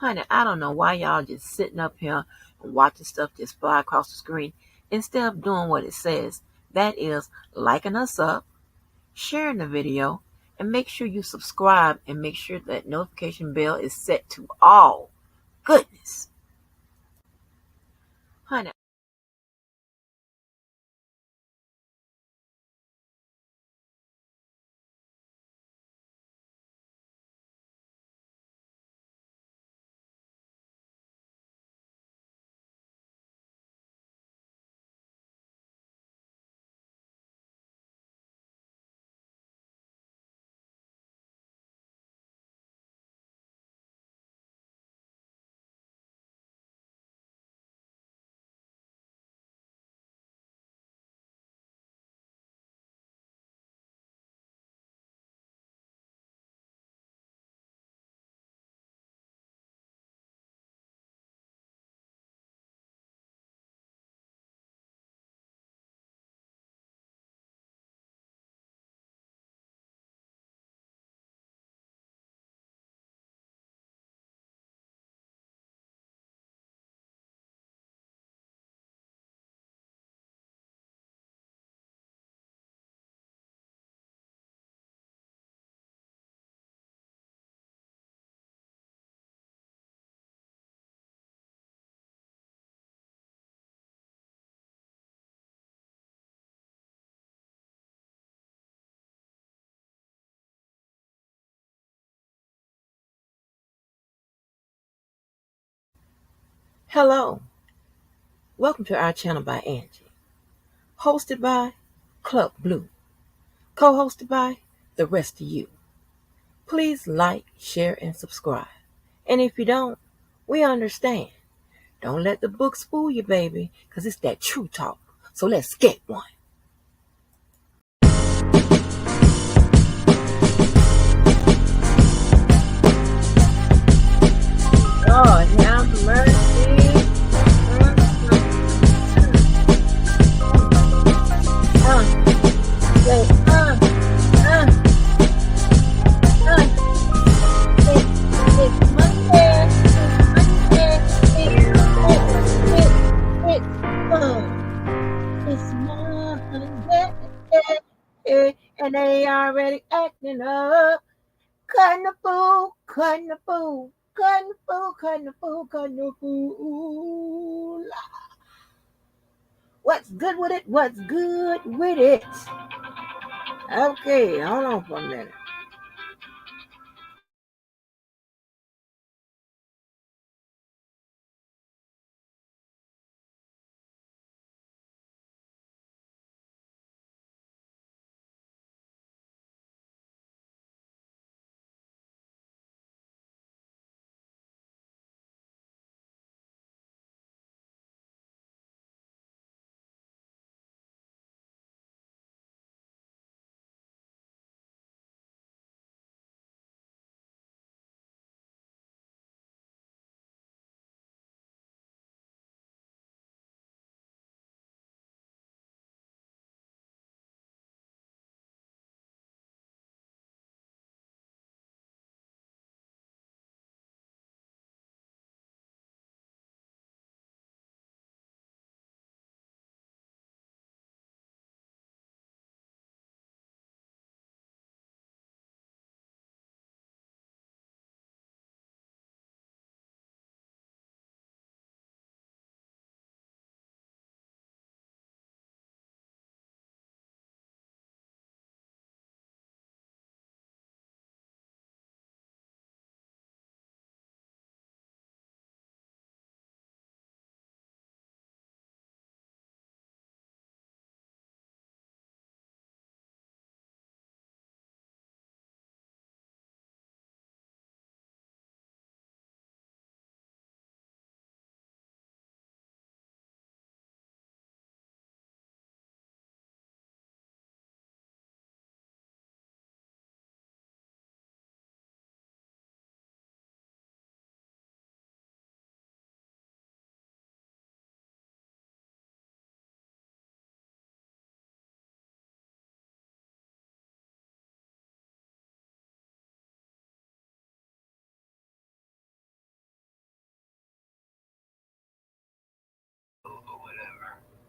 Honey, I don't know why y'all just sitting up here and watching stuff just fly across the screen instead of doing what it says. That is liking us up, sharing the video, and make sure you subscribe and make sure that notification bell is set to all. Goodness. Honey. Hello. Welcome to our channel by Angie. Hosted by Club Blue. Co-hosted by the rest of you. Please like, share, and subscribe. And if you don't, we understand. Don't let the books fool you, baby, because it's that true talk. So let's get one. Lord, have mercy. It's Monday. It's Monday. And they already acting up. Cutting the fool, cutting the fool, cutting the fool, cutting the fool, cutting the fool. What's good with it? What's good with it? Okay, hold on for a minute.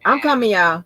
I'm coming, y'all.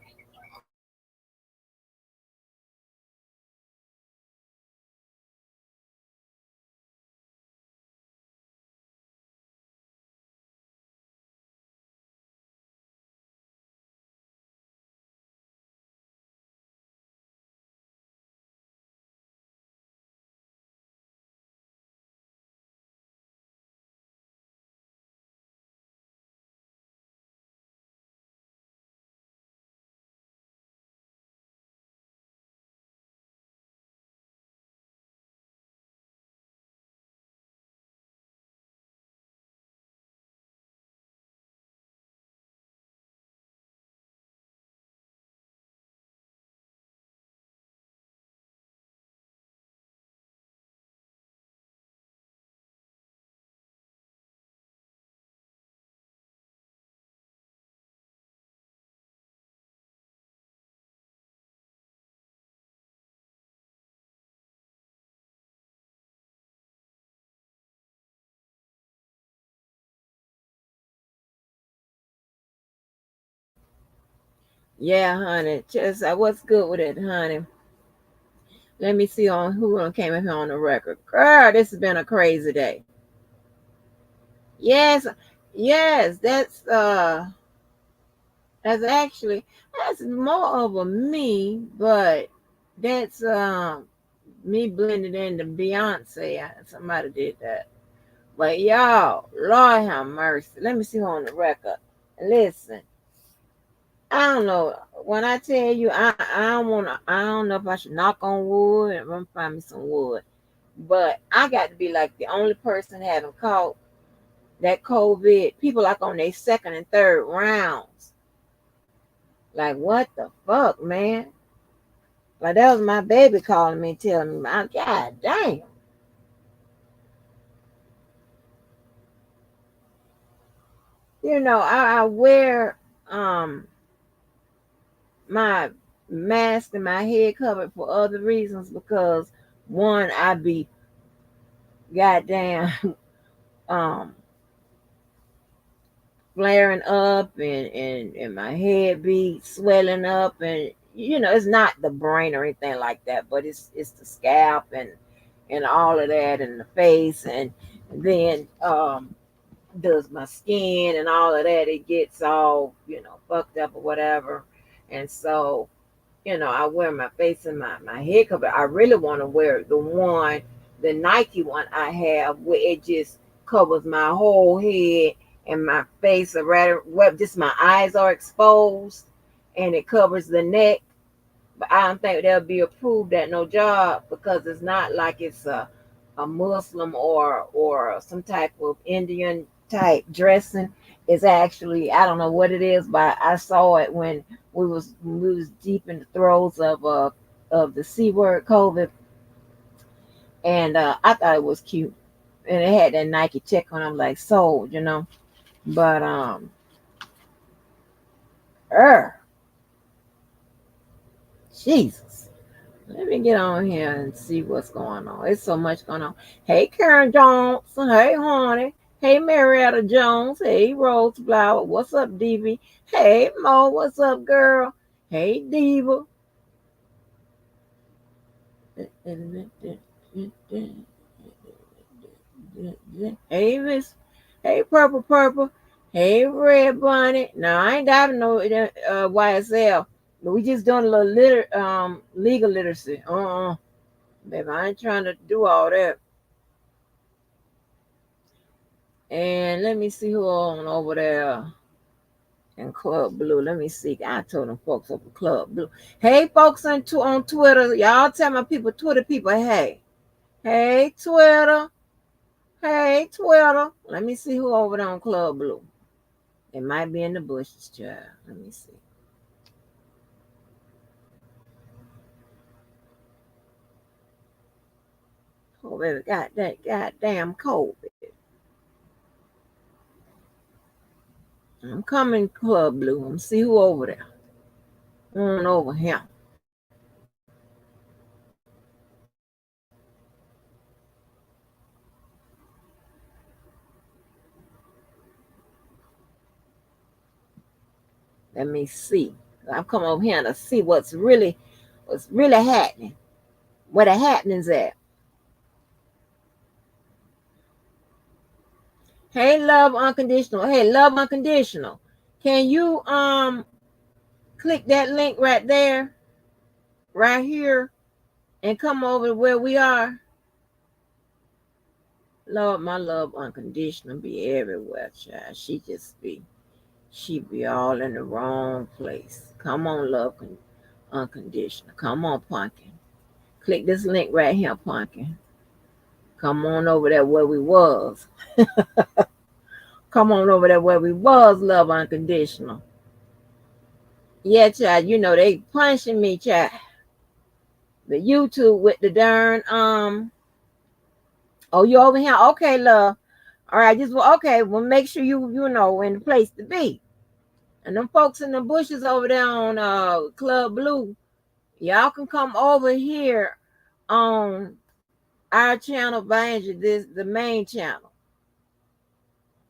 Yeah, honey. Just what's good with it, honey? Let me see on who came in here on the record. Girl, this has been a crazy day. Yes, yes, that's actually that's more of a me, but that's me blended into Beyonce. Somebody did that. But y'all, Lord have mercy. Let me see who on the record. Listen, I don't know. When I tell you, I don't know if I should knock on wood and run find me some wood. But I got to be like the only person having caught that COVID. People like on their second and third rounds. Like, what the fuck, man? Like, that was my baby calling me, telling me, my God damn. I wear my mask and my head covered for other reasons because one, I be goddamn um flaring up and my head be swelling up and it's not the brain or anything like that, but it's the scalp and all of that and the face and then does my skin and all of that, it gets all fucked up or whatever. And so I wear my face and my head cover. I really want to wear the Nike one I have, where it just covers my whole head and my face. Or rather, well, just my eyes are exposed, and it covers the neck. But I don't think they'll be approved at no job because it's not like it's a Muslim or some type of Indian type dressing. It's actually, I don't know what it is, but I saw it when we was deep in the throes of the C word COVID, and I thought it was cute, and it had that Nike check on. I'm like, sold, but er, Jesus. Let me get on here and see what's going on. It's so much going on. Hey, Karen Johnson. Hey, Honey. Hey, Marietta Jones. Hey, Rose Flower. What's up, DV? Hey, Mo. What's up, girl? Hey, Diva. Hey, Miss. Hey, Purple Purple. Hey, Red Bunny. Now, I ain't diving no YSL. But we just doing a little legal literacy. Baby, I ain't trying to do all that. And let me see who on over there in Club Blue. Let me see. I told them folks over Club Blue. Hey, folks on Twitter. Y'all tell my people, Twitter people, hey. Hey, Twitter. Hey, Twitter. Let me see who over there on Club Blue. It might be in the bushes, child. Let me see. Oh, baby, got that goddamn COVID. I'm coming, Club Blue. I'm see who over there. On over here. Let me see. I'm coming over here to see what's really happening. Where the happening's at. Hey, love unconditional. Hey, love unconditional. Can you click that link right there, right here, and come over to where we are? Lord, my love unconditional be everywhere, child. She be all in the wrong place. Come on, love unconditional. Come on, pumpkin. Click this link right here, pumpkin. Come on over there where we was. Come on over there where we was, love unconditional. Yeah, child, you know they punishing me, child. The YouTube with the darn oh, you over here? Okay, love. All right, just okay. Well, make sure you know in the place to be. And them folks in the bushes over there on Club Blue, y'all can come over here on our channel by this the main channel.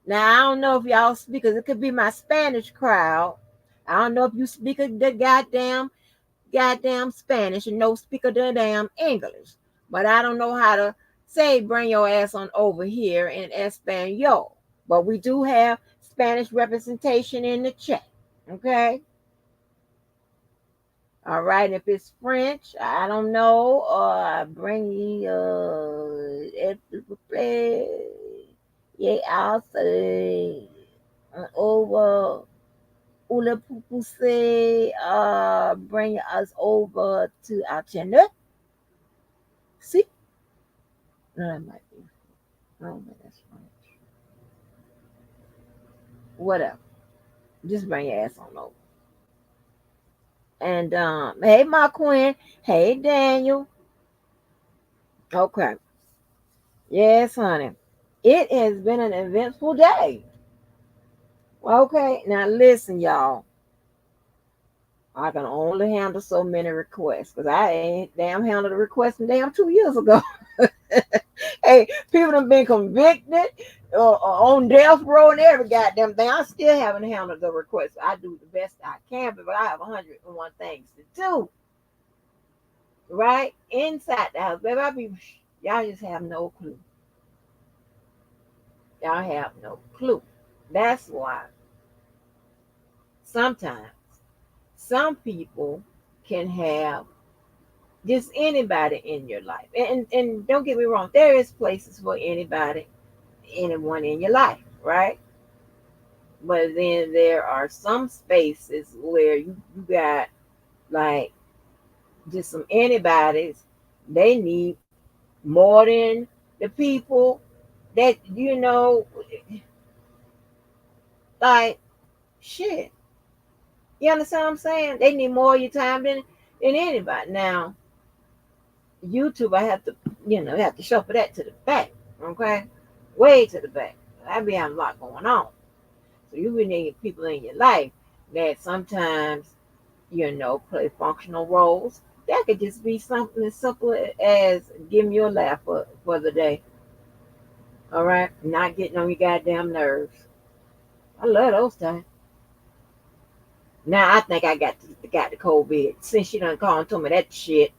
Now I don't know if y'all speak, because it could be my Spanish crowd. I don't know if you speak the goddamn Spanish and no speak of the damn English. But I don't know how to say bring your ass on over here in Espanol. But we do have Spanish representation in the chat. Okay? All right. If it's French, I don't know. Bring you yeah, I'll say over Ula Pupuse, bring us over to our channel. See? No, that might be. Oh, that's French. Whatever. Just bring your ass on over. And hey, my queen. Hey, Daniel. Okay. Yes, honey. It has been an eventful day. Okay. Now listen, y'all. I can only handle so many requests because I ain't damn handled a request from damn 2 years ago. Hey, people have been convicted on death row and every goddamn thing. I still haven't handled the request. I do the best I can, but I have 101 things to do. Right? Inside the house. Baby, y'all just have no clue. Y'all have no clue. That's why sometimes some people can have just anybody in your life. And don't get me wrong, there is places for anybody, anyone in your life, right? But then there are some spaces where you got like just some antibodies. They need more than the people that like shit. You understand what I'm saying? They need more of your time than anybody. Now, YouTube, I have to, have to shuffle that to the back. Okay? Way to the back. I be having a lot going on. So you really need people in your life that sometimes, play functional roles. That could just be something as simple as giving you a laugh for the day. All right? Not getting on your goddamn nerves. I love those times. Now I think I got the COVID. Since she done called to me that shit.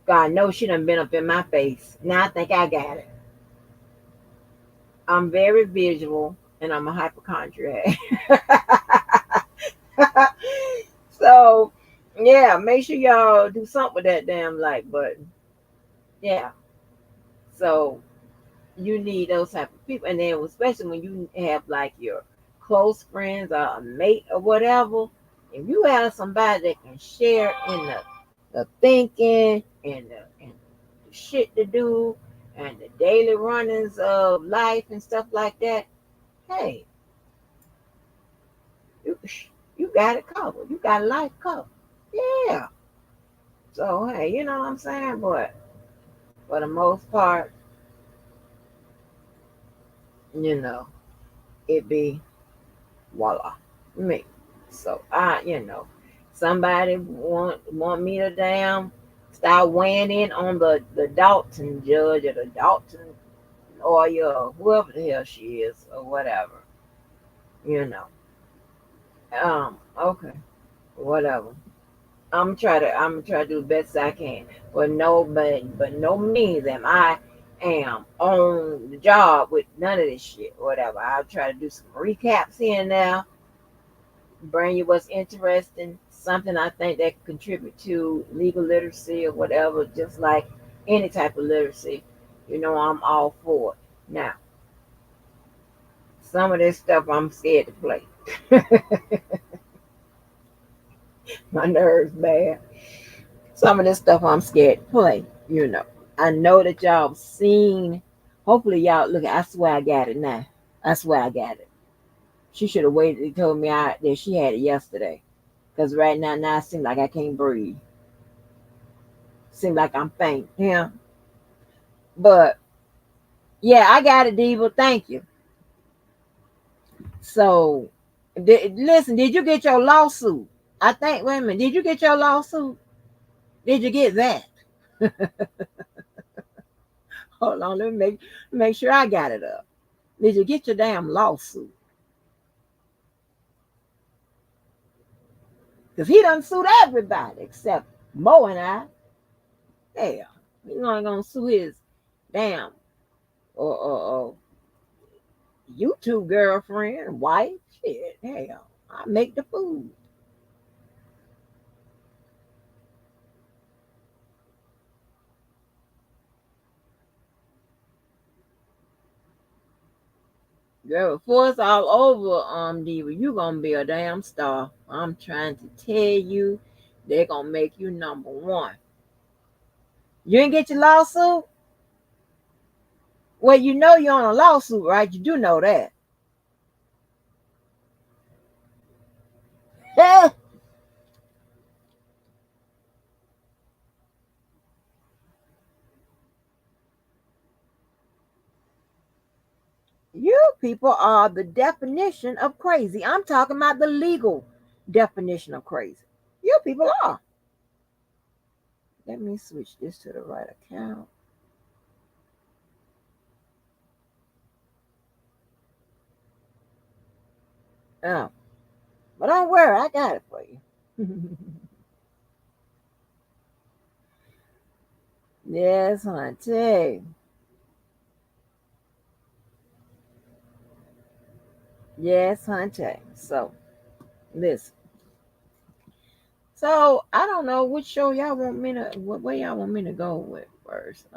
God knows she done been up in my face. Now I think I got it. I'm very visual and I'm a hypochondriac. So, yeah, make sure y'all do something with that damn like button. Yeah. So, you need those type of people. And then, especially when you have like your close friends or a mate or whatever, if you have somebody that can share in the thinking and the shit to do and the daily runnings of life and stuff like that, hey, you got it covered. You got life covered. Yeah. So hey, you know what I'm saying? But for the most part, it be voila me. So somebody want me to damn start weighing in on the Dalton judge or the Dalton lawyer or whoever the hell she is or whatever. Okay, whatever. I'm try to do the best I can. But no means am on the job with none of this shit. Whatever. I'll try to do some recaps here and there, bring you what's interesting, something I think that can contribute to legal literacy or whatever, just like any type of literacy. I'm all for it. Now, some of this stuff I'm scared to play. My nerves bad. Some of this stuff I'm scared to play. I know that y'all seen. Hopefully y'all look. I swear I got it now. I swear I got it. She should have waited and told me that she had it yesterday. Cause right now it seems like I can't breathe. Seems like I'm faint. Yeah. But yeah, I got it, Debo. Thank you. So, listen. Did you get your lawsuit? I think. Wait a minute. Did you get your lawsuit? Did you get that? Hold on. Let me make sure I got it up. Did you get your damn lawsuit? Because he done sued everybody except Mo and I. Hell, he's only gonna sue his damn or YouTube girlfriend, wife. Shit, hell, I make the food. Girl, before it's all over, Diva, you gonna be a damn star. I'm trying to tell you, they're gonna make you number one. You didn't get your lawsuit? Well, you know you're on a lawsuit, right? You do know that. You people are the definition of crazy. I'm talking about the legal definition of crazy. You people are. Let me switch this to the right account. Oh, but don't worry, I got it for you. Yes, honey. Yes, honey. So, listen. So, I don't know which show y'all want me to, what way y'all want me to go with first.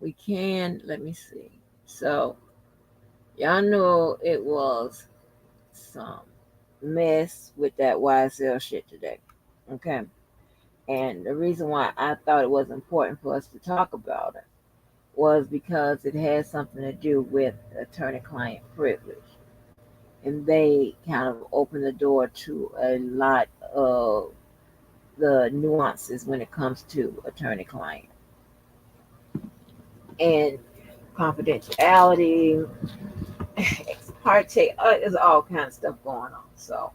We can, let me see. So, y'all know it was some mess with that YSL shit today. Okay. And the reason why I thought it was important for us to talk about it was because it has something to do with attorney client privilege. And they kind of open the door to a lot of the nuances when it comes to attorney client and confidentiality, ex parte, there's all kinds of stuff going on. So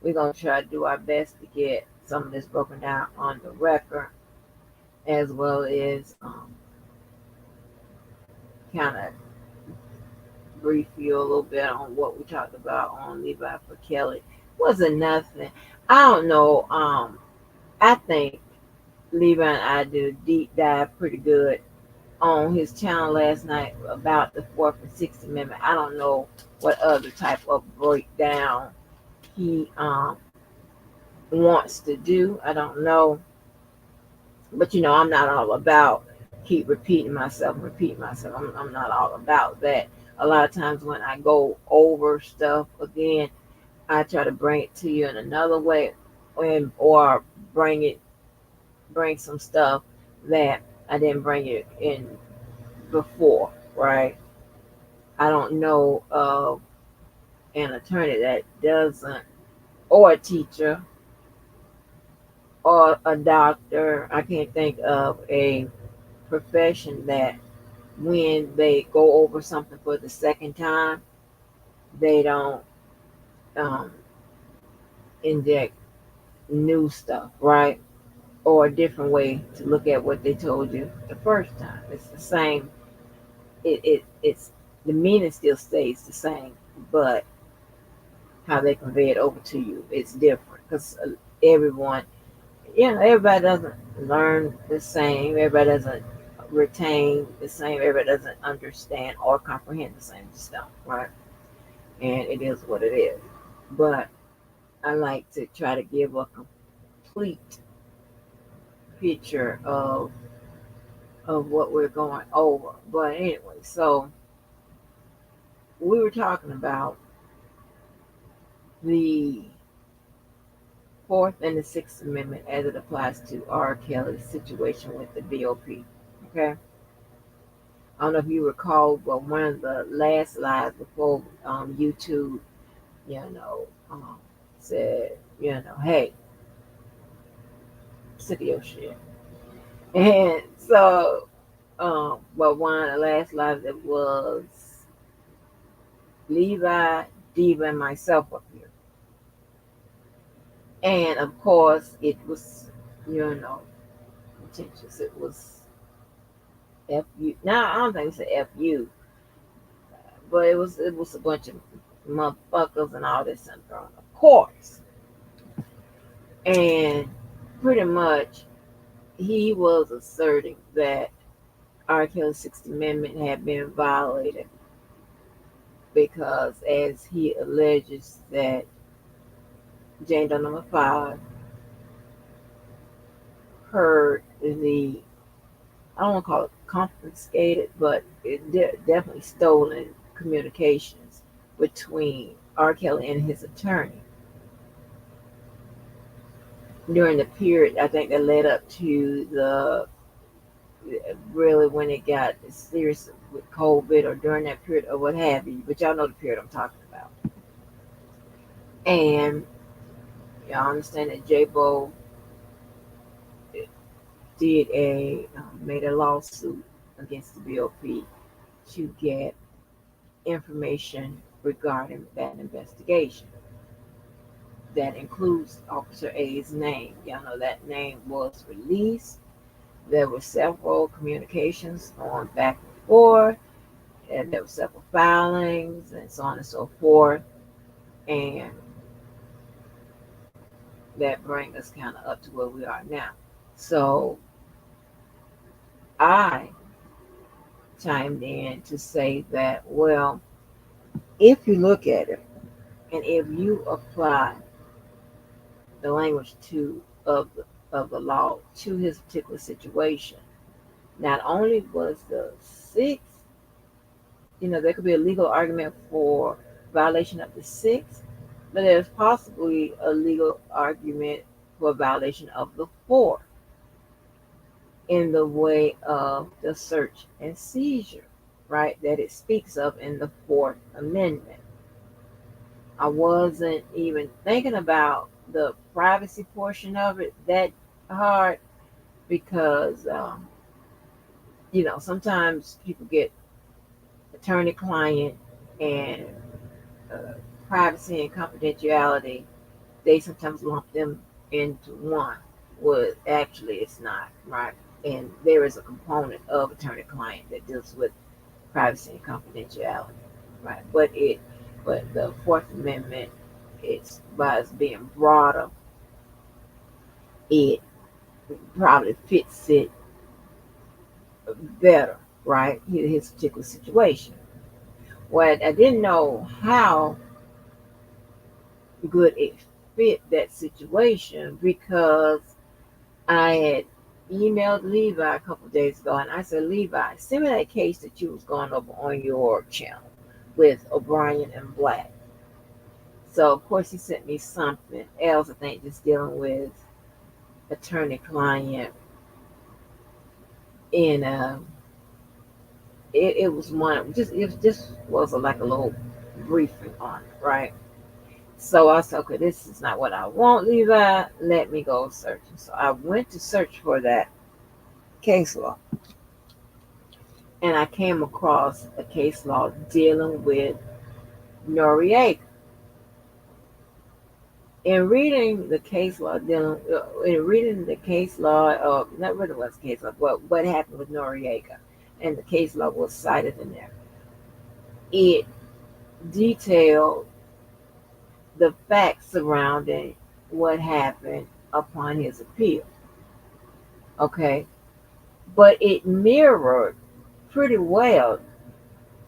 we're going to try to do our best to get some of this broken down on the record, as well as kind of brief you a little bit on what we talked about on Levi for Kelly. Wasn't nothing. I don't know. I think Levi and I did a deep dive pretty good on his channel last night about the Fourth and Sixth Amendment. I don't know what other type of breakdown he wants to do. I don't know. But I'm not all about keep repeating myself and repeating myself. I'm not all about that. A lot of times when I go over stuff again, I try to bring it to you in another way, or bring some stuff that I didn't bring it in before, right? I don't know of an attorney that doesn't, or a teacher, or a doctor. I can't think of a profession that when they go over something for the second time, they don't um, inject new stuff, right? Or a different way to look at what they told you the first time. It's the same. It's the meaning still stays the same, but how they convey it over to you is different because everyone, everybody doesn't learn the same, everybody doesn't retain the same, everybody doesn't understand or comprehend the same stuff, right? And it is what it is. But I like to try to give a complete picture of what we're going over. But anyway, so we were talking about the Fourth and the Sixth Amendment as it applies to R. Kelly's situation with the BOP. Okay, I don't know if you recall, but one of the last lives before YouTube, you know, said, hey, sick of your shit. And so, but one of the last lives that was Levi, Debo, and myself up here. And of course, it was, contentious. It was FU. Now, I don't think it's a FU, but it was a bunch of motherfuckers and all this and that, of course. And pretty much, he was asserting that R. Kelly's Sixth Amendment had been violated because, as he alleges, that Jane Doe number 5 heard I don't want to call it confiscated, but it definitely stolen communications between R. Kelly and his attorney during the period, I think, that led up to the really when it got serious with COVID or during that period or what have you. But y'all know the period I'm talking about. And y'all understand that J-Bo made a lawsuit against the BOP to get information regarding that investigation. That includes Officer A's name. Y'all know that name was released. There were several communications going back and forth, and there were several filings and so on and so forth. And that brings us kind of up to where we are now. So I chimed in to say that, well, if you look at it and if you apply the language of the law to his particular situation, not only was the sixth, there could be a legal argument for violation of the sixth, but there's possibly a legal argument for violation of the fourth in the way of the search and seizure, right, that it speaks of in the Fourth Amendment. I wasn't even thinking about the privacy portion of it that hard because, sometimes people get attorney-client and uh, privacy and confidentiality. They sometimes lump them into one. Well, actually, it's not, right? And there is a component of attorney-client that deals with privacy and confidentiality, right? But the Fourth Amendment, it's by its being broader, it probably fits it better, right? His particular situation. Well, I didn't know how good it fit that situation because I had emailed Levi a couple of days ago and I said, Levi, send me that case that you was going over on your channel with O'Brien and Black. So of course he sent me something else, I think just dealing with attorney-client, and it was one it just was like a little briefing on it, right? So I said, okay, this is not what I want, Levi. Let me go searching. So I went to search for that case law, and I came across a case law dealing with Noriega. In reading the case law not really what's case law, but what happened with Noriega, and the case law was cited in there. It detailed the facts surrounding what happened upon his appeal. Okay, but it mirrored pretty well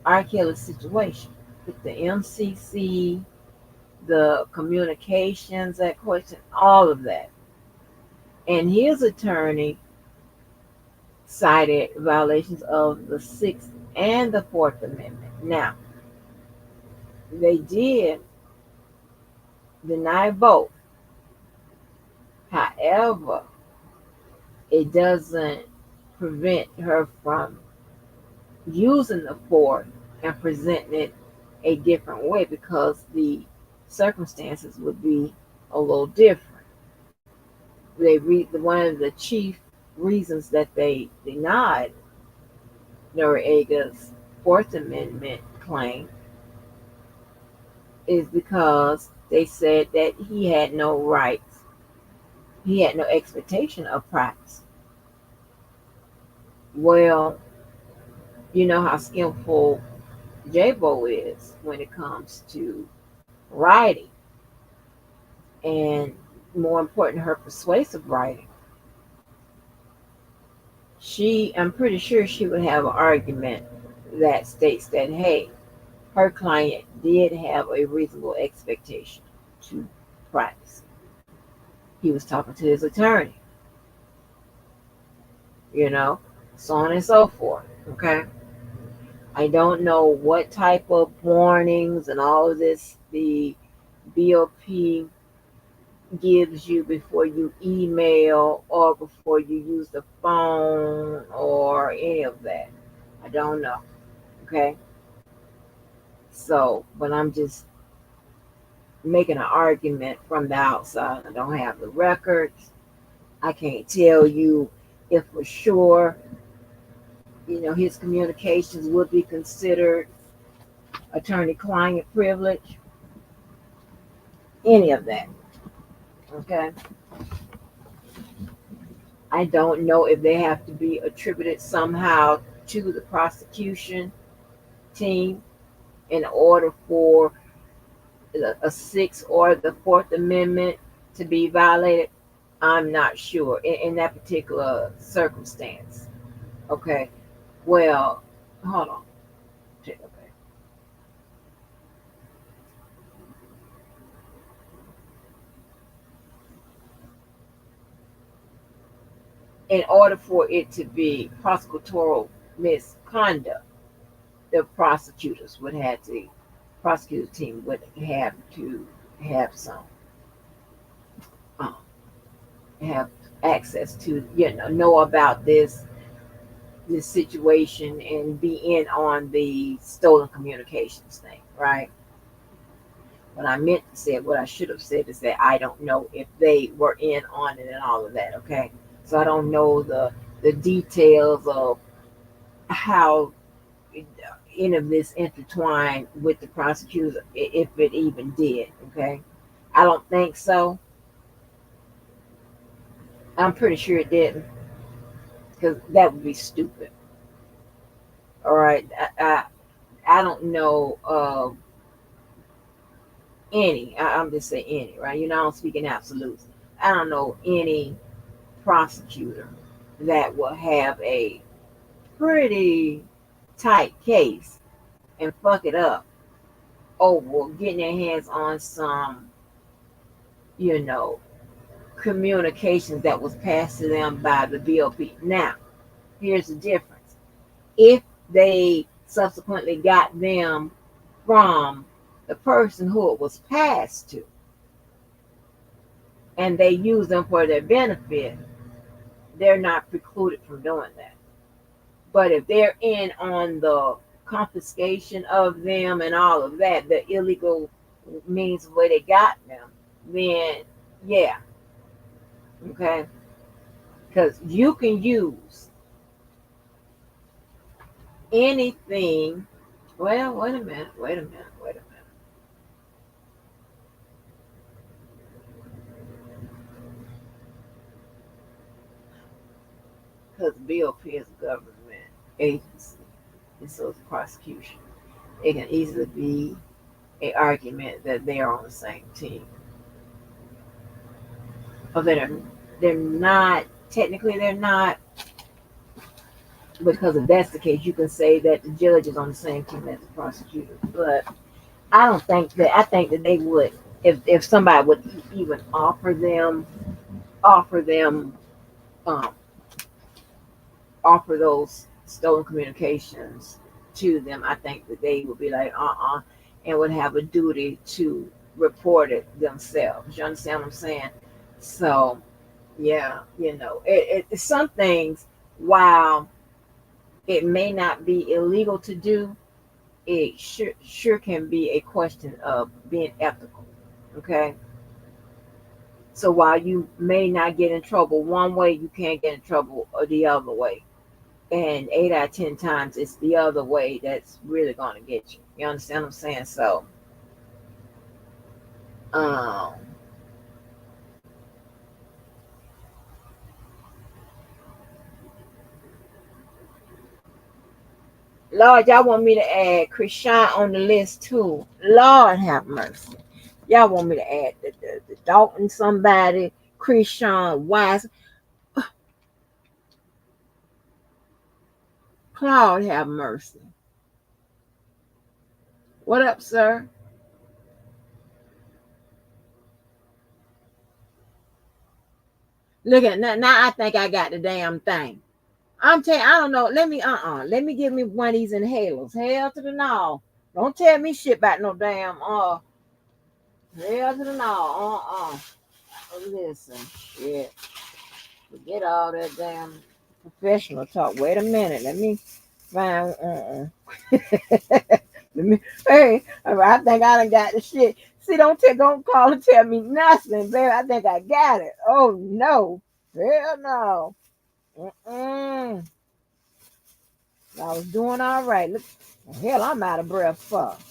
R. Kelly's situation with the MCC, the communications at question, all of that. And his attorney cited violations of the Sixth and the Fourth Amendment. Now, they did deny both. However, it doesn't prevent her from using the fourth and presenting it a different way because the circumstances would be a little different. One of the chief reasons that they denied Noriega's Fourth Amendment claim is because they said that he had no rights, he had no expectation of privacy. Well, you know how skillful Debo is when it comes to writing, and more important, her persuasive writing. I'm pretty sure she would have an argument that states that, hey, her client did have a reasonable expectation to privacy. He was talking to his attorney, you know, so on and so forth. Okay. I don't know what type of warnings and all of this the BOP gives you before you email or before you use the phone or any of that. I don't know. Okay. So, but I'm just making an argument from the outside. I don't have the records. I can't tell you if for sure, his communications would be considered attorney-client privilege, any of that. Okay. I don't know if they have to be attributed somehow to the prosecution team in order for a Sixth or the Fourth Amendment to be violated. I'm not sure in that particular circumstance. Okay. Well, hold on. Okay. In order for it to be prosecutorial misconduct, the prosecutor team would have to have some, um, have access to, know about this situation and be in on the stolen communications thing, right? What I meant to say, what I should have said is that I don't know if they were in on it and all of that, okay? So I don't know the details of how any of this intertwined with the prosecutors, if it even did, okay? I don't think so. I'm pretty sure it didn't, because that would be stupid. All right, I don't know any. I'm just saying any, right? I'm speaking absolutes. I don't know any prosecutor that will have a pretty tight case and fuck it up over getting their hands on some, you know, communications that was passed to them by the BOP. Now, here's the difference. If they subsequently got them from the person who it was passed to and they use them for their benefit, they're not precluded from doing that. But if they're in on the confiscation of them and all of that, the illegal means of where they got them, then yeah, okay. Because you can use anything. Well, wait a minute. Because BOP is a government agency, and so is prosecution. It can easily be a argument that they are on the same team, or that they're not technically they're not. Because if that's the case, you can say that the judge is on the same team as the prosecutor. But I don't think that. I think that they would, if somebody would even offer them um, offer those stolen communications to them. I think that they would be like, and would have a duty to report it themselves. You understand what I'm saying? So, yeah, some things, while it may not be illegal to do, it sure can be a question of being ethical. Okay. So while you may not get in trouble one way, you can't get in trouble the other way. And 8 out of 10 times, it's the other way that's really going to get you. You understand what I'm saying? So, um, Lord, y'all want me to add Krishan on the list too. Lord have mercy. Y'all want me to add the Dalton somebody, Krishan Wise. Claude have mercy. What up, sir? Look at now. I think I got the damn thing. I'm telling you, I don't know. Let me give me one of these inhalers. Hell to the no. Don't tell me shit about no damn hell to the no. Listen, shit. Forget all that damn professional talk. Wait a minute. Let me find Let me hey, I think I done got the shit. See, don't call and tell me nothing, baby. I think I got it. Oh no. Hell no. Mm-mm. I was doing all right. Look, hell, I'm out of breath. Fuck.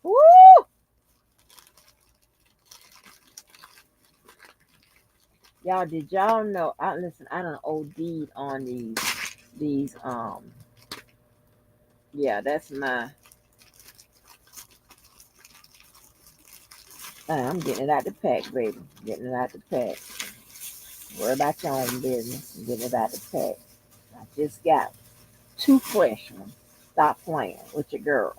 Woo! Y'all, did y'all know? Listen. I don't OD'd on these. Yeah, that's my. I'm getting it out the pack, baby. Getting it out the pack. Worry about your own business. Getting it out the pack. I just got two fresh ones. Stop playing with your girl.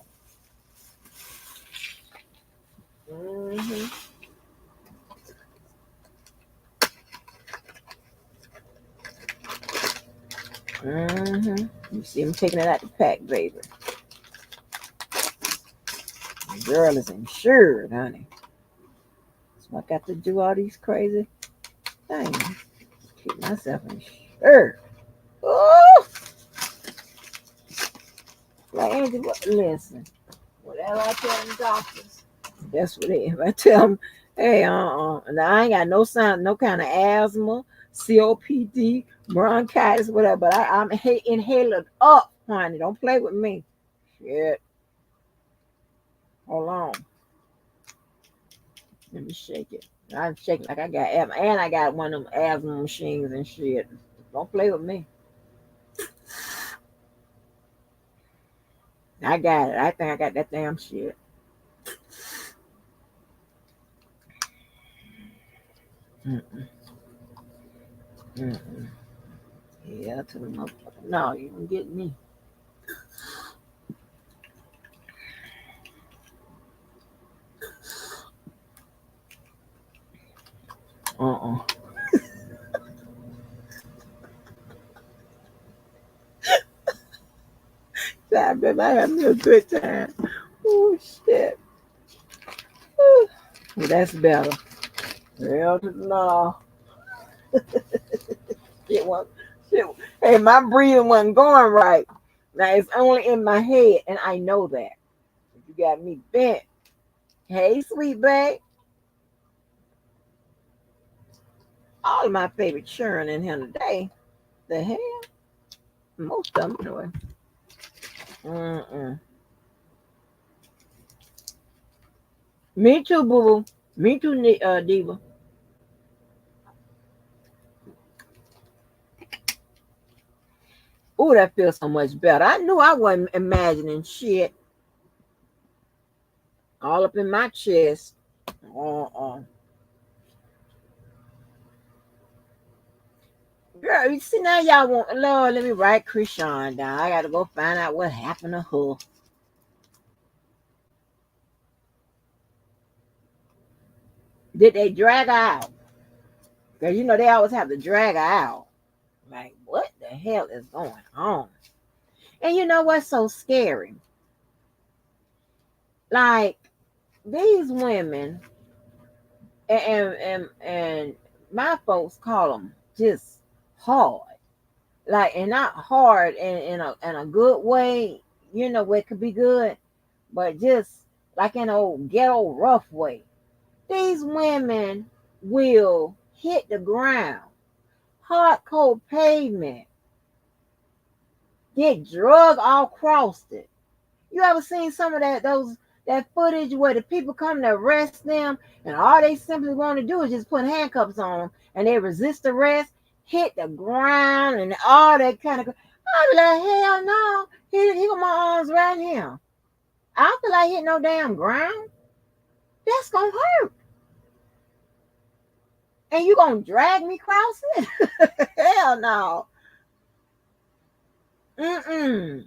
Mm-hmm. Mm-hmm. You see him taking it out the pack, baby. The girl is insured, honey. So I got to do all these crazy things. Keep myself insured. Oh, like Angie, listen. Whatever I tell the doctors, that's what it is. I tell them, hey, now I ain't got no sign, no kind of asthma, COPD, bronchitis, whatever. But I'm inhaling up, honey. Don't play with me. Shit. Hold on. Let me shake it. I'm shaking like I got asthma, and I got one of them asthma machines and shit. Don't play with me. I got it. I think I got that damn shit. Mm-mm, mm-mm. Yeah, to the motherfucker. No, you can get me. Uh-uh. Time, baby. I have me a good time. Oh, shit. Whew. Well, that's better. Hell to the no. Shit, shit. Hey, my breathing wasn't going right. Now, it's only in my head, and I know that. You got me bent. Hey, sweet babe. All of my favorite children in here today. The hell? Most of them, anyway. Mm-mm. Me too, boo boo. Me too, Diva. Oh, that feels so much better. I knew I wasn't imagining shit all up in my chest. Uh-uh. Girl, you see now y'all want, Lord, let me write Krishan down. I gotta go find out what happened to her. Did they drag her out? Because you know they always have to drag her out. Like, what the hell is going on? And you know what's so scary? Like, these women, and my folks call them just hard. Like, and not hard in a good way, you know, where it could be good, but just like in an old ghetto rough way. These women will hit the ground, hard cold pavement, get drug all across it. You ever seen some of that footage where the people come to arrest them and all they simply want to do is just put handcuffs on them and they resist arrest, hit the ground and all that kind of. I be like, hell no, he got my arms right here. I don't feel like hitting no damn ground. That's gonna hurt. And you gonna drag me across it? Hell no. Mm-mm.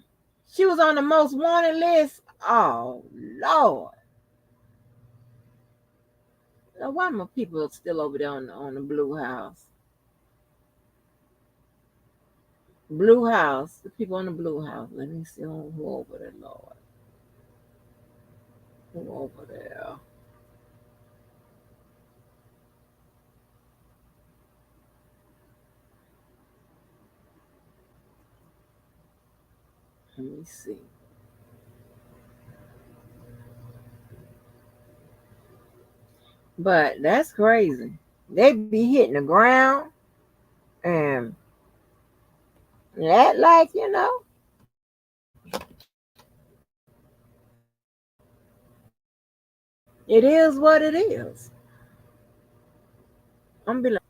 She was on the most wanted list. Oh Lord. Now, why my people still over there on the Blue House? Blue House. The people on the Blue House. Let me see who over there, Lord. Who over there? Let me see. But that's crazy. They be hitting the ground and that, like, it is what it is. I'm be like,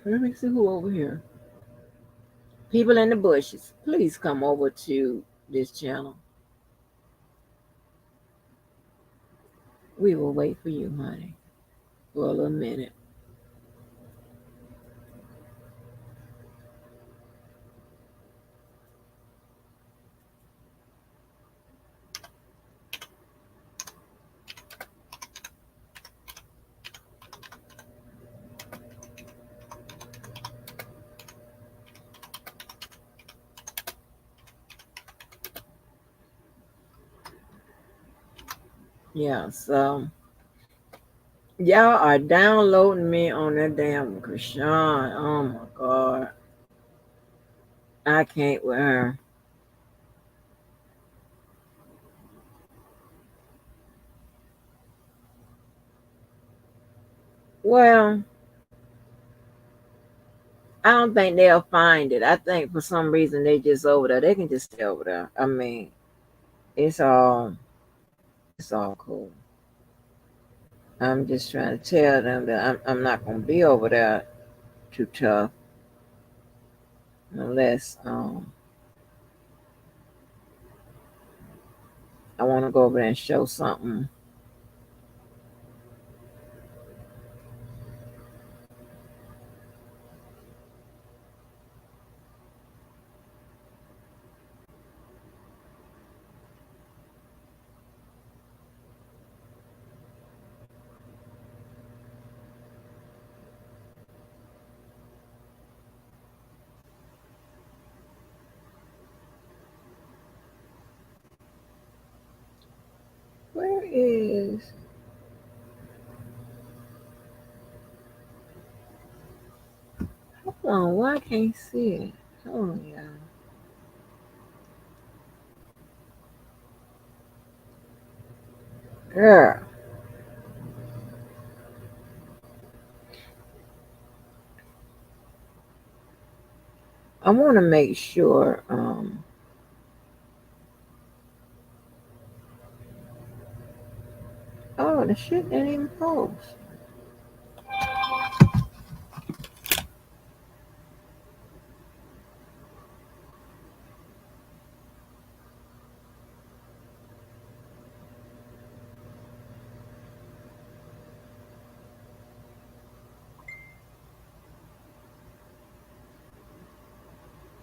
let me see who over here. People in the bushes, please come over to this channel. We will wait for you, honey, for a little minute. Yeah, so y'all are downloading me on that damn Krishan. Oh my God. I can't with her. Well, I don't think they'll find it. I think for some reason they just over there. They can just stay over there. I mean, it's all it's all cool. I'm just trying to tell them that I'm not gonna be over there too tough unless I want to go over there and show something. Where is? Hold on, why I can't see it? Hold on, y'all. Girl, I want to make sure. Oh, the shit didn't even post.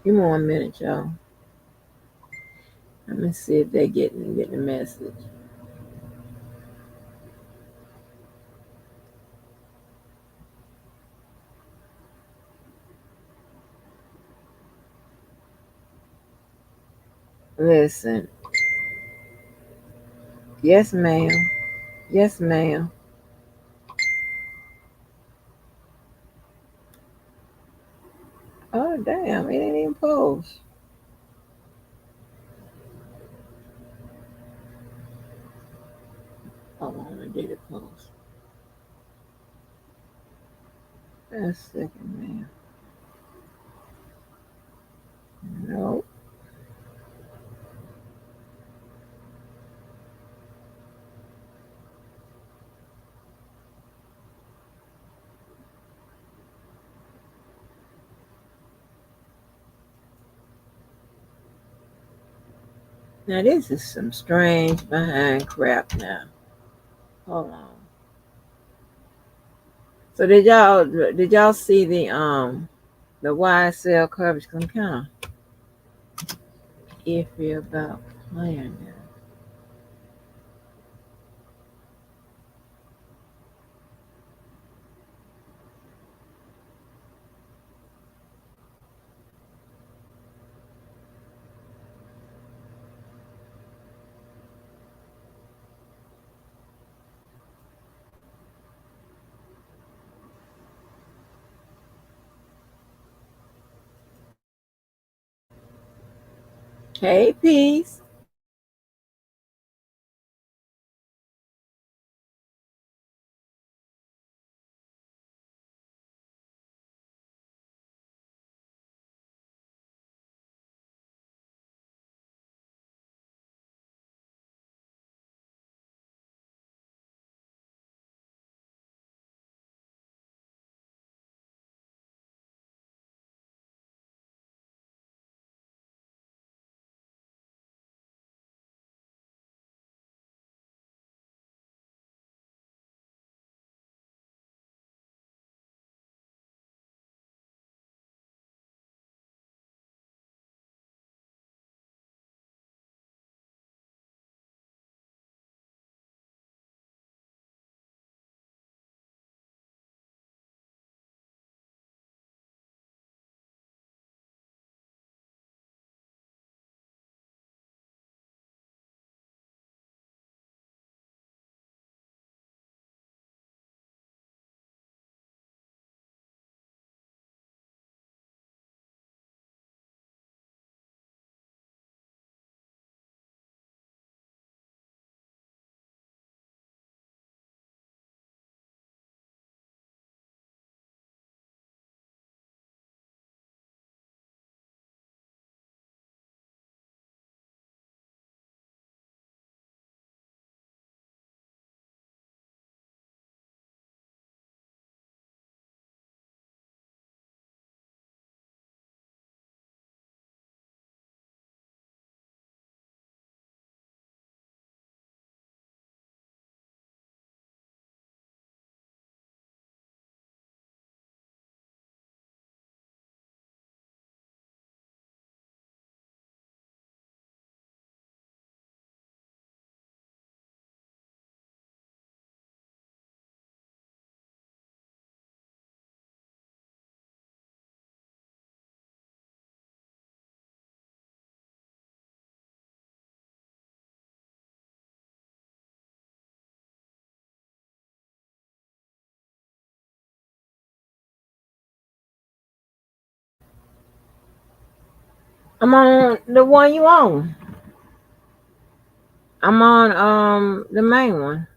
Give me 1 minute, y'all. Let me see if they get the message. Listen. Yes, ma'am. Yes, ma'am. Oh, damn. It ain't even post. Hold on. I did it post. Just a second, ma'am. Nope. Now, this is some strange behind crap now. Hold on. So did y'all see the YSL coverage? 'Cause I'm kind of iffy about playing that. Hey, peace. I'm on the one you on. I'm on the main one.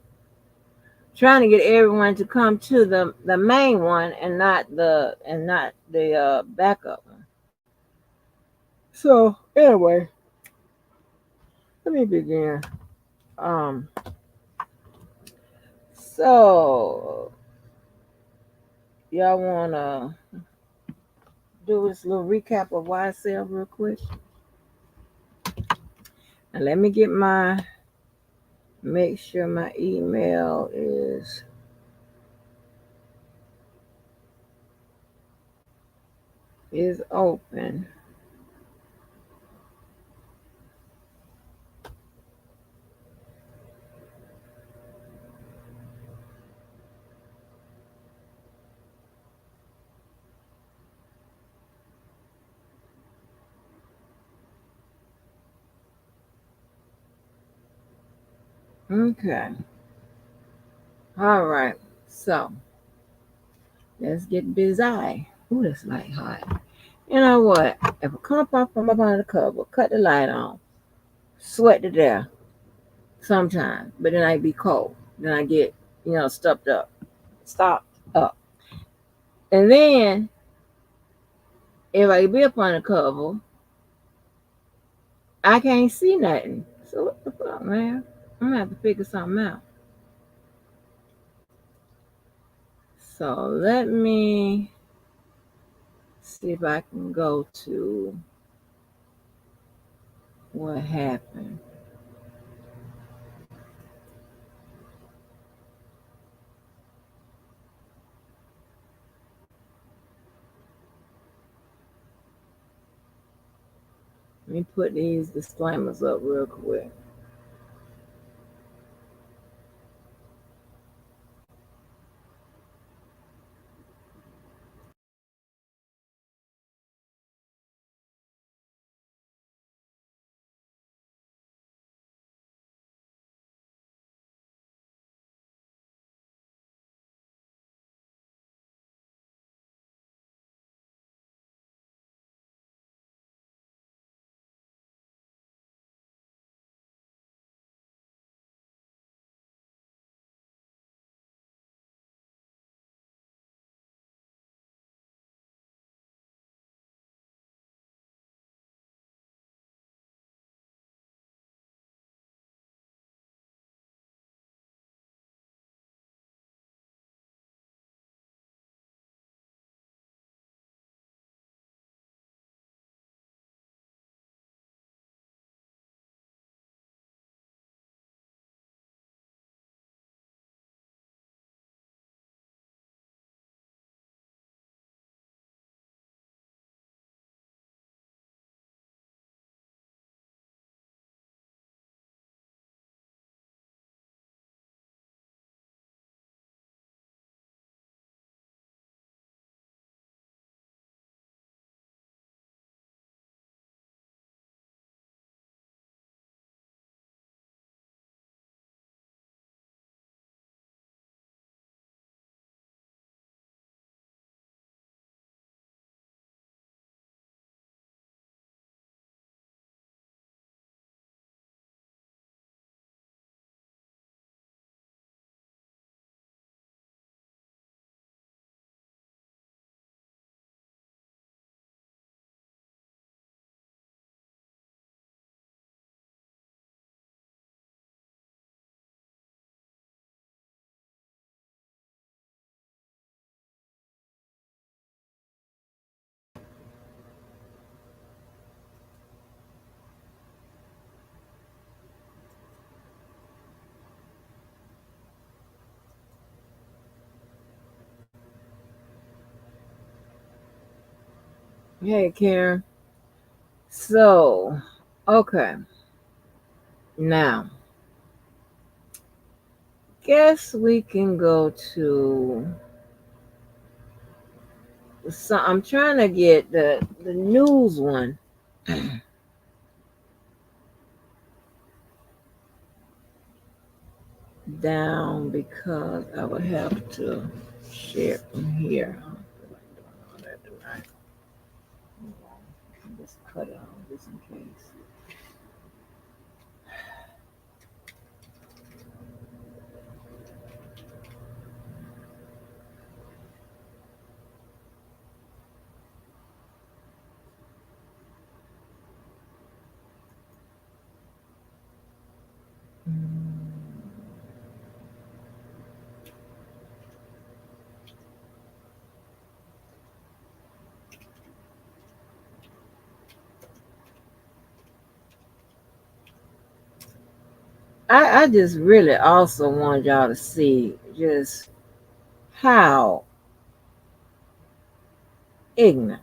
Trying to get everyone to come to the main one and not the backup one. So anyway, let me begin. Um, so y'all wanna do this little recap of YSL real quick? And let me make sure my email is open. Okay. All right. So let's get busy. Ooh, this light hot. You know what? If I come up from up under the cover, cut the light on, sweat to death sometimes, but then I be cold. Then I get, stuffed up. Stopped up. And then if I be up on the cover, I can't see nothing. So what the fuck, man? I'm gonna have to figure something out. So let me see if I can go to what happened. Let me put these disclaimers up real quick. Hey, Karen. So, okay. Now, guess we can go to. So I'm trying to get the news one down because I would have to share it from here. I don't feel like doing all that tonight. Just cut it off just in case. I just really also want y'all to see just how ignorant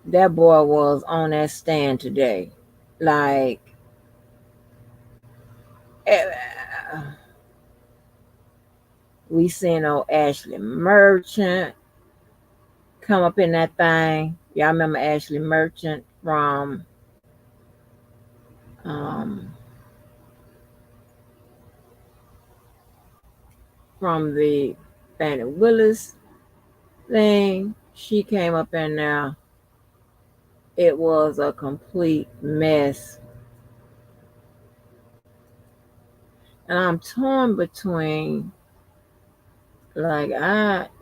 that boy was on that stand today. Like, eh, we seen old Ashley Merchant come up in that thing. Y'all remember Ashley Merchant from um from the Fannie Willis thing. She came up in there. It was a complete mess. And I'm torn between, like,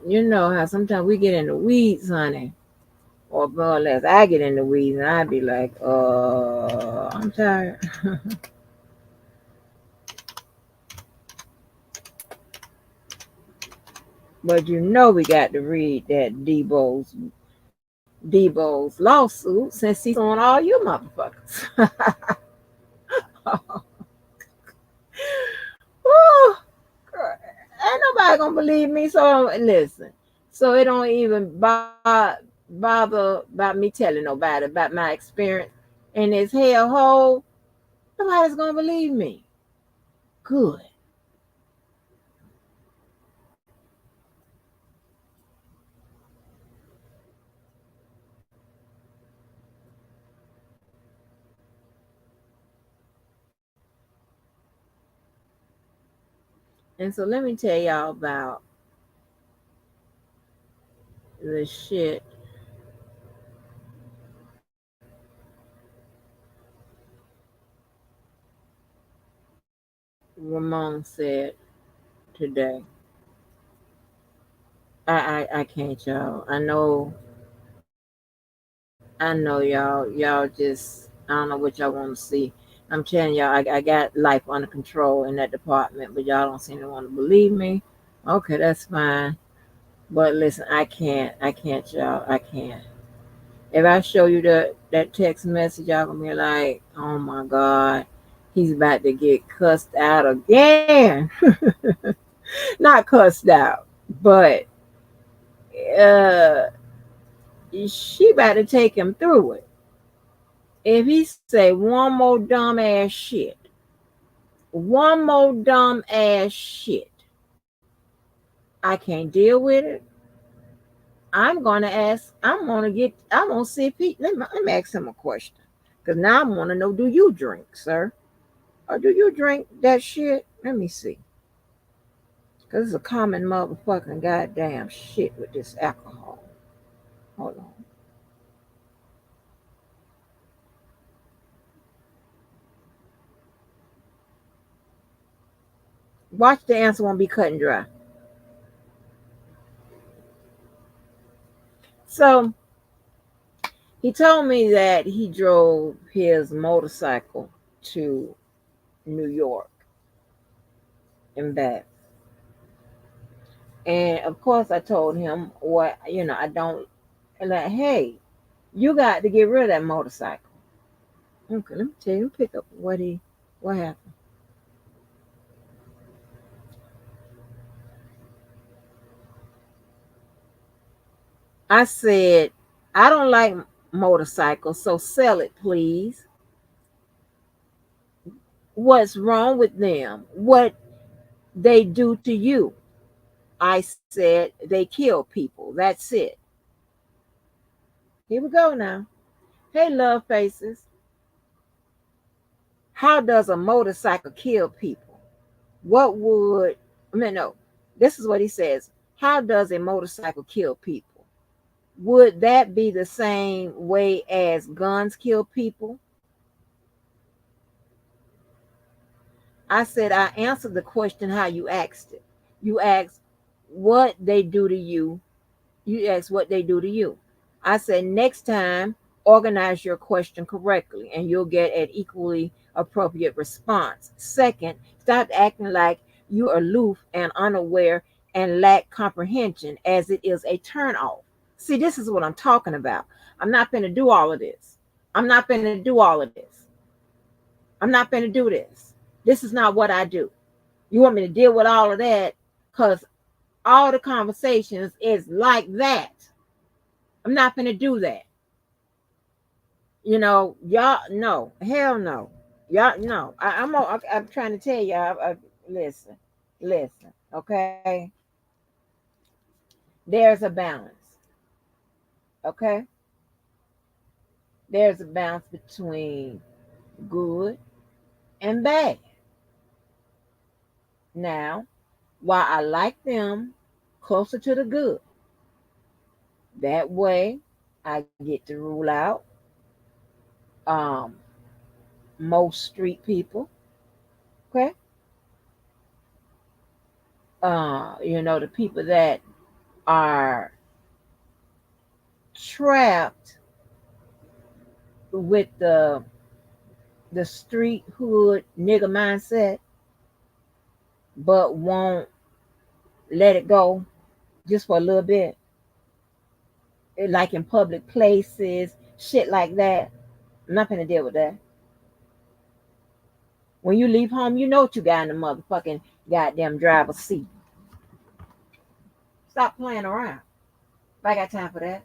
you know how sometimes we get in the weeds, honey. Or more or less, I get in the weeds and I'd be like, I'm tired. But you know we got to read that Debo's lawsuit since he's on all you motherfuckers. Woo! Girl, ain't nobody gonna believe me. So listen. So it don't even bother about me telling nobody about my experience in this hellhole. Nobody's gonna believe me. Good. And so let me tell y'all about the shit Ramon said today. I can't, y'all. I know y'all just, I don't know what y'all want to see. I'm telling y'all, I got life under control in that department, but y'all don't seem to want to believe me. Okay, that's fine. But listen, I can't, y'all. I can't. If I show you that text message, y'all gonna be like, oh my God, he's about to get cussed out again. Not cussed out, but uh she about to take him through it. If he say one more dumb ass shit, I can't deal with it. I'm gonna see if let me ask him a question. Because now I want to know, do you drink, sir? Or do you drink that shit? Let me see. Because it's a common motherfucking goddamn shit with this alcohol. Hold on. Watch the answer won't be cut and dry. So he told me that he drove his motorcycle to New York and back. And of course, I told him I don't, like, hey, you got to get rid of that motorcycle. Okay, let me tell you, pick up what happened. I said, I don't like motorcycles, so sell it, please. What's wrong with them? What they do to you? I said, they kill people. That's it. Here we go now. Hey, love faces. How does a motorcycle kill people? What would, I mean, no, this is what he says. How does a motorcycle kill people? Would that be the same way as guns kill people? I said, I answered the question how you asked it. You asked what they do to you. You asked what they do to you. I said, next time, organize your question correctly and you'll get an equally appropriate response. Second, stop acting like you're aloof and unaware and lack comprehension as it is a turnoff. See, this is what I'm talking about. I'm not going to do all of this. I'm not going to do all of this. I'm not going to do this. This is not what I do. You want me to deal with all of that? Because all the conversations is like that. I'm not going to do that. Y'all, no, hell no. Y'all, no. I'm trying to tell y'all. Listen. Okay, there's a balance. Okay, there's a balance between good and bad. Now, why I like them closer to the good. That way, I get to rule out um, most street people. Okay, the people that are trapped with the street hood nigga mindset, but won't let it go just for a little bit, like in public places, shit like that. I'm not gonna deal with that. When you leave home, you know what you got in the motherfucking goddamn driver's seat. Stop playing around. I got time for that.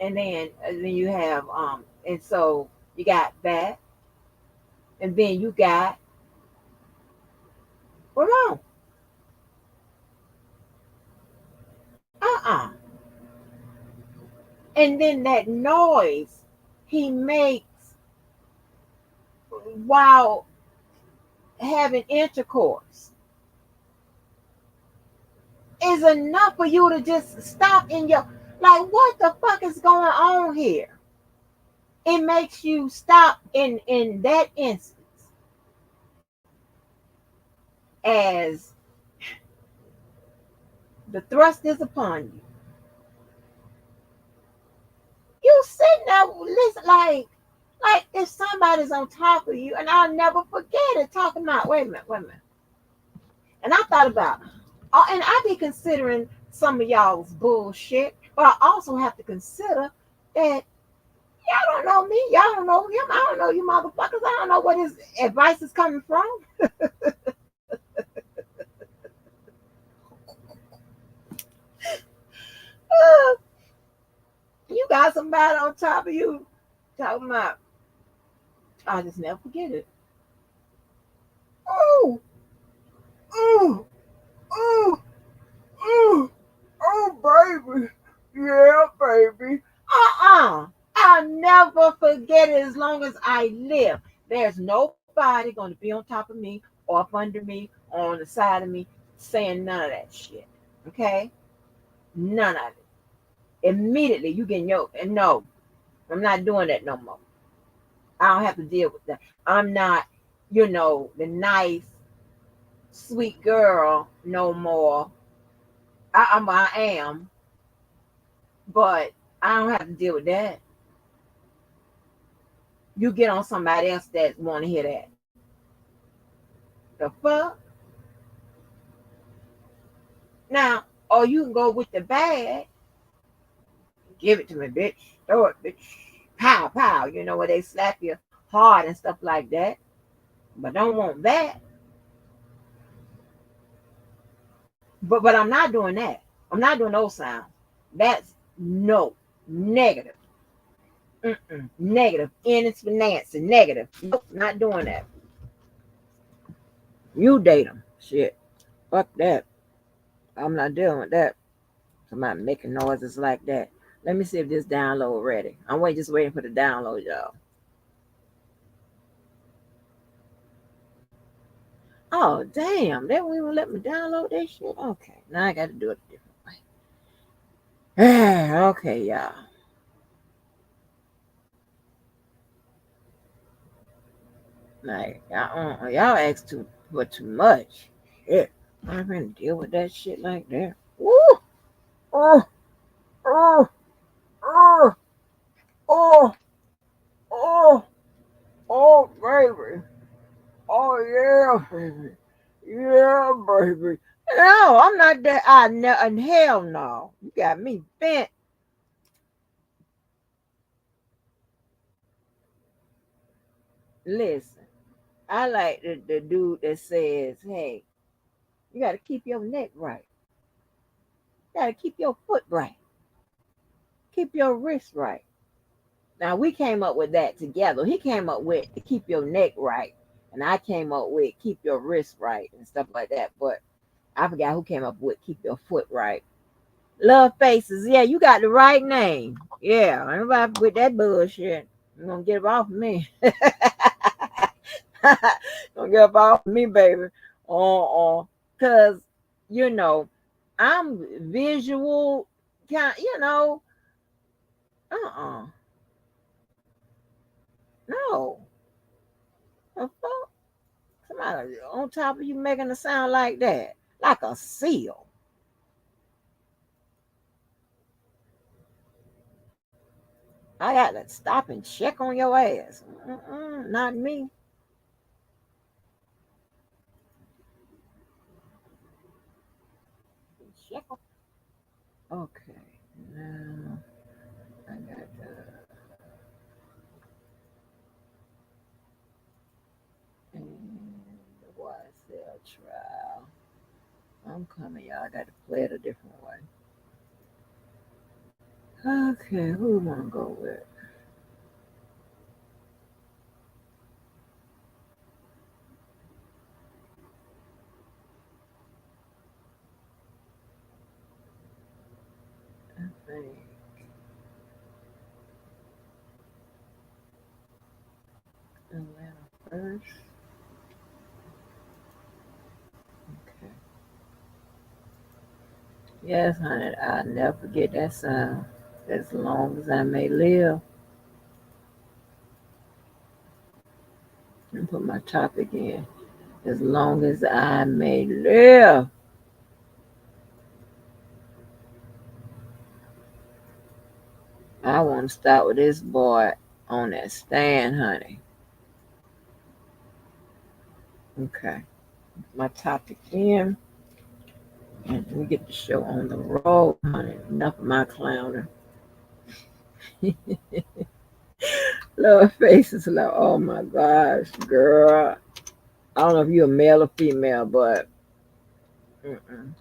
And then you have and so you got that, and then you got Ramon. Uh-uh. And then that noise he makes while having intercourse is enough for you to just stop in your, like, what the fuck is going on here? It makes you stop in that instance as the thrust is upon you. You sitting there, listen, like if somebody's on top of you, and I'll never forget it, talking about, wait a minute. And I thought about, and I be considering some of y'all's bullshit, but I also have to consider that y'all don't know me, y'all don't know him, I don't know you motherfuckers, I don't know what his advice is coming from. You got somebody on top of you talking about, I'll just never forget it. Oh, oh, oh, oh, oh, baby. Yeah, baby. I'll never forget it as long as I live. There's nobody going to be on top of me or up under me or on the side of me saying none of that shit. Okay? None of it. Immediately you get your, and no, I'm not doing that no more. I don't have to deal with that. I'm not, the nice, sweet girl no more. I am, but I don't have to deal with that. You get on somebody else that want to hear that. The fuck? Now, or you can go with the bad. Give it to me, bitch. Throw it, bitch. Pow, pow. You know where they slap you hard and stuff like that. But don't want that. But I'm not doing that. I'm not doing those sounds. That's no. Negative. Negative. N is for Nancy. Negative. Nope, not doing that. You date them. Shit. Fuck that. I'm not dealing with that. I'm not making noises like that. Let me see if this download ready. I'm just waiting for the download, y'all. Oh, damn. They won't even let me download that shit? Okay. Now I got to do it a different way. Okay, y'all. Like, y'all ask for too much. Shit. I'm gonna deal with that shit like that. Woo! Oh, oh, oh, oh, oh, oh, baby. Oh, yeah, baby. Yeah, baby. No, I'm not that. Hell no. You got me bent. Listen, I like the dude that says, hey, you got to keep your neck right. You got to keep your foot right. Keep your wrist right. Now, we came up with that together. He came up with keep your neck right. And I came up with keep your wrist right and stuff like that. But I forgot who came up with keep your foot right. Love Faces. Yeah, you got the right name. Yeah, everybody with that bullshit. You're going to get it off of me. Don't get up off me, baby. Cause you know, I'm visual, kind. Uh, no, the fuck, somebody on top of you making a sound like that, like a seal. I got to stop and check on your ass. Not me. Check on. Okay, now I got the YSL trial. I'm coming, y'all. I got to play it a different way. Okay, who we want to go with? I think Atlanta first. Okay. Yes, honey, I'll never forget that sound. As long as I may live. And put my topic in. As long as I may live. I want to start with this boy on that stand, honey. Okay. My topic in. And we get the show on the road, honey. Enough of my clowning. Little faces like, oh my gosh, girl. I don't know if you're a male or female, but mm-mm.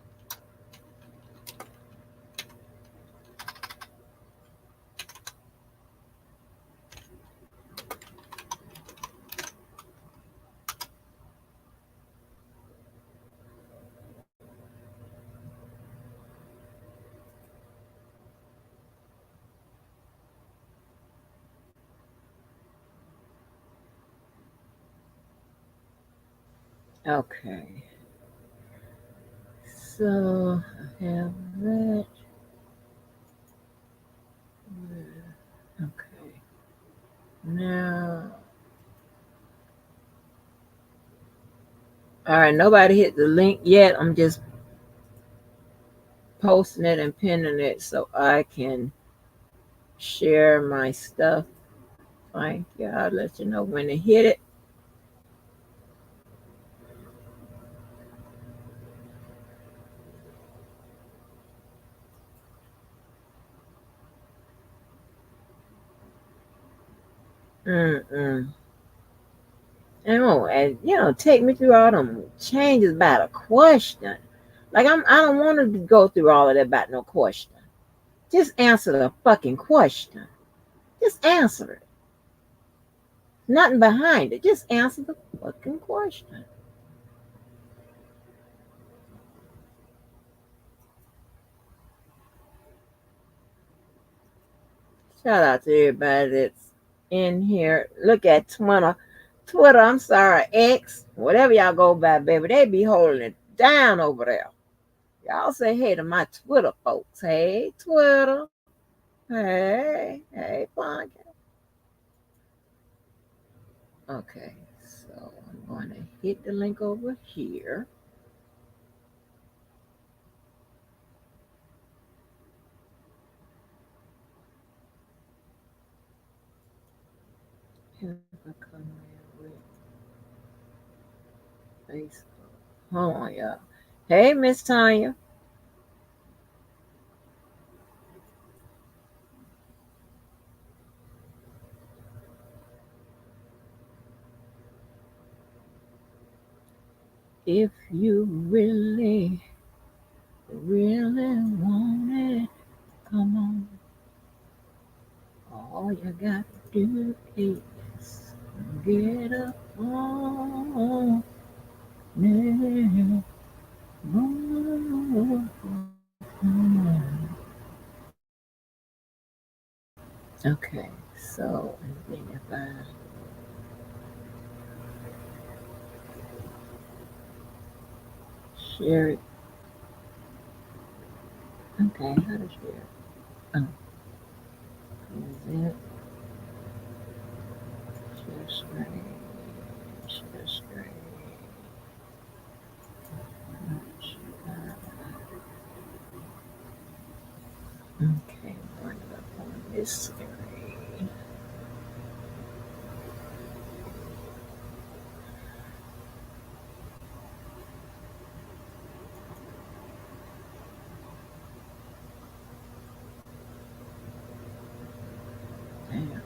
Okay. So I have that. Okay. Now, all right. Nobody hit the link yet. I'm just posting it and pinning it so I can share my stuff. Thank you. I'll let you know when to hit it. Mm-mm. And take me through all them changes about a question. Like I don't want to go through all of that about no question. Just answer the fucking question. Just answer it. Nothing behind it. Just answer the fucking question. Shout out to everybody that's in here. Look at Twitter, I'm sorry, X, whatever y'all go by, baby. They be holding it down over there. Y'all say hey to my Twitter folks. Hey, Twitter. Hey, Bonk. Okay, so I'm going to hit the link over here. If I come in with Facebook. Hold on, y'all. Hey, Miss Tanya. If you really, really want it, come on. All you got to do is get up on it. Okay, so and then if I Share it. Okay, how to share it? Oh, is it? Share screen. Share screen. Okay, bring it up on this screen. Damn.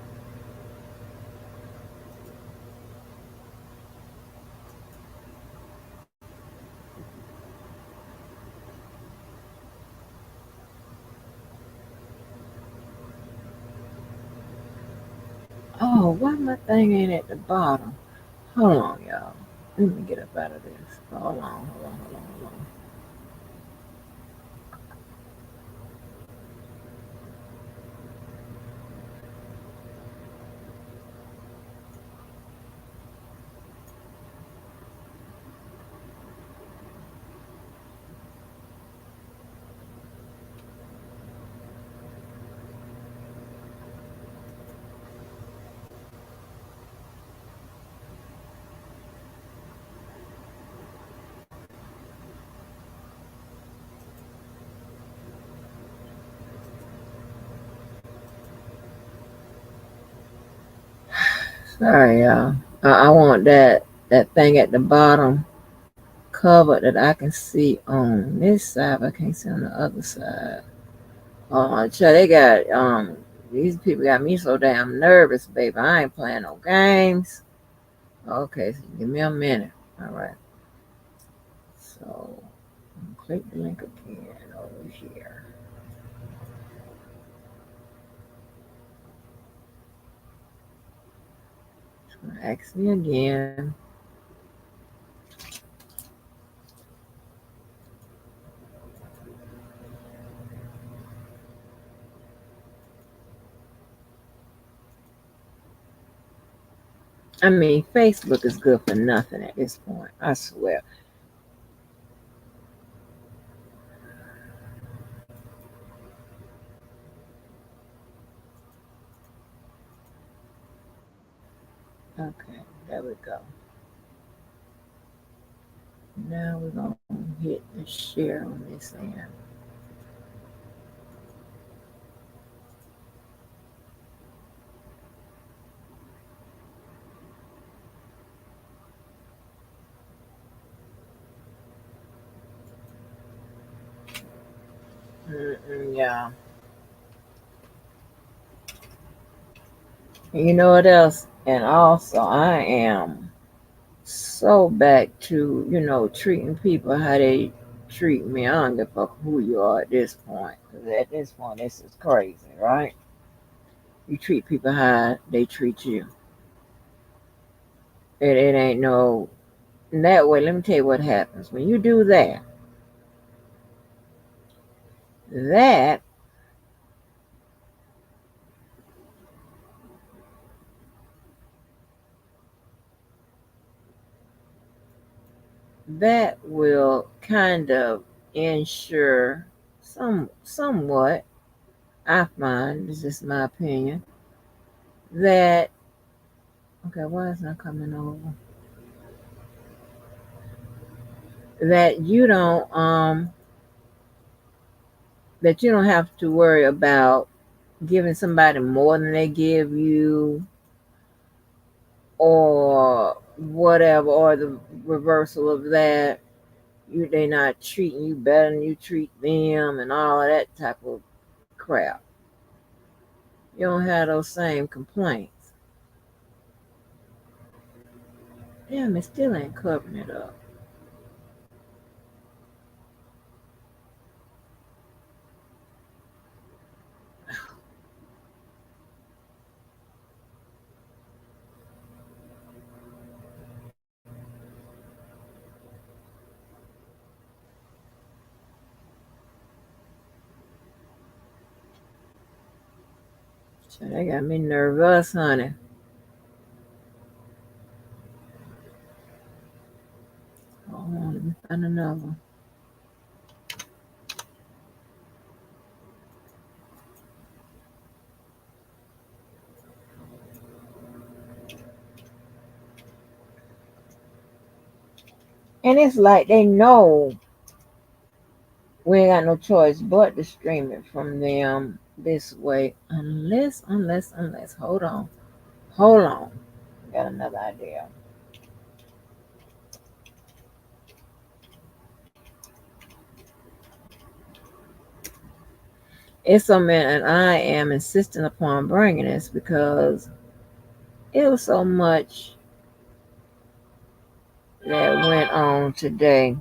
Oh, why my thing ain't at the bottom? Hold on, y'all. Let me get up out of this. Hold on. Sorry, y'all. I want that thing at the bottom covered that I can see on this side, but I can't see on the other side. Child, they got these people got me so damn nervous, baby. I ain't playing no games. Okay, so give me a minute. All right. So click the link again over here. It's gonna ask me again. I mean, Facebook is good for nothing at this point. I swear. Okay, there we go. Now we're gonna hit the share on this end. Yeah. And you know what else? And also, I am so back to, treating people how they treat me. I don't give a fuck who you are at this point. Because at this point, this is crazy, right? You treat people how they treat you. It ain't no. That way, let me tell you what happens. When you do that, that that will kind of ensure somewhat, I find, this is my opinion, that okay, why is not coming over? That you don't have to worry about giving somebody more than they give you or whatever, or the reversal of that. They not treating you better than you treat them and all of that type of crap. You don't have those same complaints. Damn, it still ain't covering it up. So they got me nervous, honey. Hold on, let me find another one. And it's like they know we ain't got no choice but to stream it from them this way. Unless. Hold on. Hold on. Got another idea. It's something, and I am insisting upon bringing this because it was so much that went on today.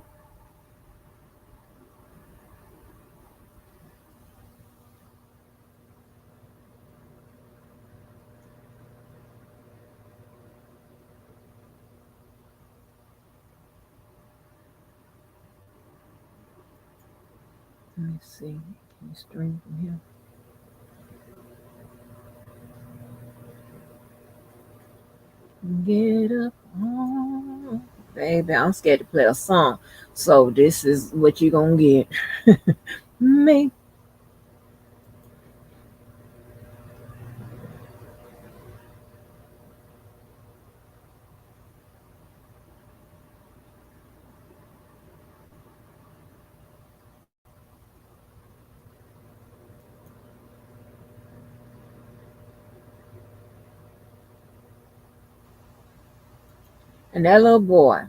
Let me see. Can you stream from here? Get up on. Baby, I'm scared to play a song. So this is what you gonna get. Me. And that little boy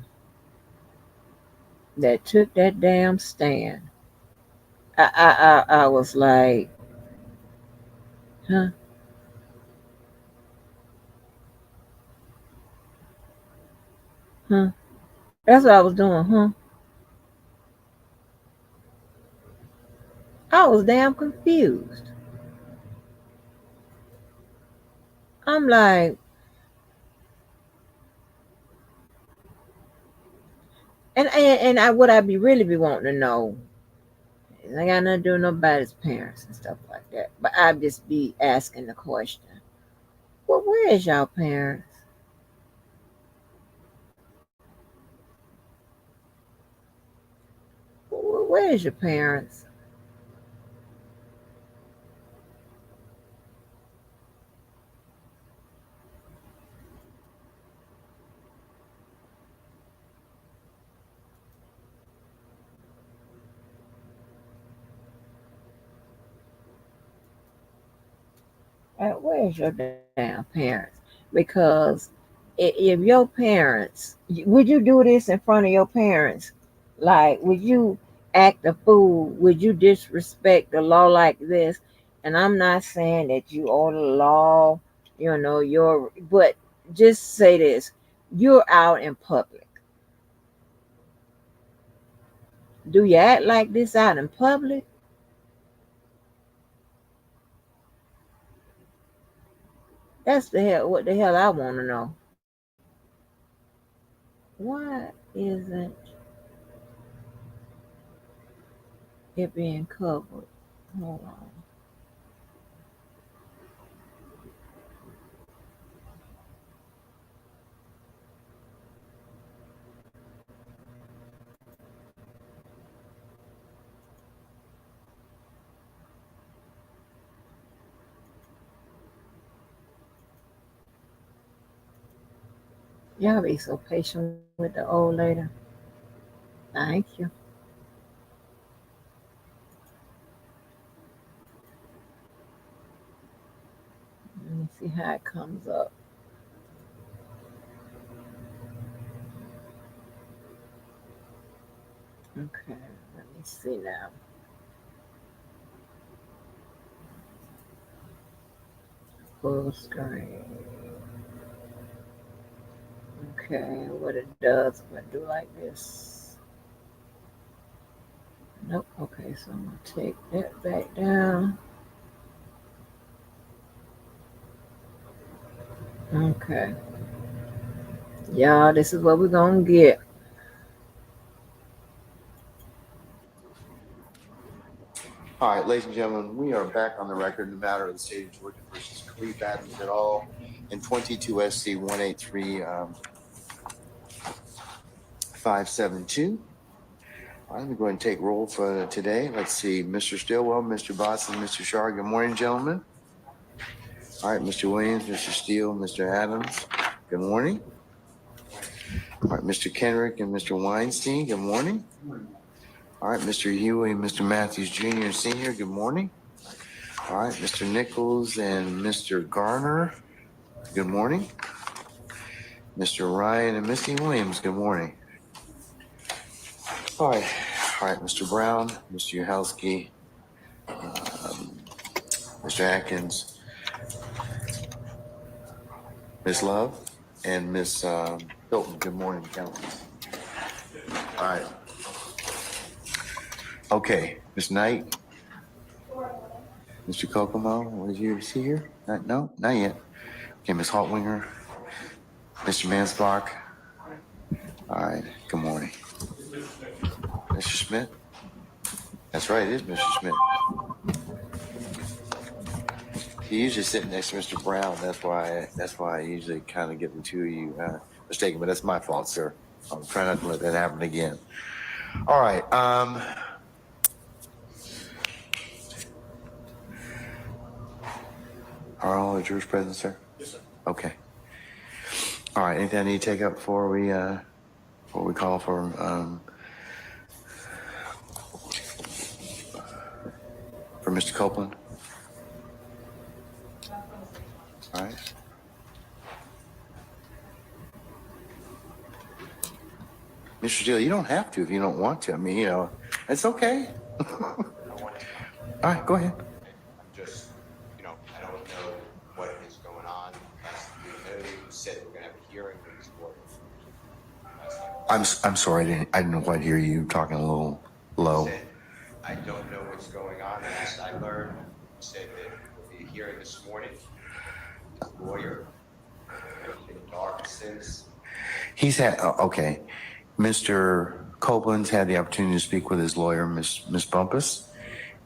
that took that damn stand. I was like, huh, huh. That's what I was doing, huh? I was damn confused. I'm like, what I be really be wanting to know, I got nothing to do with nobody's parents and stuff like that. But I just be asking the question, well, where is y'all parents? Where is your parents? Where's your damn parents? Because if your parents, would you do this in front of your parents? Like, would you act a fool? Would you disrespect the law like this? And I'm not saying that you owe the law, but just say this: you're out in public. Do you act like this out in public? That's the hell. What the hell I want to know. Why isn't it being covered? Hold on. Y'all be so patient with the old lady. Thank you. Let me see how it comes up. Okay, let me see now. Full screen. Okay, what it does if I do like this. Nope. Okay, so I'm gonna take that back down. Okay. Y'all, this is what we're gonna get. All right, ladies and gentlemen, we are back on the record in the matter of the state of Georgia versus Khalif Adams et al. In 22 SC 183 572. All right, let me go ahead and take roll for today. Let's see, Mr. Stillwell, Mr. Boston, Mr. Shar. Good morning, gentlemen. All right, Mr. Williams, Mr. Steele, Mr. Adams. Good morning. All right, Mr. Kenrick and Mr. Weinstein, good morning. All right, Mr. Huey and Mr. Matthews Jr. and Sr., good morning. All right, Mr. Nichols and Mr. Garner, good morning. Mr. Ryan and Misty Williams, good morning. All right, Mr. Brown, Mr. Uhalski, Mr. Atkins, Ms. Love, and Ms. Hilton, good morning, council. All right. Okay, Ms. Knight, Mr. Kokomo, was you see here? No, not yet. Okay, Ms. Haltwinger, Mr. Mansbach. All right, good morning. Mr. Smith? That's right, it is Mr. Smith. He usually sitting next to Mr. Brown. That's why I usually kind of get the two of you mistaken, but that's my fault, sir. I'll try not to let that happen again. All right. Are all the jurors present, sir? Yes, sir. Okay. All right. Anything I need to take up before we call for Mr. Copeland? All right. Mr. Steele, you don't have to if you don't want to. I mean, it's okay. All right, go ahead. I'm just, I don't know what is going on. Last we said we're going to have a hearing with this board. I'm sorry, I didn't quite hear you talking a little low. Said, I don't know what's going on. Last I learned, said that there'll be a hearing this morning. His lawyer, it's been dark since. He's had, okay. Mr. Copeland's had the opportunity to speak with his lawyer, Miss Bumpus,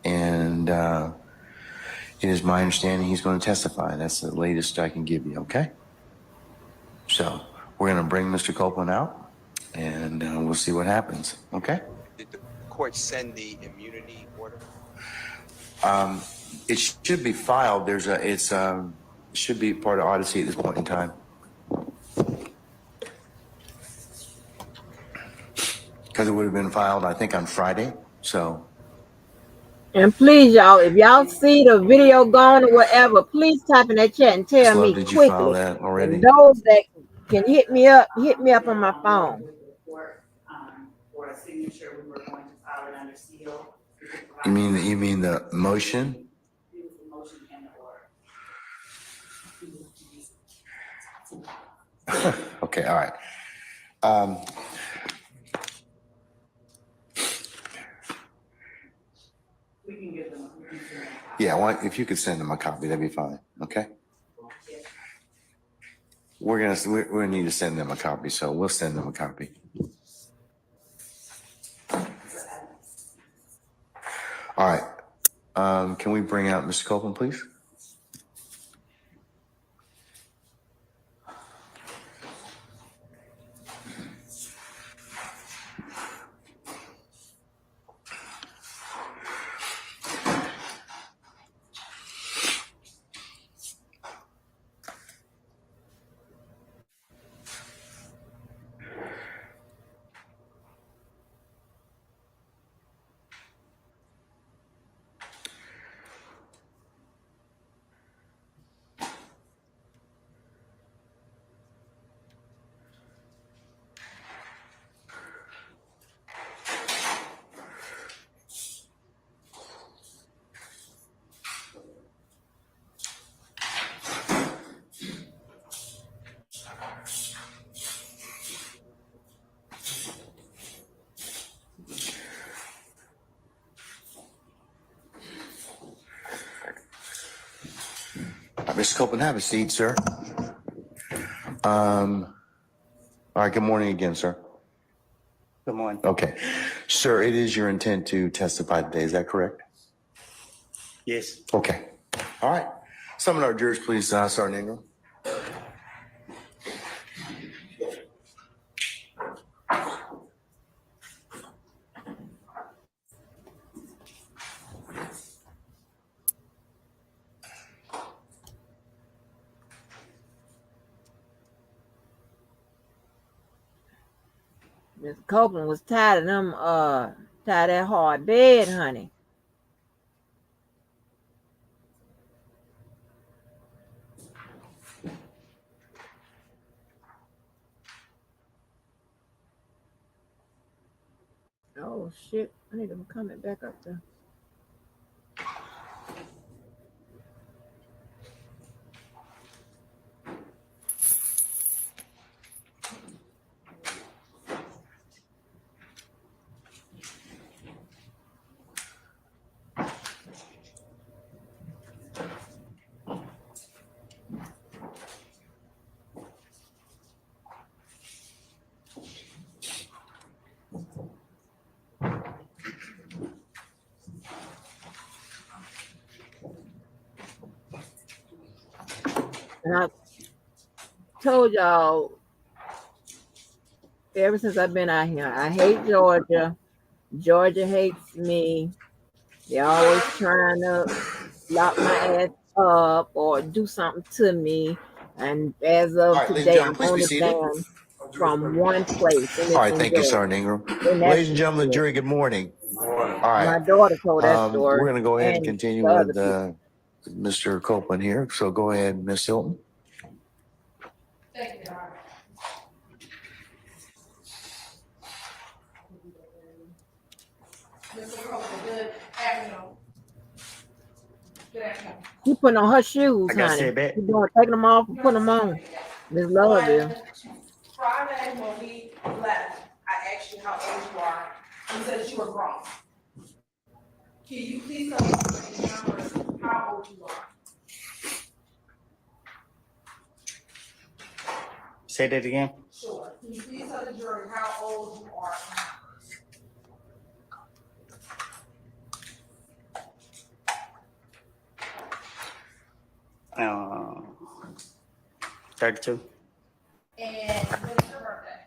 and it is my understanding he's going to testify. That's the latest I can give you, okay? So we're going to bring Mr. Copeland out, and we'll see what happens, okay? Did the court send the immunity order? It should be filed. Should be part of Odyssey at this point in time. Because it would have been filed, I think, on Friday, so. And please, y'all, if y'all see the video gone or whatever, please type in that chat and tell me Did you quickly. file that already? And those that can hit me up on my phone. For a signature, we were going to file it under seal. You mean the motion? The motion and the order. Okay, all right. We can give them. Yeah, if you could send them a copy, that'd be fine. Okay. We're gonna need to send them a copy, so we'll send them a copy. All right. Can we bring out Mr. Copeland, please? Mr. Copeland, have a seat, sir. All right, good morning again, sir. Good morning. Okay. Sir, it is your intent to testify today, is that correct? Yes. Okay. All right. Summon our jurors, please, Sergeant Ingram. Mr. Copeland was tired of them, tired of that hard bed, honey. Oh shit! I need to come back up there. And I told y'all ever since I've been out here, I hate Georgia. Georgia hates me. They're always trying to lock my ass up or do something to me. And as All of right, ladies and today, I'm gentlemen, please be only seated. banned from one place, and All it's right, in thank you, Georgia. Sergeant Ingram. And that's Ladies and gentlemen of the jury, good morning. All my right, daughter told that story. we're going to go ahead and and continue the other with people. Mr. Copeland here. So go ahead, Ms. Hilton. Thank you, Your Honor. Mr. Copeland, good afternoon. Good afternoon. She putting on her shoes, I got honey. said back. She doing taking them off and putting them on. Miss Loveville. Friday when we left, I asked you how old you are. You said that you were grown. Can you please tell us how old you are? Say that again. Sure. Can you please tell the jury how old you are? 32. And when is your birthday?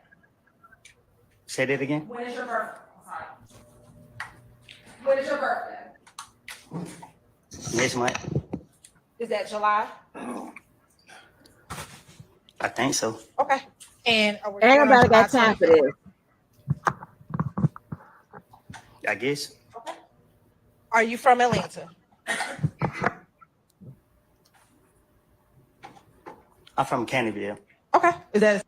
Say that again. When is your birthday? I'm sorry. When is your birthday? Next month. Is that July? I think so. Okay. And are we Ain't born on nobody got July time for 25th? this. I guess. Okay. Are you from Atlanta? I'm from Canterville. Okay. Is that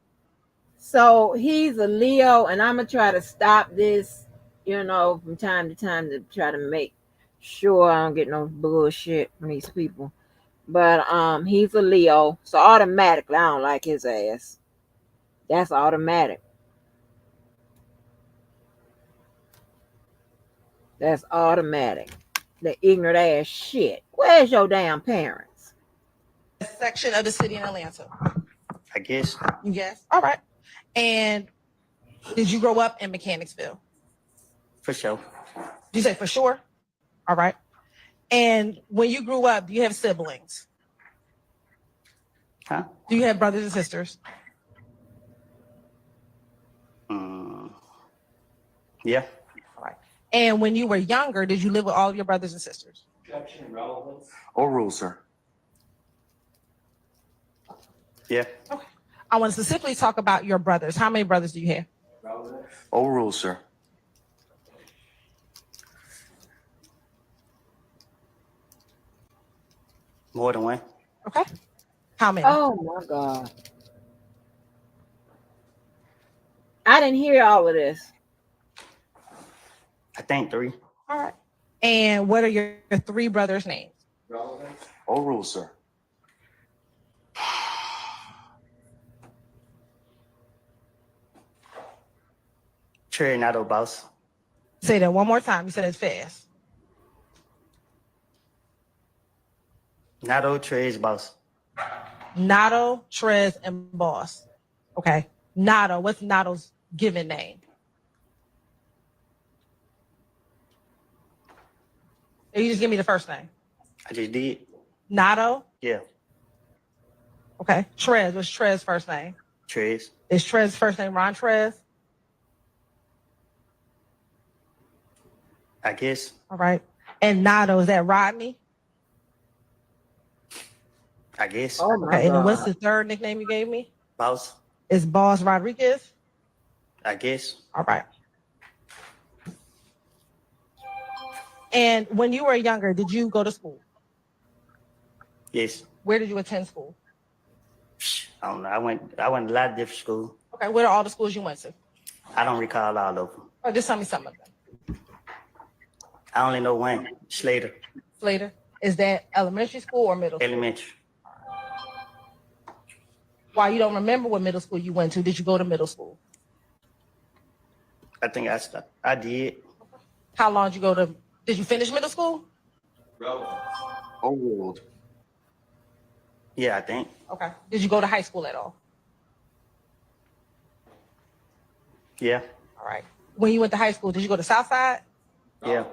So he's a Leo, and I'm gonna try to stop this, from time to time to try to make sure I don't get no bullshit from these people. But he's a Leo, so automatically I don't like his ass. That's automatic. That's automatic. The ignorant ass shit. Where's your damn parents? a section of the city in Atlanta? I guess. You guess? All right. And did you grow up in Mechanicsville? For sure. Did you say for sure? All right. And when you grew up, do you have siblings? Huh? Do you have brothers and sisters? Yeah. All right. And when you were younger, did you live with all of your brothers and sisters? Overruled, sir. Yeah. Okay. I want to specifically talk about your brothers. How many brothers do you have? Overruled, sir. More than one. Okay. How many? Oh my God. I didn't hear all of this. I think 3. All right. And what are your 3 brothers' names? Overruled, sir. Trey Nato boss. Say that one more time. You said it's fast. Nato Trey's boss. Nato, Trez, and Boss. Okay. Nato. What's Nato's given name? Or you just give me the first name. I just did. Nato. Yeah. Okay. Trez. What's Trez's first name? Trey's. Is Trez's first name Ron Trez? I guess. All right. And Nato, is that Rodney? I guess. Oh my Okay. And then what's God. the third nickname you gave me? Boss. Is Boss Rodriguez? I guess. All right. And when you were younger, did you go to school? Yes. Where did you attend school? I don't know. I went to a lot of different schools. Okay, what are all the schools you went to? I don't recall all of them. Or just tell me some of them. I only know one, Slater. Slater? Is that elementary school or middle school? Elementary. Why you don't remember what middle school you went to? Did you go to middle school? I think I did. How long did you go to? Did you finish middle school? Old. Yeah, I think. Okay. Did you go to high school at all? Yeah. All right. When you went to high school, did you go to Southside? Yeah.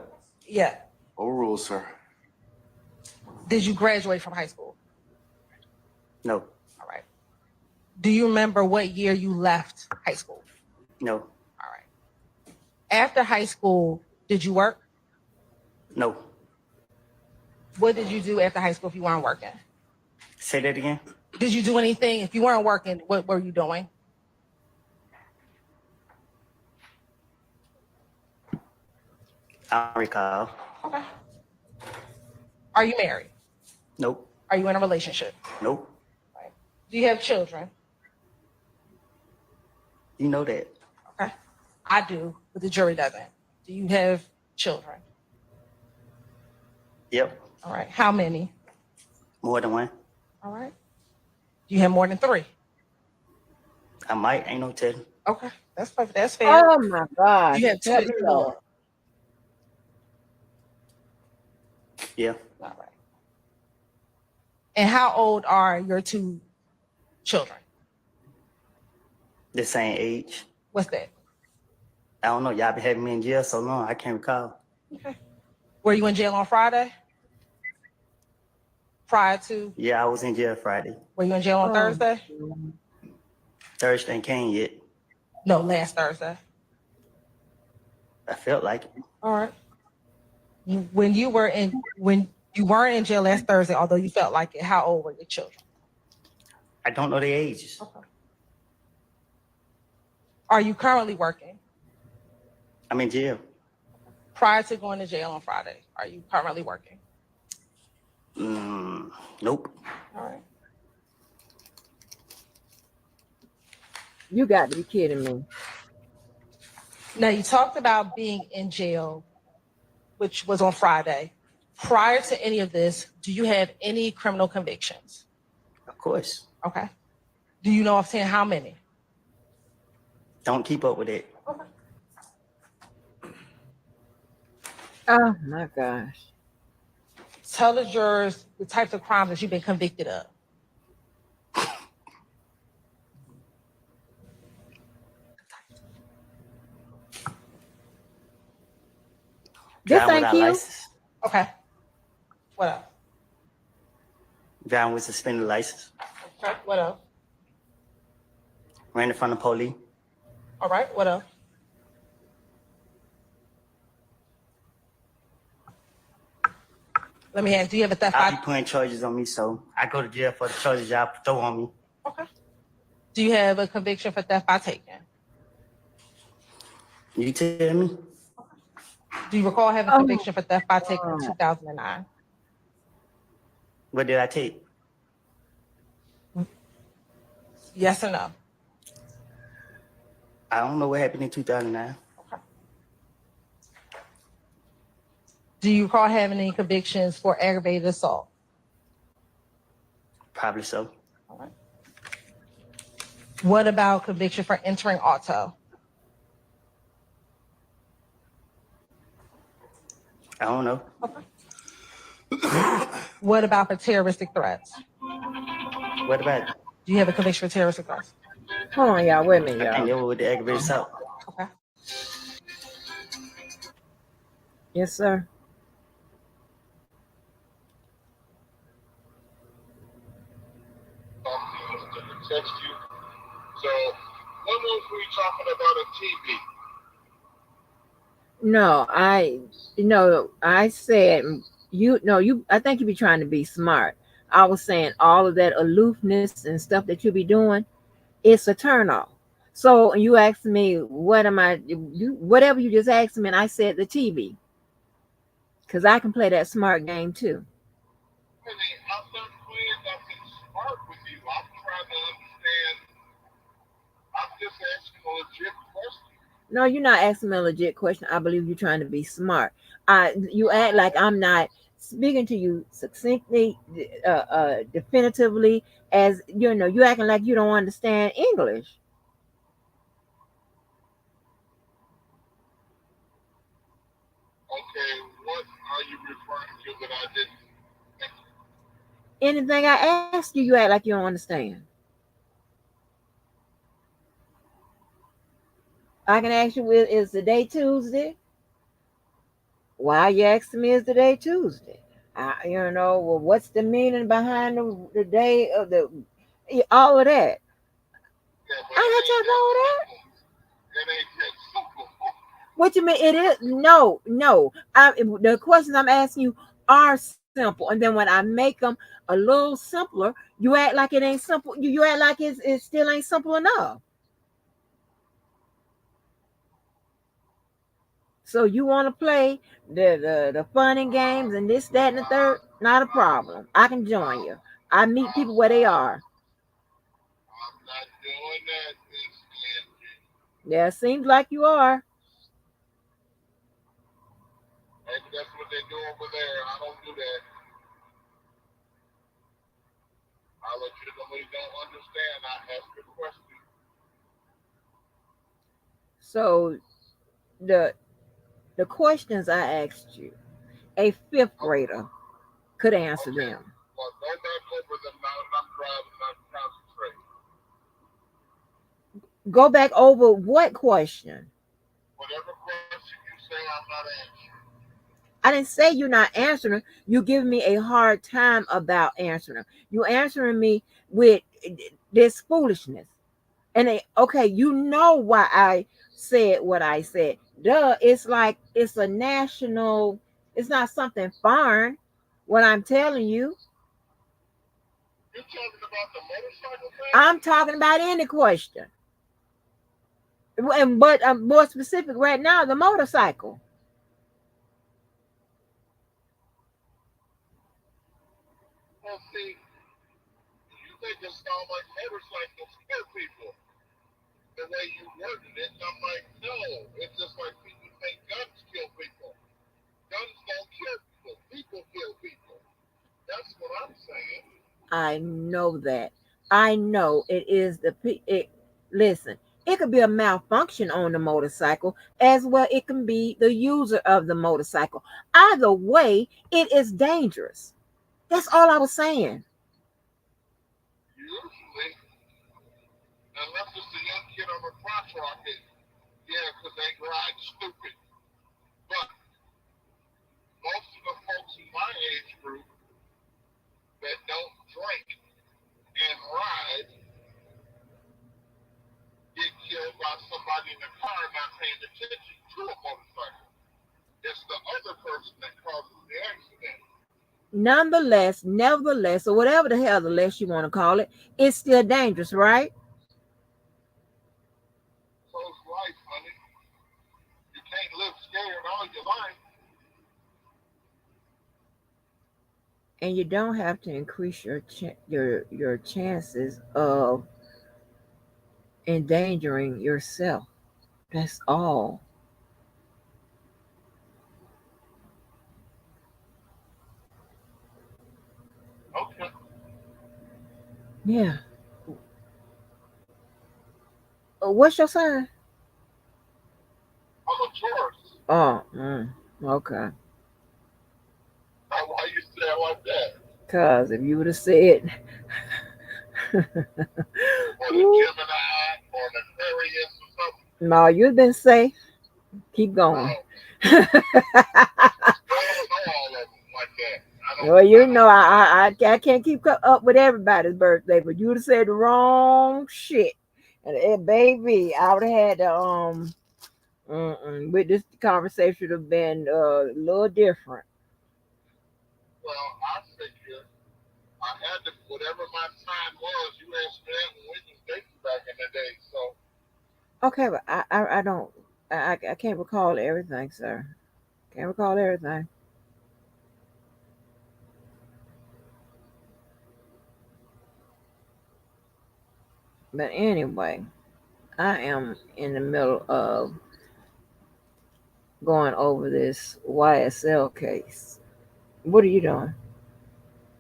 Yeah. Overruled, sir. Did you graduate from high school? No. All right. Do you remember what year you left high school? No. All right. After high school, did you work? No. What did you do after high school if you weren't working? Say that again. Did you do anything? If you weren't working, what were you doing? I don't recall. Okay. Are you married? Nope. Are you in a relationship? Nope. Right. Do you have children? You know that. Okay. I do, but the jury doesn't. Do you have children? Yep. All right. How many? More than one. All right. Do you have more than 3? I might. Ain't no telling. Okay. That's perfect. That's fair. Oh my God. You have 2 Help me, more. Lord. Yeah. All right. And how old are your 2 children? The same age. What's that? I don't know. Y'all been having me in jail so long. I can't recall. Okay. Were you in jail on Friday? Prior to? Yeah, I was in jail Friday. Were you in jail on Thursday? Thursday ain't came yet. No, last Thursday. I felt like it. All right. When you weren't in jail last Thursday, although you felt like it, how old were your children? I don't know their ages. Okay. Are you currently working? I'm in jail. Prior to going to jail on Friday, are you currently working? Nope. All right. You got to be kidding me. Now, you talked about being in jail, which was on Friday. Prior to any of this, do you have any criminal convictions? Of course. Okay. Do you know offhand how many? Don't keep up with it. Okay. Oh my gosh. Tell the jurors the types of crimes that you've been convicted of. This Driving ain't without you. license. Okay. What else? Driving with suspended license. Okay. What else? Ran in front of police. All right. What else? Let me ask, do you have a theft I'll be by? putting charges on me, so I go to jail for the charges y'all throw on me. Okay. Do you have a conviction for theft by taking? You tell me? Do you recall having a conviction for theft by taking in 2009? What did I take? Yes or no? I don't know what happened in 2009. Okay. Do you recall having any convictions for aggravated assault? Probably so. All right. What about conviction for entering auto? I don't know. Okay. What about for terroristic threats? What about it? Do you have a conviction for terroristic threats? Hold on, y'all. Wait a minute, I think y'all. they were with the aggravated assault. Okay. Yes, sir. Text you. So, what else were you talking about on TV? No, I said I think you be trying to be smart. I was saying all of that aloofness and stuff that you be doing, it's a turnoff. So you asked me, what am I? You whatever you just asked me, and I said the TV, because I can play that smart game too. Honey, I'm not playing nothing smart with you. I'm trying to understand. I'm just asking a legit question. No, you're not asking me a legit question. I believe you're trying to be smart. You act No, like I'm not speaking to you succinctly, definitively, as you know. You acting like you don't understand English. okay, what are you referring to that I didn't? Anything I ask you, you act like you don't understand. I can ask you, is the day Tuesday? Why you asking me is the day Tuesday? Well, what's the meaning behind the day of the all of that? Yeah, but it I had ain't time for that all that. simple. It ain't that simple. What you mean? It is no, no. The questions I'm asking you are simple, and then when I make them a little simpler, you act like it ain't simple. You act like it still ain't simple enough. So you want to play the fun and games and this, that, and the third? Not a problem. I can join you. I meet people where they are. I'm not doing that, Miss Angie. Yeah, seems like you are. Maybe that's what they do over there. I don't do that. I legitimately don't understand. I ask a question. So the the questions I asked you, a fifth Okay, grader could answer okay. them. Well, go back over them now that I'm driving. I'm concentrating. Go back over what question? Whatever question you say, I'm not answering. I didn't say you're not answering them. You giving me a hard time about answering them. You answering me with this foolishness. And okay, you know why I said what I said. Duh, it's like it's a national, it's not something foreign. What I'm telling you, You're talking about the motorcycle thing? I'm talking about any question. But I'm more specific right now, the motorcycle. Well, see, you make it sound like motorcycles kill people. The way you worded it, and I'm like, no. It's just like people think guns kill people. Guns don't kill people. People kill people. That's what I'm saying. I know that. I know it is listen, it could be a malfunction on the motorcycle as well. It can be the user of the motorcycle. Either way, it is dangerous. That's all I was saying. Usually, unless it's a young kid on a crotch rocket, yeah, because they ride stupid. But most of the folks in my age group that don't drink and ride get killed by somebody in the car not paying attention to a motorcycle. It's the other person that causes the accident. Nonetheless, nevertheless, or whatever the hell the less you want to call it, it's still dangerous, right? So it's life, honey. You can't live scared all your life. And you don't have to increase your chances of endangering yourself. That's all. Okay. Yeah. What's your sign? I'm a Taurus. Oh, okay. Why you say it like that? Cause if you would have said, Or the Ooh, Gemini or an Aquarius or something? no, you've been safe. Keep going. Oh, I don't know all of them like that. Well, I you know, don't know. I can't keep up with everybody's birthday, but you'd have said the wrong shit, and baby, I would have had to with this conversation would have been a little different. Well, I figure I had to, whatever my sign was, you asked me that when we was dating back in the day. So Okay, but I don't I can't recall everything, sir. Can't recall everything. But anyway, I am in the middle of going over this YSL case. What are you doing?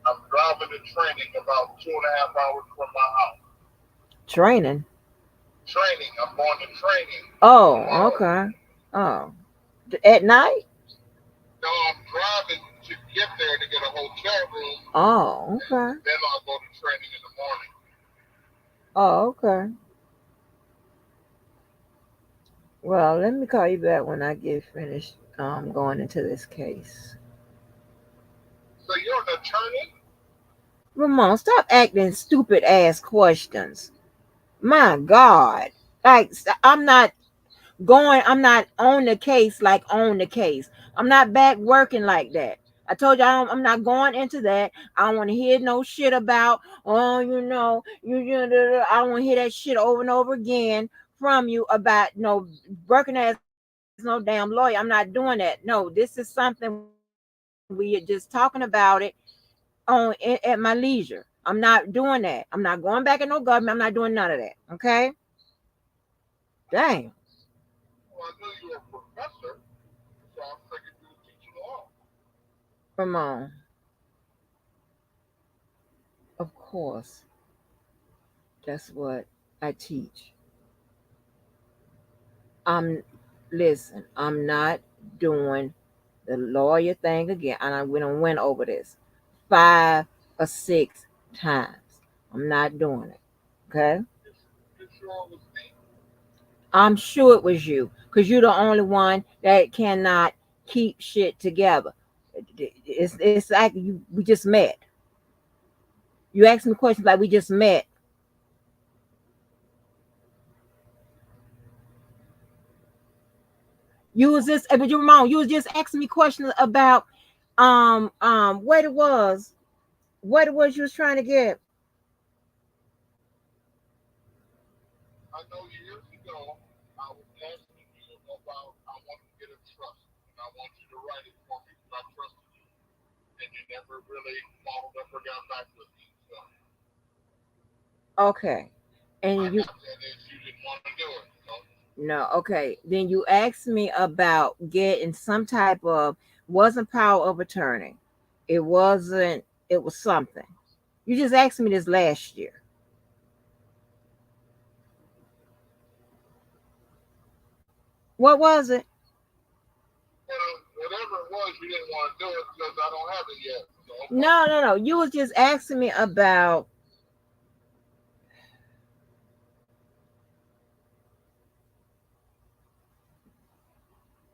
I'm driving to training about 2.5 hours from my house. Training. Training. I'm going to training Oh, tomorrow. okay. Oh, at night. No, I'm driving to get there to get a hotel room, Oh, and okay. then I'll go to training in the morning. Oh, okay. Well, let me call you back when I get finished going into this case. So you're an attorney? Ramon, stop acting stupid ass questions. My God. Like I'm not on the case like on the case. I'm not back working like that. I told you I'm not going into that. I don't want to hear no shit about, oh, I don't want to hear that shit over and over again from you about no working as no damn lawyer. I'm not doing that. No, this is something we are just talking about it at my leisure. I'm not doing that. I'm not going back in no government. I'm not doing none of that. Okay? Dang. Well, I knew you were a professor, so I figured you were teaching law. Ramon, of course, that's what I teach. I'm listen, I'm not doing the lawyer thing again. And I went over this 5 or 6 times. I'm not doing it. Okay? You sure it was me? I'm sure it was you. Because you're the only one that cannot keep shit together. It's like we just met. You ask me questions like we just met. You was just but you Ramon, you was just asking me questions about what it was you was trying to get. I know years ago I was asking you about I wanted to get a trust, and I want you to write it for me because I trusted you, and you never really followed up or got back with me. So Okay. I And you got that is you didn't want to do it. So no, okay. Then you asked me about getting some type of wasn't power of attorney. It wasn't it was something. You just asked me this last year. What was it? whatever it was, you didn't want to do it because I don't have it yet. So okay. No, no, no. You was just asking me about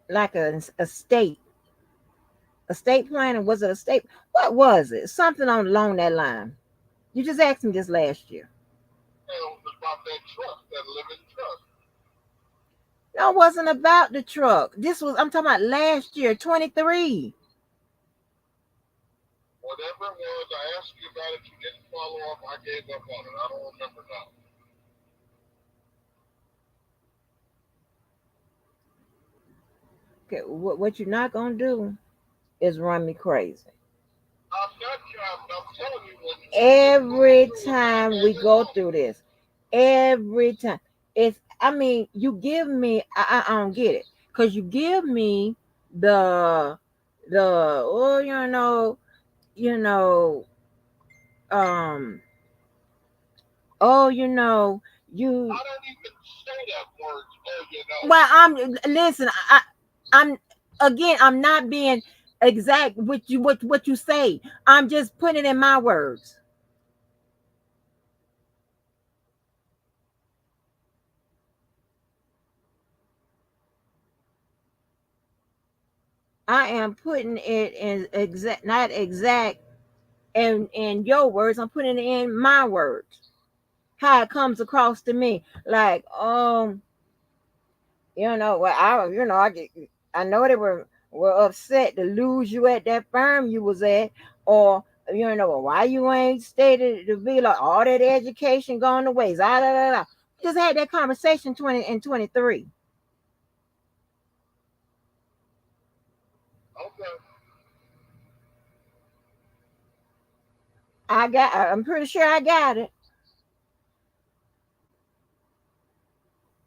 like a state. Estate planning? Was it a state? What was it? Something on along that line. You just asked me this last year. It was about that trust, that living trust. No, it wasn't about the truck. This was I'm talking about last year, 23. Whatever it was, I asked you about it. You didn't follow up. I gave up on it. I don't remember now. Okay, what you're not gonna do is run me crazy. I'm not trying. I'm telling you when you didn't go Every through with it, I time gave we it go up. through this, every time. It's I mean, you give me I don't get it. Cause you give me the the oh you know, um oh you I don't even say that word. Oh, you know. well I'm listen, I'm again I'm not being exact with you what you say. I'm just putting it in my words. I am putting it in exact, not exact, in your words. I'm putting it in my words. How it comes across to me, like, well, I know they were upset to lose you at that firm you was at, or well, why you ain't stated to be like all that education going to waste. Ah, da, da, da. Just had that conversation 20 and 23. Okay. I'm pretty sure I got it.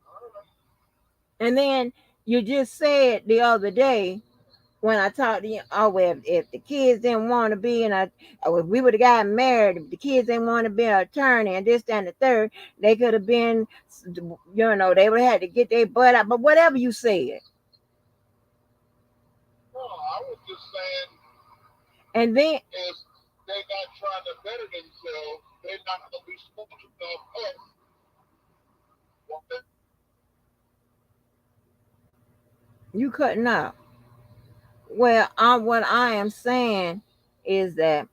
All right. And then you just said the other day when I talked to you, oh well, if the kids didn't want to be, if we would have gotten married, if the kids didn't want to be an attorney and this, that, and the third, they could have been, they would have had to get their butt out. But whatever you said, No, I was just saying and then if they're not trying to better themselves, they're not going to be smart enough us. you cutting out. Well, what I am saying is that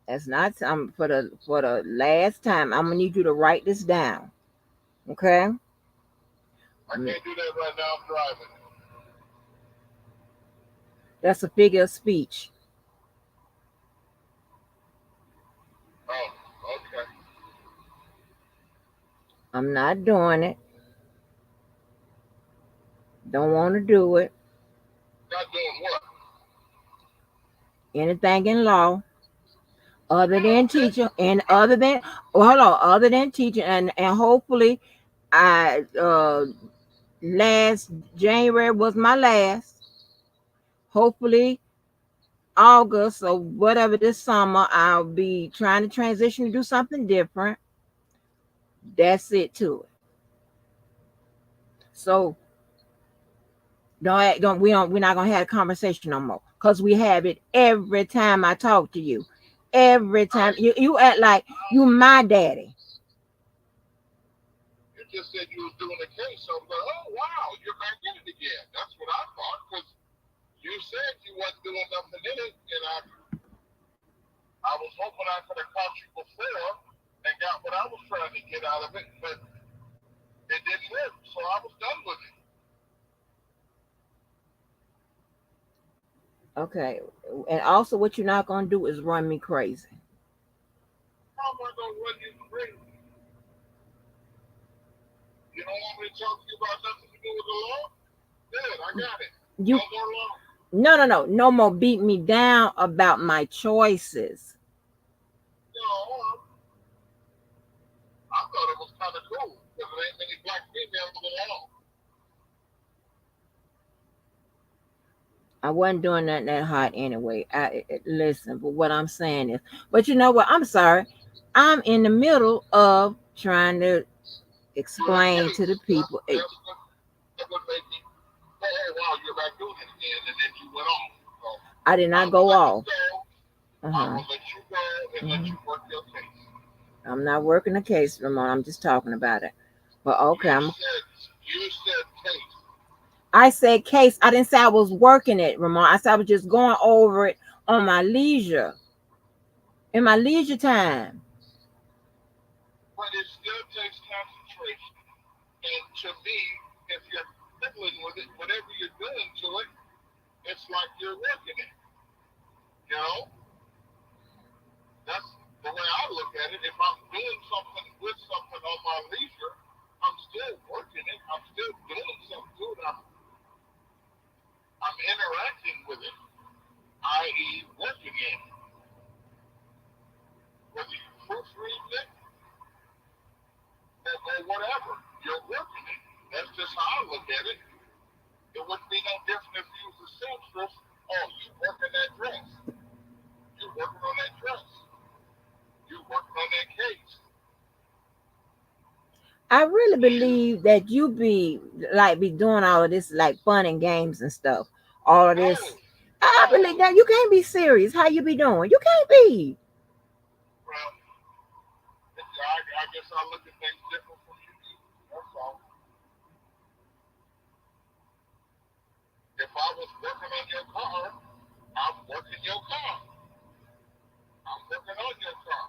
that's not for the last time. I'm gonna need you to write this down, okay? I can't do that right now. I'm driving. That's a figure of speech. Oh, okay. I'm not doing it. Don't want to do it. Not doing what? Anything in law other than Okay. teaching, and other than hold on, other than teaching, and hopefully, I last January was my last. Hopefully, August or whatever this summer, I'll be trying to transition to do something different. That's it to it. So we're not gonna have a conversation no more because we have it every time I talk to you. Every time you act like you my daddy. You just said you was doing a case. So I was like, oh, wow, you're back in it again. That's what I thought because you said you wasn't doing nothing in it. And I was hoping I could have caught you before and got what I was trying to get out of it. But it didn't work. So I was done with it. Okay, and also what you're not gonna do is run me crazy. How am I going to run you crazy? You don't want me to talk to you about nothing to do with the law? Good, I got it. No You more law. no more beat me down about my choices. No, I thought it was kind of cool because there ain't many black females in the law. I wasn't doing nothing that hot anyway. Listen, but what I'm saying is, but you know what? I'm sorry. I'm in the middle of trying to Doing a explain to case. the people. That would make me, oh, wow, you're back doing it again. And then you went off. So I did not I'm going to go let you off. go. I'm Uh-huh. going to let you go and let Hmm. you work your case. I'm not working the case, Ramon. I'm just talking about it. But okay, You said case. I said case. I didn't say I was working it, Ramon. I said I was just going over it on my leisure, in my leisure time. But it still takes concentration. And to me, if you're fiddling with it, whatever you're doing to it, it's like you're working it. You know? That's the way I look at it. If I'm doing something with something on my leisure, I'm still working it. I'm still doing something to it. I'm interacting with it, i.e., working it. Whether you proofread it or whatever, you're working it. That's just how I look at it. It wouldn't be no different if you was a seamstress. Oh, you working that dress. You working on that dress. You working on that case. I really You, believe that you be doing all of this like fun and games and stuff. All of no, this. I no. believe that you can't be serious. How you be doing? You can't be. Well, I guess I look at things different from you do. That's all. If I was working on your car, I'm working your car. I'm working on your car.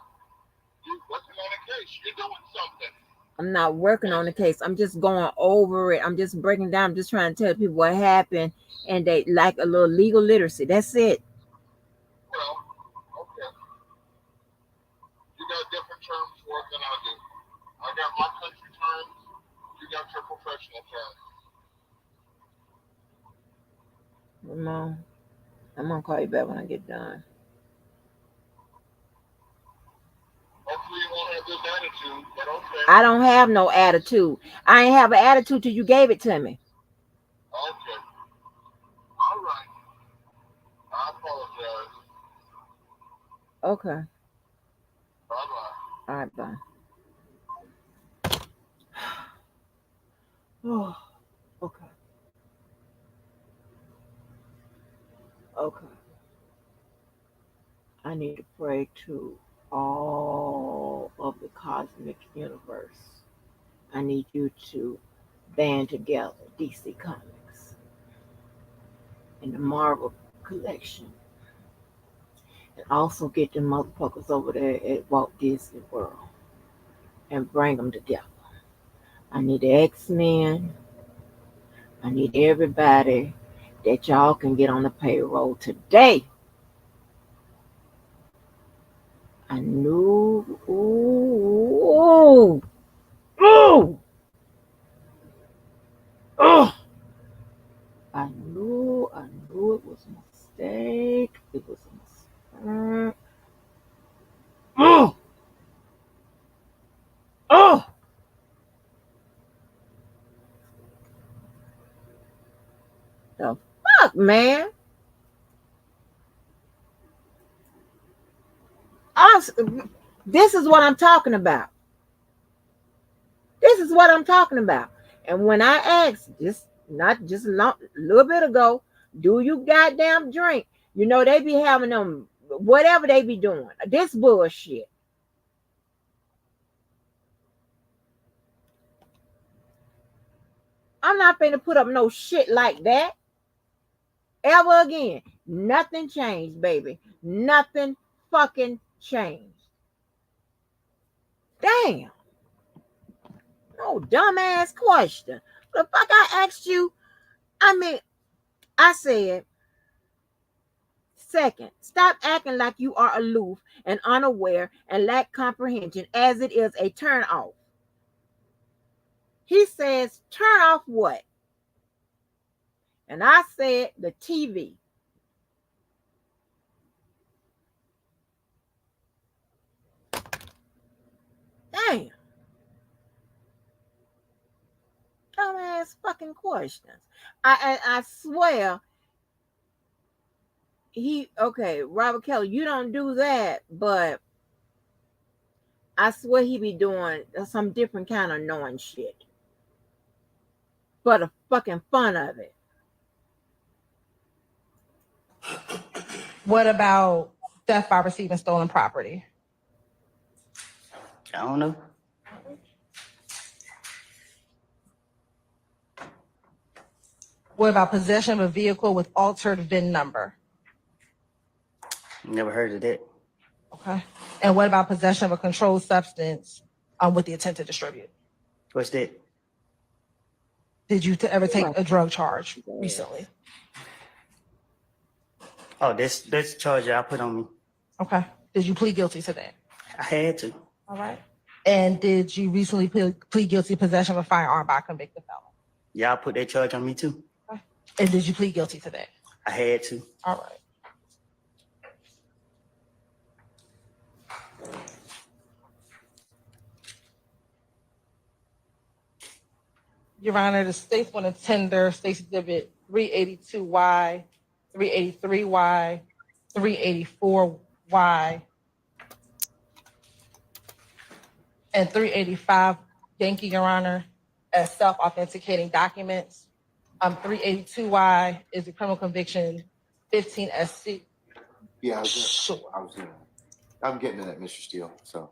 You're working on a case. You're doing something. I'm not working on That's, the case. I'm just going over it. I'm just breaking down. I'm just trying to tell people what happened, and they like a little legal literacy. That's it. well, okay. You got different terms for it than I do. I got my country terms. got your professional term. Ramon, I'm gonna call you back when I get done. Hopefully you won't have this attitude, but okay. I don't have no attitude. I ain't have an attitude till you gave it to me. Okay. All right. I apologize. Okay. Bye-bye. All right, bye. Oh, okay. Okay. I need to pray to all of the cosmic universe. I need you to band together DC Comics and the Marvel collection. And also get the motherfuckers over there at Walt Disney World and bring them together. I need the X-Men. I need everybody that y'all can get on the payroll today. I knew, ooh, ooh, oh, I knew it was a mistake. It was a mistake. Oh, oh, the fuck, man. This is what I'm talking about. This is what I'm talking about. And when I asked, not just a little bit ago, do you goddamn drink? You know, they be having them, whatever they be doing. This bullshit. I'm not finna put up no shit like that ever again. Nothing changed, baby. Nothing fucking changed. Damn. No dumbass question. The fuck I asked you? I mean, I said, second, stop acting like you are aloof and unaware and lack comprehension as it is a turn off. He says, turn off what? And I said, the TV. Damn. Dumbass fucking questions. I swear, okay, Robert Kelly, you don't do that, but I swear he be doing some different kind of knowing shit for the fucking fun of it. What about theft by receiving stolen property? I don't know. What about possession of a vehicle with altered VIN number? Never heard of that. Okay. And what about possession of a controlled substance with the intent to distribute? What's that? Did you ever take a drug charge recently? Oh, that's the charge y'all put on me. Okay. Did you plead guilty to that? I had to. All right. And did you recently plead guilty to possession of a firearm by a convicted felon? Y'all put that charge on me too. Okay. And did you plead guilty to that? I had to. All right. Your Honor, the state's going to tender State's Exhibit 382Y, 383Y, 384Y, and 385, thank you, Your Honor, as self-authenticating documents. 382Y is a criminal conviction, 15 SC. Yeah, Sure. I'm getting to that, Mr. Steele. So.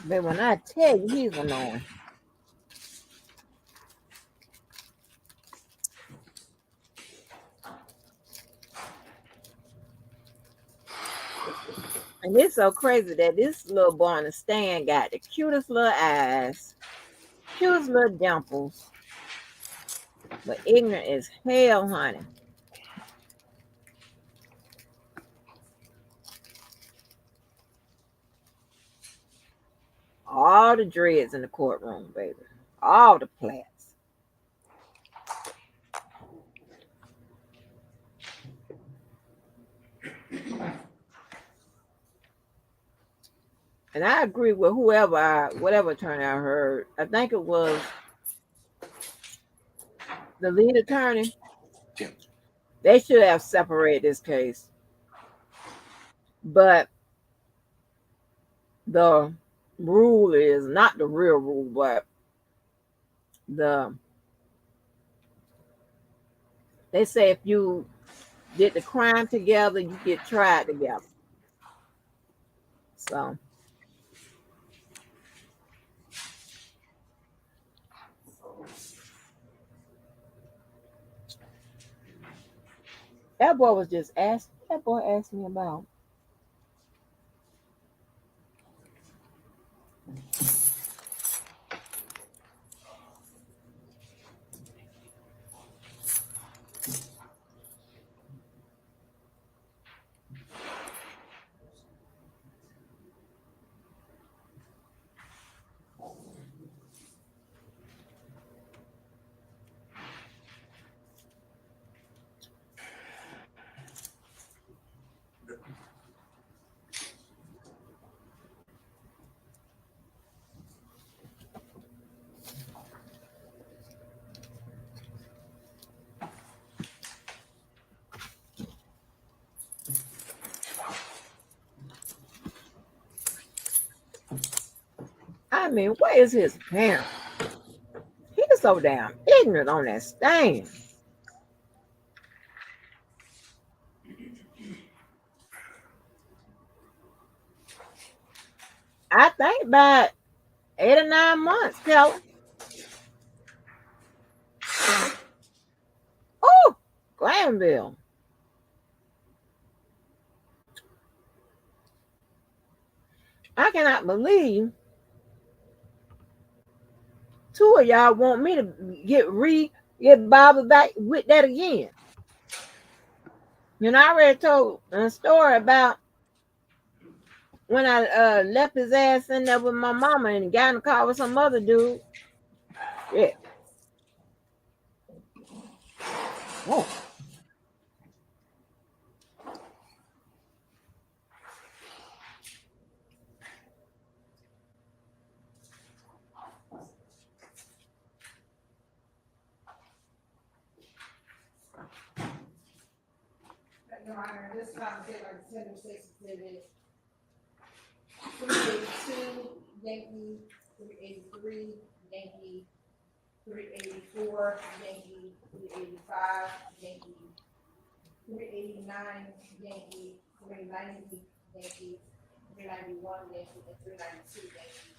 But when I tell you he's annoying. And it's so crazy that this little boy on the stand got the cutest little eyes, cutest little dimples, but ignorant as hell, honey. All the dreads in the courtroom, baby. All the plaits. And I agree with whatever attorney I heard. I think it was the lead attorney. Yeah. They should have separated this case. But the rule is not the real rule, but the they say if you did the crime together, you get tried together. So that boy asked me about. I mean, where is his parent? He's so damn ignorant on that stand. I think about 8 or 9 months, Kelly. Oh, Glanville. I cannot believe two of y'all want me to get bothered back with that again. I already told a story about when I left his ass in there with my mama and he got in the car with some other dude. Yeah. Whoa. Your Honor, this time, take like 10 or 6 exhibit 382 Yankee, 383 Yankee, 384 Yankee, 385 Yankee, 389 Yankee, 390 Yankee, 391 Yankee, and 392 Yankee.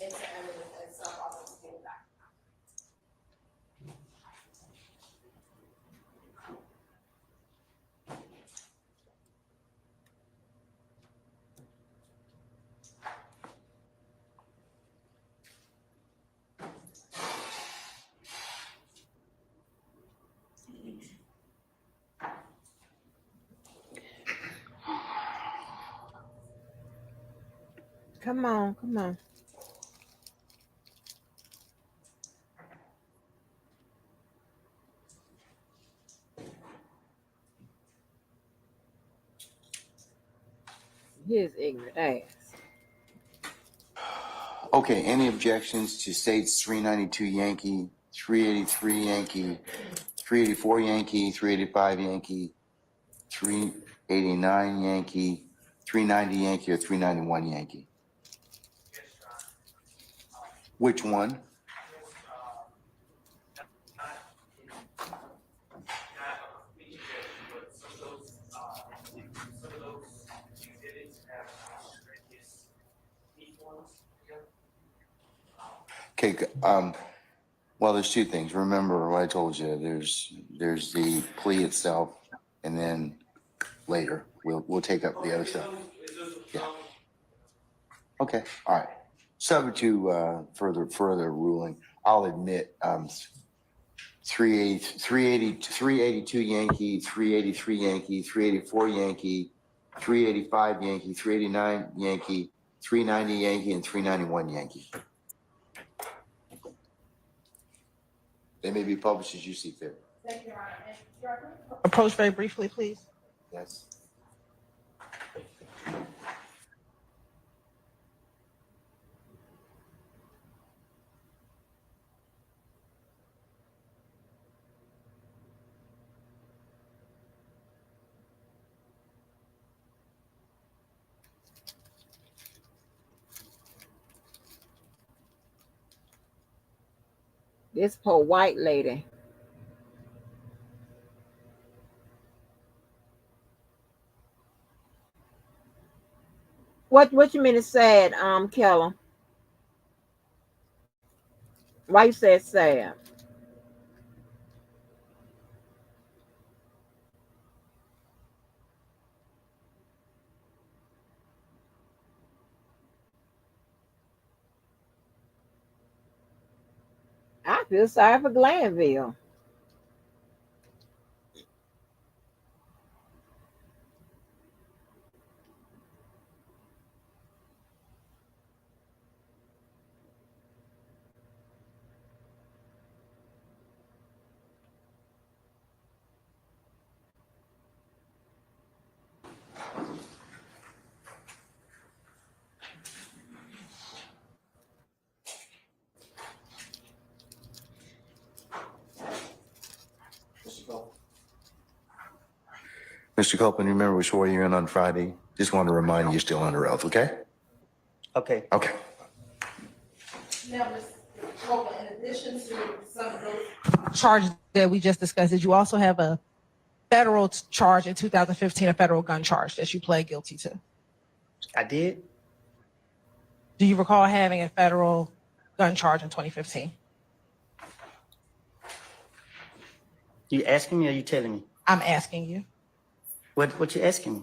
Into evidence as self-authenticated document. Come on, come on. His ignorant ass. Okay, any objections to states 392 Yankee, 383 Yankee, 384 Yankee, 385 Yankee, 389 Yankee, 390 Yankee, or 391 Yankee? Which one? Okay, well, there's two things. Remember what I told you. There's the plea itself, and then later we'll take up the other stuff. Yeah. Okay. All right. Subject to further ruling, I'll admit 382 Yankee, 383 Yankee, 384 Yankee, 385 Yankee, 389 Yankee, 390 Yankee, and 391 Yankee. They may be published as you see fit. Thank you, Your Honor. And Your Honor, Approach very briefly, please. Yes. This poor white lady. What you mean it's sad, Keller? Why you say it's sad? I feel sorry for Glanville. Mr. Copeland, remember we swore you in on Friday? Just want to remind you you're still under oath, okay? Okay. Okay. now, Ms. Copeland, in addition to some of those Charge that we just discussed, did you also have a federal charge in 2015, a federal gun charge that you pled guilty to? I did. Do you recall having a federal gun charge in 2015? You asking me or you telling me? I'm asking you. What you asking me?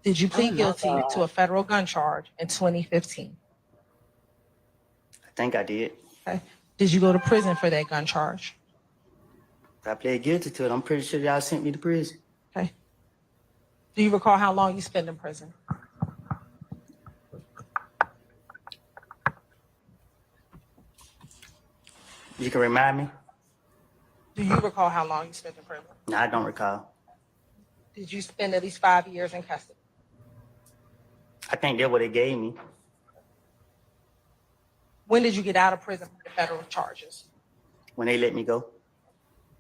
Did you Oh plead my guilty God. to a federal gun charge in 2015? I think I did. Okay. Did you go to prison for that gun charge? I pled guilty to it. I'm pretty sure y'all sent me to prison. Okay. Do you recall how long you spent in prison? You can remind me? Do you recall how long you spent in prison? No, I don't recall. Did you spend at least 5 years in custody? I think that's what they gave me. When did you get out of prison for the federal charges? When they let me go.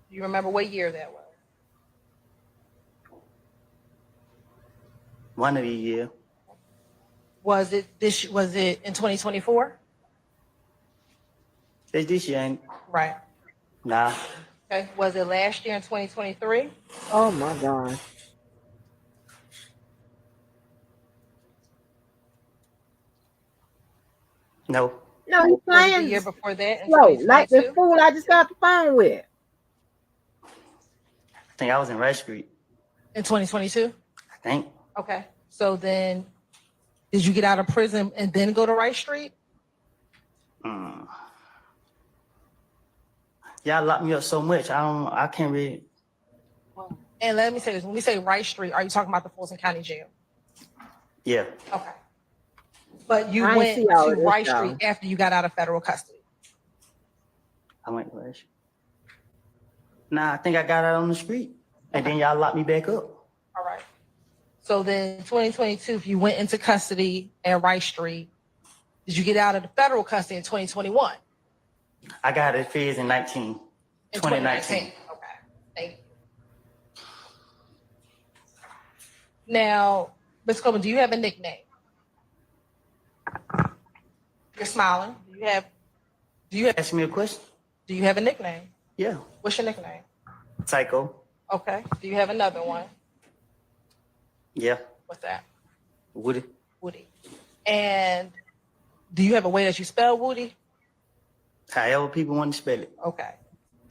Do you remember what year that was? One of these years. Was it in 2024? It's this year, ain't it? Right. Nah. Okay. Was it last year in 2023? Oh my God. No. No, he's Was it the playing year before that in slow, like the 2022? fool I just got off the phone with. I think I was in Rice Street. In 2022? I think. Okay. So then, did you get out of prison and then go to Rice Street? Y'all locked me up so much. I can't really. And let me say this: when we say Rice Street, are you talking about the Fulton County Jail? Yeah. Okay. But you I ain't went see all to of this, Rice y'all. Street after you got out of federal custody. I went to Rice Street. Nah, I think I got out on the street. And then y'all locked me back up. All right. So then 2022, if you went into custody at Rice Street, did you get out of the federal custody in 2021? I got it feds in 2019. Okay. Thank you. Now, Ms. Coleman, do you have a nickname? You're smiling. Do you have Ask me a question? Do you have a nickname? Yeah. What's your nickname? Psycho. Okay. Do you have another one? Yeah. What's that? Woody. Woody. And Do you have a way that you spell Woody? However people want to spell it. Okay.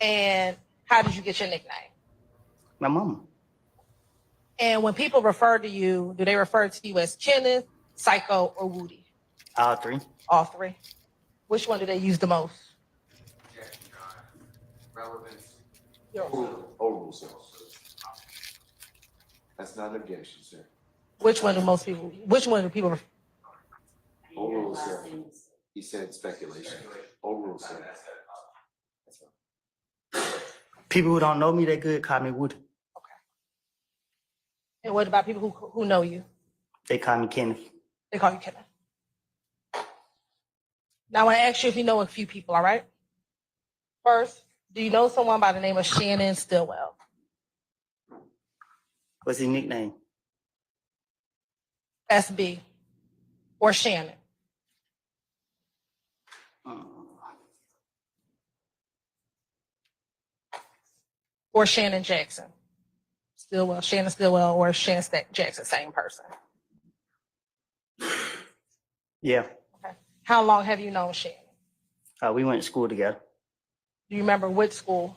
And how did you get your nickname? My mama. And when people refer to you, do they refer to you as Kenneth, Psycho, or Woody? All three. All three. Which one do they use the most? Relevance. Yours. Overrule, sir. That's not an objection, sir. Which one do people? Overrule, sir. He said speculation. Overrule, sir. People who don't know me that good call me Woody. Okay. And what about people who know you? They call me Kenneth. They call you Kenneth. Now I want to ask you if you know a few people, all right? First, do you know someone by the name of Shannon Stillwell? What's his nickname? SB or Shannon? Or Shannon Jackson? Stillwell, Shannon Stillwell or Shannon Jackson, same person? Yeah. Okay. How long have you known Shannon? We went to school together. Do you remember which school?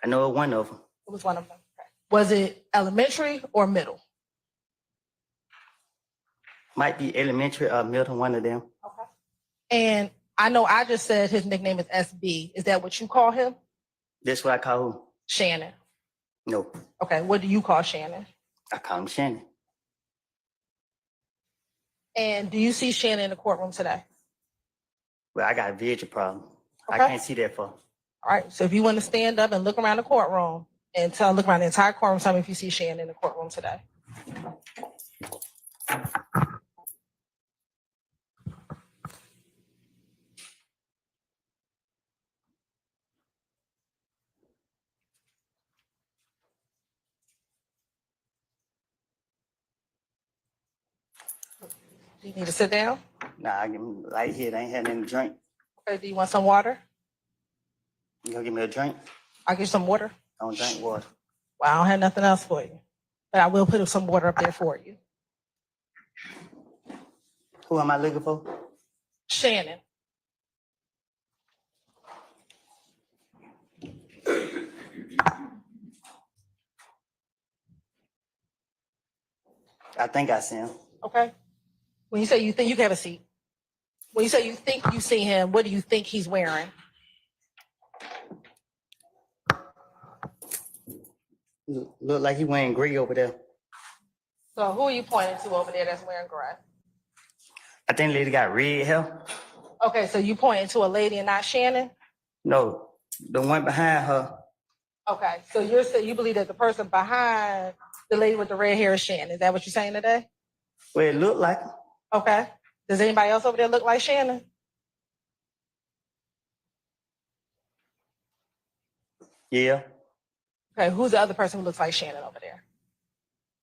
I know one of them. It was one of them. Okay. Was it elementary or middle? Might be elementary or middle, one of them. Okay. And I know I just said his nickname is SB. Is that what you call him? That's what I call who? Shannon. No. Okay. What do you call Shannon? I call him Shannon. And do you see Shannon in the courtroom today? Well, I got a vision problem. Okay. I can't see that far. All right. So if you want to stand up and look around the courtroom and look around the entire courtroom, tell me if you see Shannon in the courtroom today. Do you need to sit down? Nah, I give him light here. They ain't had nothing to drink. Okay. Do you want some water? You gonna give me a drink? I'll get you some water. I don't drink water. Well, I don't have nothing else for you, but I will put some water up there for you. Who am I looking for? Shannon. I think I see him. Okay. When you say you think, you can have a seat. When you say you think you see him, what do you think he's wearing? Look like he wearing gray over there. So who are you pointing to over there that's wearing gray? I think the lady got red hair. Okay, so you pointing to a lady and not Shannon? No, the one behind her. Okay, so you're saying you believe that the person behind the lady with the red hair is Shannon. Is that what you're saying today? Well, it looked like her. Okay. Does anybody else over there look like Shannon? Yeah. Okay, who's the other person who looks like Shannon over there?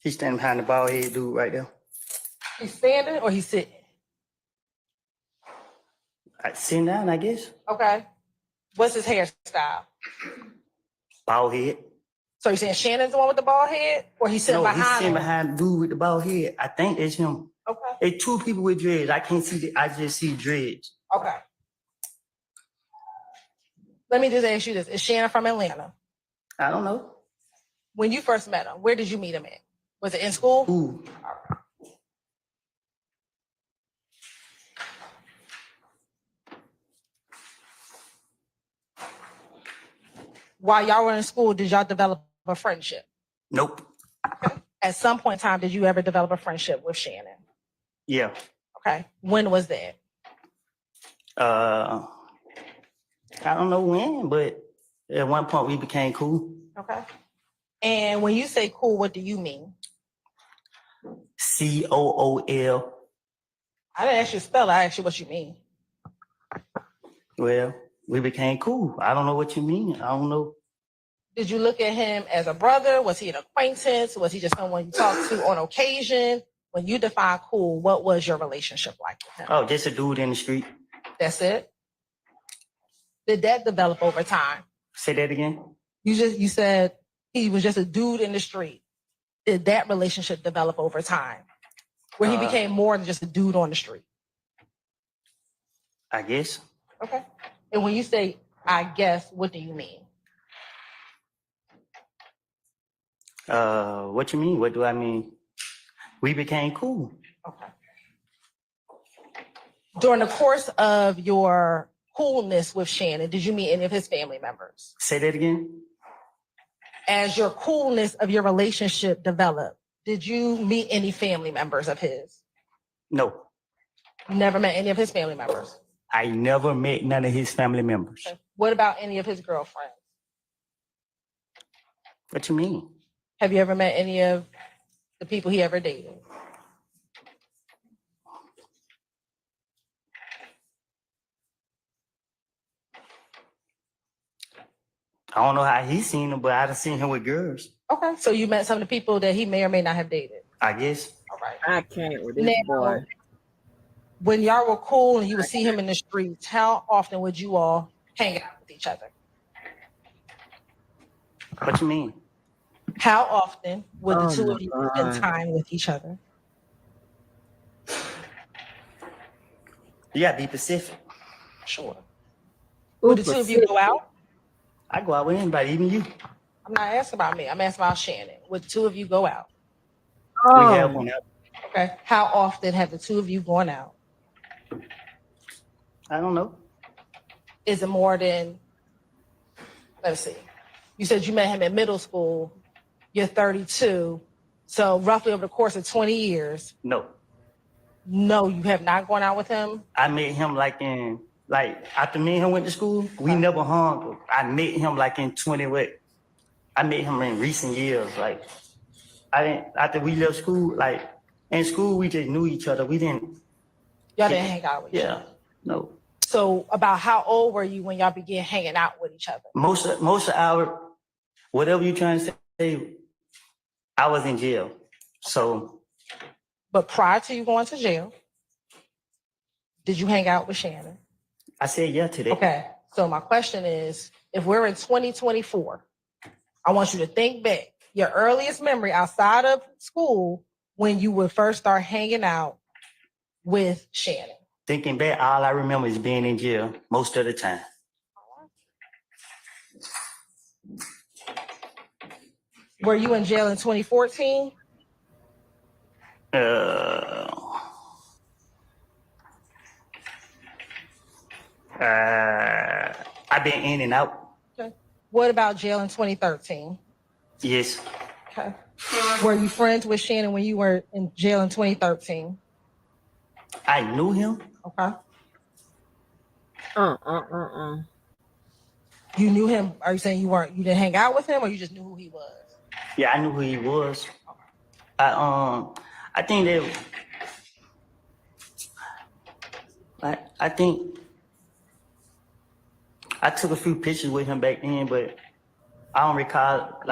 He's standing behind the bald head dude right there. He's standing or he's sitting? Sitting down, I guess. Okay. What's his hairstyle? Bald head. So you're saying Shannon's the one with the bald head? Or he's sitting behind he's sitting him? behind the dude with the bald head. I think it's him. Okay. It's two people with dreads. I can't see I just see dreads. Okay. Let me just ask you this. Is Shannon from Atlanta? I don't know. When you first met him, where did you meet him at? Was it in school? Ooh. While y'all were in school, did y'all develop a friendship? Nope. Okay. At some point in time, did you ever develop a friendship with Shannon? Yeah. Okay. When was that? I don't know when, but at one point we became cool. Okay. And when you say cool, what do you mean? COOL. I didn't ask you to spell it. I asked you what you mean. Well, we became cool. I don't know what you mean. I don't know. Did you look at him as a brother? Was he an acquaintance? Was he just someone you talked to on occasion? When you define cool, what was your relationship like with him? Oh, just a dude in the street. That's it? Did that develop over time? Say that again. You said he was just a dude in the street. Did that relationship develop over time? where he became more than just a dude on the street? I guess. Okay. And when you say, I guess, what do you mean? What you mean? What do I mean? We became cool. Okay. During the course of your coolness with Shannon, did you meet any of his family members? Say that again. As your coolness of your relationship developed, did you meet any family members of his? No, You never met any of his family members? I never met none of his family members. Okay. What about any of his girlfriends? What you mean? Have you ever met any of the people he ever dated? I don't know how he's seen him, but I've seen him with girls. Okay, so you met some of the people that he may or may not have dated. I guess. All right. I can't with this Now, boy. when y'all were cool and you would see him in the streets, how often would you all hang out with each other? What you mean? How often would the Oh two my of you God. spend time with each other? You gotta be Pacific. Sure. Would the two of you go out? I go out with anybody, even you. I'm not asking about me. I'm asking about Shannon. Would the two of you go out? We have one. Okay. How often have the two of you gone out? I don't know. Is it more than, let's see. You said you met him in middle school. You're 32. So roughly over the course of 20 years, No. no, you have not gone out with him? I met him after me and him went to school, we never hung. I met him in 20 what? I met him in recent years. After we left school, in school we just knew each other. We didn't. Y'all didn't hang out with each other? No. So about how old were you when y'all began hanging out with each other? Most of our, whatever you're trying to say, I was in jail. So. But prior to you going to jail, did you hang out with Shannon? I said yeah to that. Okay. So my question is, if we're in 2024, I want you to think back, your earliest memory outside of school when you would first start hanging out with Shannon. Thinking back, all I remember is being in jail most of the time. Were you in jail in 2014? I've been in and out. Okay. What about jail in 2013? Yes. Okay. Were you friends with Shannon when you were in jail in 2013? I knew him. Okay. You knew him. Are you saying you didn't hang out with him, or you just knew who he was? Yeah, I knew who he was. I think I took a few pictures with him back then, but I don't recall.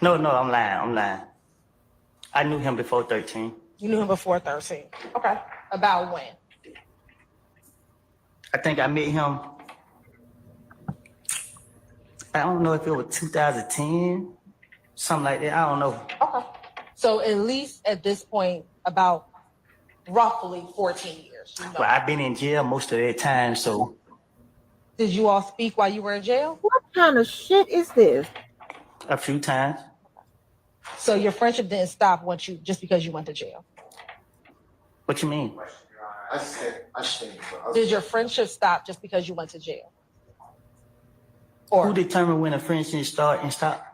No, I'm lying. I knew him before 13. You knew him before 13. Okay. About when? I think I met him. I don't know if it was 2010, something like that. I don't know. Okay. So at least at this point, about roughly 14 years. You know. But I've been in jail most of that time, so. Did you all speak while you were in jail? What kind of shit is this? A few times. So your friendship didn't stop just because you went to jail? What you mean? Did your friendship stop just because you went to jail? Or who determined when a friendship start and stop?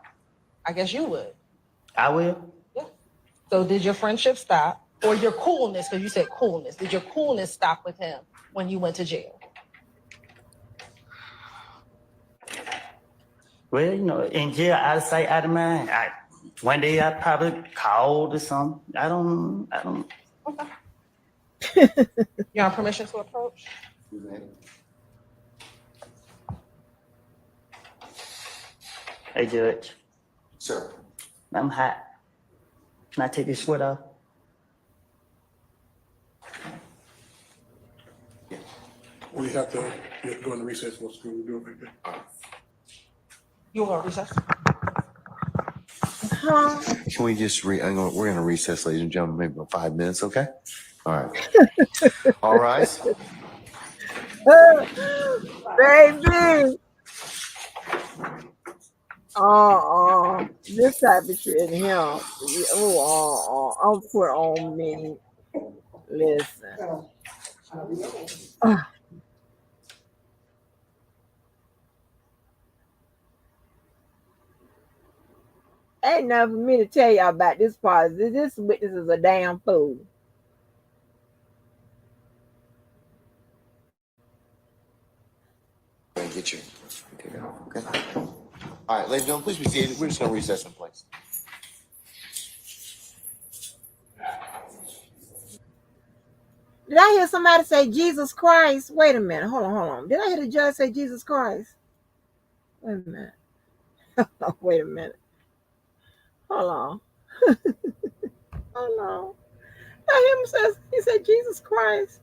I guess you would. I will. Yeah. So did your friendship stop, or your coolness? Because you said coolness. Did your coolness stop with him when you went to jail? Well, in jail, out of sight, out of mind. One day I probably called or something. I don't. Okay. You have permission to approach? Hey, Judge. Sir. I'm hot. Can I take this sweat off? We have to go into recess for school. We'll do it right there. You want to recess? Huh? Can we just we're going to recess, ladies and gentlemen, maybe about 5 minutes, okay? All right. All rise. Baby. This type of shit in here. I'm put on me. Listen. Ain't nothing for me to tell y'all about this part. This witness is a damn fool. Get you. Take it off, okay? All right, ladies and gentlemen, please be seated. We're just going to recess in place. Did I hear somebody say Jesus Christ? Wait a minute. Hold on. Did I hear the judge say Jesus Christ? Wait a minute. Wait a minute. Hold on. Hold on. I hear him say he said Jesus Christ.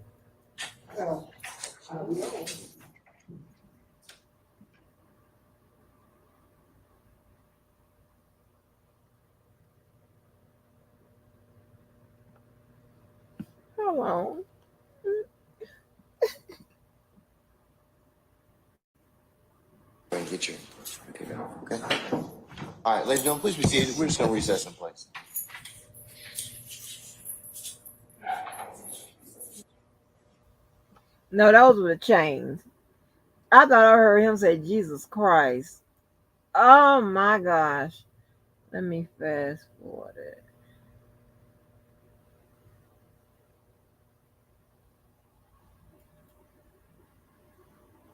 Hold on. Get you. Take it off, okay? All right, ladies and gentlemen, please be seated. We're just going to recess in place. No, those were the chains. I thought I heard him say Jesus Christ. Oh my gosh. Let me fast forward it.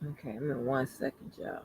Okay, I'm in 1 second, y'all.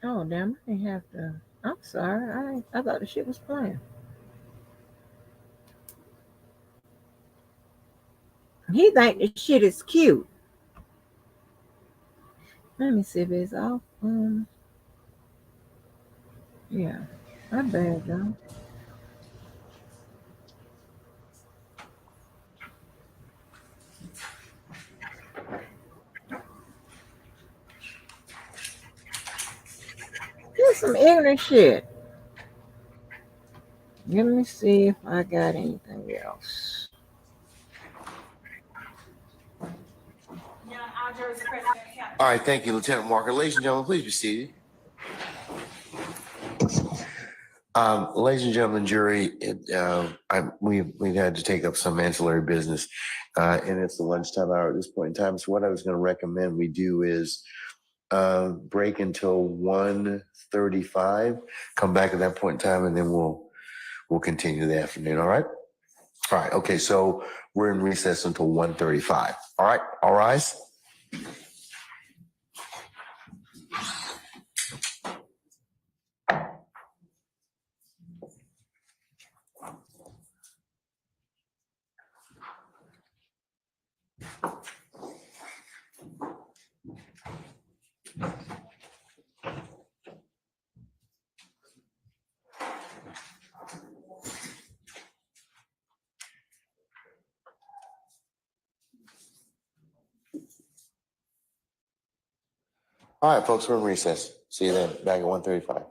Oh damn! I didn't have to. I'm sorry. I thought the shit was playing. He think the shit is cute. Let me see if it's off. Yeah. My bad, y'all. Just some ignorant shit. Let me see if I got anything else. All right, thank you, Lieutenant Walker. Ladies and gentlemen, please be seated. Ladies and gentlemen, jury, we've had to take up some ancillary business, and it's the lunchtime hour at this point in time. So what I was going to recommend we do is break until 1:35. Come back at that point in time, and then we'll continue the afternoon. All right. All right. Okay. So we're in recess until 1:35. All right. All rise. All right, folks. We're in recess. See you then. Back at 1:35.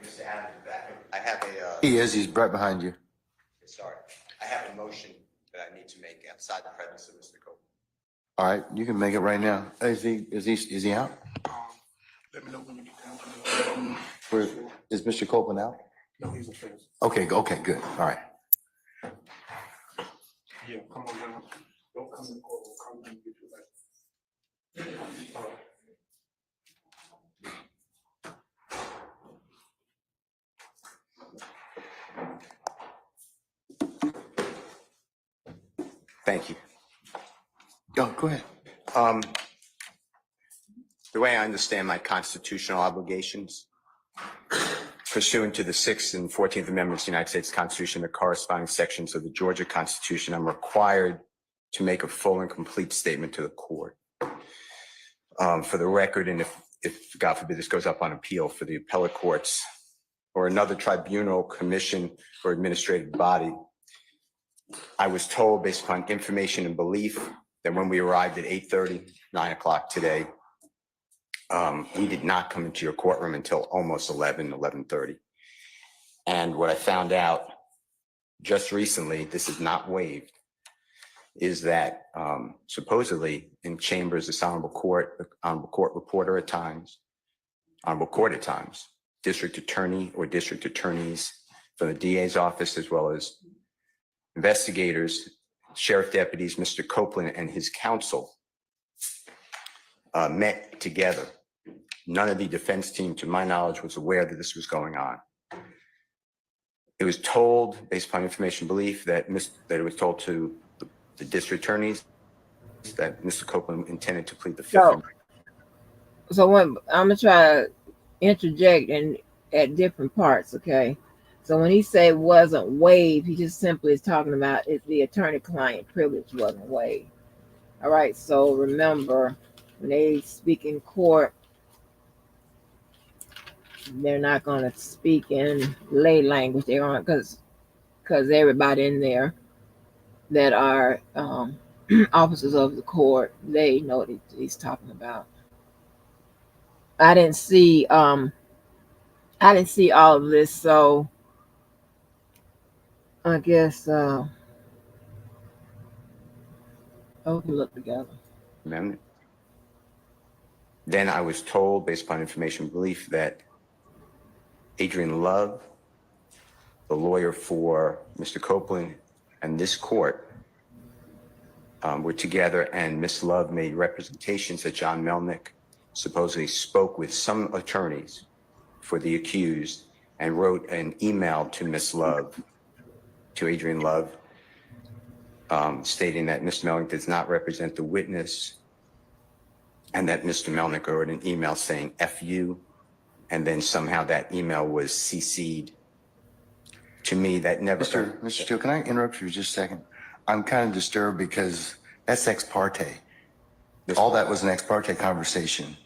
Mr. Adams is back. I have He is. He's right behind you. sorry, I have a motion that I need to make outside the presence of Mr. Cope. All right, you can make it right now. Is he out? Let me know when you get down to Where, is Mr. Copeland out? No, he's upstairs. Okay, good. All right. Yeah, come on down. Don't come in the court. We'll come and get you back. Thank you. Go ahead. The way I understand my constitutional obligations pursuant to the 6th and 14th Amendments of the United States Constitution, the corresponding sections of the Georgia Constitution, I'm required to make a full and complete statement to the court. For the record, and if God forbid this goes up on appeal for the appellate courts or another tribunal, commission, or administrative body, I was told based upon information and belief that when we arrived at 8:30, 9 o'clock today, we did not come into your courtroom until almost 11:30. And what I found out just recently, this is not waived, is that supposedly in chambers, this honorable court reporter at times, honorable court at times, district attorney or district attorneys from the DA's office, as well as investigators, sheriff deputies, Mr. Copeland and his counsel met together. None of the defense team, to my knowledge, was aware that this was going on. It was told, based upon information belief, that it was told to the district attorneys that Mr. Copeland intended to plead the Fifth. So when I'm gonna try to interject at different parts, okay? So when he said wasn't waived, he just simply is talking about if the attorney-client privilege wasn't waived. All right. So remember, when they speak in court, they're not going to speak in lay language. They aren't, because everybody in there that are officers of the court, they know what he's talking about. I didn't see all of this, so I guess we can look together. Amendment. Then I was told, based upon information belief, that Adrian Love, the lawyer for Mr. Copeland and this court, were together, and Ms. Love made representations that John Melnick supposedly spoke with some attorneys for the accused and wrote an email to Ms. Love, to Adrian Love, stating that Mr. Melnick does not represent the witness, and that Mr. Melnick wrote an email saying F you, and then somehow that email was CC'd to me. That never. Mr. Steele, can I interrupt you just a second? I'm kind of disturbed because that's ex parte. All that was an ex parte conversation.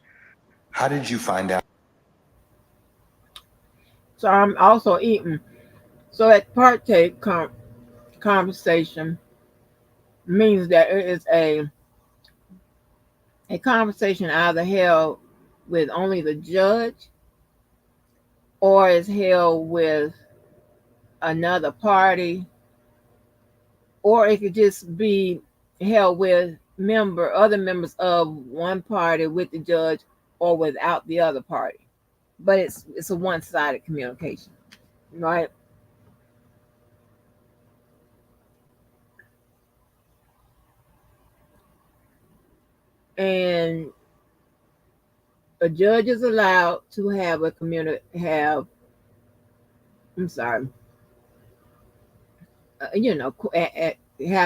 How did you find out? So I'm also eating. So ex parte conversation means that it is a conversation either held with only the judge or is held with another party, or it could just be held with other members of one party with the judge or without the other party. But it's a one-sided communication, right? And a judge is allowed to have have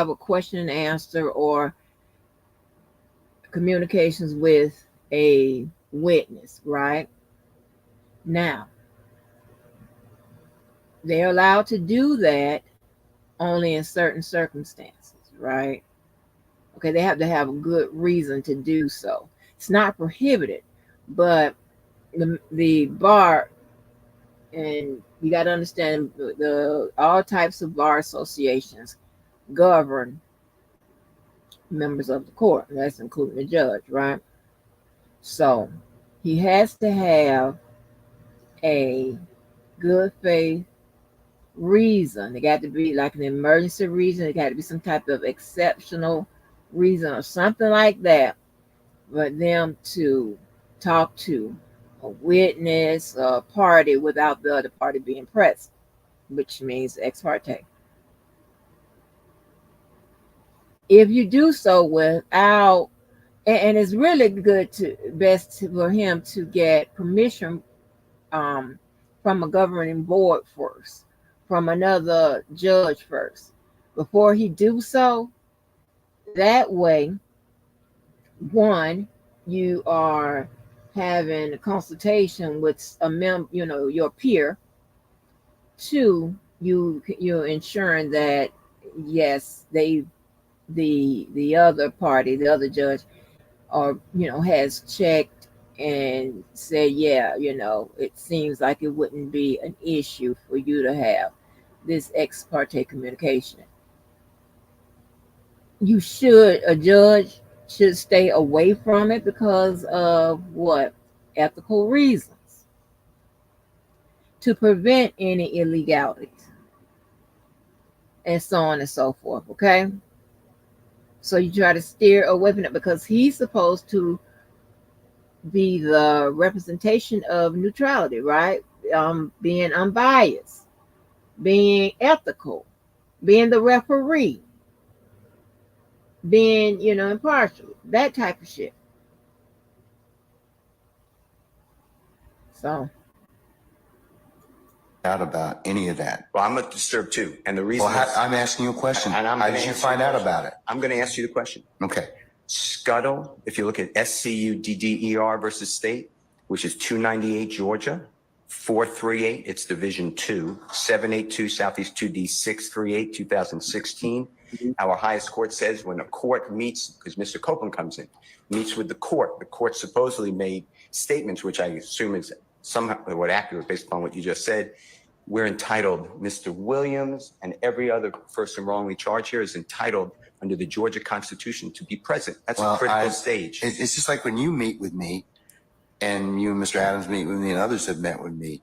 a question and answer or communications with a witness, right? Now, they're allowed to do that only in certain circumstances, right? Okay, they have to have a good reason to do so. It's not prohibited, but the bar, and you got to understand, all types of bar associations govern members of the court. That's including the judge, right? So he has to have a good faith reason. It got to be like an emergency reason. It got to be some type of exceptional reason or something like that for them to talk to a witness, a party, without the other party being present, which means ex parte. If you do so without, and it's really best for him to get permission from a governing board first, from another judge first, before he do so. That way, one, you are having a consultation with your peer. Two, you're ensuring that yes, the other party, the other judge, or has checked and said, yeah, it seems like it wouldn't be an issue for you to have this ex parte communication. A judge should stay away from it because of what? Ethical reasons, to prevent any illegalities and so on and so forth. Okay. So you try to steer away from it because he's supposed to be the representation of neutrality, right? Being unbiased, being ethical, being the referee, being, impartial, that type of shit. So Out about any of that. Well, I'm disturbed too. And the reason Well, I'm asking you a question. And I'm How gonna did you answer find your out question. about it? I'm going to answer you the question. Okay. Scuttle, if you look at SCUDDER versus state, which is 298 Georgia, 438, it's Division 2, 782 Southeast 2D 638, 2016. Our highest court says when a court meets, because Mr. Copeland comes in, meets with the court supposedly made statements, which I assume is somehow what accurate based upon what you just said. We're entitled, Mr. Williams and every other person wrongly charged here is entitled under the Georgia Constitution to be present. That's a critical stage. It's just like when you meet with me and you and Mr. Adams meet with me and others have met with me.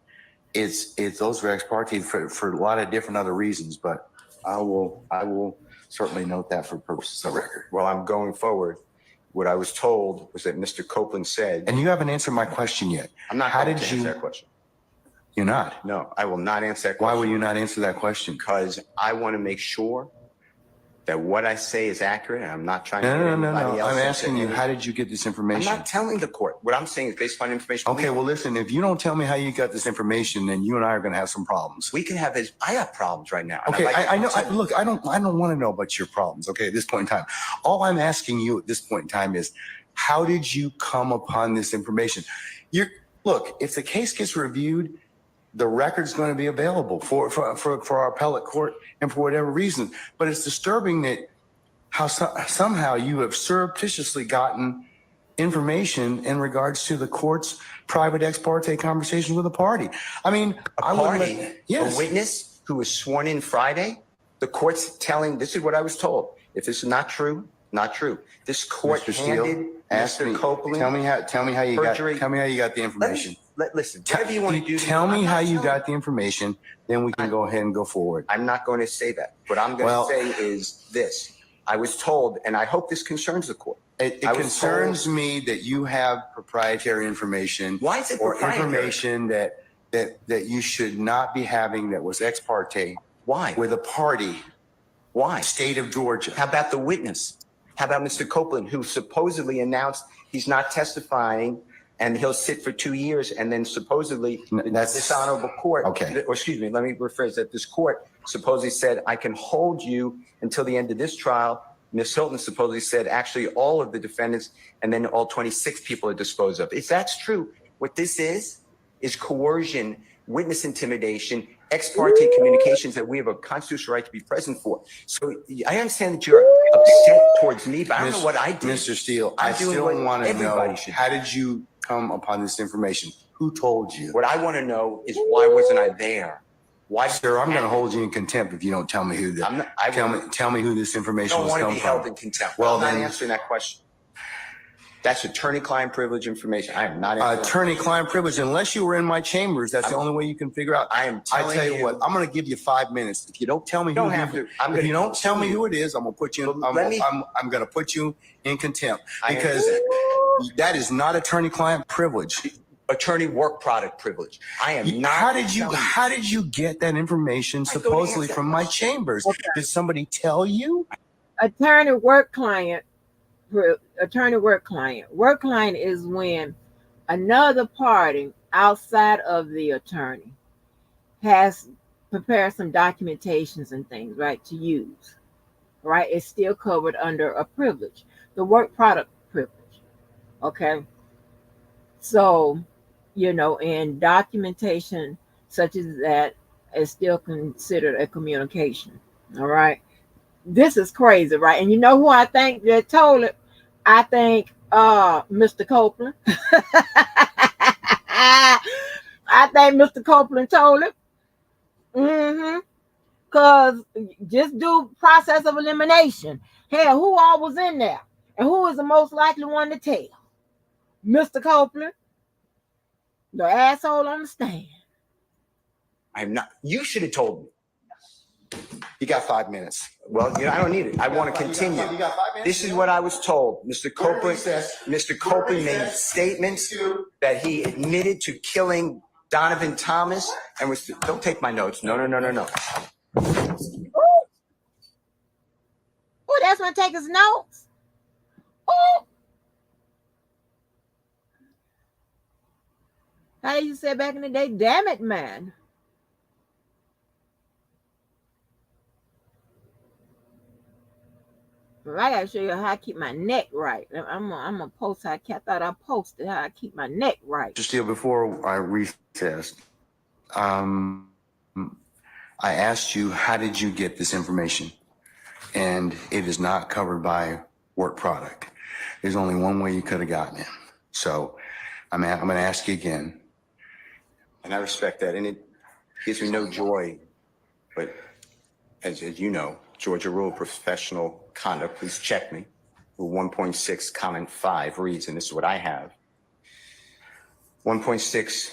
It's those ex parte for a lot of different other reasons, but I will certainly note that for purposes of record. Well, I'm going forward. What I was told was that Mr. Copeland said, and you haven't answered my question yet. I'm not going to answer that question. You're not? No, I will not answer that question. Why will you not answer that question? Because I want to make sure that what I say is accurate, and I'm not trying to get anybody else. I'm asking you, how did you get this information? I'm not telling the court. What I'm saying is based upon information. Okay, well, listen, if you don't tell me how you got this information, then you and I are going to have some problems. We can have this. I have problems right now. Okay, I know. Look, I don't want to know about your problems. Okay, at this point in time, all I'm asking you at this point in time is, how did you come upon this information? Look, if the case gets reviewed, the record's going to be available for our appellate court and for whatever reason. But it's disturbing that how somehow you have surreptitiously gotten information in regards to the court's private ex parte conversation with a party. I mean, a witness who was sworn in Friday, the court's telling, this is what I was told. If this is not true, not true. This court handed Mr. Copeland. Tell me how you got the information. Listen, whatever you want to do. Tell me how you got the information, then we can go ahead and go forward. I'm not going to say that. What I'm going to say is this. I was told, and I hope this concerns the court. It concerns me that you have proprietary information. Why is it proprietary? Or information that you should not be having that was ex parte. Why? With a party. Why? State of Georgia. How about the witness? How about Mr. Copeland, who supposedly announced he's not testifying and he'll sit for 2 years, and then supposedly this honorable court, or excuse me, let me rephrase that. This court supposedly said, I can hold you until the end of this trial. Ms. Hilton supposedly said, actually, all of the defendants and then all 26 people are disposed of. If that's true, what this is coercion, witness intimidation, ex parte communications that we have a constitutional right to be present for. So I understand that you're upset towards me, but I don't know what I did. Mr. Steele, I still want to know, how did you come upon this information? Who told you? What I want to know is, why wasn't I there? Why, sir? I'm going to hold you in contempt if you don't tell me who tell me who this information was. I don't want to be held in contempt. Well, I'm not answering that question. That's attorney-client privilege information. I am not attorney-client privilege. Unless you were in my chambers, that's the only way you can figure out. I tell you what, I'm going to give you 5 minutes. If you don't tell me if you don't tell me who it is, I'm going to put you. I'm going to put you in contempt because that is not attorney-client privilege. Attorney work product privilege. I am not. How did you get that information supposedly from my chambers? Okay. Did somebody tell you? Attorney work client. Work client is when another party outside of the attorney has prepared some documentations and things, right, to use, right? It's still covered under a privilege, the work product privilege. Okay, so and documentation such as that is still considered a communication. All right, this is crazy, right? And you know who I think that told it? I think Mr. Copeland. I think Mr. Copeland told it. Because just do process of elimination. Hell, who all was in there? And who is the most likely one to tell? Mr. Copeland, the asshole on the stand. I'm not. You should have told me. You got 5 minutes. Well, I don't need it. I want to continue. You got 5 minutes? This is what I was told. Mr. Copeland made statements that he admitted to killing Donovan Thomas and was. Don't take my notes. No. Oh, that's when take his notes. Oh, how you say back in the day? Damn it, man. I gotta show you how I keep my neck right. I'm gonna post how I thought I posted how I keep my neck right. Mr. Steele, before I recessed, I asked you, how did you get this information? And it is not covered by work product. There's only one way you could have gotten it. So I'm going to ask you again. And I respect that. And it gives me no joy. But as you know, Georgia Rule of Professional Conduct, please check me. Rule 1.6, comment 5 reads, and this is what I have. 1.6.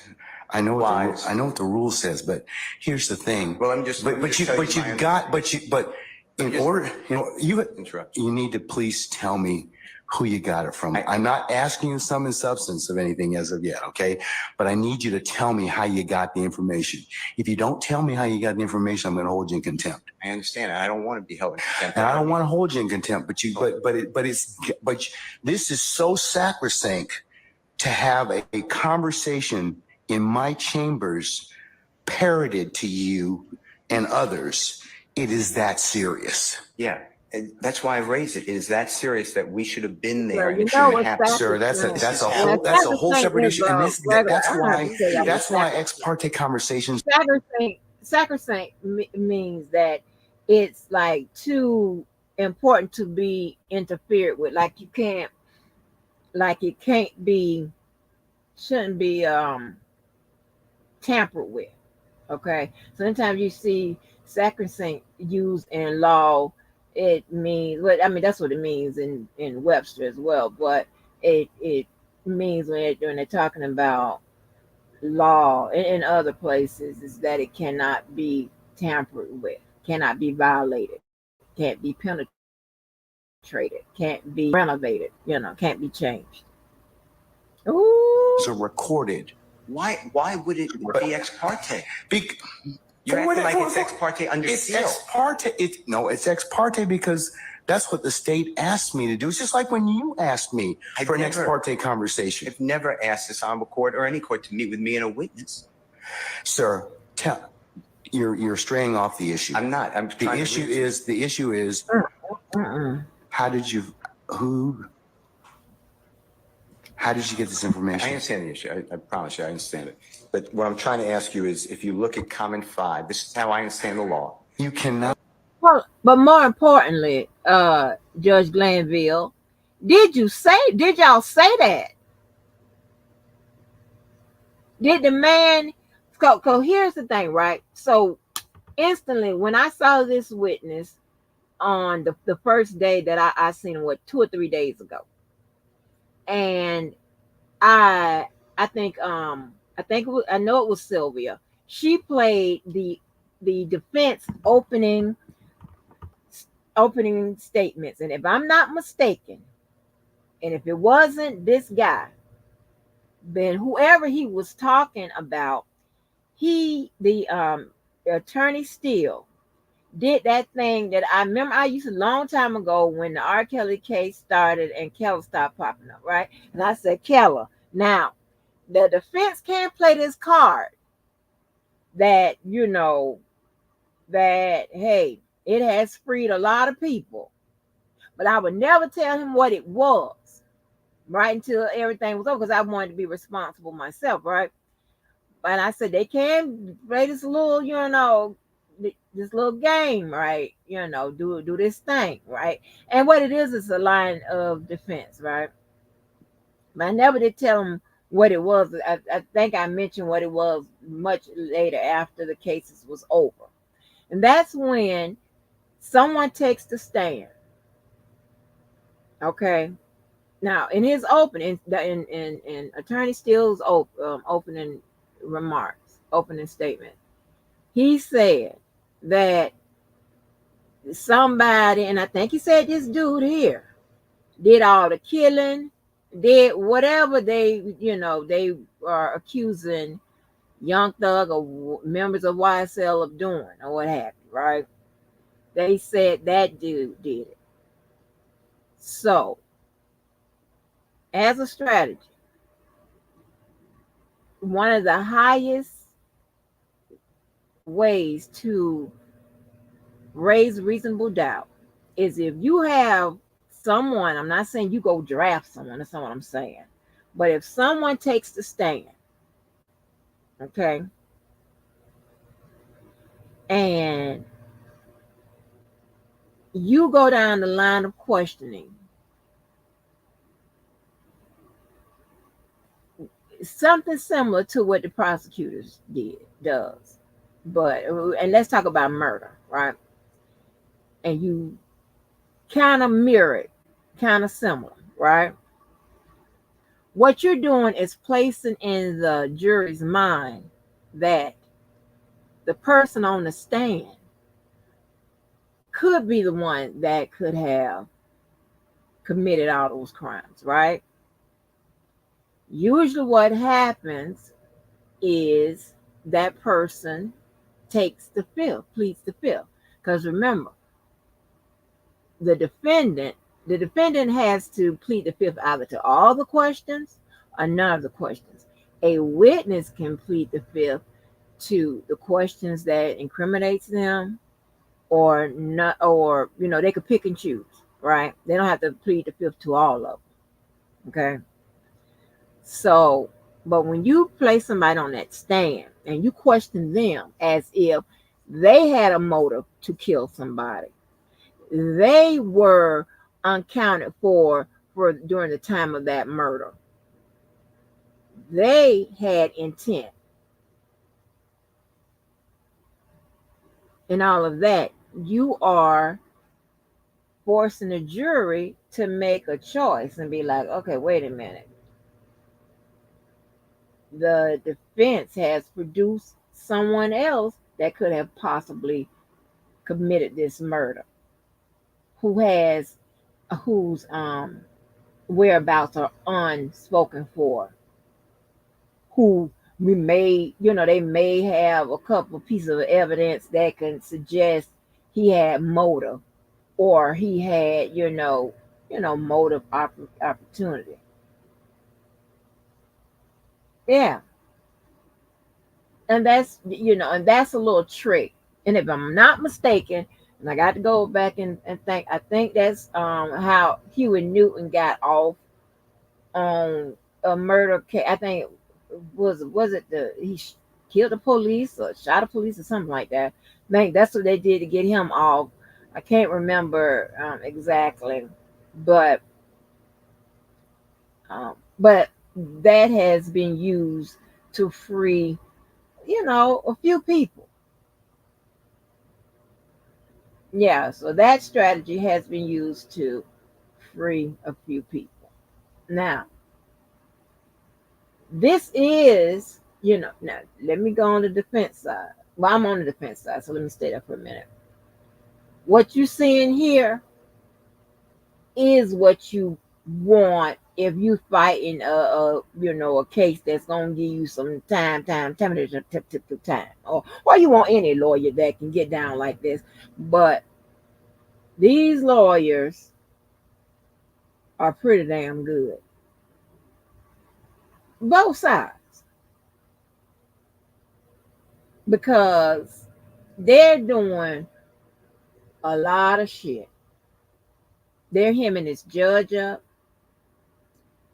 I know what the rule says, but here's the thing. Well, I'm just. You need to please tell me who you got it from. I'm not asking you sum and substance of anything as of yet, okay? But I need you to tell me how you got the information. If you don't tell me how you got the information, I'm going to hold you in contempt. I understand. I don't want to be held in contempt. And I don't want to hold you in contempt, but this is so sacrosanct to have a conversation in my chambers parroted to you and others. It is that serious. Yeah. And that's why I raised it. It is that serious that we should have been there. You know what's that? Sir, that's a whole separate issue. And that's why ex parte conversations. Sacrosanct means that it's like too important to be interfered with. Like it can't be, shouldn't be tampered with. Okay. Sometimes you see sacrosanct used in law. It means, well, I mean, that's what it means in Webster as well, but it means when they're talking about law in other places is that it cannot be tampered with, cannot be violated, can't be penetrated, can't be renovated, can't be changed. Ooh. So recorded. Why would it be ex parte? You're acting like it's ex parte under seal. It's ex parte. It's ex parte because that's what the state asked me to do. It's just like when you asked me for an ex parte conversation. I've never asked this honorable court or any court to meet with me and a witness. Sir, you're straying off the issue. I'm not. The issue is how did you get this information? I understand the issue. I promise you, I understand it. But what I'm trying to ask you is, if you look at comment 5, this is how I understand the law. You cannot. Well, but more importantly, Judge Glanville, did y'all say that? Did the man? So here's the thing, right? So instantly, when I saw this witness on the first day that I seen him, 2 or 3 days ago, and I know it was Sylvia. She played the defense opening statements, and if I'm not mistaken, and if it wasn't this guy, then whoever he was talking about, the attorney Steele did that thing that I remember I used a long time ago when the R. Kelly case started and Keller stopped popping up, right? And I said, Keller, now the defense can't play this card that, that, hey, it has freed a lot of people. But I would never tell him what it was, right, until everything was over, because I wanted to be responsible myself, right? But I said, they can play this little, this little game, right? Do this thing, right? And what it is a line of defense, right? But I never did tell him what it was. I think I mentioned what it was much later after the cases was over. And that's when someone takes the stand. Okay. Now, in his opening, in Attorney Steele's opening remarks, opening statement, he said that somebody, and I think he said this dude here did all the killing, did whatever they are accusing Young Thug or members of YSL of doing or what have you, right? They said that dude did it. So, as a strategy, one of the highest ways to raise reasonable doubt is if you have someone, I'm not saying you go draft someone, that's not what I'm saying, but if someone takes the stand, okay, and you go down the line of questioning, something similar to what the prosecutors does, but and let's talk about murder, right? And you kind of mirror it, kind of similar, right? What you're doing is placing in the jury's mind that the person on the stand could be the one that could have committed all those crimes, right? Usually, what happens is that person takes the fifth, pleads the fifth. Because remember, the defendant, the defendant has to plead the fifth either to all the questions or none of the questions. A witness can plead the fifth to the questions that incriminates them or not, or they could pick and choose, right? They don't have to plead the fifth to all of them. Okay. So, but when you place somebody on that stand and you question them as if they had a motive to kill somebody, they were unaccounted for during the time of that murder. They had intent and all of that. You are forcing the jury to make a choice and be like, okay, wait a minute. The defense has produced someone else that could have possibly committed this murder, whose whereabouts are unspoken for, who we may, they may have a couple of pieces of evidence that can suggest he had motive or he had, motive opportunity. Yeah. And that's a little trick. And if I'm not mistaken, and I got to go back and think, I think that's how Huey Newton got off on a murder case. I think was it he killed the police or shot a police or something like that. I think that's what they did to get him off. I can't remember exactly, but but that has been used to free, a few people. Yeah, so that strategy has been used to free a few people. Now, this is, now let me go on the defense side. Well, I'm on the defense side, so let me stay there for a minute. What you seeing here is what you want if you fighting a case that's gonna give you some time, or you want any lawyer that can get down like this. But these lawyers are pretty damn good. Both sides. Because they're doing a lot of shit. They're hemming this judge up.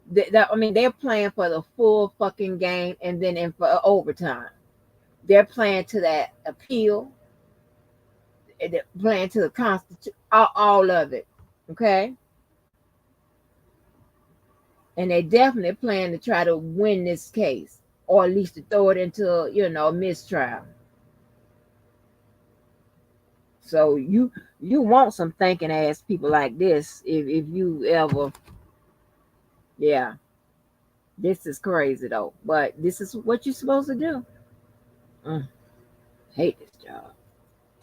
They're playing for the full fucking game and then in for overtime. They're playing to that appeal. They're playing to the Constitution, all of it. Okay? And they definitely plan to try to win this case or at least to throw it into, a mistrial. So you want some thinking ass people like this if you ever, yeah. This is crazy though, but this is what you're supposed to do. Hate this job.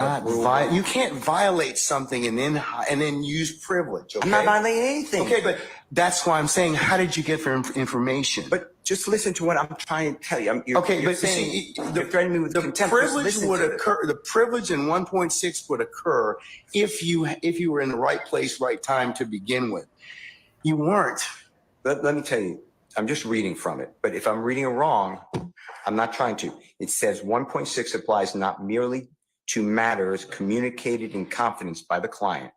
You can't violate something and then use privilege. Okay? I'm not violating anything. Okay, but that's why I'm saying, how did you get for information? But just listen to what I'm trying to tell you. You're threatening me with contempt. Privilege would occur. The privilege in 1.6 would occur if you were in the right place, right time to begin with. You weren't. Let me tell you. I'm just reading from it. But if I'm reading it wrong, I'm not trying to. It says 1.6 applies not merely to matters communicated in confidence by the client,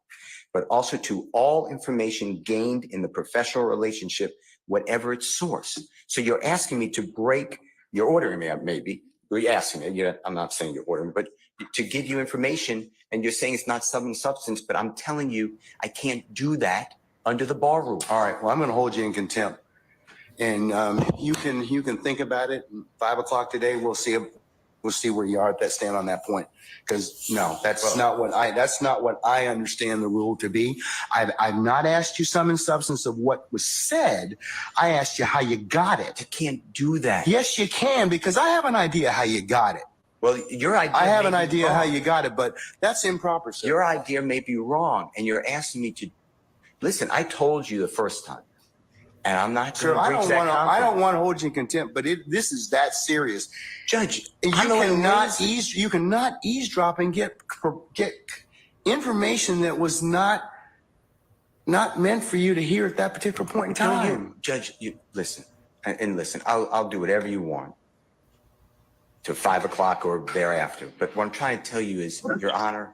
but also to all information gained in the professional relationship, whatever its source. So you're asking me to break, you're ordering me, maybe, you're asking me, I'm not saying you're ordering, but to give you information, and you're saying it's not substance, but I'm telling you, I can't do that under the bar rule. All right, well, I'm going to hold you in contempt. And you can think about it. 5 o'clock today, we'll see where you are at that stand on that point. Because no, that's not what I understand the rule to be. I've not asked you sum and substance of what was said. I asked you how you got it. You can't do that. Yes, you can, because I have an idea how you got it. Well, your idea. I have an idea how you got it, but that's improper, sir. Your idea may be wrong, and you're asking me to listen. I told you the first time. And I'm not going to breach that confidence. I don't want to hold you in contempt, but this is that serious. Judge, you cannot eavesdrop and get information that was not meant for you to hear at that particular point in time. Judge, you listen. I'll do whatever you want to 5 o'clock or thereafter. But what I'm trying to tell you is, Your Honor,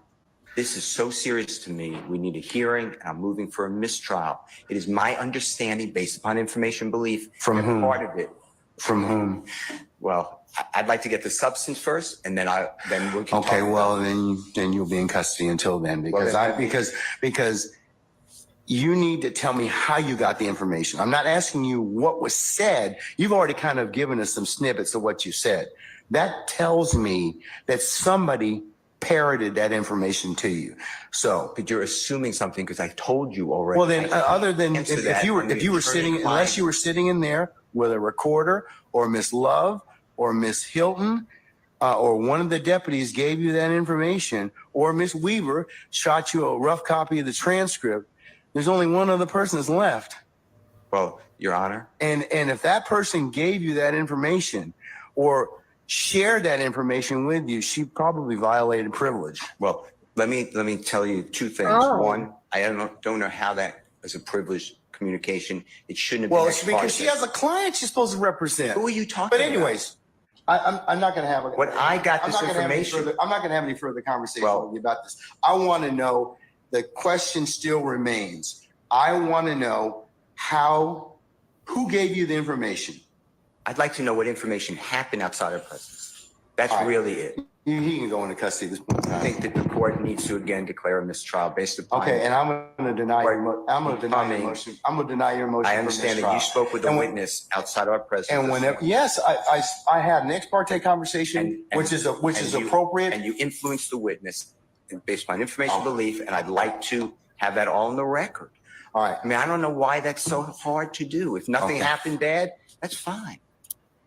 this is so serious to me. We need a hearing, and I'm moving for a mistrial. It is my understanding, based upon information belief, from whom? Part of it. From whom? Well, I'd like to get the substance first, and then we can. Okay, well then you'll be in custody until then, because you need to tell me how you got the information. I'm not asking you what was said. You've already kind of given us some snippets of what you said. That tells me that somebody parroted that information to you. So, but you're assuming something because I told you already. Well, then, other than if you were sitting, unless you were sitting in there with a recorder, or Miss Love, or Miss Hilton, or one of the deputies gave you that information, or Miss Weaver shot you a rough copy of the transcript, there's only one other person that's left. Well, Your Honor. And if that person gave you that information, or shared that information with you, she probably violated privilege. Well, let me tell you two things. One, I don't know how that is a privileged communication. It shouldn't have been. Well, it's because she has a client she's supposed to represent. Who are you talking about? But anyways, I'm not going to have I'm not going to have any further conversation with you about this. I want to know, the question still remains. I want to know who gave you the information? I'd like to know what information happened outside of presence. That's really it. He can go into custody at this point in time. I think that the court needs to again declare a mistrial based upon. Okay, and I'm going to deny your motion. I'm going to deny your motion. I understand that you spoke with a witness outside of our presence. And whenever, yes, I had an ex parte conversation, which is appropriate. And you influenced the witness based upon information belief, and I'd like to have that all on the record. All right. I mean, I don't know why that's so hard to do. If nothing happened, Dad, that's fine.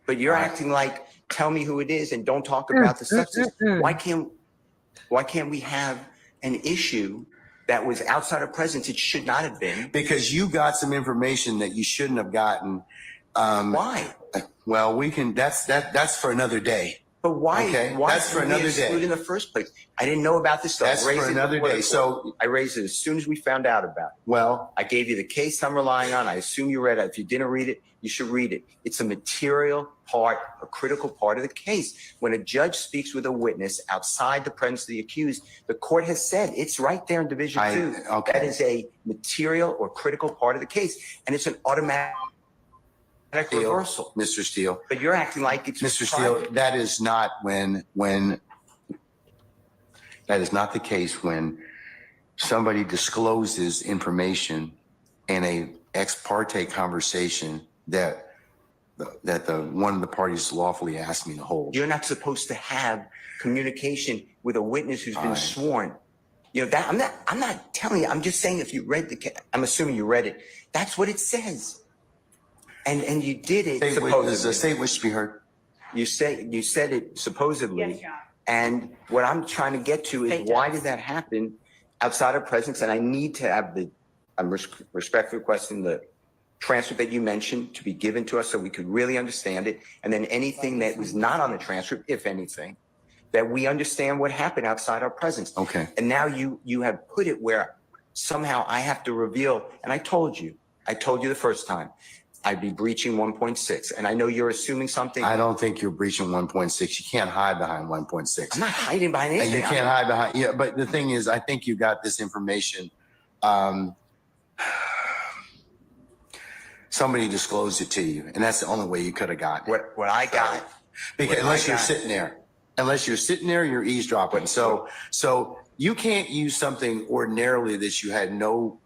But you're acting like, tell me who it is and don't talk about the substance. Why can't we have an issue that was outside of presence? It should not have been. Because you got some information that you shouldn't have gotten. Why? Well, that's for another day. But why? Okay, why that's for another day. In the first place, I didn't know about this stuff. That's for another day. So I raised it as soon as we found out about it. Well, I gave you the case I'm relying on. I assume you read it. If you didn't read it, you should read it. It's a material part, a critical part of the case. When a judge speaks with a witness outside the presence of the accused, the court has said it's right there in Division 2. That is a material or critical part of the case, and it's an automatic reversal. Mr. Steele. But you're acting like it's Mr. Steele, that is not that is not the case when somebody discloses information in a ex parte conversation that one of the parties lawfully asked me to hold. You're not supposed to have communication with a witness who's been sworn. You know that I'm not telling you. I'm just saying, if you read the case, I'm assuming you read it. That's what it says. And you did it supposedly. Does the state wish to be heard? You said it supposedly. Yes, Your Honor. And what I'm trying to get to is why did that happen outside of presence? And I need to have I'm respectfully requesting the transcript that you mentioned to be given to us so we could really understand it. And then anything that was not on the transcript, if anything, that we understand what happened outside our presence. Okay. And now you have put it where somehow I have to reveal, and I told you the first time, I'd be breaching 1.6. And I know you're assuming something. I don't think you're breaching 1.6. You can't hide behind 1.6. I'm not hiding behind anything. You can't hide behind, yeah, but the thing is, I think you got this information. Somebody disclosed it to you, and that's the only way you could have gotten it. What I got. Because unless you're sitting there, you're eavesdropping. So you can't use something ordinarily that you had no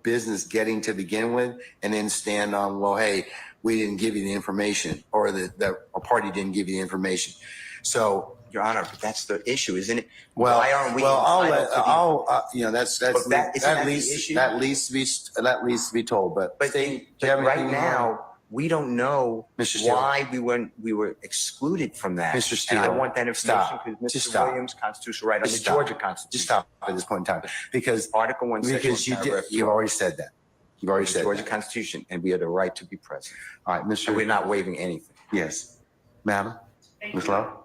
business getting to begin with, and then stand on, well, hey, we didn't give you the information, or the party didn't give you the information. So, Your Honor, but that's the issue, isn't it? well, Why aren't we? that leads to be told. But right now, we don't know Mr. Steele, why we were excluded from that. Mr. Steele, and I want that information because Just Mr. stop. Williams' constitutional right on the Just stop. Georgia Constitution. Just stop at this point in time, because Article 1, Section you've already said that. You've already said Georgia that. Constitution, and we have the right to be present. All right, Mr. And we're not waiving anything. Yes, madam, Ms. Love.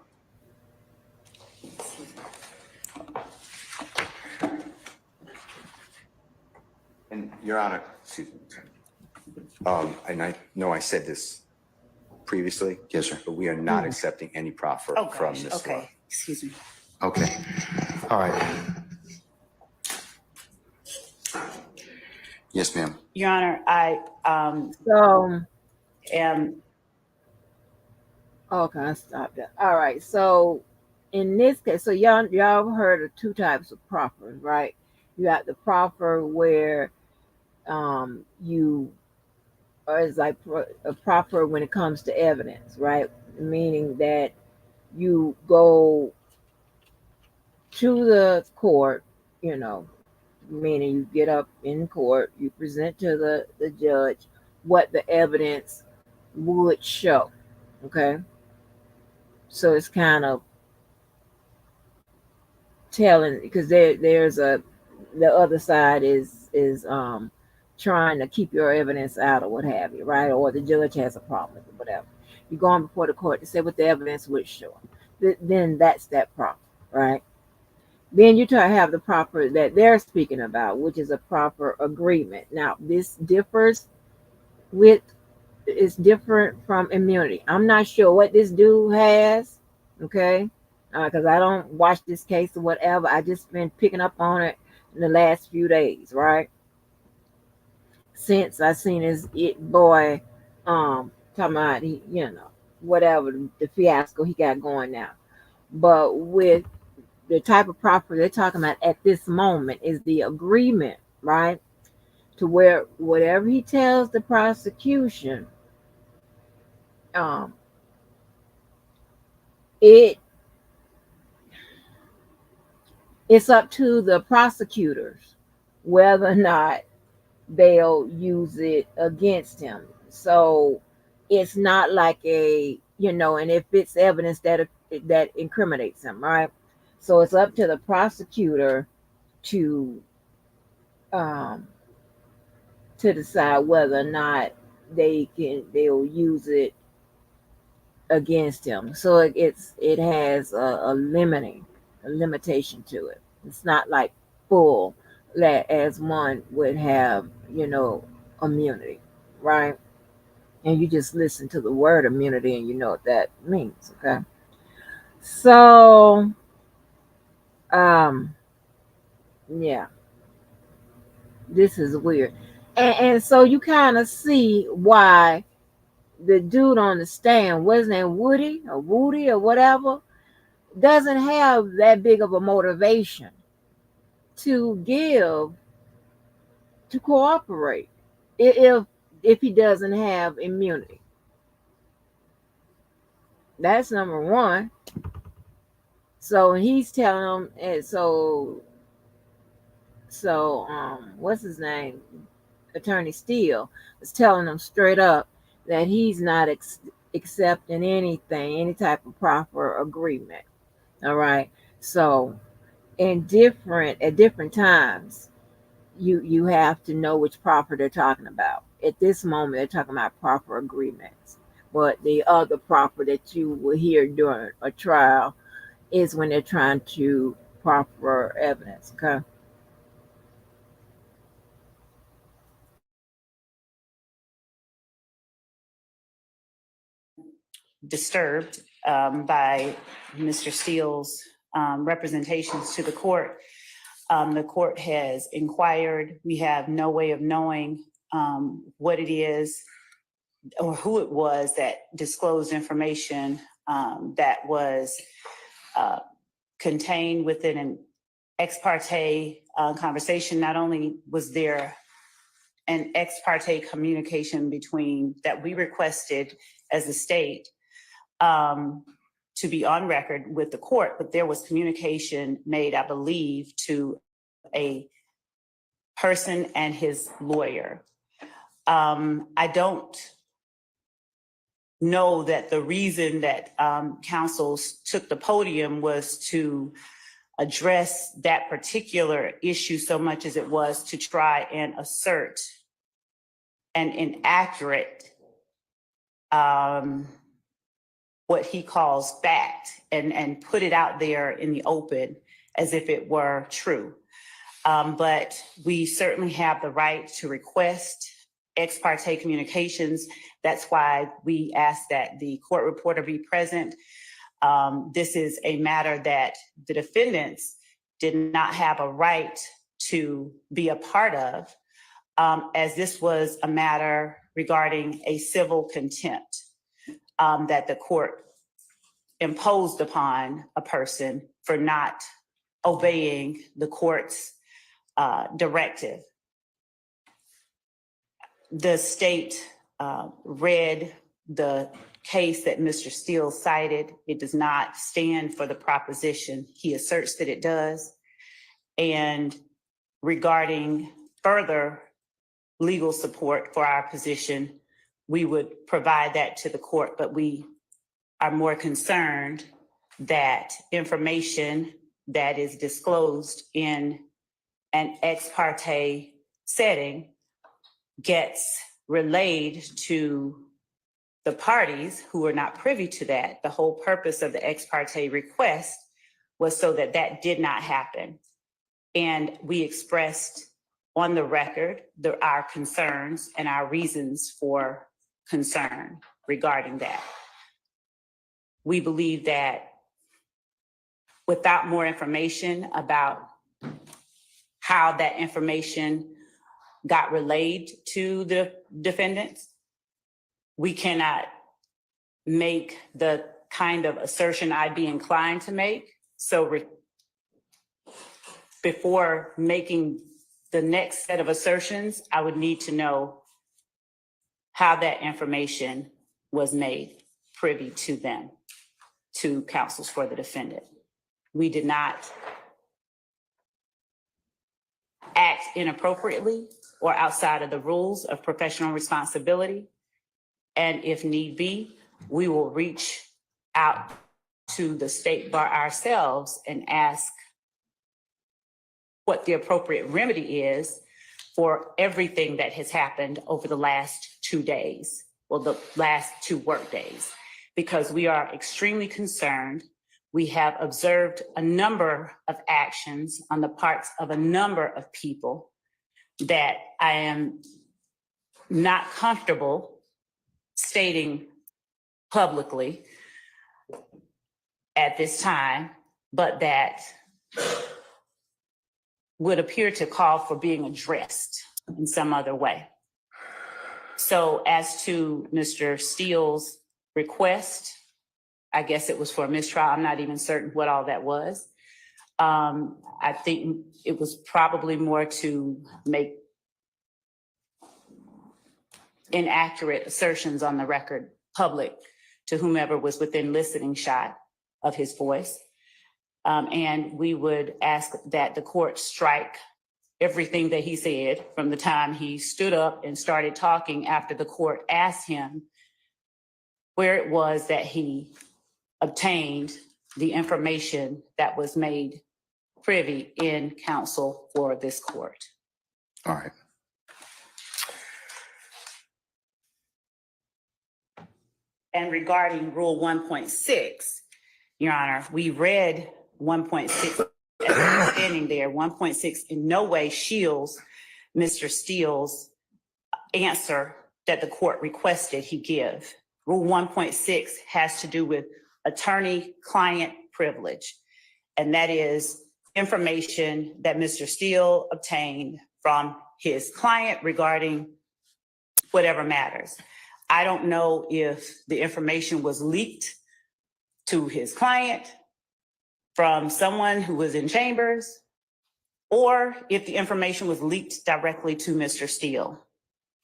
And Your Honor, excuse me. And I know I said this previously. Yes, sir. But we are not accepting any proffer from Ms. Love. Okay, excuse me. Okay. All right. Yes, ma'am. Your Honor, I So, am, okay, I stopped that. All right. So, in this case, so y'all heard of two types of proffers, right? You got the proffer where you, or it's like a proffer when it comes to evidence, right? Meaning that you go to the court, meaning you get up in court, you present to the judge what the evidence would show. Okay. So it's kind of telling, because there's the other side is trying to keep your evidence out or what have you, right? Or the judge has a problem with it, whatever. You go on before the court to say what the evidence would show. Then that's that proper, right? Then you try to have the proper that they're speaking about, which is a proper agreement. Now, this is different from immunity. I'm not sure what this dude has, okay? Because I don't watch this case or whatever. I just been picking up on it in the last few days, right? Since I seen his boy talking about whatever the fiasco he got going now. But with the type of property they're talking about at this moment is the agreement, right? To where whatever he tells the prosecution, it's up to the prosecutors whether or not they'll use it against him. So it's not like and if it's evidence that incriminates him, right? So it's up to the prosecutor to decide whether or not they'll use it against him. So it has a limitation to it. It's not like full as one would have, immunity, right? And you just listen to the word immunity and you know what that means, okay? So, yeah, this is weird. And so you kind of see why the dude on the stand, what's his name, Woody or whatever, doesn't have that big of a motivation to cooperate if he doesn't have immunity. That's number one. So he's telling him, and so what's his name? Attorney Steele is telling him straight up that he's not accepting anything, any type of proper agreement. All right. So at different times, you have to know which proffer they're talking about. At this moment, they're talking about proffer agreements. But the other proffer that you will hear during a trial is when they're trying to proffer evidence. Okay. Disturbed by Mr. Steele's representations to the court. The court has inquired. We have no way of knowing what it is or who it was that disclosed information that was contained within an ex parte conversation. Not only was there an ex parte communication between that we requested as a state to be on record with the court, but there was communication made, I believe, to a person and his lawyer. I don't know that the reason that counsels took the podium was to address that particular issue so much as it was to try and assert an inaccurate what he calls fact and put it out there in the open as if it were true. But we certainly have the right to request ex parte communications. That's why we ask that the court reporter be present. This is a matter that the defendants did not have a right to be a part of, as this was a matter regarding a civil contempt that the court imposed upon a person for not obeying the court's directive. The state read the case that Mr. Steele cited. It does not stand for the proposition he asserts that it does. And regarding further legal support for our position, we would provide that to the court, but we are more concerned that information that is disclosed in an ex parte setting gets relayed to the parties who are not privy to that. The whole purpose of the ex parte request was so that that did not happen. And we expressed on the record our concerns and our reasons for concern regarding that. We believe that without more information about how that information got relayed to the defendants, we cannot make the kind of assertion I'd be inclined to make. So before making the next set of assertions, I would need to know how that information was made privy to them, to counsels for the defendant. We did not act inappropriately or outside of the rules of professional responsibility. And if need be, we will reach out to the state bar ourselves and ask what the appropriate remedy is for everything that has happened over the last 2 days, well, the last 2 work days, because we are extremely concerned. We have observed a number of actions on the parts of a number of people that I am not comfortable stating publicly at this time, but that would appear to call for being addressed in some other way. So as to Mr. Steele's request, I guess it was for a mistrial. I'm not even certain what all that was. I think it was probably more to make inaccurate assertions on the record public to whomever was within listening shot of his voice. And we would ask that the court strike everything that he said from the time he stood up and started talking after the court asked him where it was that he obtained the information that was made privy in counsel for this court. All right. And regarding Rule 1.6, Your Honor, we read 1.6 as standing there. 1.6 in no way shields Mr. Steele's answer that the court requested he give. Rule 1.6 has to do with attorney-client privilege, and that is information that Mr. Steele obtained from his client regarding whatever matters. I don't know if the information was leaked to his client from someone who was in chambers, or if the information was leaked directly to Mr. Steele.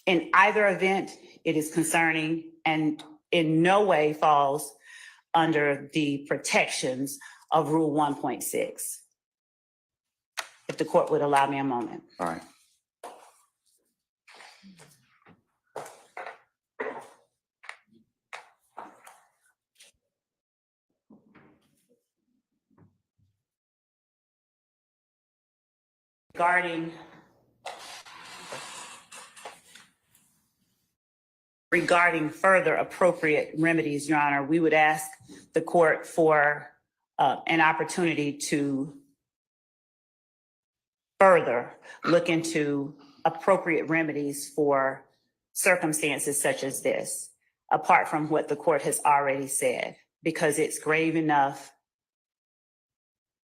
In either event, it is concerning and in no way falls under the protections of Rule 1.6. If the court would allow me a moment. All right. Regarding further appropriate remedies, Your Honor, we would ask the court for an opportunity to further look into appropriate remedies for circumstances such as this, apart from what the court has already said, because it's grave enough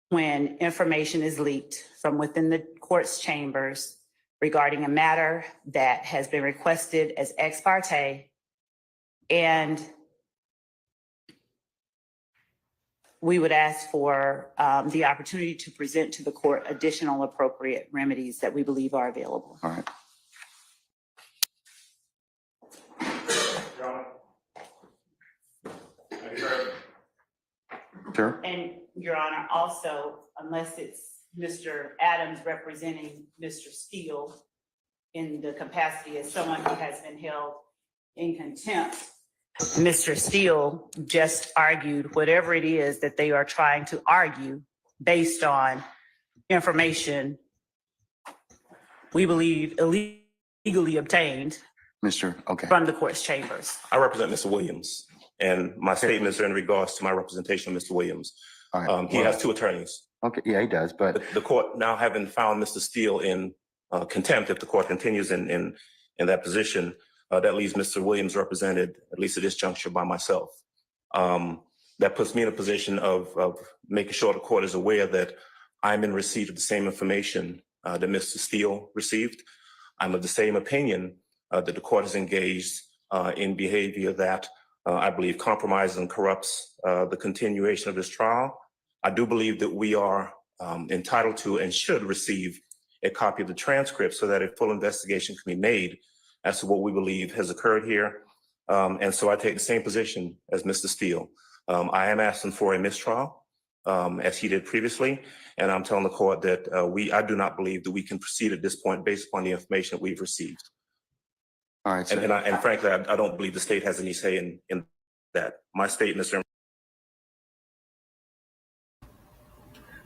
when information is leaked from within the court's chambers regarding a matter that has been requested as ex parte, and we would ask for the opportunity to present to the court additional appropriate remedies that we believe are available. All right. Sure. And Your Honor, also, unless it's Mr. Adams representing Mr. Steele in the capacity as someone who has been held in contempt, Mr. Steele just argued whatever it is that they are trying to argue based on information we believe illegally obtained from the court's chambers. I represent Mr. Williams, and my statements are in regards to my representation of Mr. Williams. All right. He has two attorneys. Okay, yeah, he does, but The court now having found Mr. Steele in contempt, if the court continues in that position, that leaves Mr. Williams represented, at least at this juncture, by myself. That puts me in a position of making sure the court is aware that I'm in receipt of the same information that Mr. Steele received. I'm of the same opinion that the court is engaged in behavior that I believe compromises and corrupts the continuation of this trial. I do believe that we are entitled to and should receive a copy of the transcript so that a full investigation can be made as to what we believe has occurred here. And so I take the same position as Mr. Steele. I am asking for a mistrial, as he did previously, and I'm telling the court that I do not believe that we can proceed at this point based upon the information that we've received. all right. So, And frankly, I don't believe the state has any say in that. My statements are.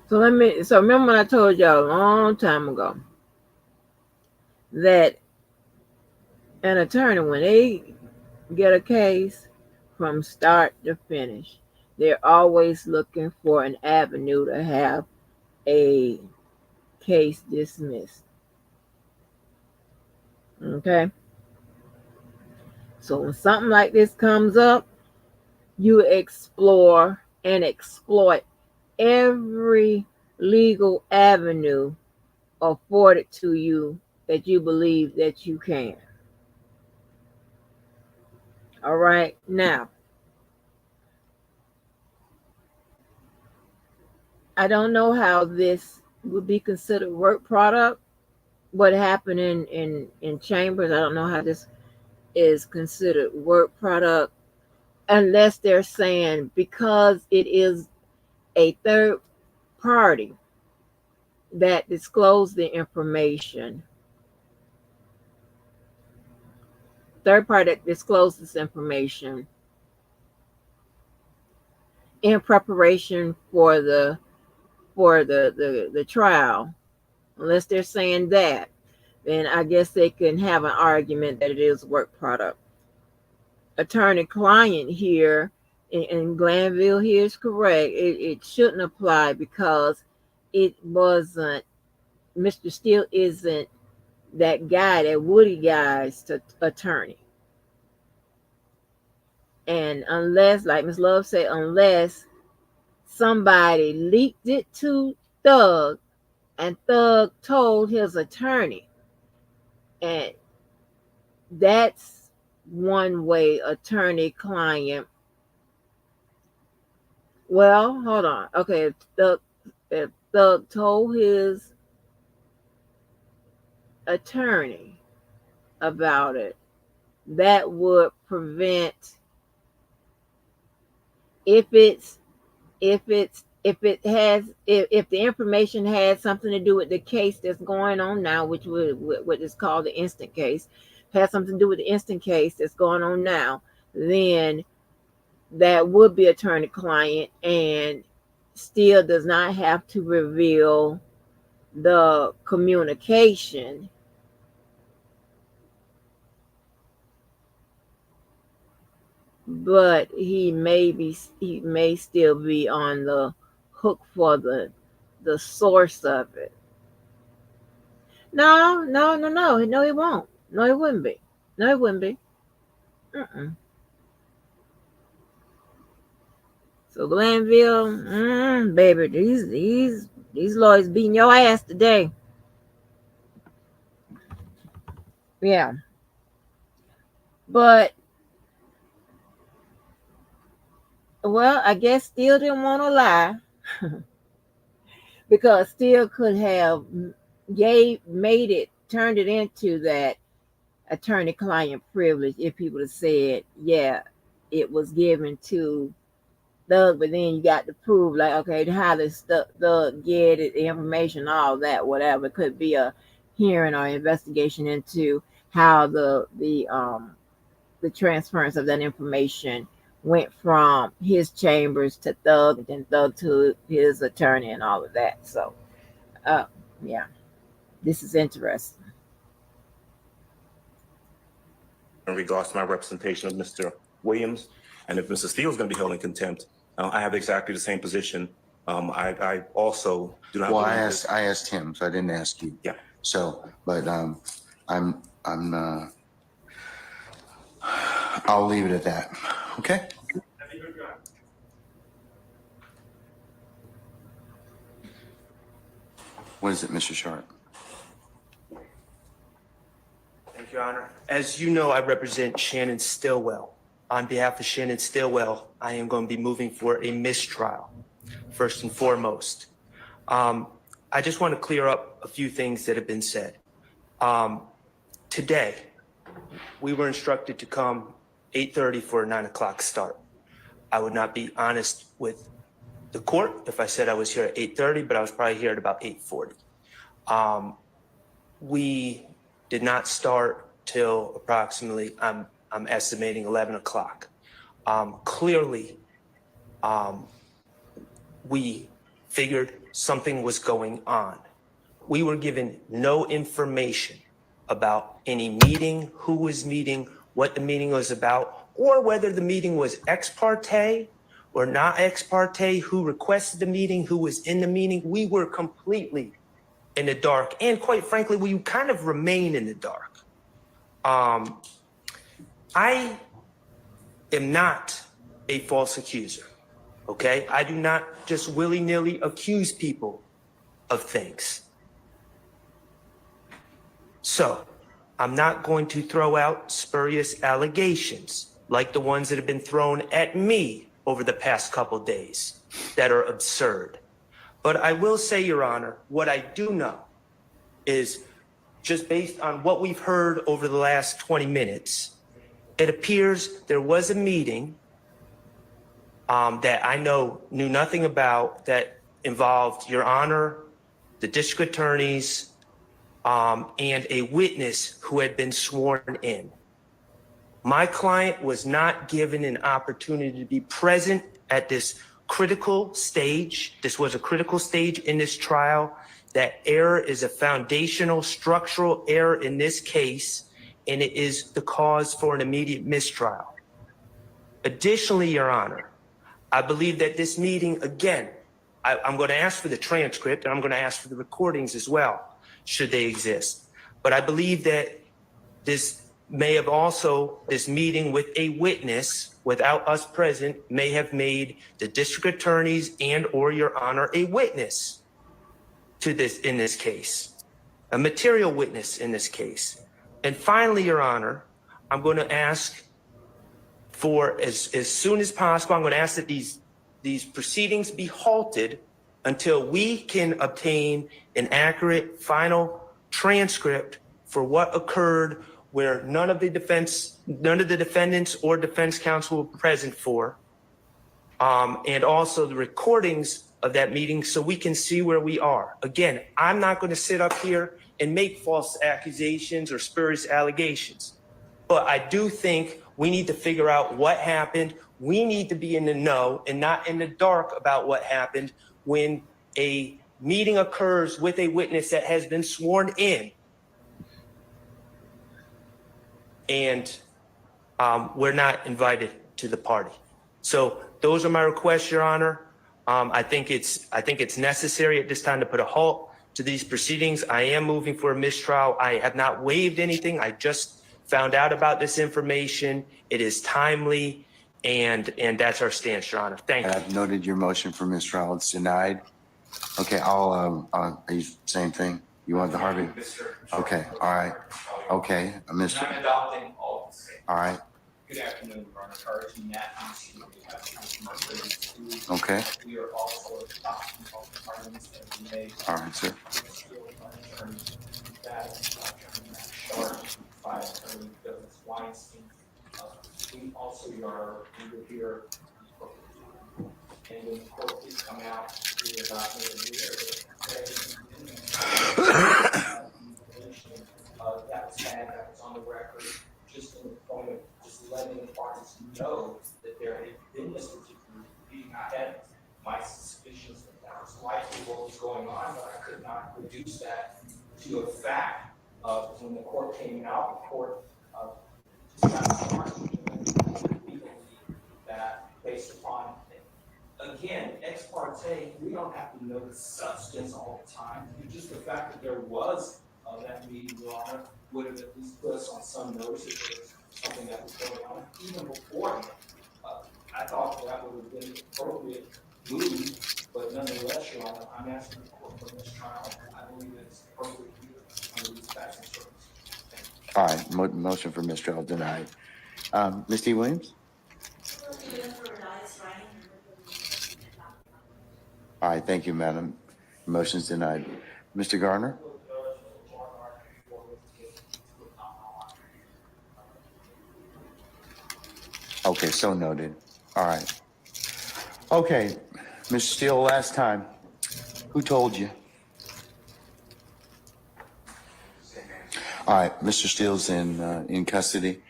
So remember when I told y'all a long time ago that an attorney, when they get a case from start to finish, they're always looking for an avenue to have a case dismissed. Okay? So when something like this comes up, you explore and exploit every legal avenue afforded to you that you believe that you can. All right. Now, I don't know how this would be considered work product. What happened in chambers, I don't know how this is considered work product, unless they're saying because it is a third party that disclosed the information. Third party that disclosed this information in preparation for the trial, unless they're saying that, then I guess they can have an argument that it is work product. Attorney-client here in Glanville here is correct. It shouldn't apply because it wasn't, Mr. Steele isn't that guy, that Woody guy's attorney. And unless, like Ms. Love said, unless somebody leaked it to Thug and Thug told his attorney, and that's one way attorney-client. Well, hold on. Okay, if Thug told his attorney about it, that would prevent, if the information has something to do with the case that's going on now, which what is called the instant case, has something to do with the instant case that's going on now, then that would be attorney-client, and still does not have to reveal the communication. But he may still be on the hook for the source of it. No, he won't. No, he wouldn't be. No, he wouldn't be. So Glanville, baby, these lawyers beating your ass today. Yeah. But, well, I guess Steele didn't want to lie because Steele could have turned it into that attorney-client privilege if people had said, yeah, it was given to Thug, but then you got to prove, like, okay, how does Thug get it, the information, all that, whatever. It could be a hearing or investigation into how the transference of that information went from his chambers to Thug, and then Thug to his attorney and all of that. So, yeah, this is interesting. In regards to my representation of Mr. Williams, and if Mr. Steele is going to be held in contempt, I have exactly the same position. I also do not. Well, I asked him, so I didn't ask you. Yeah. So, but I'll leave it at that. Okay. What is it, Mr. Sharp? Thank you, Your Honor. As you know, I represent Shannon Stillwell. On behalf of Shannon Stillwell, I am going to be moving for a mistrial, first and foremost. I just want to clear up a few things that have been said. Today, we were instructed to come 8:30 for a 9 o'clock start. I would not be honest with the court if I said I was here at 8:30, but I was probably here at about 8:40. We did not start till approximately, I'm estimating 11 o'clock. Clearly, we figured something was going on. We were given no information about any meeting, who was meeting, what the meeting was about, or whether the meeting was ex parte or not ex parte, who requested the meeting, who was in the meeting. We were completely in the dark. And quite frankly, we kind of remain in the dark. I am not a false accuser, okay? I do not just willy-nilly accuse people of things. So I'm not going to throw out spurious allegations like the ones that have been thrown at me over the past couple days that are absurd. But I will say, Your Honor, what I do know is, just based on what we've heard over the last 20 minutes, it appears there was a meeting that I knew nothing about that involved Your Honor, the district attorneys, and a witness who had been sworn in. My client was not given an opportunity to be present at this critical stage. This was a critical stage in this trial. That error is a foundational structural error in this case, and it is the cause for an immediate mistrial. Additionally, Your Honor, I believe that this meeting, again, I'm going to ask for the transcript and I'm going to ask for the recordings as well, should they exist. But I believe that this may have also, this meeting with a witness without us present may have made the district attorneys and or Your Honor a witness to this in this case, a material witness in this case. And finally, Your Honor, I'm going to ask for as soon as possible, I'm going to ask that these proceedings be halted until we can obtain an accurate final transcript for what occurred where none of the defendants or defense counsel were present for, and also the recordings of that meeting so we can see where we are. Again, I'm not going to sit up here and make false accusations or spurious allegations, but I do think we need to figure out what happened. We need to be in the know and not in the dark about what happened when a meeting occurs with a witness that has been sworn in and we're not invited to the party. So those are my requests, Your Honor. I think it's necessary at this time to put a halt to these proceedings. I am moving for a mistrial. I have not waived anything. I just found out about this information. It is timely, and that's our stance, Your Honor. Thank you. I've noted your motion for mistrial. It's denied. Okay, I'll, are you same thing? You want the Harvey? Okay, all right. Okay, Mr. I'm adopting all of the same. All right, Good afternoon, Your Honor. Carter, Matt, we have from our okay. We are also adopting all the requirements that we made. All right, sir. We also are under here, and when the court did come out, we are not going to that was bad, that was on the record, just in the point of just letting the parties know that there had been this particular meeting. I had my suspicions that that was likely what was going on, but I could not reduce that to a fact of when the court came out, the court we believe that based upon, again, ex parte, we don't have to know the substance all the time. Just the fact that there was that meeting, Your Honor, would have at least put us on some notice if there was something that was going on. Even before I thought that would have been an appropriate move, but nonetheless, Your Honor, I'm asking the court for this trial. I believe it's appropriate under these facts and circumstances. All right, motion for mistrial denied. Ms. T. Williams? All right, thank you, madam. Motion's denied. Mr. Garner? Okay, so noted. All right. Okay, Mr. Steele, last time. Who told you? All right, Mr. Steele's in custody.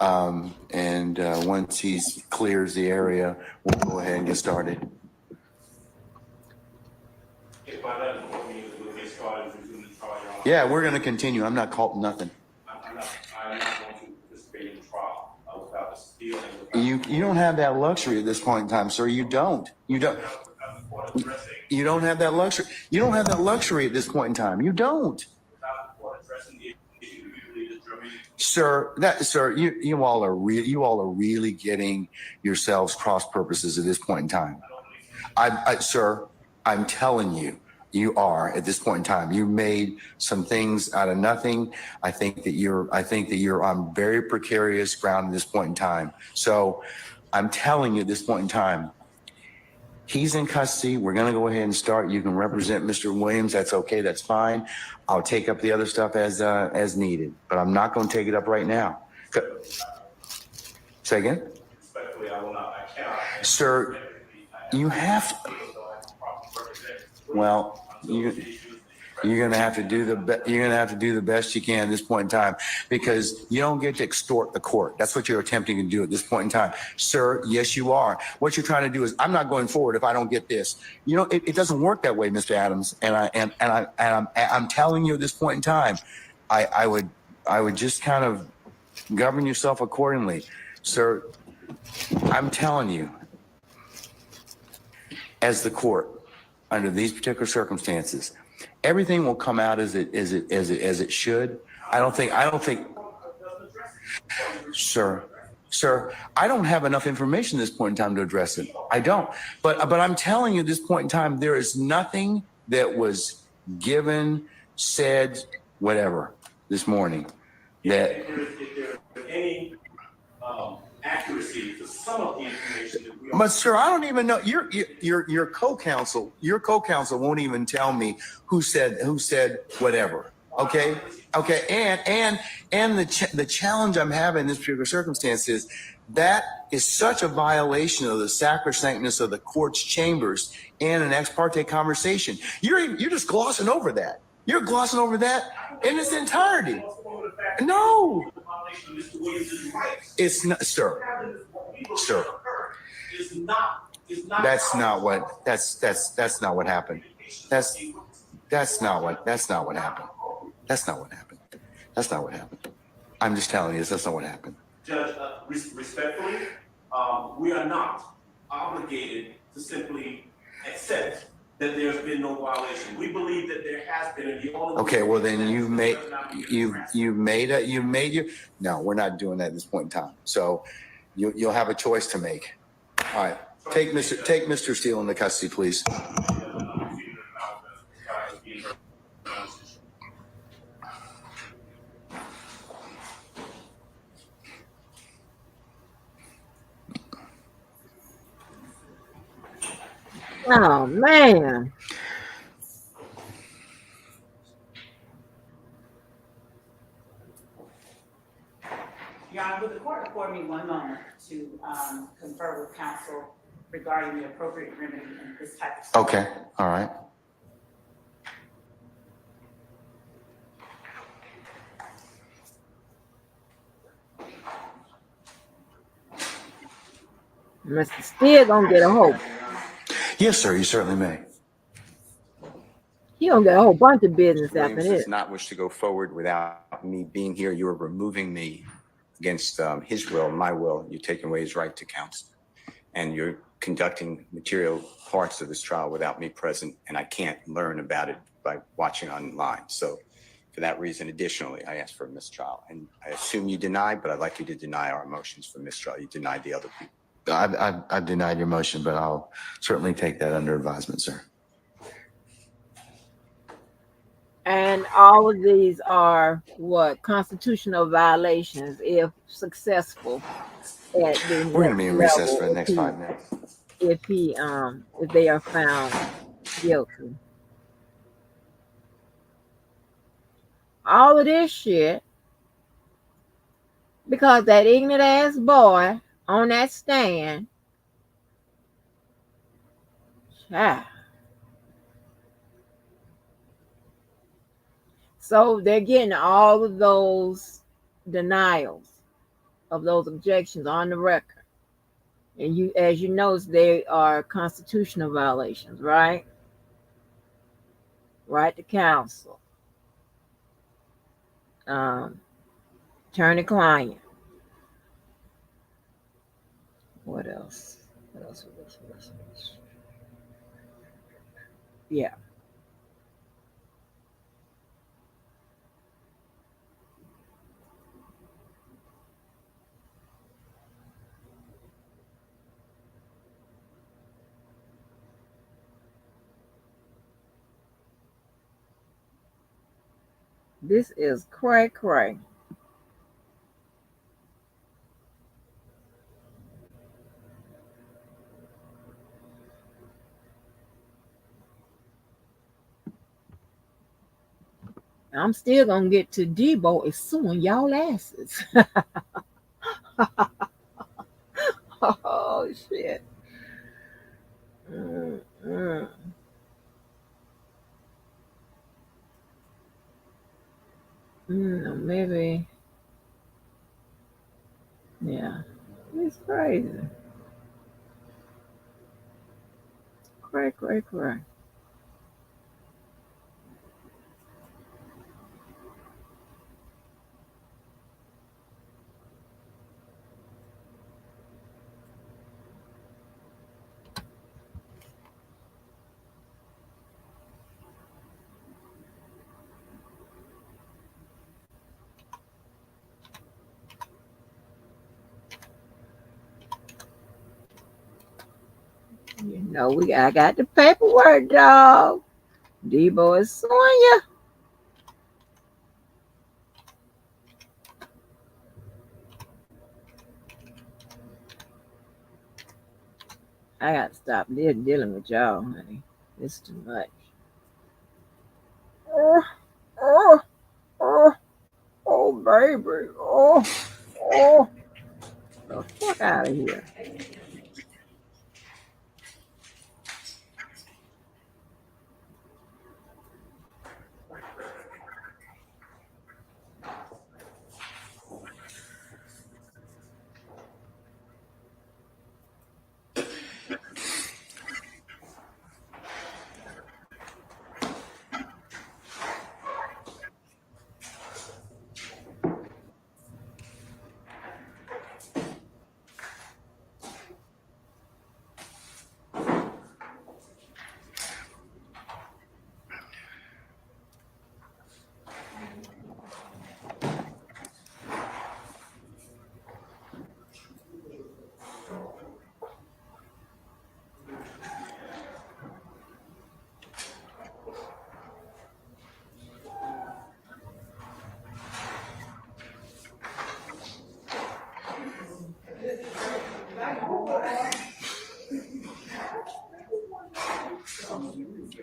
And once he clears the area, we'll go ahead and get started. Yeah, we're going to continue. I'm not caught nothing. I'm not going to participate in the trial without the Steele. You don't have that luxury at this point in time, sir. You don't. You don't. You don't have that luxury. You don't have that luxury at this point in time. You don't. Sir, you all are really getting yourselves cross purposes at this point in time. Sir, I'm telling you, you are at this point in time. You made some things out of nothing. I think that you're on very precarious ground at this point in time. So I'm telling you at this point in time, he's in custody. We're going to go ahead and start. You can represent Mr. Williams. That's okay. That's fine. I'll take up the other stuff as needed, but I'm not going to take it up right now. Say again? Respectfully, I will not. I cannot. Sir, you have to. Well, You're gonna have to do the best you can at this point in time, because you don't get to extort the court. That's what you're attempting to do at this point in time, sir. Yes, you are. What you're trying to do is, I'm not going forward if I don't get this. You know, it doesn't work that way, Mr. Adams. And I'm telling you at this point in time, I would just kind of govern yourself accordingly, sir. I'm telling you, as the court, under these particular circumstances, everything will come out as it should. I don't think, sir, I don't have enough information at this point in time to address it. I don't. But I'm telling you at this point in time, there is nothing that was given, said, whatever this morning that. If there's any accuracy to some of the information that we are. But sir, I don't even know. Your co-counsel won't even tell me who said whatever. Okay. And the challenge I'm having in this particular circumstance is that is such a violation of the sacrosanctness of the court's chambers and an ex parte conversation. You're just glossing over that. You're glossing over that in its entirety. No, it's not, sir. Sir, that's not what happened. That's not what happened. That's not what happened. I'm just telling you, that's not what happened. Judge, respectfully, we are not obligated to simply accept that there's been no violation. We believe that there has been, and the only. Okay, well then you made your. No, we're not doing that at this point in time. So you'll have a choice to make. All right, take Mr. Steele into custody, please. Oh man. Your Honor, would the court afford me one moment to confer with counsel regarding the appropriate remedy in this type of situation? Okay, all right. Mr. Steele gonna get a whole. Yes, sir, you certainly may. He gonna get a whole bunch of business Williams after this. does not wish to go forward without me being here. You are removing me against his will, my will. You're taking away his right to counsel. And you're conducting material parts of this trial without me present, and I can't learn about it by watching online. So for that reason, additionally, I asked for a mistrial. And I assume you deny, but I'd like you to deny our motions for mistrial. You denied the other people. I denied your motion, but I'll certainly take that under advisement, sir. And all of these are what? Constitutional violations if successful at the We're going to be in recess level for the next 5 minutes. if they are found guilty. All of this shit because that ignorant ass boy on that stand, child. So they're getting all of those denials of those objections on the record. And you, as you notice, they are constitutional violations, right? Right to counsel. Attorney-client. What else? What else? Yeah. This is cray-cray. I'm still gonna get to Debo is suing y'all asses. Oh shit. Maybe. Yeah. It's crazy. Cray. I got the paperwork, dog. Debo is suing you. I got to stop dealing with y'all, honey. It's too much. Oh, oh, oh, oh, baby. Oh. The fuck out of here.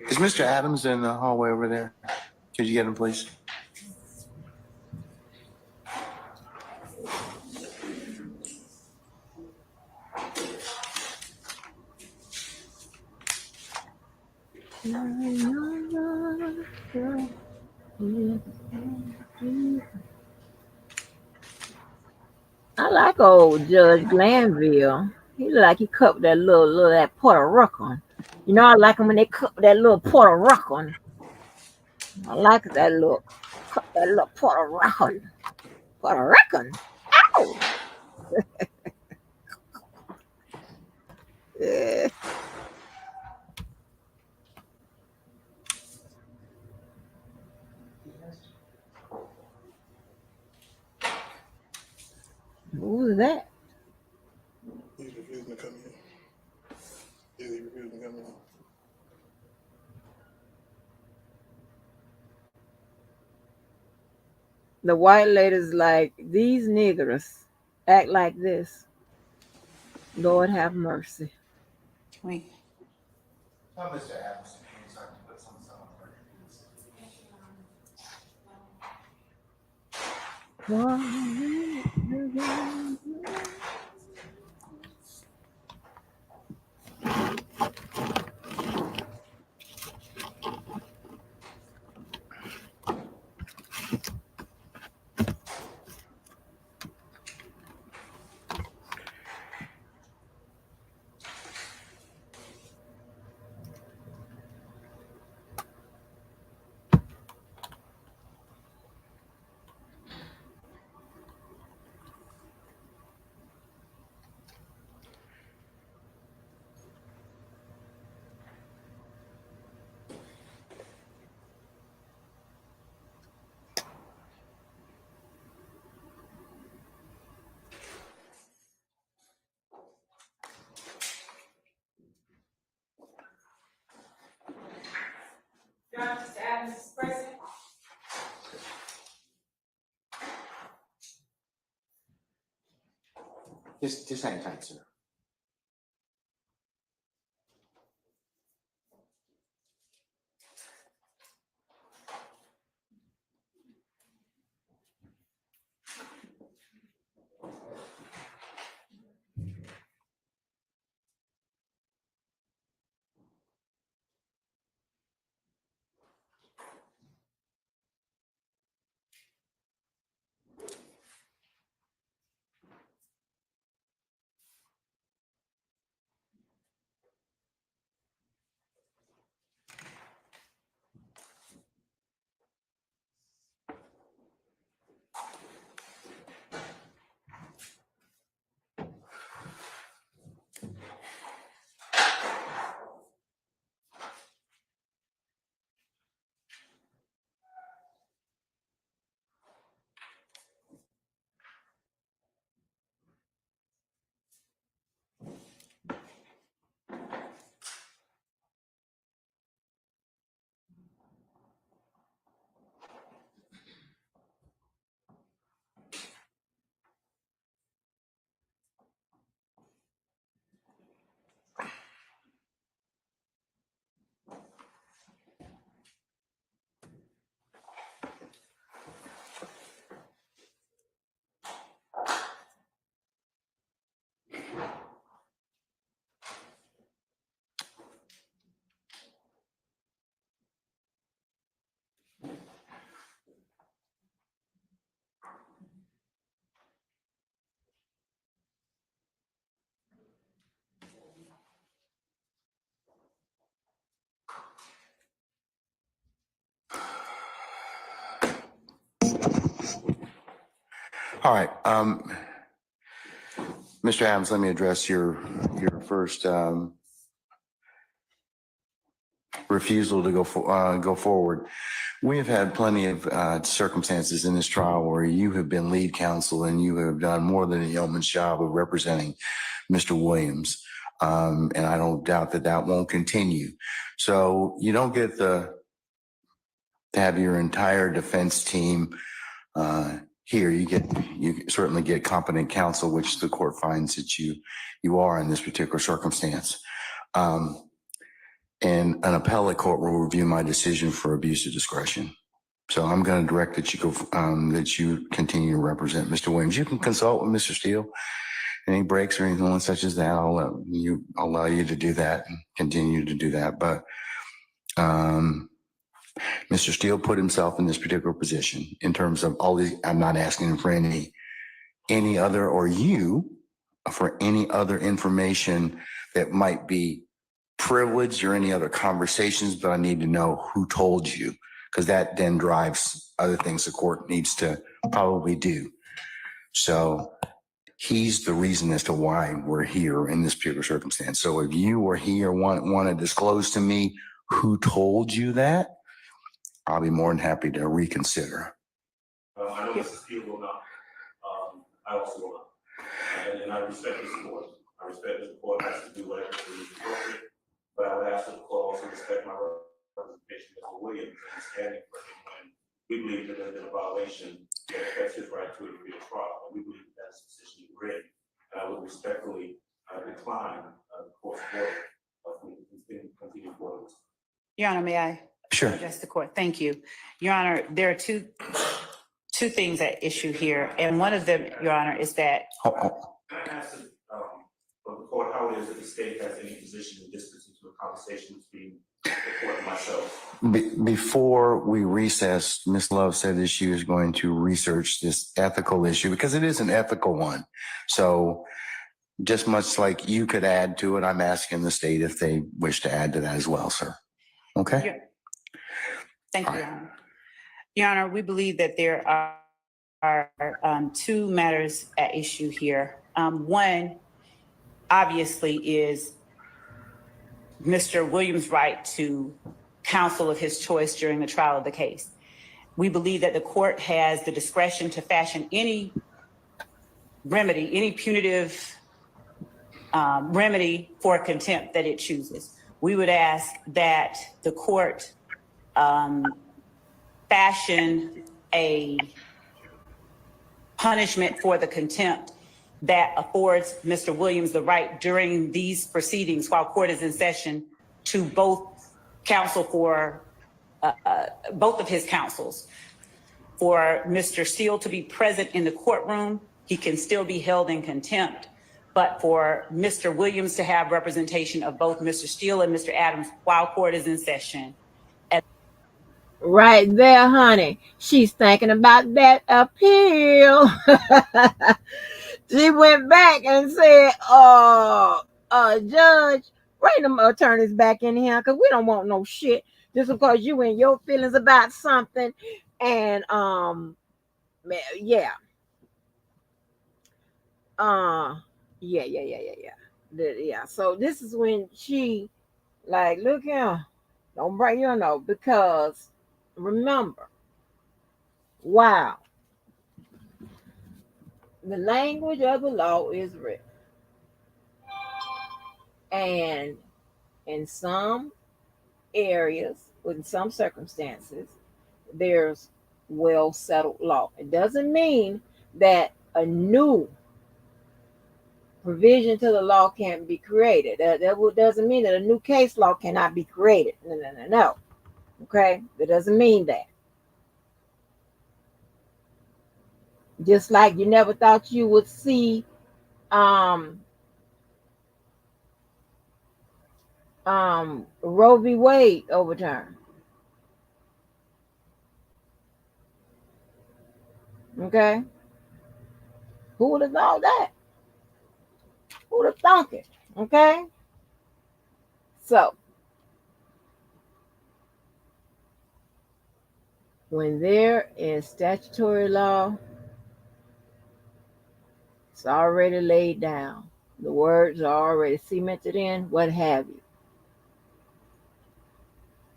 Is Mr. Adams in the hallway over there? Could you get him, please? I like old Judge Glanville. He look like he cut that little that Puerto Rican. You know, I like him when they cut that little Puerto Rican. I like that little cut that little Puerto Rican. Puerto Rican. Ow! Yeah. Who's that? He's refusing to come in. Is he refusing to come in? The white lady's like, these niggers act like this. Lord have mercy. We, Tell Mr. Adams to start to put some stuff on the record. Mr. Adams is present. Just hang tight, sir. All right. Mr. Adams, let me address your first refusal to go forward. We have had plenty of circumstances in this trial where you have been lead counsel and you have done more than a yeoman's job of representing Mr. Williams. And I don't doubt that that won't continue. So you don't get to have your entire defense team here. You certainly get competent counsel, which the court finds that you are in this particular circumstance. And an appellate court will review my decision for abuse of discretion. So I'm going to direct that you continue to represent Mr. Williams. You can consult with Mr. Steele. Any breaks or anything such as that, I'll allow you to do that and continue to do that. But Mr. Steele put himself in this particular position in terms of all these. I'm not asking him for any other, or you for any other information that might be privileged or any other conversations, but I need to know who told you, because that then drives other things the court needs to probably do. So he's the reason as to why we're here in this particular circumstance. So if you or he or want to disclose to me who told you that, I'll be more than happy to reconsider. I know Mrs. Steele will not. I also will not. And I respect this court. I respect that the court has to do whatever is appropriate. But I would ask that the court also respect my representation of Mr. Williams and standing for him when we believe that there's been a violation that affects his right to a free trial. And we believe that that's the position we're in. And I would respectfully decline the court's order of continue forward. Your Honor, may I Sure. address the court? Thank you. Your Honor, there are two things at issue here. And one of them, Your Honor, is that Can I ask of the court how it is that the state has any position in this particular conversation between the court and myself? Before we recessed, Ms. Love said that she was going to research this ethical issue because it is an ethical one. So just much like you could add to it, I'm asking the state if they wish to add to that as well, sir. Okay? Yeah. Thank you, Your Honor. Your Honor, we believe that there are two matters at issue here. One, obviously, is Mr. Williams' right to counsel of his choice during the trial of the case. We believe that the court has the discretion to fashion any remedy, any punitive remedy for contempt that it chooses. We would ask that the court fashion a punishment for the contempt that affords Mr. Williams the right during these proceedings while court is in session to both counsel for both of his counsels. For Mr. Steele to be present in the courtroom, he can still be held in contempt. But for Mr. Williams to have representation of both Mr. Steele and Mr. Adams while court is in session. Right there, honey. She's thinking about that appeal. She went back and said, Judge, bring them attorneys back in here because we don't want no shit just because you and your feelings about something. And yeah. Yeah. So this is when she like, look here, don't bring because remember, wow, the language of the law is written, and in some areas, in some circumstances, there's well settled law. It doesn't mean that a new provision to the law can't be created. That doesn't mean that a new case law cannot be created. No. Okay? That doesn't mean that. Just like you never thought you would see Roe v. Wade overturned. Okay? Who would have thought that? Who would have thunk it? Okay? So, when there is statutory law It's already laid down. The words are already cemented in, what have you.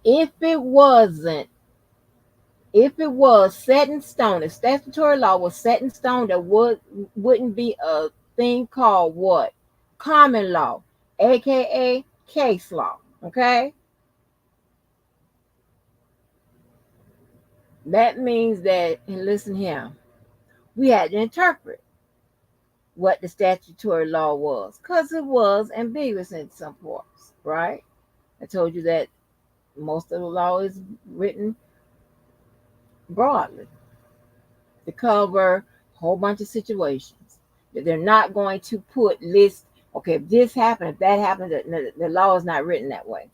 If it was set in stone, if statutory law was set in stone, there wouldn't be a thing called what? Common law, aka case law. Okay? That means that, and listen here, we had to interpret what the statutory law was, because it was ambiguous in some parts, right? I told you that most of the law is written broadly to cover a whole bunch of situations. That they're not going to put list, okay, if this happened, if that happened, the law is not written that way.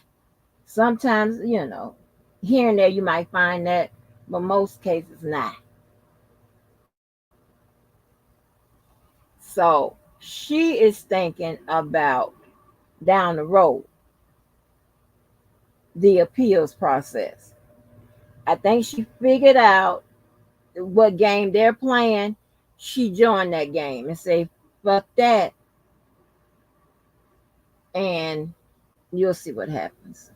Sometimes, here and there you might find that, but most cases not. So she is thinking about down the road the appeals process. I think she figured out what game they're playing. She joined that game and say, fuck that. And you'll see what happens.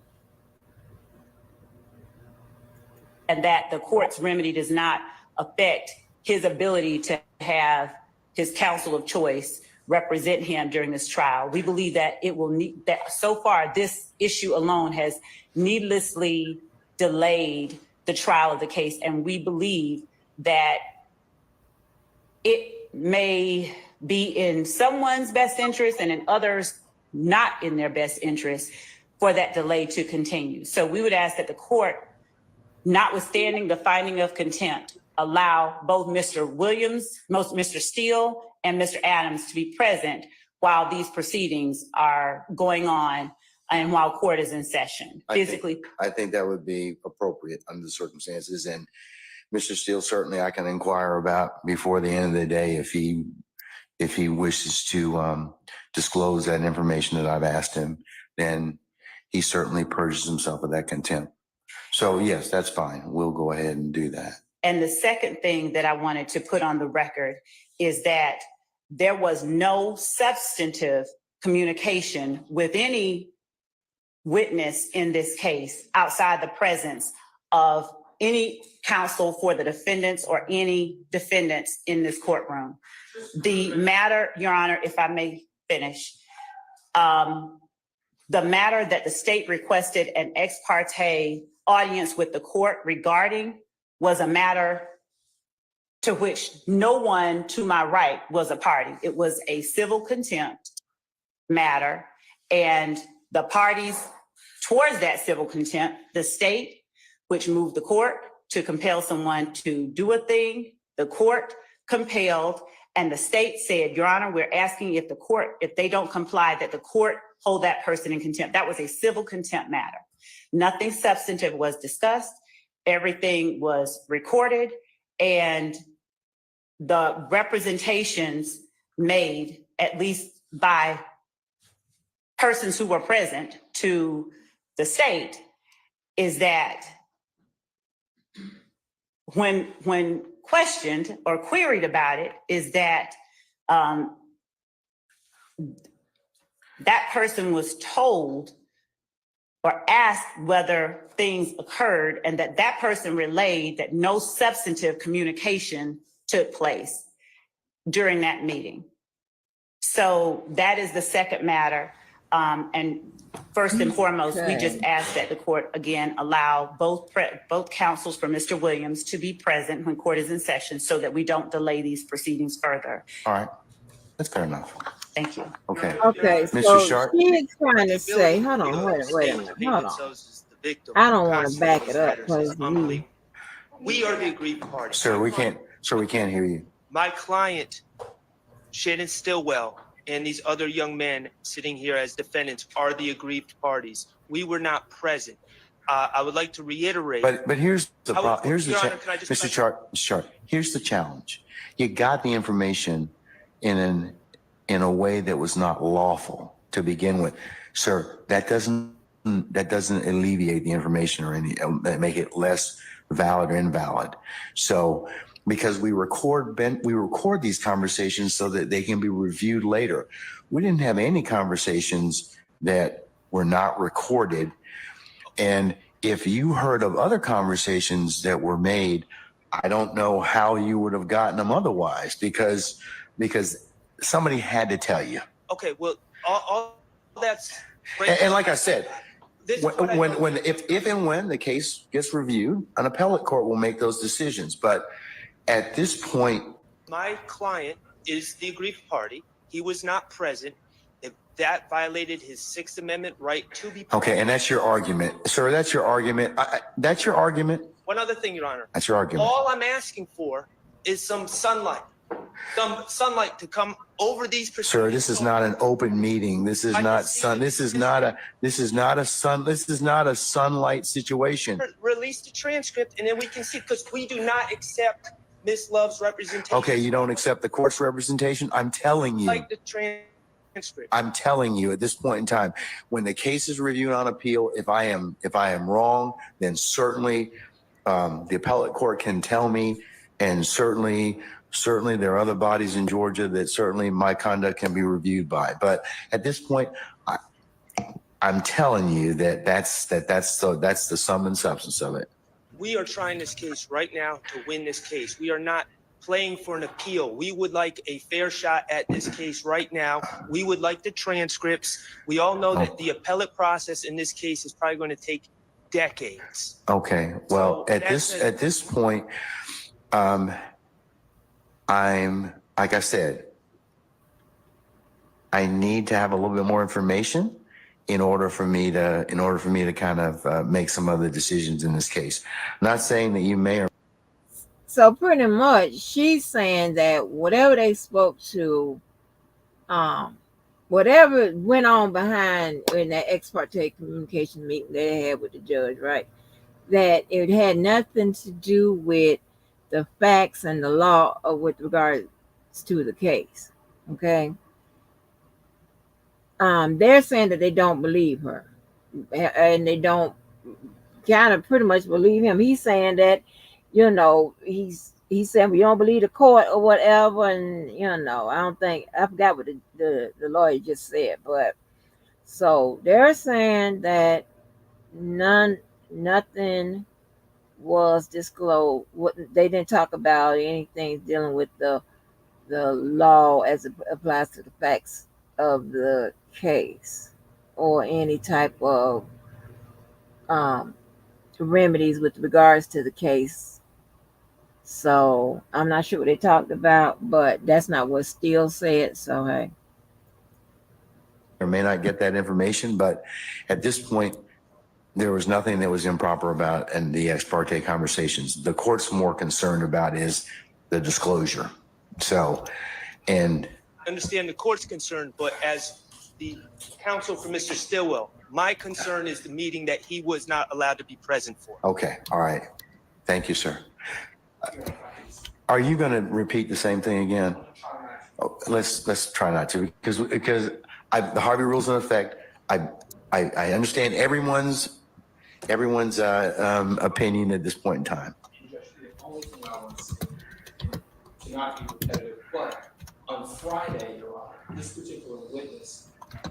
And that the court's remedy does not affect his ability to have his counsel of choice represent him during this trial. We believe that it will need that so far this issue alone has needlessly delayed the trial of the case. And we believe that it may be in someone's best interest and in others not in their best interest for that delay to continue. So we would ask that the court, notwithstanding the finding of contempt, allow both Mr. Williams, Mr. Steele, and Mr. Adams to be present while these proceedings are going on and while court is in session. I think that would be appropriate under the circumstances. And Mr. Steele, certainly I can inquire about before the end of the day if he wishes to disclose that information that I've asked him, then he certainly purges himself of that contempt. So yes, that's fine. We'll go ahead and do that. And the second thing that I wanted to put on the record is that there was no substantive communication with any witness in this case outside the presence of any counsel for the defendants or any defendants in this courtroom. The matter, Your Honor, if I may finish, the matter that the state requested an ex parte audience with the court regarding was a matter to which no one to my right was a party. It was a civil contempt matter, and the parties towards that civil contempt, the state, which moved the court to compel someone to do a thing, the court compelled, and the state said, Your Honor, we're asking if they don't comply, that the court hold that person in contempt. That was a civil contempt matter. Nothing substantive was discussed. Everything was recorded, and the representations made, at least by persons who were present to the state, is that when questioned or queried about it, is that that person was told or asked whether things occurred, and that person relayed that no substantive communication took place during that meeting. So that is the second matter. And first and foremost, we just ask that the court again allow both counsels for Mr. Williams to be present when court is in session so that we don't delay these proceedings further. All right. That's fair enough. Thank you. Okay. Okay, Mr. so Sharp? she is trying to say, hold on, wait a minute, hold on. I don't want to back it up because We are the aggrieved party. Sir, we can't hear you. My client, Shannon Stillwell, and these other young men sitting here as defendants are the aggrieved parties. We were not present. I would like to reiterate. But here's the problem. Here's the Honor, can I just Mr. Sharp. Here's the challenge. You got the information in a way that was not lawful to begin with, sir. That doesn't alleviate the information or make it less valid or invalid. So because we record these conversations so that they can be reviewed later. We didn't have any conversations that were not recorded. And if you heard of other conversations that were made, I don't know how you would have gotten them otherwise, because somebody had to tell you. Okay, well, all that's great. And like I said, This is what I know. if and when the case gets reviewed, an appellate court will make those decisions. But at this point, My client is the aggrieved party. He was not present. If that violated his Sixth Amendment right to be present. okay, and that's your argument, sir. That's your argument. That's your argument. One other thing, Your Honor. That's your argument. All I'm asking for is some sunlight to come over these proceedings. Sir, this is not an open meeting. This is not sun. This is not a sunlight situation. Release the transcript and then we can see, because we do not accept Ms. Love's representation. Okay, you don't accept the court's representation? I'm telling you. Like the transcript. I'm telling you at this point in time, when the case is reviewed on appeal, if I am wrong, then certainly the appellate court can tell me, and certainly there are other bodies in Georgia that certainly my conduct can be reviewed by. But at this point, I'm telling you that's the sum and substance of it. We are trying this case right now to win this case. We are not playing for an appeal. We would like a fair shot at this case right now. We would like the transcripts. We all know that the appellate process in this case is probably going to take decades. Okay. Well, So at this point, I'm, like I said, I need to have a little bit more information in order for me to kind of make some other decisions in this case. Not saying that you may or. So pretty much she's saying that whatever they spoke to, whatever went on behind in that ex parte communication meeting they had with the judge, right? That it had nothing to do with the facts and the law with regards to the case. Okay. They're saying that they don't believe her, and they don't kind of pretty much believe him. He's saying that, he's saying we don't believe the court or whatever, and I forgot what the lawyer just said, but so they're saying that nothing was disclosed. They didn't talk about anything dealing with the law as it applies to the facts of the case, or any type of remedies with regards to the case. So I'm not sure what they talked about, but that's not what Steele said. So hey, or may not get that information, but at this point, there was nothing that was improper about and the ex parte conversations. The court's more concerned about is the disclosure. So, and I understand the court's concerned, but as the counsel for Mr. Stillwell, my concern is the meeting that he was not allowed to be present for. okay, all right. Thank you, sir. Are you going to repeat the same thing again? Oh, let's try not to, because the Harvey rule's in effect. I understand everyone's opinion at this point in time. The only thing I want to say, to not be repetitive, but on Friday, Your Honor, this particular witness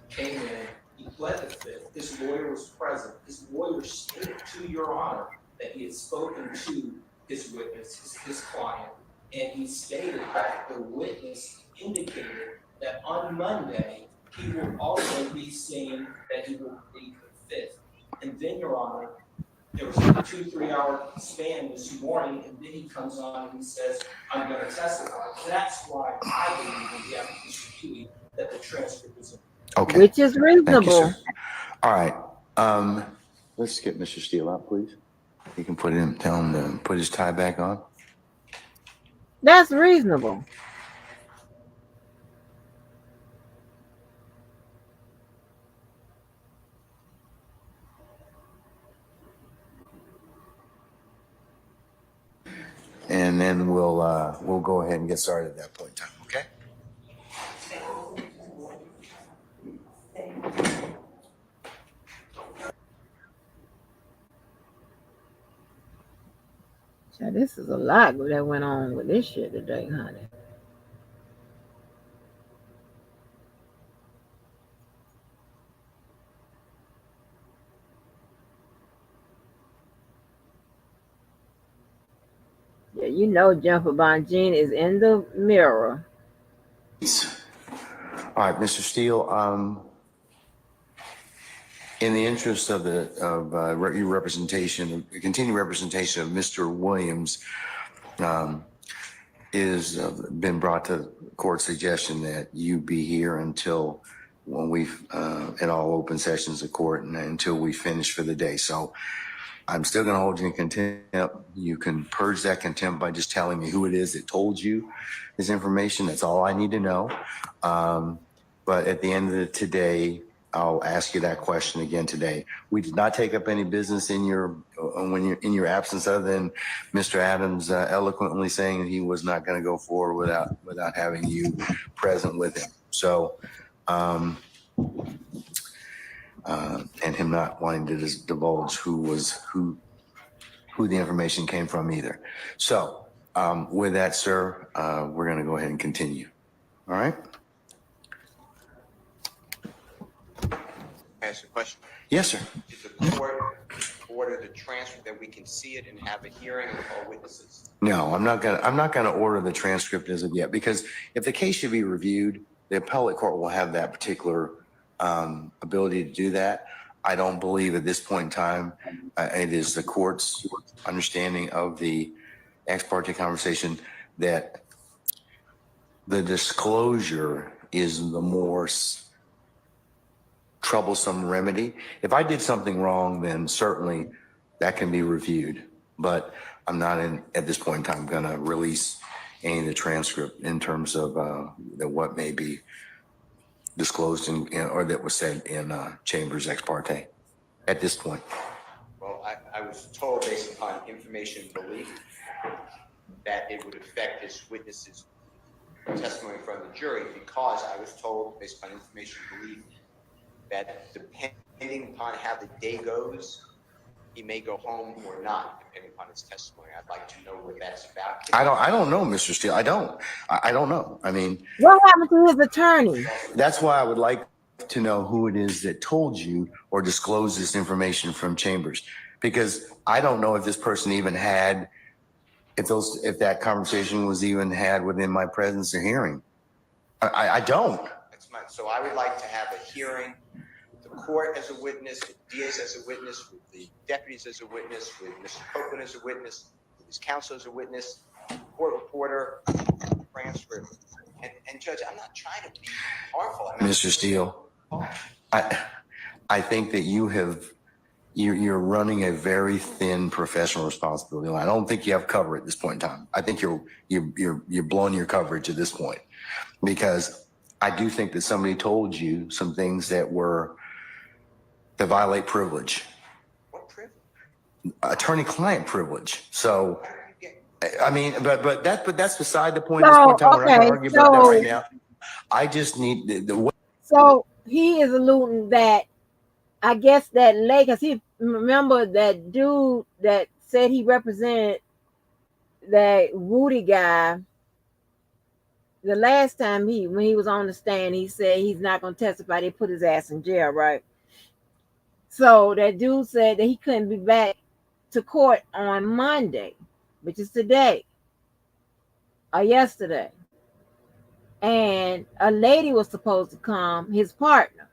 came in, he pled the fifth, his lawyer was present, his lawyer stated to Your Honor that he had spoken to his witness, his client, and he stated that the witness indicated that on Monday, he will also be saying that he will plead the fifth. And then, Your Honor, there was a 2-3 hour span this morning, and then he comes on and he says, I'm going to testify. That's why I believe in the application that the transcript is in. Okay. which is reasonable. Thank you, sir. All right. Let's get Mr. Steele out, please. You can tell him to put his tie back on. That's reasonable. And then we'll go ahead and get started at that point in time, okay? Now, this is a lot that went on with this shit today, honey. Yeah, you know Jumper Bonjean is in the mirror. All right, Mr. Steele, in the interest of your representation, continued representation of Mr. Williams, is been brought to court suggestion that you be here until when we've in all open sessions of court and until we finish for the day. So I'm still going to hold you in contempt. You can purge that contempt by just telling me who it is that told you this information. That's all I need to know. But at the end of today, I'll ask you that question again today. We did not take up any business in your when you're in your absence, other than Mr. Adams eloquently saying that he was not going to go forward without having you present with him. So, and him not wanting to just divulge who the information came from either. So, with that, sir, we're going to go ahead and continue. All right. Ask a question. Yes, sir. Did the court order the transcript that we can see it and have a hearing with all witnesses? No, I'm not gonna order the transcript as of yet, because if the case should be reviewed, the appellate court will have that particular ability to do that. I don't believe at this point in time it is the court's understanding of the ex parte conversation that the disclosure is the more troublesome remedy. If I did something wrong, then certainly that can be reviewed. But I'm not at this point in time going to release any of the transcript in terms of what may be disclosed or that was said in Chambers ex parte at this point. Well, I was told based upon information belief that it would affect this witness's testimony from the jury, because I was told based upon information belief that depending upon how the day goes, he may go home or not, depending upon his testimony. I'd like to know what that's about. I don't know, Mr. Steele. I don't know. I mean, What happened to his attorney? that's why I would like to know who it is that told you or disclosed this information from Chambers, because I don't know if this person even had, if that conversation was even had within my presence or hearing. I don't. So I would like to have a hearing, the court as a witness, with Diaz as a witness, with the deputies as a witness, with Mr. Copeland as a witness, with his counsel as a witness, court reporter, transcript. And Judge, I'm not trying to be harmful. Mr. Steele, I think that you're running a very thin professional responsibility line. I don't think you have cover at this point in time. I think you're blowing your coverage at this point, because I do think that somebody told you some things that violate privilege. What privilege? Attorney-client privilege. So, I mean, but that's beside the point at this So, point in time. We're not going to okay, argue about that right now. I just need the way. So he is alluding that I guess that late, because he remember that dude that said he represented that Woody guy. The last time when he was on the stand, he said he's not going to testify. They put his ass in jail, right? So that dude said that he couldn't be back to court on Monday, which is today or yesterday. And a lady was supposed to come, his partner.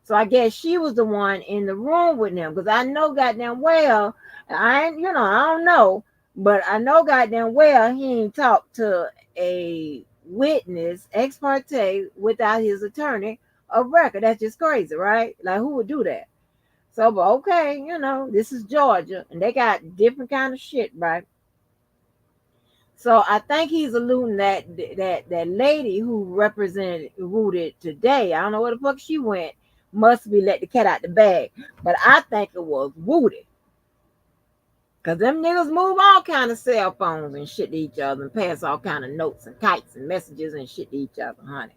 So I guess she was the one in the room with him, because I know goddamn well, I don't know, but I know goddamn well he ain't talked to a witness ex parte without his attorney of record. That's just crazy, right? Like, who would do that? So, but okay, this is Georgia, and they got different kind of shit, right? So I think he's alluding that lady who represented Rooted today, I don't know where the fuck she went, must be let the cat out the bag. But I think it was Woody. Because them niggas move all kind of cell phones and shit to each other and pass all kind of notes and kites and messages and shit to each other, honey.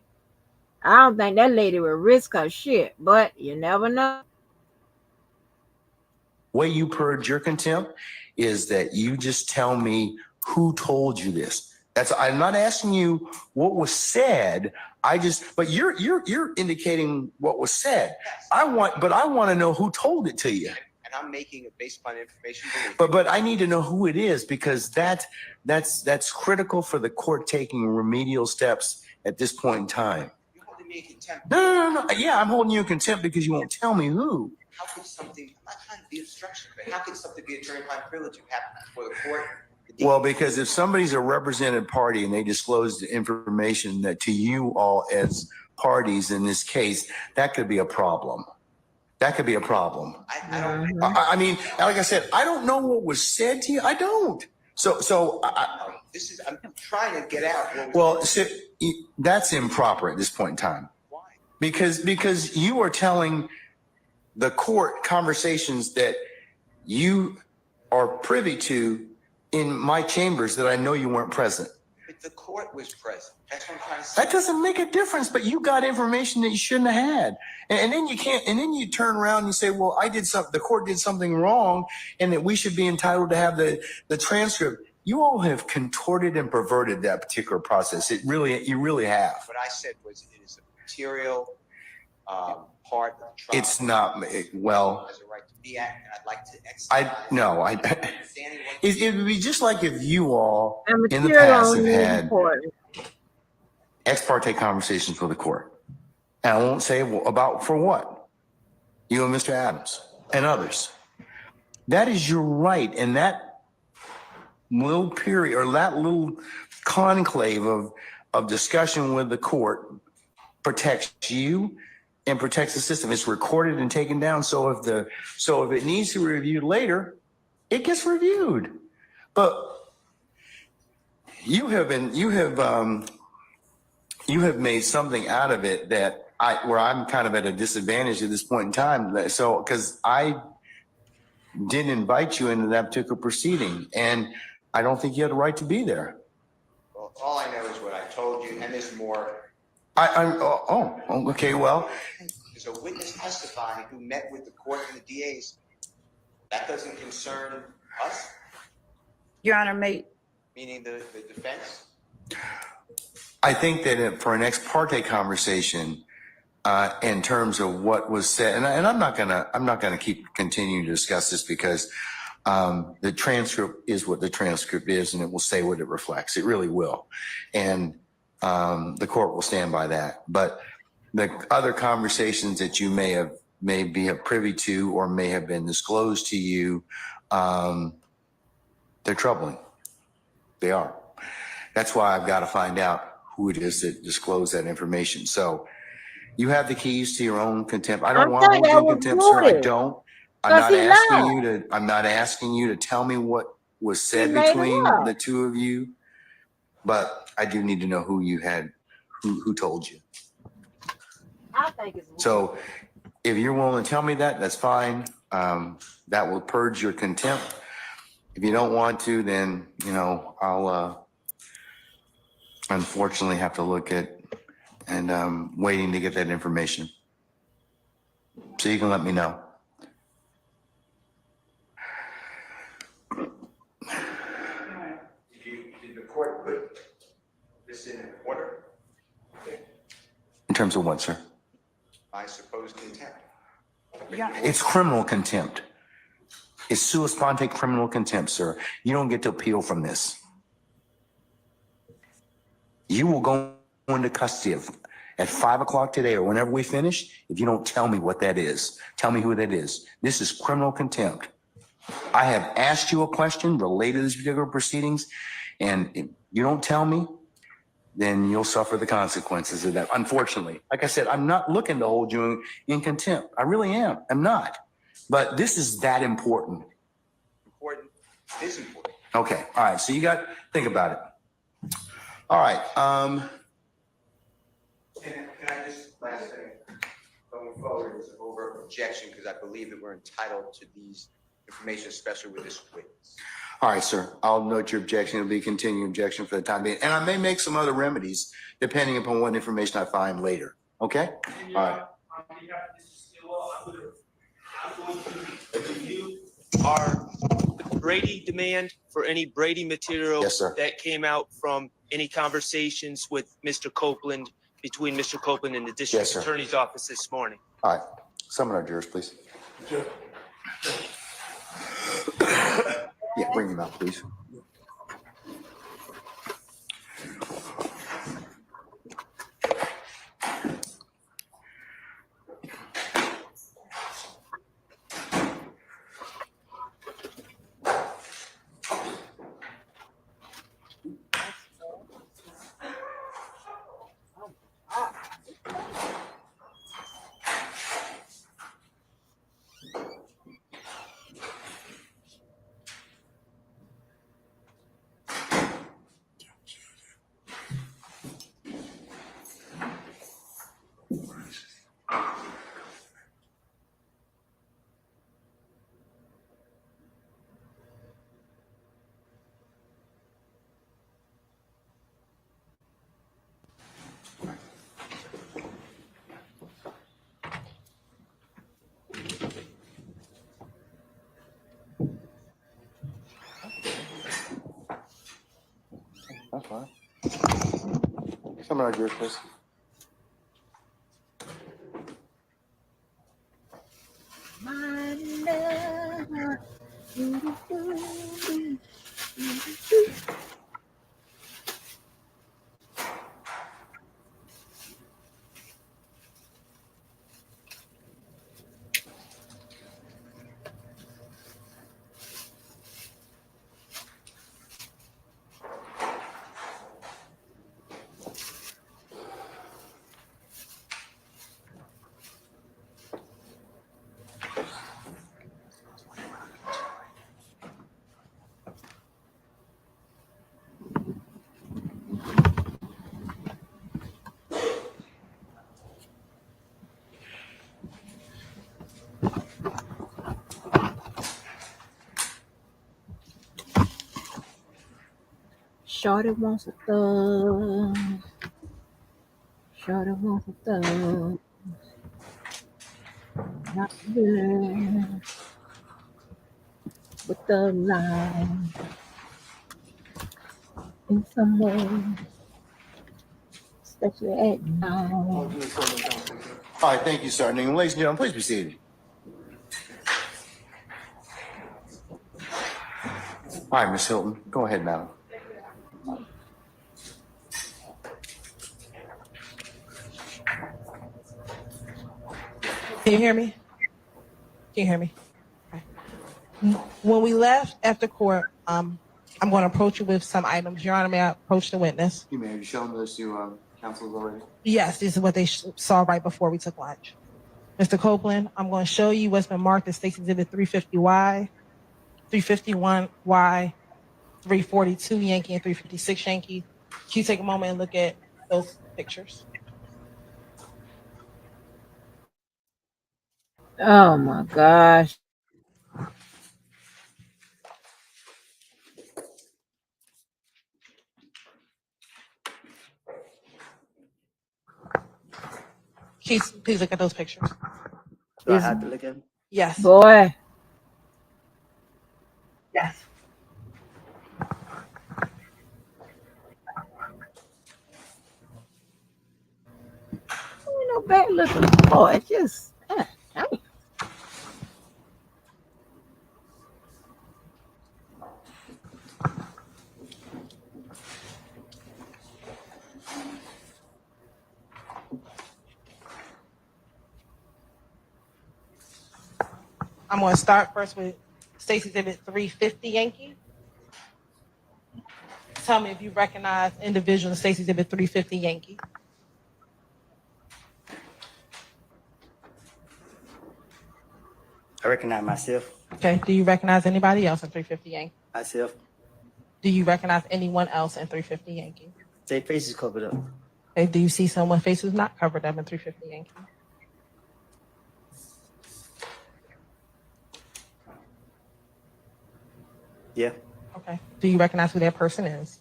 I don't think that lady would risk her shit, but you never know. way you purge your contempt is that you just tell me who told you this. I'm not asking you what was said. But you're indicating what was said. I want to know who told it to you. And I'm making it based upon information. But I need to know who it is, because that's critical for the court taking remedial steps at this point in time. You're holding me in contempt. No. Yeah, I'm holding you in contempt because you won't tell me who. How could something, I'm not trying to be obstruction, but how could something be attorney-client privilege if it happens before the court? Well, because if somebody's a represented party and they disclose the information that to you all as parties in this case, that could be a problem. That could be a problem. I mean, like I said, I don't know what was said to you. I don't. I'm trying to get out. That's improper at this point in time. Why? Because you are telling the court conversations that you are privy to in my chambers that I know you weren't present. But the court was present. That's what I'm trying to say. That doesn't make a difference, but you got information that you shouldn't have had. And then you turn around and you say, well, the court did something wrong and that we should be entitled to have the transcript. You all have contorted and perverted that particular process. You really have. What I said was it is a material part of the trial. It's not, well. Has a right to be at, and I'd like to exercise. It would be just like if you all in the past have had ex parte conversations with the court. And I won't say about for what. You and Mr. Adams and others. That is your right. And that little period or that little conclave of discussion with the court protects you and protects the system. It's recorded and taken down. So if it needs to be reviewed later, it gets reviewed. But you have made something out of it that where I'm kind of at a disadvantage at this point in time. So, because I didn't invite you into that particular proceeding, and I don't think you had a right to be there. Well, all I know is what I told you, and there's more. Okay, well. There's a witness testifying who met with the court and the DAs. That doesn't concern us? Your Honor, meaning the defense? I think that for an ex parte conversation, in terms of what was said, and I'm not gonna keep continuing to discuss this because the transcript is what the transcript is, and it will say what it reflects. It really will, and the court will stand by that. But the other conversations that you may be privy to or may have been disclosed to you, they're troubling. They are. That's why I've got to find out who it is that disclosed that information. So you have the keys to your own contempt. I don't want to hold you in contempt, sir. I don't. I'm not asking you to tell me what was said between the two of you, but I do need to know who told you. I think it's so if you're willing to tell me that, that's fine. That will purge your contempt. If you don't want to, then, I'll unfortunately have to look at and waiting to get that information. So you can let me know. Did the court put this in order? In terms of what, sir? I suppose contempt. It's criminal contempt. It's sua sponte criminal contempt, sir. You don't get to appeal from this. You will go into custody at 5 o'clock today or whenever we finish if you don't tell me what that is. Tell me who that is. This is criminal contempt. I have asked you a question related to this particular proceedings, and if you don't tell me, then you'll suffer the consequences of that. Unfortunately, like I said, I'm not looking to hold you in contempt. I really am. I'm not. But this is that important. Important is important. Okay. All right. So you got to think about it. All right. Can I just, last thing, going forward is over objection because I believe that we're entitled to these information, especially with this witness. All right, sir. I'll note your objection. It'll be a continuing objection for the time being. And I may make some other remedies depending upon what information I find later. Okay? All right. On behalf of Mr. Steele, I'm going to review are the Brady demand for any Brady material Yes, sir. that came out from any conversations with Mr. Copeland, between Mr. Copeland and the district Yes, sir. attorney's office this morning. All right. Summon our jurors, please. Yeah, bring him out, please. That's fine. Summon our jurors, please. My love. Shorty wants a thug. Shorty wants a thug. Not really, but the line in some way, especially at night. All right, thank you, sir. Now, ladies and gentlemen, please be seated. All right, Miss Hilton, go ahead, madam. Can you hear me? Can you hear me? Okay. When we left after court, I'm going to approach you with some items. Your Honor, may I approach the witness? You may have shown this to counsel already. Yes, this is what they saw right before we took lunch. Mr. Copeland, I'm going to show you what's been marked as State's Exhibit 350Y, 351Y, 342 Yankee, and 356 Yankee. Can you take a moment and look at those pictures? Oh my gosh. Please look at those pictures. Do I have to look at them? Yes. Boy. Yes. You know, bad looking boy. Just. I'm going to start first with State's Exhibit 350 Yankee. Tell me if you recognize individual in State's Exhibit 350 Yankee. I recognize myself. Okay. Do you recognize anybody else in 350 Yankee? Myself. Do you recognize anyone else in 350 Yankee? Their face is covered up. Okay. Do you see someone's face who's not covered up in 350 Yankee? Yeah. Okay. Do you recognize who that person is?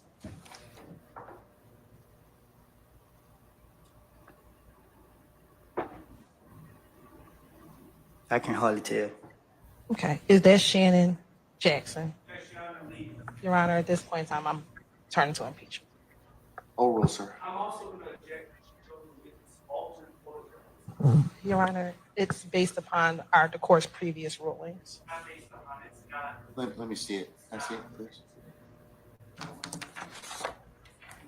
I can hardly tell. Okay, is that Shannon Jackson? Your Honor, at this point in time, I'm turning to impeachment. Overrule, sir. I'm also going to object that you show the witness altered photographs. Your Honor, it's based upon the court's previous rulings. Not based upon it's not. Let me see it. Can I see it, please? We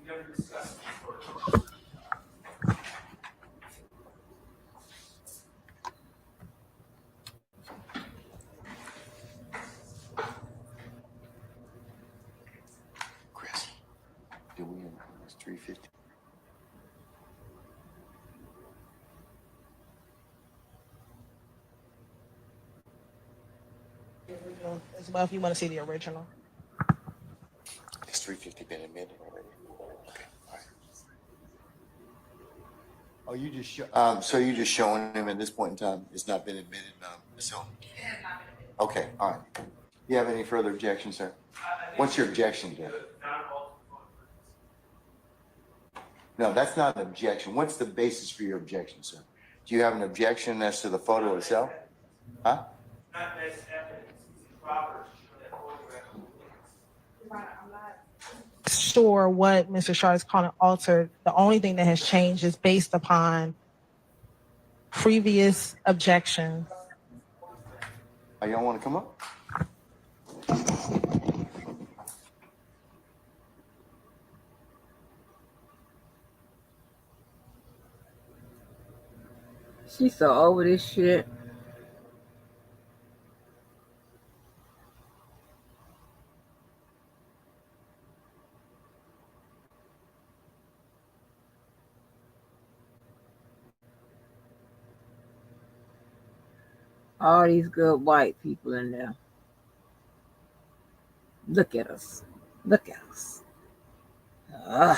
never discussed this further. Chris, do we have 350? As well, if you want to see the original. Has 350 been admitted already? Okay, all right. Oh, you just so you just showing him at this point in time it's not been admitted, Ms. Hill? It has not been admitted. Okay, all right. Do you have any further objections, sir? What's your objection to? No, that's not an objection. What's the basis for your objection, sir? Do you have an objection as to the photo itself? Huh? Not as evidence. It's improper to show that photograph of the witness. I'm not sure what Mr. Shard is calling altered. The only thing that has changed is based upon previous objections. Oh, y'all want to come up? She's so over this shit. All these good white people in there. Look at us. Look at us. Ugh.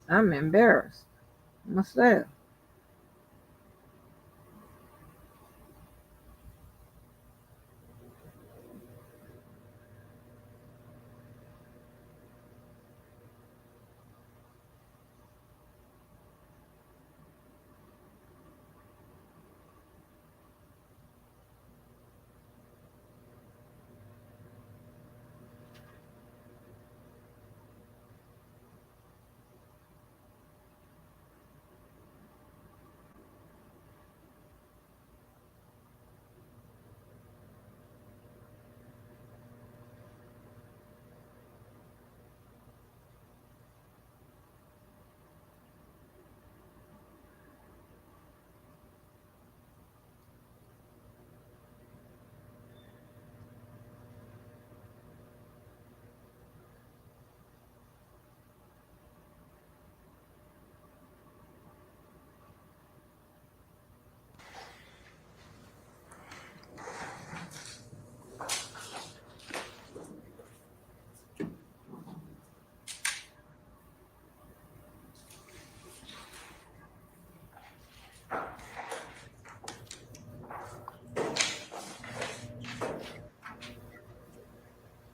I'm embarrassed myself.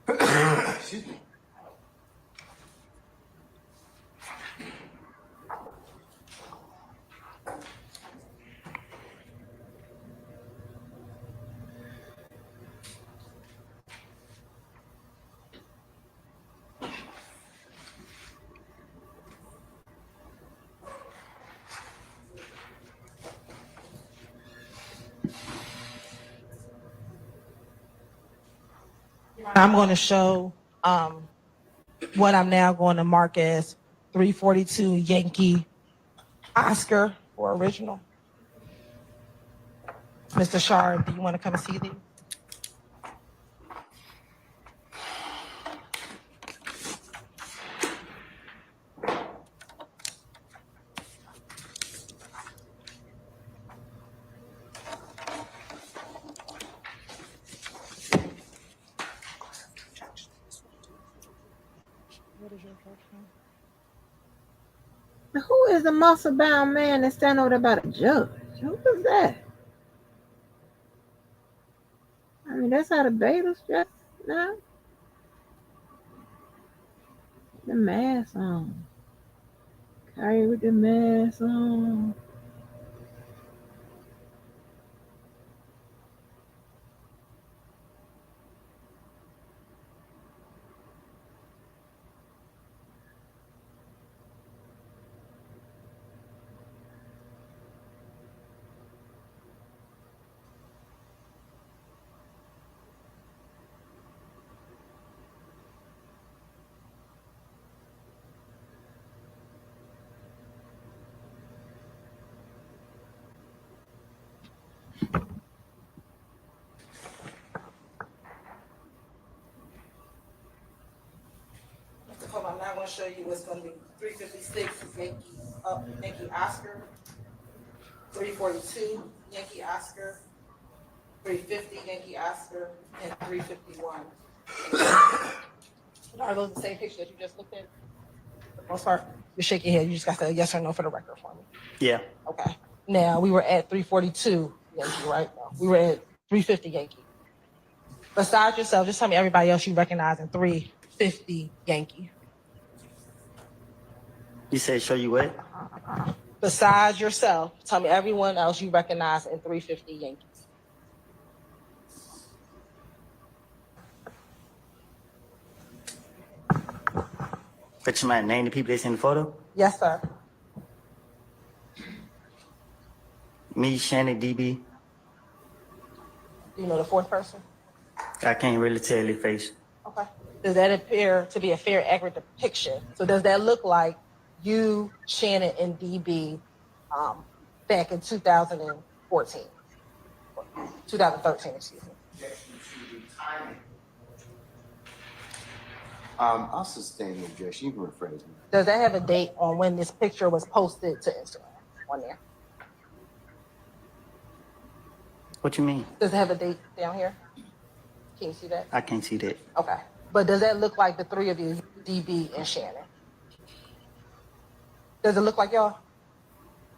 Excuse me. I'm going to show what I'm now going to mark as 342 Yankee Oscar for original. Mr. Shard, do you want to come and see these? What is your objection? Who is the muscle bound man that's standing over there by the judge? Who is that? I mean, that's how the bailiffs dress now. The mask on. Carry with the mask on. Hold on, I'm not gonna show you what's gonna be 356 Yankee Oscar, 342 Yankee Oscar, 350 Yankee Oscar, and 351. Are those the same picture that you just looked at? For the most part, you shake your head. You just got to say yes or no for the record for me. Yeah. Okay. Now we were at 342 Yankee, right? No, we were at 350 Yankee. Besides yourself, just tell me everybody else you recognize in 350 Yankee. You said show you what? Besides yourself, tell me everyone else you recognize in 350 Yankees. But you might name the people that's in the photo? Yes, sir. Me, Shannon, DB. Do you know the fourth person? I can't really tell your face. Okay. Does that appear to be a fair, accurate depiction? So does that look like you, Shannon, and DB back in 2014? 2013, excuse me. I'll sustain the objection. You can rephrase me. Does that have a date on when this picture was posted to Instagram on there? What you mean? Does it have a date down here? Can you see that? I can't see that. Okay. But does that look like the three of you, DB and Shannon? Does it look like y'all?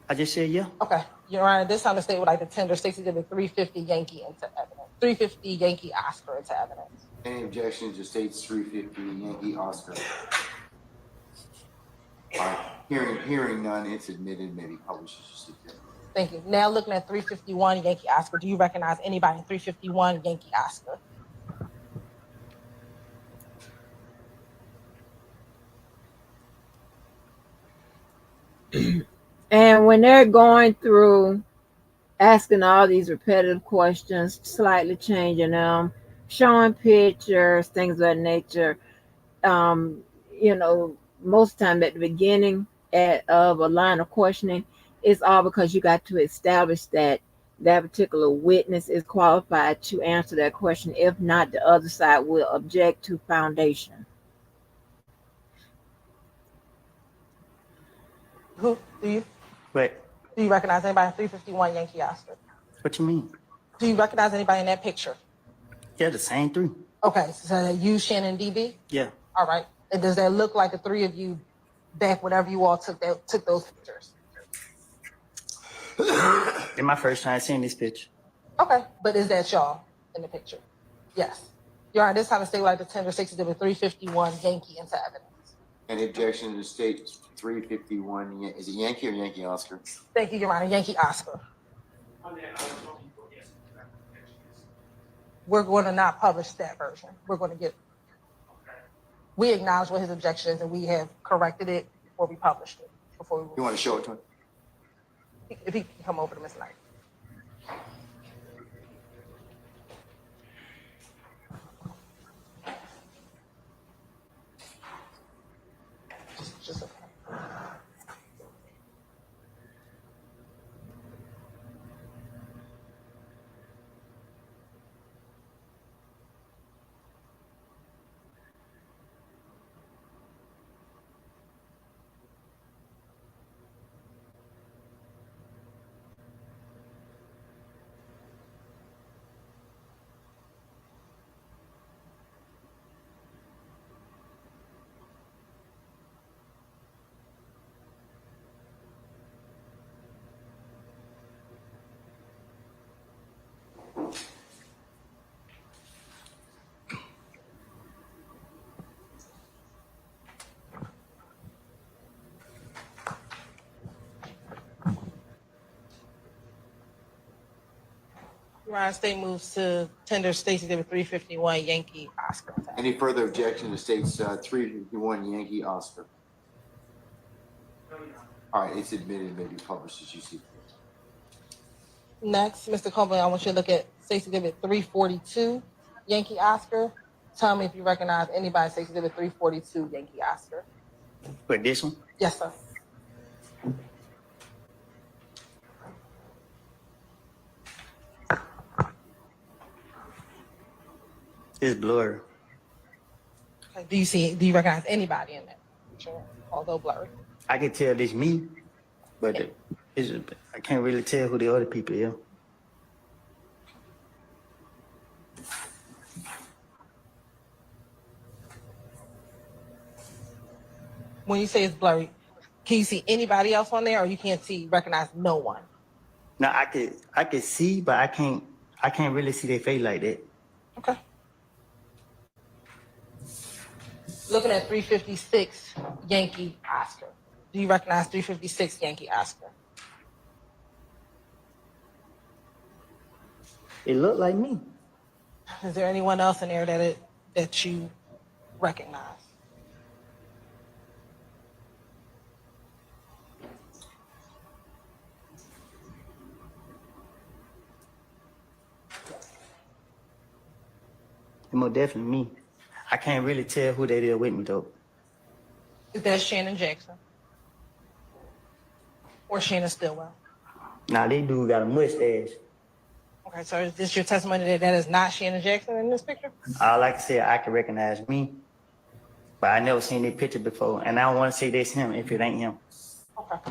I just said yeah. Okay. Your Honor, this time the state would like to tender 60 to the 350 Yankee into evidence. 350 Yankee Oscar into evidence. Any objections to states 350 Yankee Oscar? Hearing none, it's admitted. Maybe publishes your secret. Thank you. Now looking at 351 Yankee Oscar, do you recognize anybody in 351 Yankee Oscar? And when they're going through asking all these repetitive questions, slightly changing them, showing pictures, things of that nature, most of the time at the beginning of a line of questioning, it's all because you got to establish that that particular witness is qualified to answer that question. If not, the other side will object to foundation. Who do you? What? Do you recognize anybody in 351 Yankee Oscar? What you mean? Do you recognize anybody in that picture? Yeah, the same three. Okay, so you, Shannon, DB? Yeah. All right. And does that look like the three of you back whenever you all took those pictures? It's my first time seeing this picture. Okay, but is that y'all in the picture? Yes. Your Honor, this time the state would like to tender 60 to the 351 Yankee into evidence. Any objection to state 351? Is it Yankee or Yankee Oscar? Thank you, Your Honor. Yankee Oscar. We're going to not publish that version. We're going to get. We acknowledge what his objection is, and we have corrected it before we published it. You want to show it to him? If he can come over to Ms. Knight. Just okay. United States moves to tender States Exhibit 351 Yankee Oscar. Any further objection to states 351 Yankee Oscar? All right, it's admitted and may be published as you see fit. Next, Mr. Copeland, I want you to look at States Exhibit 342 Yankee Oscar. Tell me if you recognize anybody in States Exhibit 342 Yankee Oscar. But this one? Yes, sir. It's blurry. Okay. Do you recognize anybody in that picture, although blurry? I can tell this me, but I can't really tell who the other people are. When you say it's blurry, can you see anybody else on there, or you can't recognize no one? No, I could see, but I can't really see their face like that. Okay. Looking at 356 Yankee Oscar. Do you recognize 356 Yankee Oscar? It looked like me. Is there anyone else in there that you recognize? It's most definitely me. I can't really tell who they is with me though. Is that Shannon Jackson? Or Shannon Stillwell? Nah, they dude got a mustache. Okay, so is this your testimony that is not Shannon Jackson in this picture? All I can say, I can recognize me, but I never seen this picture before, and I don't want to say that's him if it ain't him. Okay.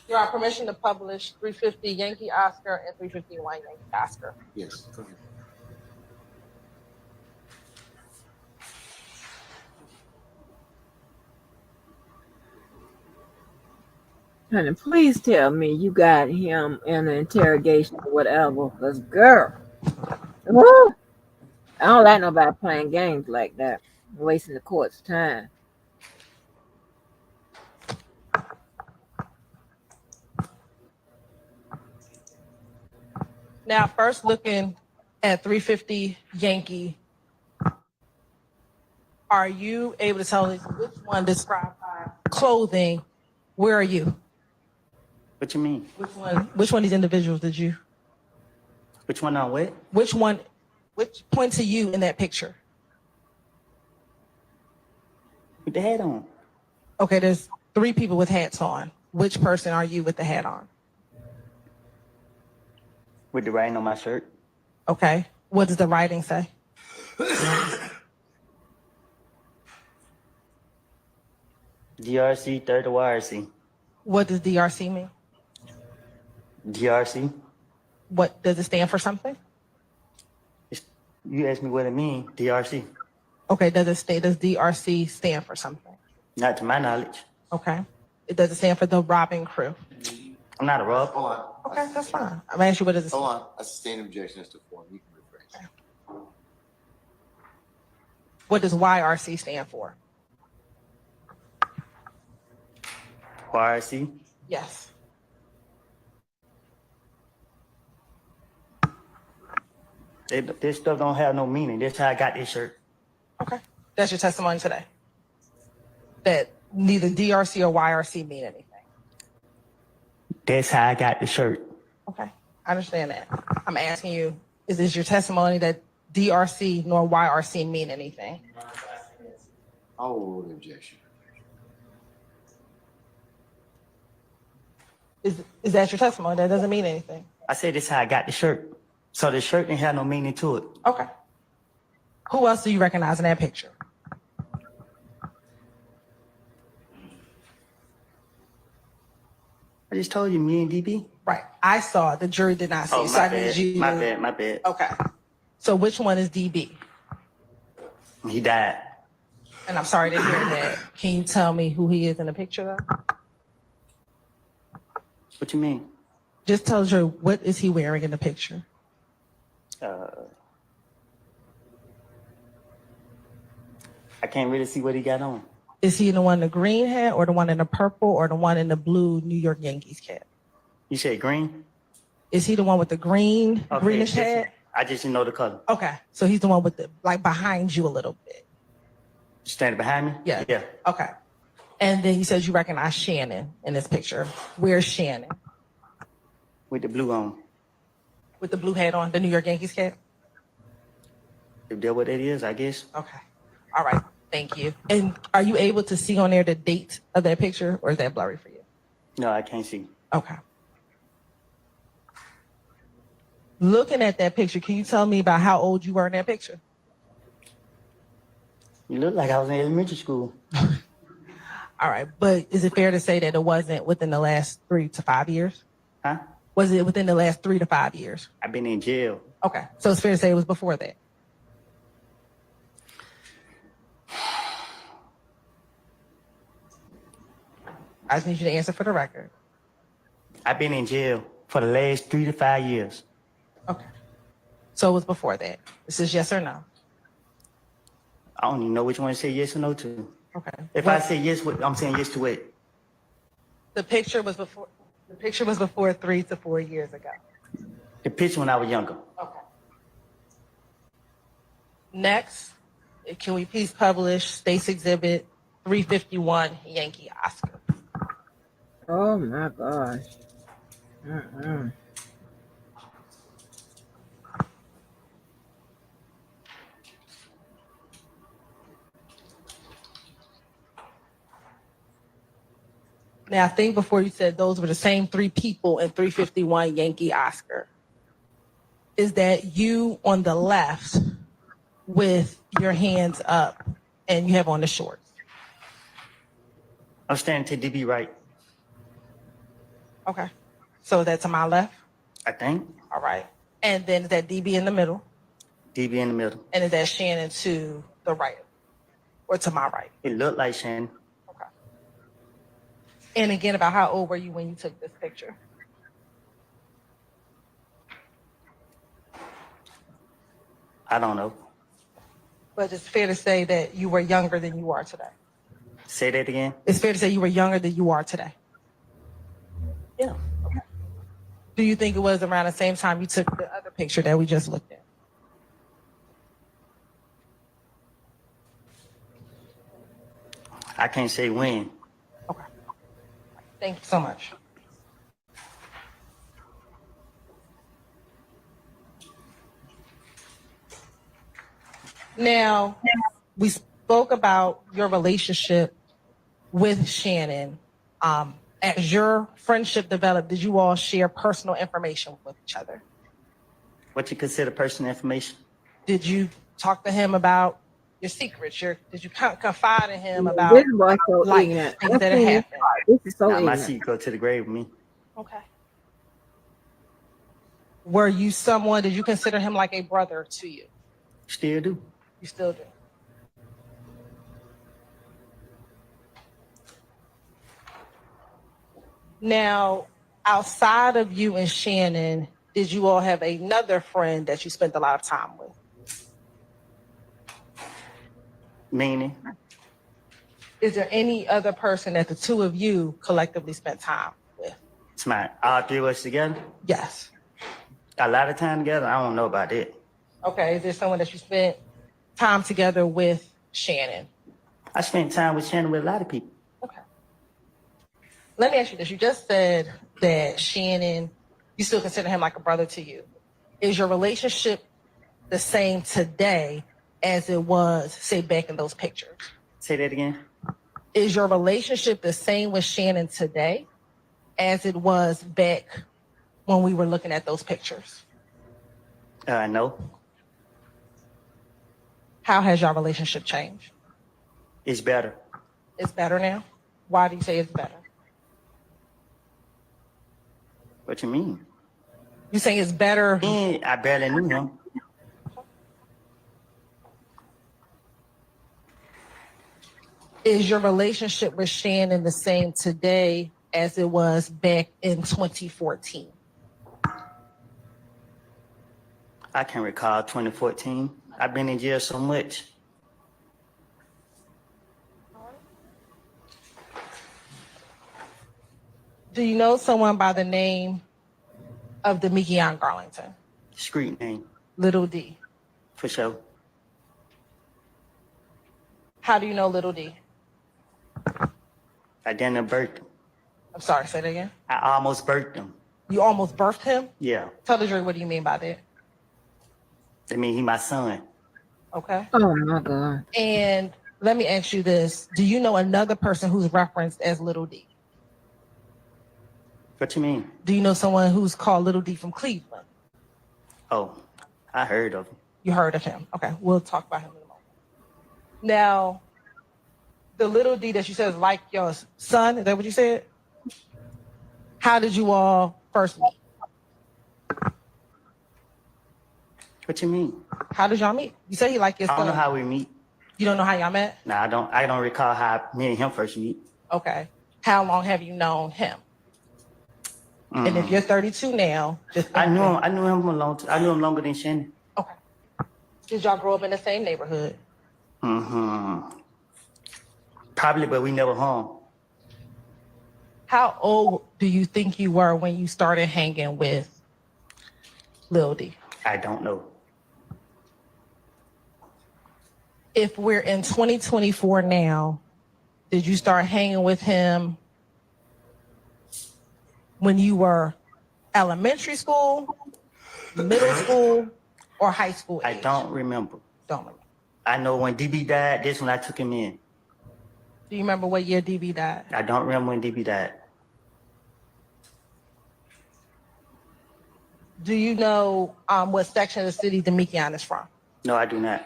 You have permission to publish 350 Yankee Oscar and 351 Yankee Oscar. Yes, go ahead. Honey, please tell me you got him in an interrogation or whatever, because girl, woo, I don't like nobody playing games like that, wasting the court's time. Now, first looking at 350 Yankee, are you able to tell us which one described by clothing? Where are you? What you mean? Which one of these individuals did you? Which one on what? Which point to you in that picture? With the hat on. Okay, there's 3 people with hats on. Which person are you with the hat on? With the writing on my shirt. Okay. What does the writing say? DRC, third of YRC. What does DRC mean? DRC. What does it stand for something? You asked me what it means, DRC. Okay, does DRC stand for something? Not to my knowledge. Okay. It doesn't stand for the robbing crew. I'm not a rob. Hold on. Okay, that's fine. I'm asking you what does it Hold stand? on. I sustain objection as to form. You can rephrase. What does YRC stand for? YRC. Yes. This stuff don't have no meaning. That's how I got this shirt. Okay. That's your testimony today? That neither DRC or YRC mean anything? That's how I got the shirt. Okay. I understand that. I'm asking you, is this your testimony that DRC nor YRC mean anything? I'll rule the objection. Is that your testimony? That doesn't mean anything. I said this how I got the shirt. So the shirt didn't have no meaning to it. Okay. Who else do you recognize in that picture? I just told you, me and DB. Right. I saw it. The jury did not see Oh, it. my So I bad. need you My to- bad. My bad. Okay. So which one is DB? He died. And I'm sorry to hear that. Can you tell me who he is in the picture though? What you mean? Just tell the jury, what is he wearing in the picture? I can't really see what he got on. Is he the one in the green hat or the one in the purple or the one in the blue New York Yankees cap? You said green? Is he the one with the greenish hair? I just didn't know the color. Okay, so he's the one with the like behind you a little bit. Standing behind me? Yeah. Yeah. Okay. And then he says you recognize Shannon in this picture. Where's Shannon? With the blue on. With the blue hat on, the New York Yankees cap? If that's what it is, I guess. Okay. All right. Thank you. And are you able to see on there the date of that picture, or is that blurry for you? No, I can't see. Okay. Looking at that picture, can you tell me about how old you were in that picture? You look like I was in elementary school. All right. But is it fair to say that it wasn't within the last 3 to 5 years? Huh? Was it within the last 3 to 5 years? I've been in jail. Okay. So it's fair to say it was before that. I just need you to answer for the record. I've been in jail for the last 3 to 5 years. Okay. So it was before that. This is yes or no. I don't even know which one to say yes or no to. Okay. If I say yes, I'm saying yes to it. The picture was before 3 to 4 years ago. The picture when I was younger. Okay. Next, can we please publish State's Exhibit 351 Yankee Oscar? Oh my gosh. Mm-mm. Now, I think before you said those were the same 3 people in 351 Yankee Oscar. Is that you on the left with your hands up and you have on the shorts? I'm standing to DB right, Okay. So that's to my left? I think. All right. And then is that DB in the middle? DB in the middle. And is that Shannon to the right or to my right? It looked like Shannon. Okay. And again, about how old were you when you took this picture? I don't know. But it's fair to say that you were younger than you are today. Say that again. It's fair to say you were younger than you are today. Yeah. Okay. Do you think it was around the same time you took the other picture that we just looked at? I can't say when. Okay. Thank you so much. Now, we spoke about your relationship with Shannon. As your friendship developed, did you all share personal information with each other? What you consider personal information? Did you talk to him about your secrets? Did you confide in him about This was so life, ignorant. things that had happened? This is so Nah, my ignorant. seat go to the grave with me. Okay. Were you someone, did you consider him like a brother to you? Still do. You still do. Now, outside of you and Shannon, did you all have another friend that you spent a lot of time with? Meaning? Is there any other person that the two of you collectively spent time with? It's my all 3 of us together. Yes. A lot of time together. I don't know about it. Okay. Is there someone that you spent time together with Shannon? I spent time with Shannon with a lot of people. Okay. Let me ask you this. You just said that Shannon, you still consider him like a brother to you. Is your relationship the same today as it was, say, back in those pictures? Say that again. Is your relationship the same with Shannon today as it was back when we were looking at those pictures? No. How has your relationship changed? It's better. It's better now? Why do you say it's better? What you mean? You saying it's better? I barely knew him. Is your relationship with Shannon the same today as it was back in 2014? I can recall 2014. I've been in jail so much. Do you know someone by the name of Demekion Garlington? Street name, Little D. for sure. How do you know Little D? I didn't birth him. I'm sorry, say that again. I almost birthed him. You almost birthed him? Yeah. Tell the jury, what do you mean by that? I mean, he my son. Okay. Oh my God. And let me ask you this. Do you know another person who's referenced as Little D? What you mean? Do you know someone who's called Little D from Cleveland? Oh, I heard of him. You heard of him. Okay, we'll talk about him in a moment. Now, the Little D that you said is like your son, is that what you said? How did you all first meet? What you mean? How did y'all meet? You said he liked your son. I don't know how we meet. You don't know how y'all met? No, I don't recall how me and him first meet. Okay. How long have you known him? And if you're 32 now, I knew him a long time. I knew him longer than Shannon. Okay. Did y'all grow up in the same neighborhood? Mm-hmm. Probably, but we never hung. How old do you think you were when you started hanging with Lil D? I don't know. If we're in 2024 now, did you start hanging with him when you were elementary school, middle school, or high school age? I don't remember. Don't remember. I know when DB died, this when I took him in. Do you remember what year DB died? I don't remember when DB died. Do you know what section of the city Demekion is from? No, I do not.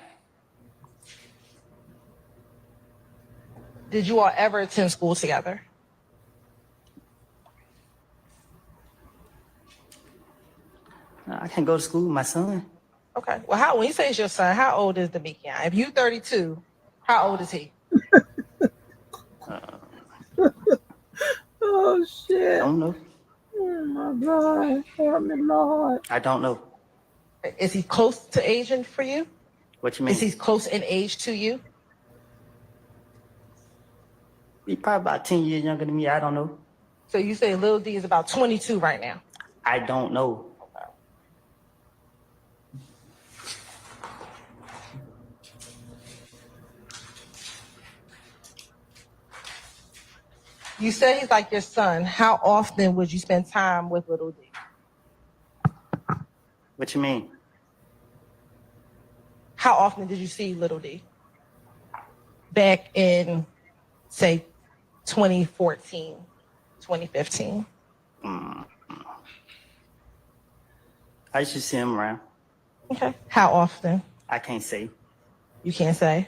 Did you all ever attend school together? No, I can't go to school with my son. Okay. Well, when you say it's your son, how old is Demekion? If you 32, how old is he? Oh shit. I don't know. Oh my God. Help me, Lord. I don't know. Is he close to aging for you? What you mean? Is he close in age to you? He's probably about 10 years younger than me. I don't know. So you say Lil D is about 22 right now? I don't know. You say he's like your son. How often would you spend time with Little D? What you mean? How often did you see Little D? Back in, say, 2014, 2015? I used to see him around. Okay. How often? I can't say. You can't say?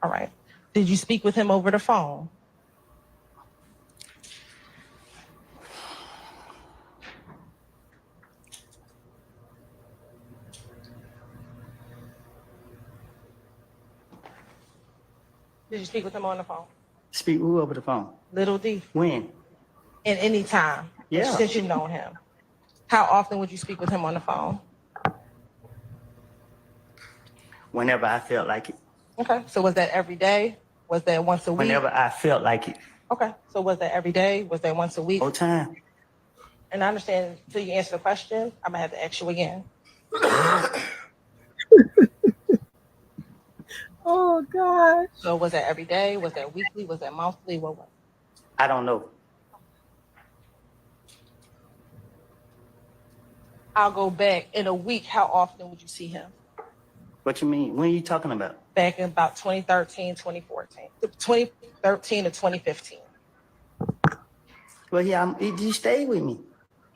All right. Did you speak with him over the phone? Did you speak with him on the phone? Speak who over the phone? Little D. When? In any time? Yeah. Since you've known him? How often would you speak with him on the phone? Whenever I felt like it. Okay. So was that every day? Was that once a week? Whenever I felt like it. Okay. So was that every day? Was that once a week? Whole time. And I understand until you answer the question, I'm gonna have to ask you again. Oh God. So was that every day? Was that weekly? Was that monthly? What was it? I don't know. I'll go back in a week. How often would you see him? What you mean? When are you talking about? Back in about 2013, 2014. 2013 to 2015. Well, he stayed with me.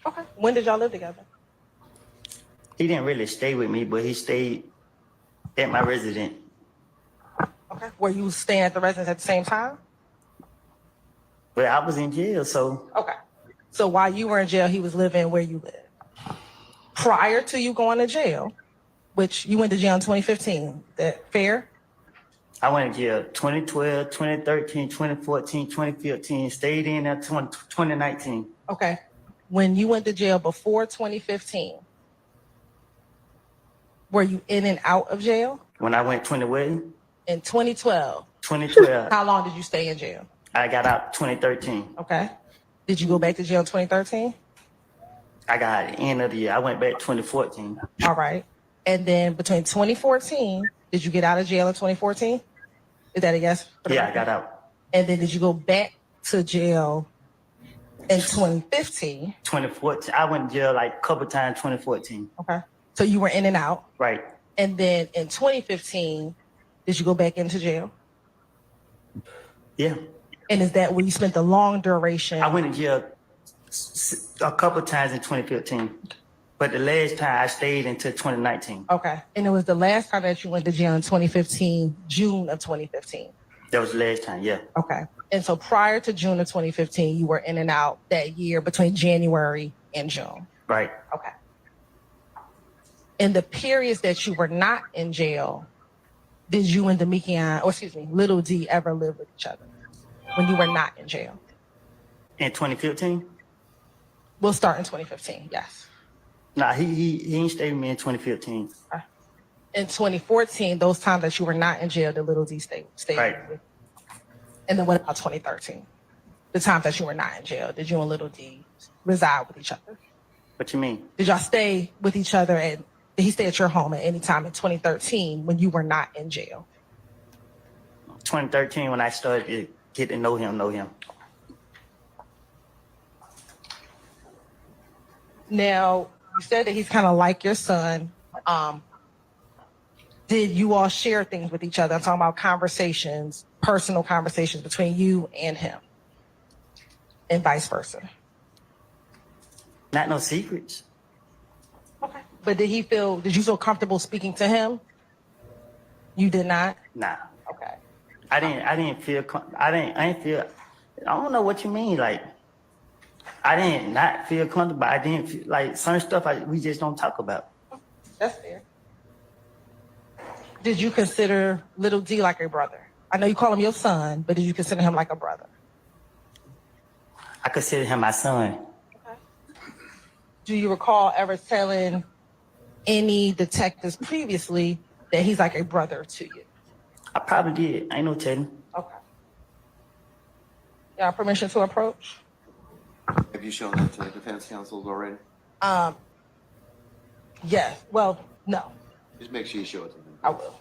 Okay. When did y'all live together? He didn't really stay with me, but he stayed at my residence. Okay. Were you staying at the residence at the same time? Well, I was in jail, so. Okay. So while you were in jail, he was living where you lived. Prior to you going to jail, which you went to jail in 2015, that fair? I went to jail 2012, 2013, 2014, 2015, stayed in there 2019. Okay. When you went to jail before 2015, were you in and out of jail? When I went 2012? In 2012. 2012. How long did you stay in jail? I got out 2013. Okay. Did you go back to jail in 2013? I got at the end of the year. I went back 2014. All right. And then between 2014, did you get out of jail in 2014? Is that a yes? Yeah, I got out. And then did you go back to jail in 2015? 2014. I went to jail like a couple times 2014. Okay. So you were in and out. Right. And then in 2015, did you go back into jail? Yeah. And is that where you spent the long duration? I went to jail a couple times in 2015. But the last time I stayed until 2019. Okay. And it was the last time that you went to jail in 2015, June of 2015. That was the last time, yeah. Okay. And so prior to June of 2015, you were in and out that year between January and June. Right. Okay. In the periods that you were not in jail, did you and Little D ever live with each other when you were not in jail? In 2015? We'll start in 2015, yes. Nah, he ain't stayed with me in 2015. Okay. In 2014, those times that you were not in jail, did Little D stay right. with you? And then what about 2013? The times that you were not in jail, did you and Little D reside with each other? What you mean? Did y'all stay with each other and did he stay at your home at any time in 2013 when you were not in jail? 2013 when I started to get to know him. Now, you said that he's kind of like your son. Did you all share things with each other? I'm talking about conversations, personal conversations between you and him and vice versa. Not no secrets. Okay. But did you feel comfortable speaking to him? You did not? Nah. Okay. I didn't feel, I don't know what you mean. Like, I didn't not feel comfortable. I didn't feel like some stuff we just don't talk about. That's fair. Did you consider Little D like a brother? I know you call him your son, but did you consider him like a brother? I consider him my son. Okay. Do you recall ever telling any detectives previously that he's like a brother to you? I probably did. I ain't no telling. Okay. Y'all permission to approach? Have you shown that to the defense counsels already? Yes. Well, no. Just make sure you show it to them. I will.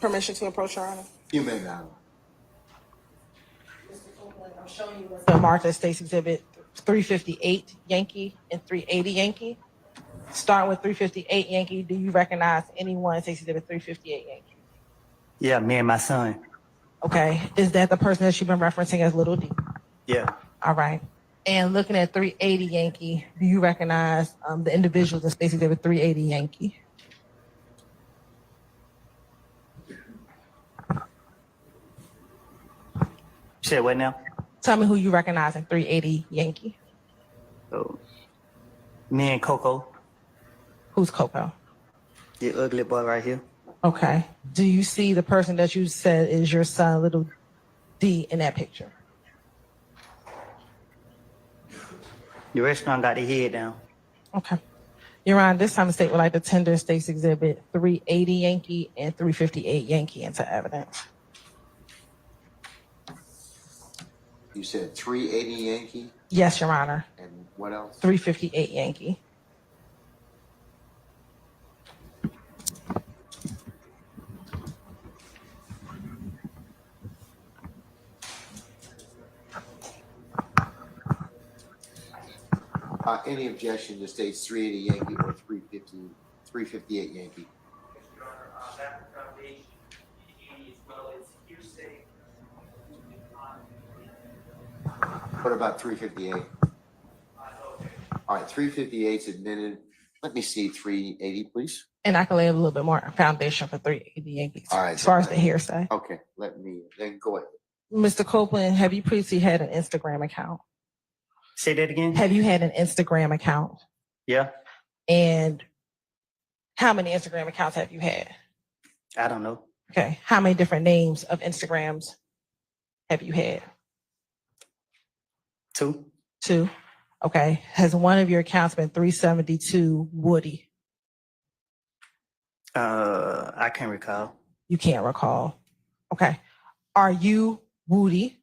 Permission to approach, Your Honor? You may now. I'm showing you the Martha States Exhibit 358 Yankee and 380 Yankee. Starting with 358 Yankee, do you recognize anyone in States Exhibit 358 Yankee? Yeah, me and my son. Okay. Is that the person that you've been referencing as Little D? Yeah. All right. And looking at 380 Yankee, do you recognize the individuals in States Exhibit 380 Yankee? Say what now? Tell me who you recognize in 380 Yankee. Oh, me and Coco, Who's Coco? the ugly boy right here. Okay. Do you see the person that you said is your son, little D, in that picture? The restaurant got their head down. Okay. Your Honor, this time the state would like to tender State's Exhibit 380 Yankee and 358 Yankee into evidence. You said 380 Yankee, Yes, Your Honor. and what else? 358 Yankee. Any objection to states 380 Yankee or 358 Yankee? Your Honor, that foundation, as well as hearsay. What about 358? Okay. All right, 358 is admitted. Let me see 380, please. And I can lay a little bit more foundation for 380 Yankees. All right, as far as the hearsay. Okay, let me then go ahead. Mr. Copeland, have you previously had an Instagram account? Say that again? Have you had an Instagram account? Yeah, And how many Instagram accounts have you had? I don't know. Okay. How many different names of Instagrams have you had? 2. 2. Okay. Has one of your accounts been 372 Woody? I can't recall. You can't recall. Okay. Are you Woody?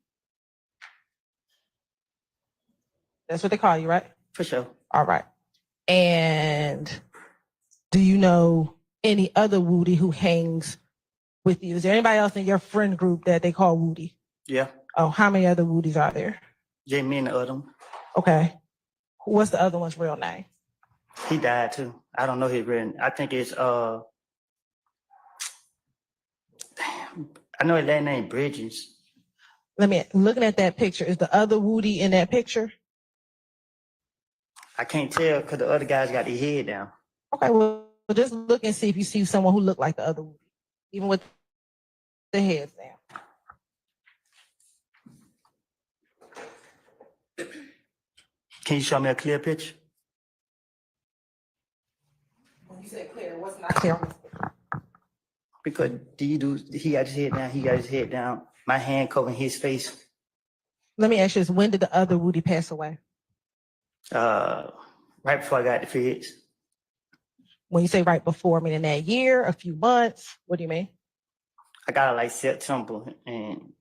That's what they call you, right? For sure. All right. And do you know any other Woody who hangs with you? Is there anybody else in your friend group that they call Woody? Yeah. Oh, how many other Woodies are there? Jamie and the other one. Okay. What's the other one's real name? He died too. I don't know his real name. I think it's damn. I know his last name Bridges. Looking at that picture, is the other Woody in that picture? I can't tell because the other guys got their head down. Okay, well, just look and see if you see someone who looked like the other Woody, even with the heads down. Can you show me a clear picture? When you say clear, what's not clear? Because he got his head down, he got his head down. My hand covering his face. Let me ask you this, when did the other Woody pass away? Right before I got the feds. When you say right before, meaning that year, a few months, what do you mean? I got it like September and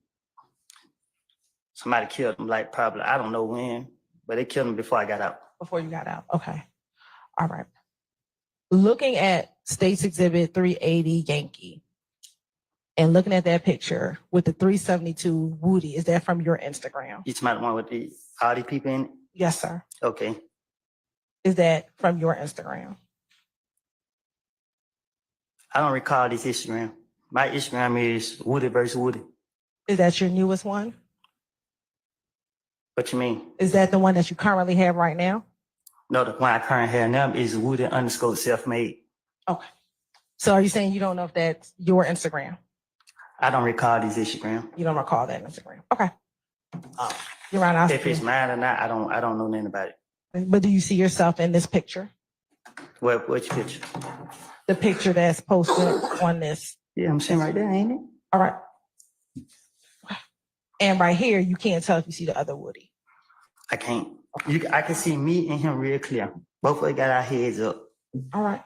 somebody killed him, like probably, I don't know when, but they killed him before I got out. Before you got out, okay. All right. Looking at State's Exhibit 380 Yankee and looking at that picture with the 372 Woody, is that from your Instagram? You talking about the one with all these people in it? Yes, sir. Okay. Is that from your Instagram? I don't recall this Instagram. My Instagram is Woody versus Woody. Is that your newest one? What you mean? Is that the one that you currently have right now? No, the one I currently have now is Woody _ self-made. Okay. So are you saying you don't know if that's your Instagram? I don't recall this Instagram. You don't recall that Instagram? Okay. You're right. If it's mine or not, I don't know nothing about it. But do you see yourself in this picture? Which picture? The picture that's posted on this. Yeah, I'm sitting right there, ain't it? All right. And right here, you can't tell if you see the other Woody. I can't. I can see me and him real clear. Both of us got our heads up. All right.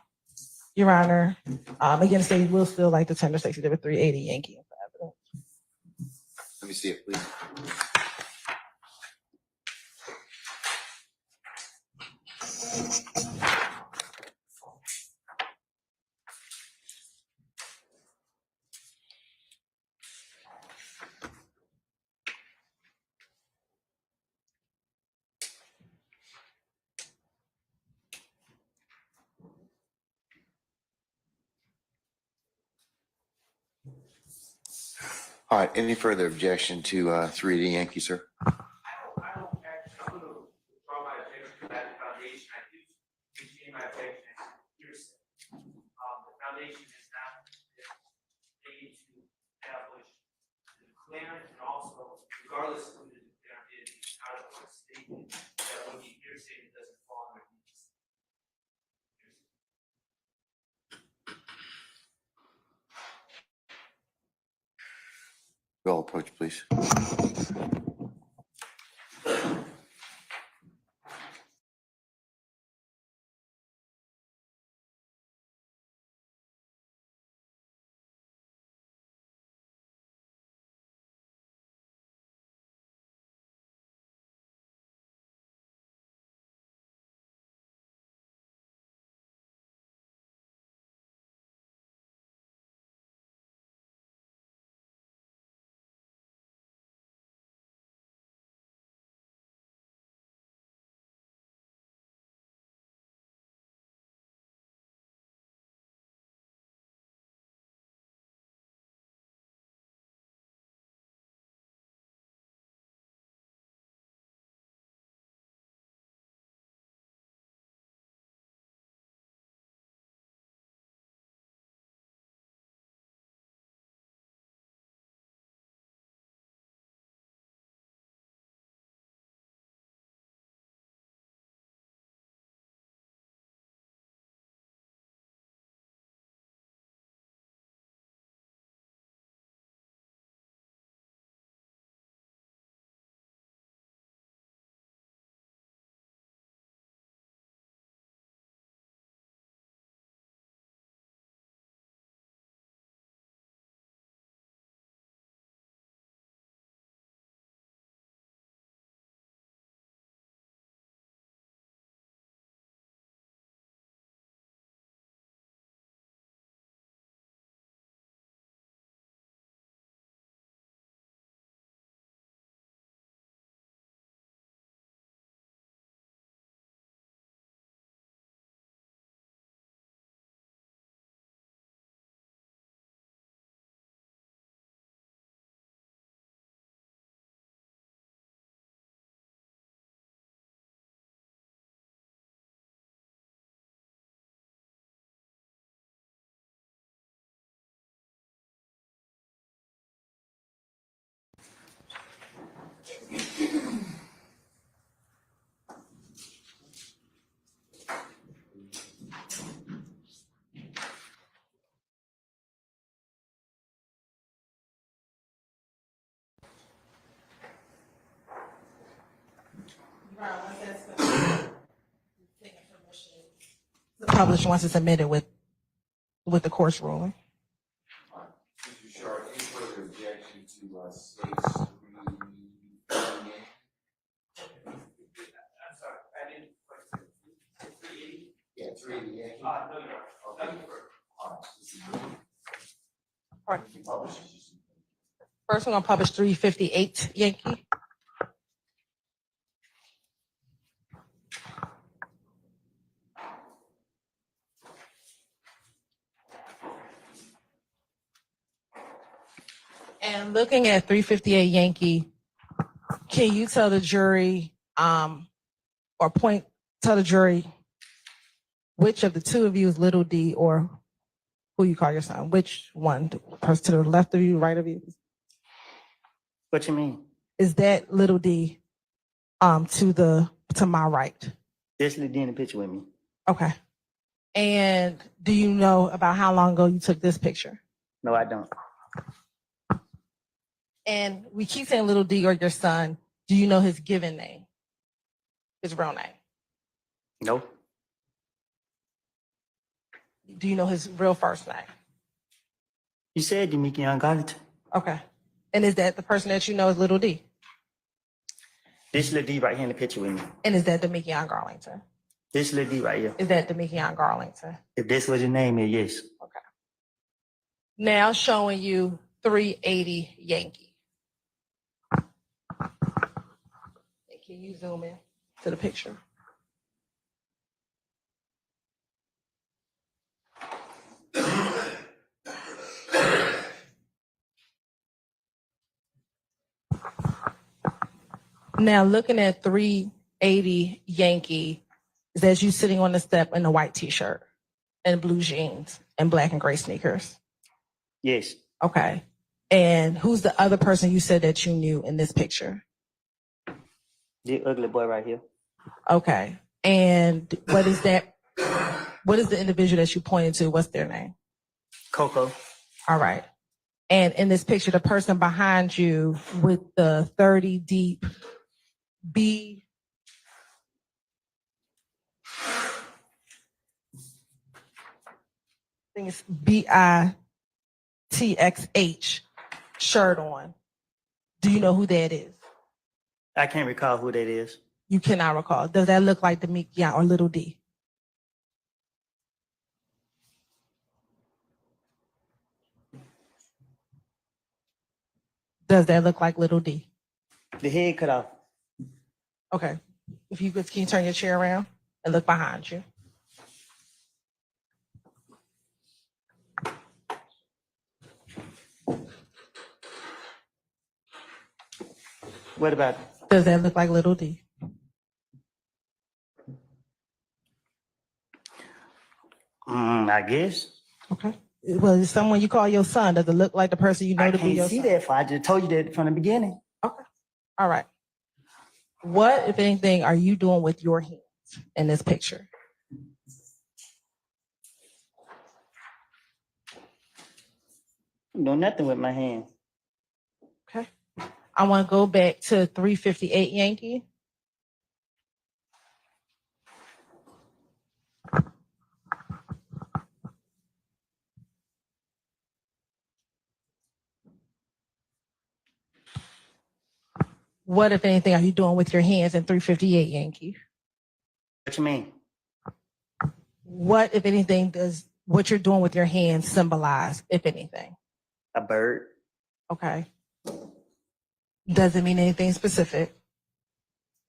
Your Honor, again, the state will still like the tender State's Exhibit 380 Yankee. Let me see it, please. All right, any further objection to 380 Yankee, sir? I don't actually, I'm gonna draw my objection to that foundation. I do continue my objection hearsay. The foundation is not they need to establish the clearance and also regardless of who the declarant is, out of court statement that would be hearsay that doesn't fall under these. Roll approach, please. Published once it's submitted with the court's ruling. Mr. Sharp, any further objection to state's I'm sorry, I didn't quite say 380. Yeah, 380 Yankee. No, you're right. Nothing further. First, we're gonna publish 358 Yankee. And looking at 358 Yankee, can you tell the jury, or tell the jury which of the two of you is little D, or who you call your son? Which one? The person to the left of you, right of you? What you mean? Is that little D to my right? This little D in the picture with me. Okay. And do you know about how long ago you took this picture? No, I don't. And we keep saying little D or your son. Do you know his given name? His real name? No. Do you know his real first name? You said Demikian Garlington. Okay. And is that the person that you know is little D? This little D right here in the picture with me. And is that Demikian Garlington? This little D right here. Is that Demikian Garlington? If this was your name, then yes. Okay. Now showing you 380 Yankee. Can you zoom in to the picture? Now looking at 380 Yankee, is that you sitting on the step in a white t-shirt and blue jeans and black and gray sneakers? Yes. Okay. And who's the other person you said that you knew in this picture? The ugly boy right here. Okay. And what is that? What is the individual that you pointed to? What's their name? Coco. All right. And in this picture, the person behind you with the 30 deep B. I think it's BITXH shirt on. Do you know who that is? I can't recall who that is. You cannot recall. Does that look like Damikian or Little D? Does that look like Little D? The head cut off. Okay. If you could, can you turn your chair around and look behind you? What about it? Does that look like Little D? I guess. Okay. Well, is someone you call your son? Does it look like the person you know I to be can't your see son? that far. I just told you that from the beginning. Okay. All right. What, if anything, are you doing with your hands in this picture? I'm doing nothing with my hand. Okay. I want to go back to 358 Yankee. What, if anything, are you doing with your hands in 358 Yankee? What you mean? What, if anything, does what you're doing with your hands symbolize, if anything? A bird. Okay. Does it mean anything specific?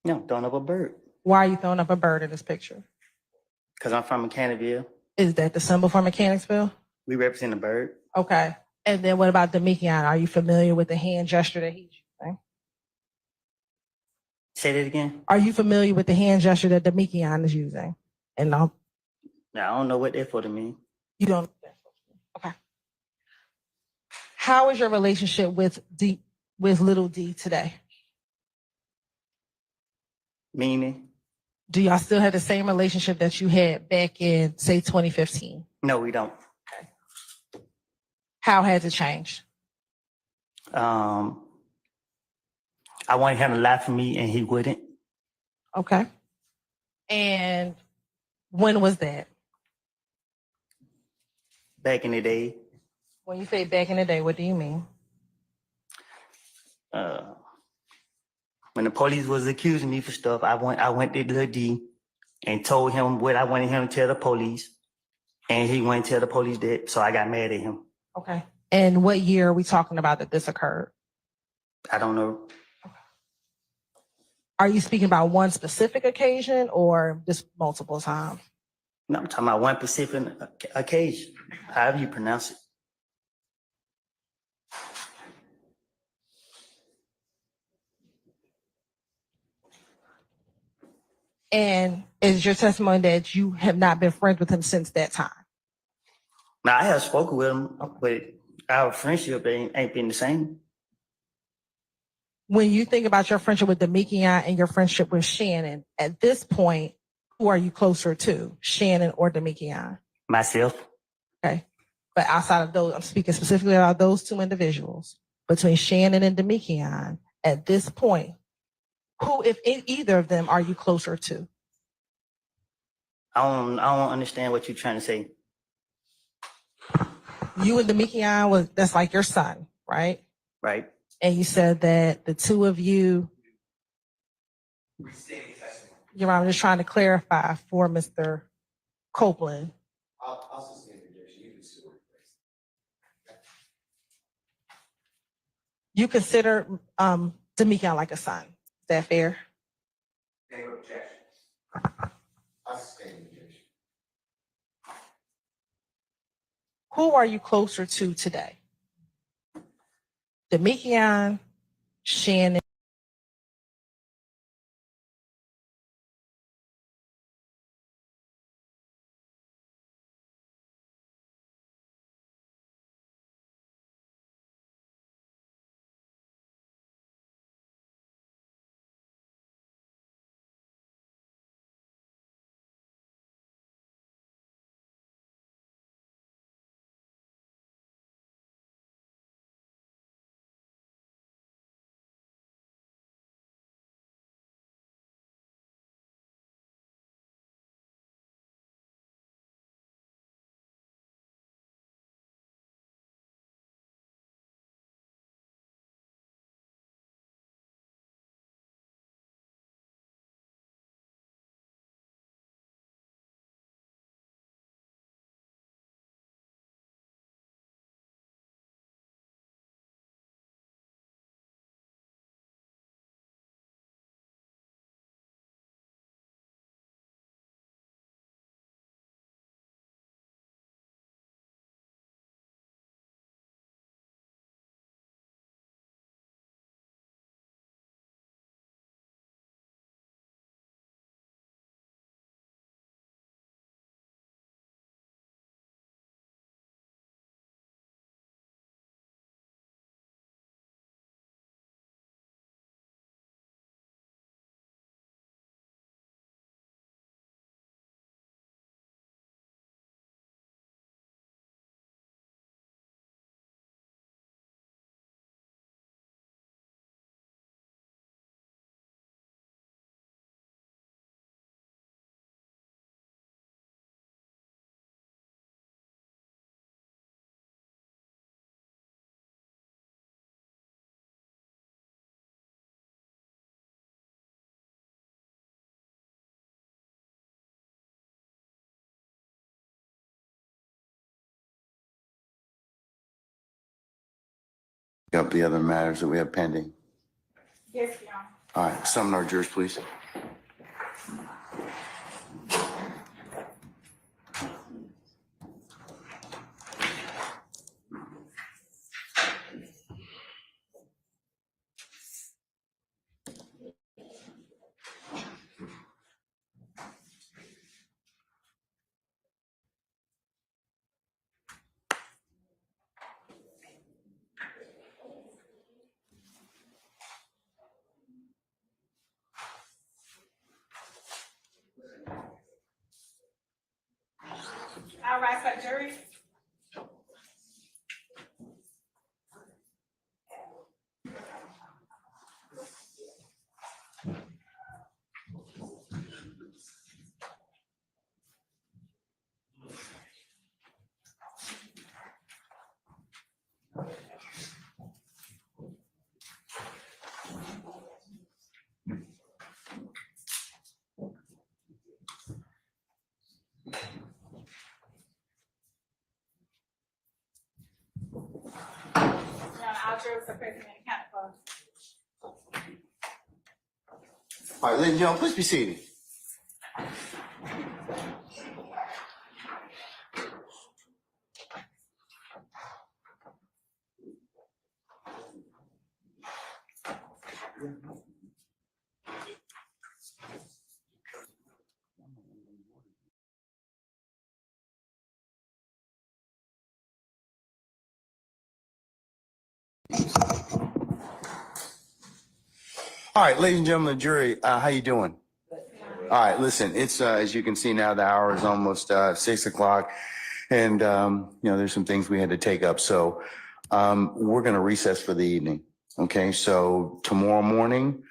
No, throwing up a bird. Why are you throwing up a bird in this picture? Because I'm from Mechanicsville. Is that the symbol for Mechanicsville? We represent a bird. Okay. And then what about Damikian? Are you familiar with the hand gesture that he's using? Say that again. Are you familiar with the hand gesture that Damikian is using? And no, Now, I don't know what that for to mean. you don't. Okay. How is your relationship with Little D today? Meaning? Do y'all still have the same relationship that you had back in, say, 2015? No, we don't. How has it changed? I wanted him to lie for me and he wouldn't. Okay. And when was that? Back in the day. When you say back in the day, what do you mean? When the police was accusing me for stuff, I went to Lil D and told him what I wanted him to tell the police. And he went to tell the police that, so I got mad at him. Okay. And what year are we talking about that this occurred? I don't know. Are you speaking about one specific occasion or just multiple times? No, I'm talking about one specific occasion, however you pronounce it. And is your testimony that you have not been friends with him since that time? Now, I have spoken with him, but our friendship ain't been the same. When you think about your friendship with Damikian and your friendship with Shannon, at this point, who are you closer to, Shannon or Damikian? Myself. Okay. But outside of those, I'm speaking specifically about those two individuals. Between Shannon and Damikian, at this point, who, if either of them, are you closer to? I don't understand what you're trying to say. You and Damikian that's like your son, right? Right. And you said that the two of you, Your Honor, I'm just trying to clarify for Mr. Copeland. I'll sustain the objection. You can still replace. You consider Damikian like a son. Is that fair? Name of objection. I'll sustain the objection. Who are you closer to today? Damikian, Shannon, Up the other matters that we have pending. Yes, Your Honor. All right, summon our jurors, please. All right, so jury. Your Honor, all jurors are present and accounted for. All right, ladies and gentlemen, please be seated. All right, ladies and gentlemen, the jury, how you doing? All right, listen, it's as you can see now, the hour is almost 6 o'clock, and there's some things we had to take up. So we're going to recess for the evening. Okay, so tomorrow morning,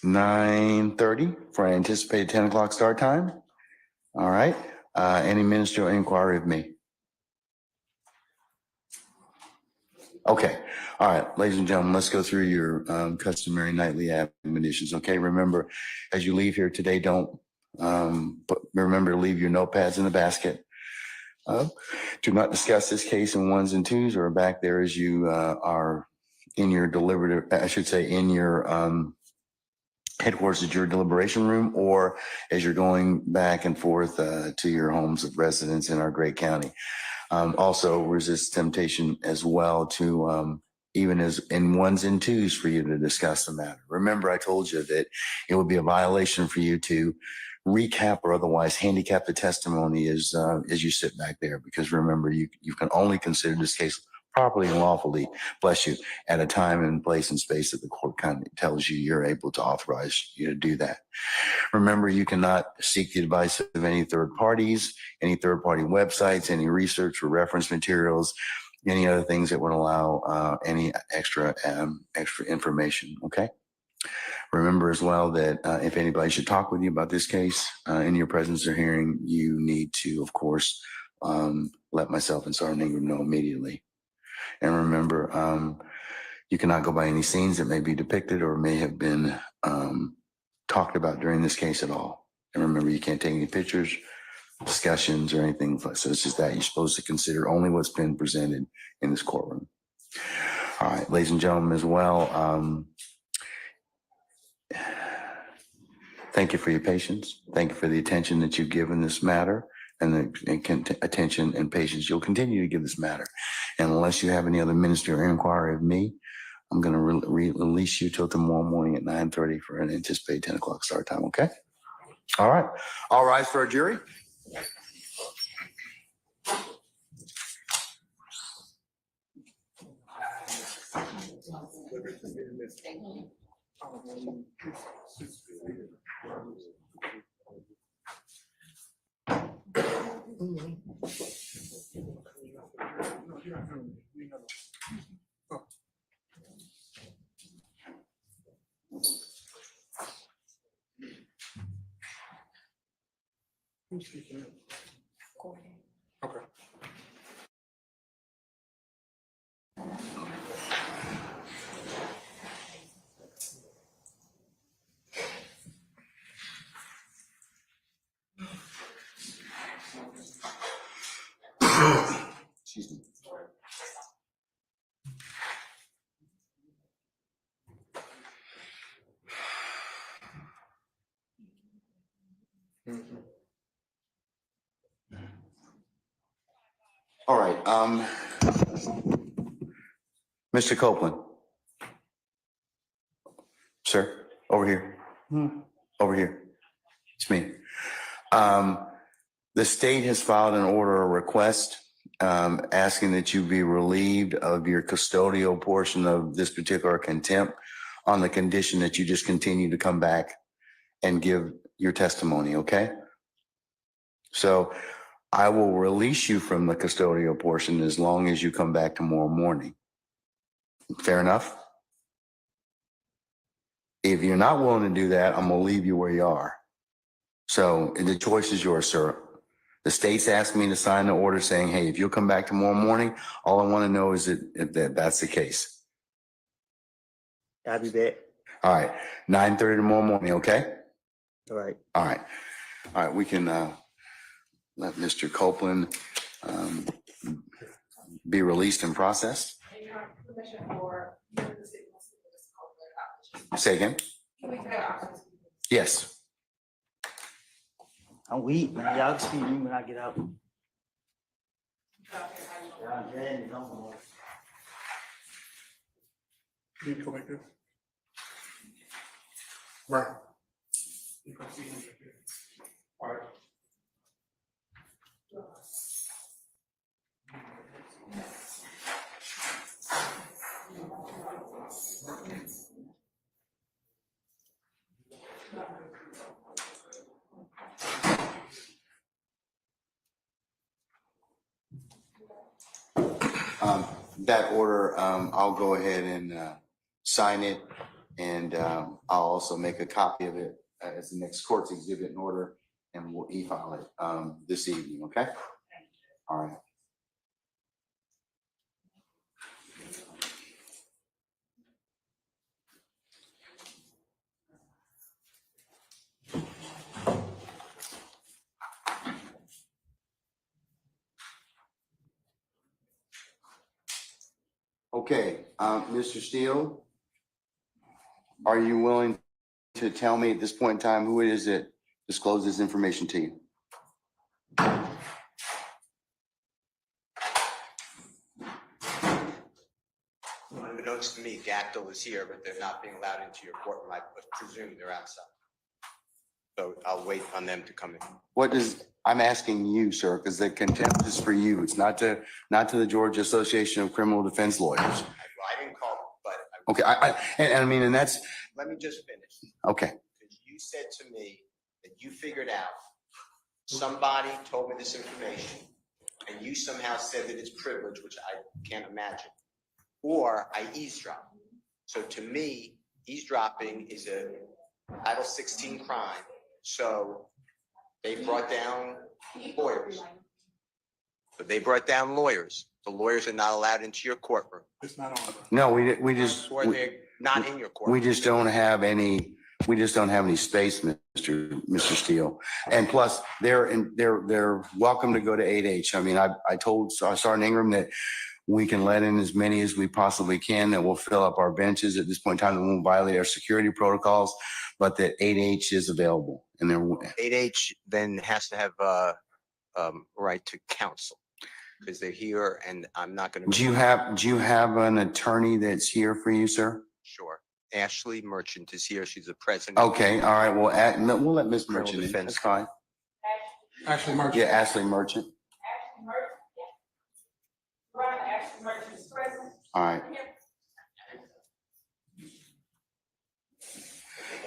9:30 for an anticipated 10 o'clock start time. All right. Any ministerial inquiry of me? Okay. All right, ladies and gentlemen, let's go through your customary nightly admonitions. Okay. Remember, as you leave here today, remember to leave your notepads in the basket. Do not discuss this case in ones and twos or back there as you are in your in your headquarters at your deliberation room, or as you're going back and forth to your homes of residence in our great county. Also resist temptation as well to even as in ones and twos for you to discuss the matter. Remember, I told you that it would be a violation for you to recap or otherwise handicap the testimony as you sit back there, because remember, you can only consider this case properly and lawfully, bless you, at a time and place and space that the court kind of tells you you're able to authorize you to do that. Remember, you cannot seek the advice of any third parties, any third party websites, any research or reference materials, any other things that would allow any extra information. Okay. Remember as well that if anybody should talk with you about this case in your presence or hearing, you need to, of course, let myself and Sergeant Ingram know immediately. And remember, you cannot go by any scenes that may be depicted or may have been talked about during this case at all. And remember, you can't take any pictures, discussions, or anything like that. So it's just that you're supposed to consider only what's been presented in this courtroom. All right, ladies and gentlemen, as well, thank you for your patience. Thank you for the attention that you've given this matter and the attention and patience you'll continue to give this matter. And unless you have any other ministerial inquiry of me, I'm going to release you till tomorrow morning at 9:30 for an anticipated 10 o'clock start time, okay? All right. All rise for our jury. Okay. Excuse me. All right. Mr. Copeland. Sir, over here. Over here. It's me. The state has filed an order of request asking that you be relieved of your custodial portion of this particular contempt on the condition that you just continue to come back and give your testimony, okay? So I will release you from the custodial portion as long as you come back tomorrow morning. Fair enough? If you're not willing to do that, I'm gonna leave you where you are. So the choice is yours, sir. The state's asked me to sign the order saying, hey, if you'll come back tomorrow morning, all I want to know is that that's the case. I'll be back. All right, 9:30 tomorrow morning, okay? All right. All right. All right, we can let Mr. Copeland be released and processed. Say again? Yes. I'm weak, man. Y'all can speak to me when I get out. Y'all dragging me on. You go back there. Right. You can see him. All right. That order, I'll go ahead and sign it, and I'll also make a copy of it as the next court's exhibit in order, and we'll e-file it this evening, okay? All right. Okay, Mr. Steele, are you willing to tell me at this point in time who it is that disclosed this information to you? Unbeknownst to me, Gactyl is here, but they're not being allowed into your courtroom. I presume they're outside. So I'll wait on them to come in. I'm asking you, sir, because the contempt is for you. It's not to the Georgia Association of Criminal Defense Lawyers. Well, I didn't call them, but. Okay, I mean, and that's. Let me just finish. Okay. Because you said to me that you figured out somebody told me this information and you somehow said that it's privilege, which I can't imagine, or I eavesdropped. So to me, eavesdropping is a Title 16 crime. So they brought down lawyers. But they brought down lawyers. The lawyers are not allowed into your courtroom. It's not on. No, we just. Or they're not in your courtroom. We just don't have any space, Mr. Steele. And plus, they're welcome to go to 8H. I mean, I told Sergeant Ingram that we can let in as many as we possibly can, that we'll fill up our benches at this point in time, that won't violate our security protocols, but that 8H is available. And 8H then has to have a right to counsel because they're here, and I'm not going to. Do you have an attorney that's here for you, sir? Sure. Ashley Merchant is here. She's the president. Okay. All right. Well, we'll let Ms. Merchant in. That's fine. Ashley Merchant. Yeah, Ashley Merchant. Ashley Merchant is present. All right.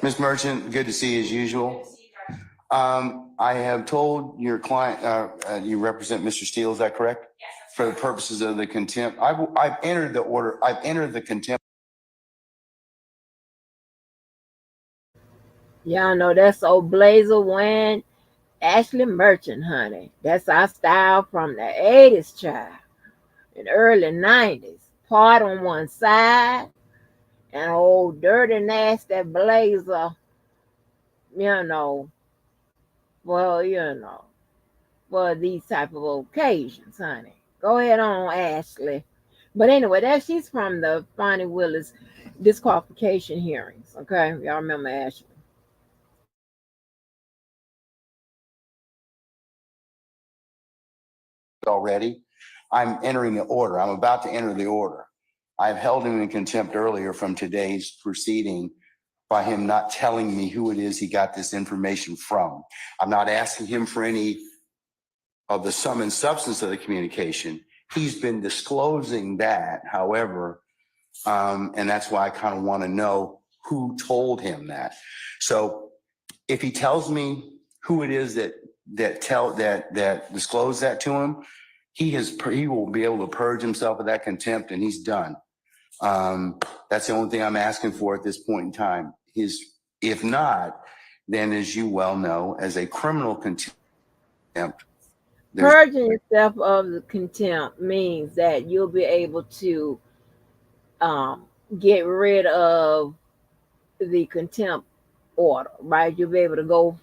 Ms. Merchant, good to see you as usual. I have told your client, you represent Mr. Steele, is that correct? Yes. For the purposes of the contempt, I've entered the order. I've entered the contempt. Y'all know that's old blazer wearing Ashley Merchant, honey. That's our style from the 80s, child. And early 90s. Part on one side, and old dirty, nasty blazer, for these type of occasions, honey. Go ahead on, Ashley. But anyway, she's from the Fonnie Willis disqualification hearings, okay? Y'all remember Ashley. already. I'm entering the order. I'm about to enter the order. I've held him in contempt earlier from today's proceeding by him not telling me who it is he got this information from. I'm not asking him for any of the sum and substance of the communication. He's been disclosing that, however, and that's why I kind of want to know who told him that. So if he tells me who it is that disclosed that to him, he will be able to purge himself of that contempt, and he's done. That's the only thing I'm asking for at this point in time. If not, then as you well know, as a criminal contempt, Purging yourself of the contempt means that you'll be able to get rid of the contempt order, right? You'll be able to go,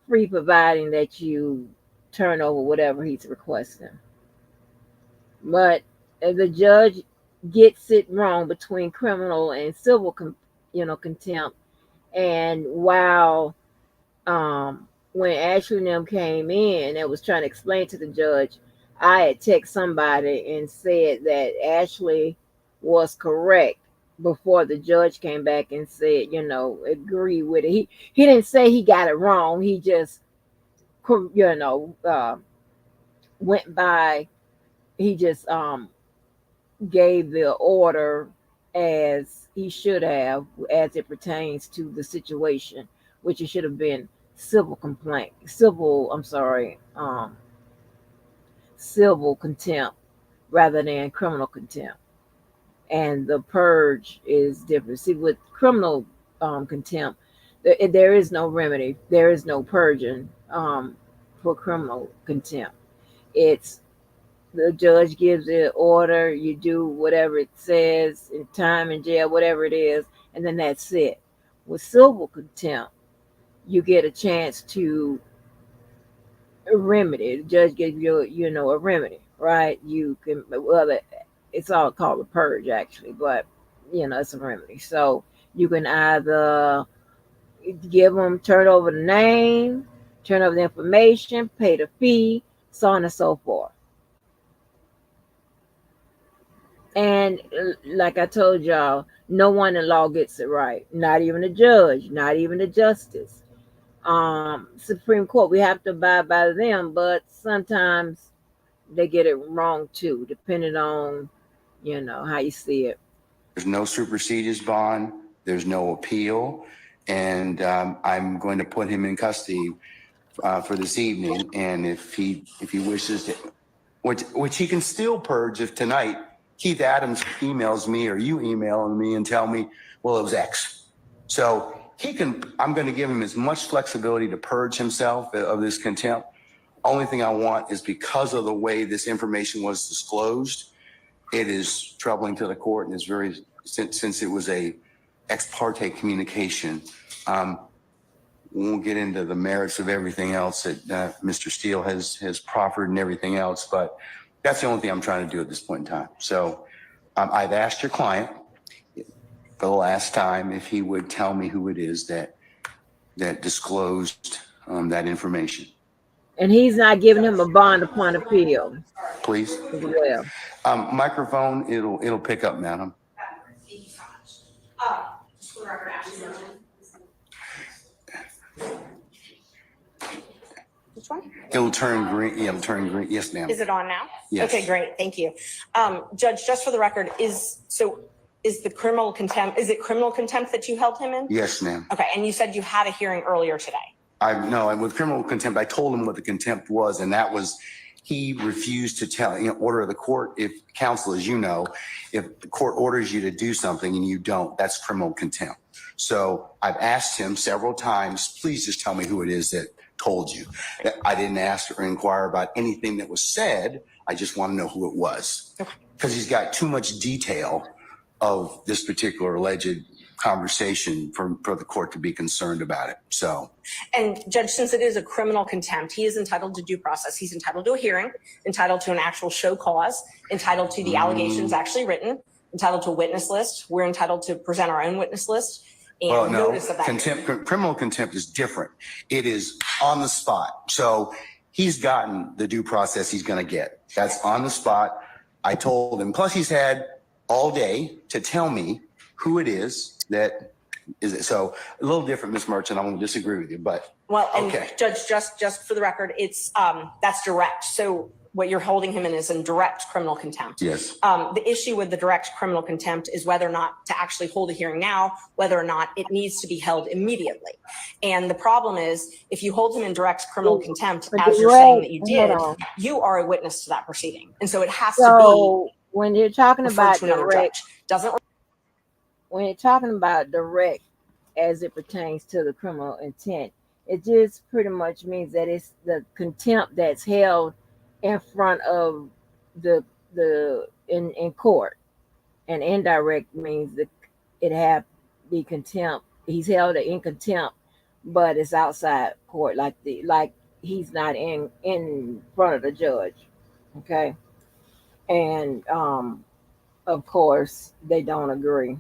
free, providing that you turn over whatever he's requesting. But if the judge gets it wrong between criminal and civil, contempt, and while when Ashley and them came in and was trying to explain to the judge, I had texted somebody and said that Ashley was correct before the judge came back and said, agree with it. He didn't say he got it wrong. He just, went by. He just gave the order as he should have, as it pertains to the situation, which it should have been civil contempt rather than criminal contempt. And the purge is different. See, with criminal contempt, there is no remedy. There is no purging for criminal contempt. It's the judge gives the order, you do whatever it says, in time in jail, whatever it is, and then that's it. With civil contempt, you get a chance to remedy. The judge gives you, a remedy, right? You can, it's all called a purge, actually, but, it's a remedy. So you can either give them, turn over the name, turn over the information, pay the fee, so on and so forth. And like I told y'all, no one in law gets it right. Not even the judge, not even the justice. Supreme Court, we have to abide by them, but sometimes they get it wrong too, depending on, how you see it. There's no supersedes bond. There's no appeal. And I'm going to put him in custody for this evening. And if he wishes to, which he can still purge if tonight Keith Adams emails me or you email me and tell me, well, it was X. So I'm going to give him as much flexibility to purge himself of this contempt. Only thing I want is, because of the way this information was disclosed, it is troubling to the court, and it's since it was a ex parte communication. We won't get into the merits of everything else that Mr. Steele has proffered and everything else, but that's the only thing I'm trying to do at this point in time. So I've asked your client for the last time if he would tell me who it is that disclosed that information. And he's not giving him a bond upon appeal. Please. As well. Microphone, it'll pick up, madam. Thank you so much. Just for the record, Ashley. Which one? It'll turn green. Yeah, it'll turn green. Yes, ma'am. Is it on now? Yes. Okay, great. Thank you. Judge, just for the record, is the criminal contempt, is it criminal contempt that you held him in? Yes, ma'am. Okay, and you said you had a hearing earlier today. No, with criminal contempt, I told him what the contempt was, and that was he refused to tell, order of the court. If counsel, as you know, if the court orders you to do something and you don't, that's criminal contempt. So I've asked him several times, please just tell me who it is that told you. I didn't ask or inquire about anything that was said. I just want to know who it was. Because he's got too much detail of this particular alleged conversation for the court to be concerned about it. So, and Judge, since it is a criminal contempt, he is entitled to due process. He's entitled to a hearing, entitled to an actual show cause, entitled to the allegations actually written, entitled to a witness list. We're entitled to present our own witness list. And no, notice of that. criminal contempt is different. It is on the spot. So he's gotten the due process he's going to get. That's on the spot. I told him. Plus, he's had all day to tell me who it is that is it. So a little different, Ms. Merchant. I'm going to disagree with you, but Well, and okay. Judge, just for the record, it's that's direct. So what you're holding him in is in direct criminal contempt. Yes. The issue with the direct criminal contempt is whether or not to actually hold a hearing now, whether or not it needs to be held immediately. And the problem is, if you hold him in direct criminal contempt, as you're saying that you did, you are a witness to that proceeding. And so it has to be when you're talking about to another direct, judge. when you're talking about direct as it pertains to the criminal intent, it just pretty much means that it's the contempt that's held in front of the in court. And indirect means that it have the contempt. He's held in contempt, but it's outside court, like he's not in front of the judge. Okay. And of course they don't agree.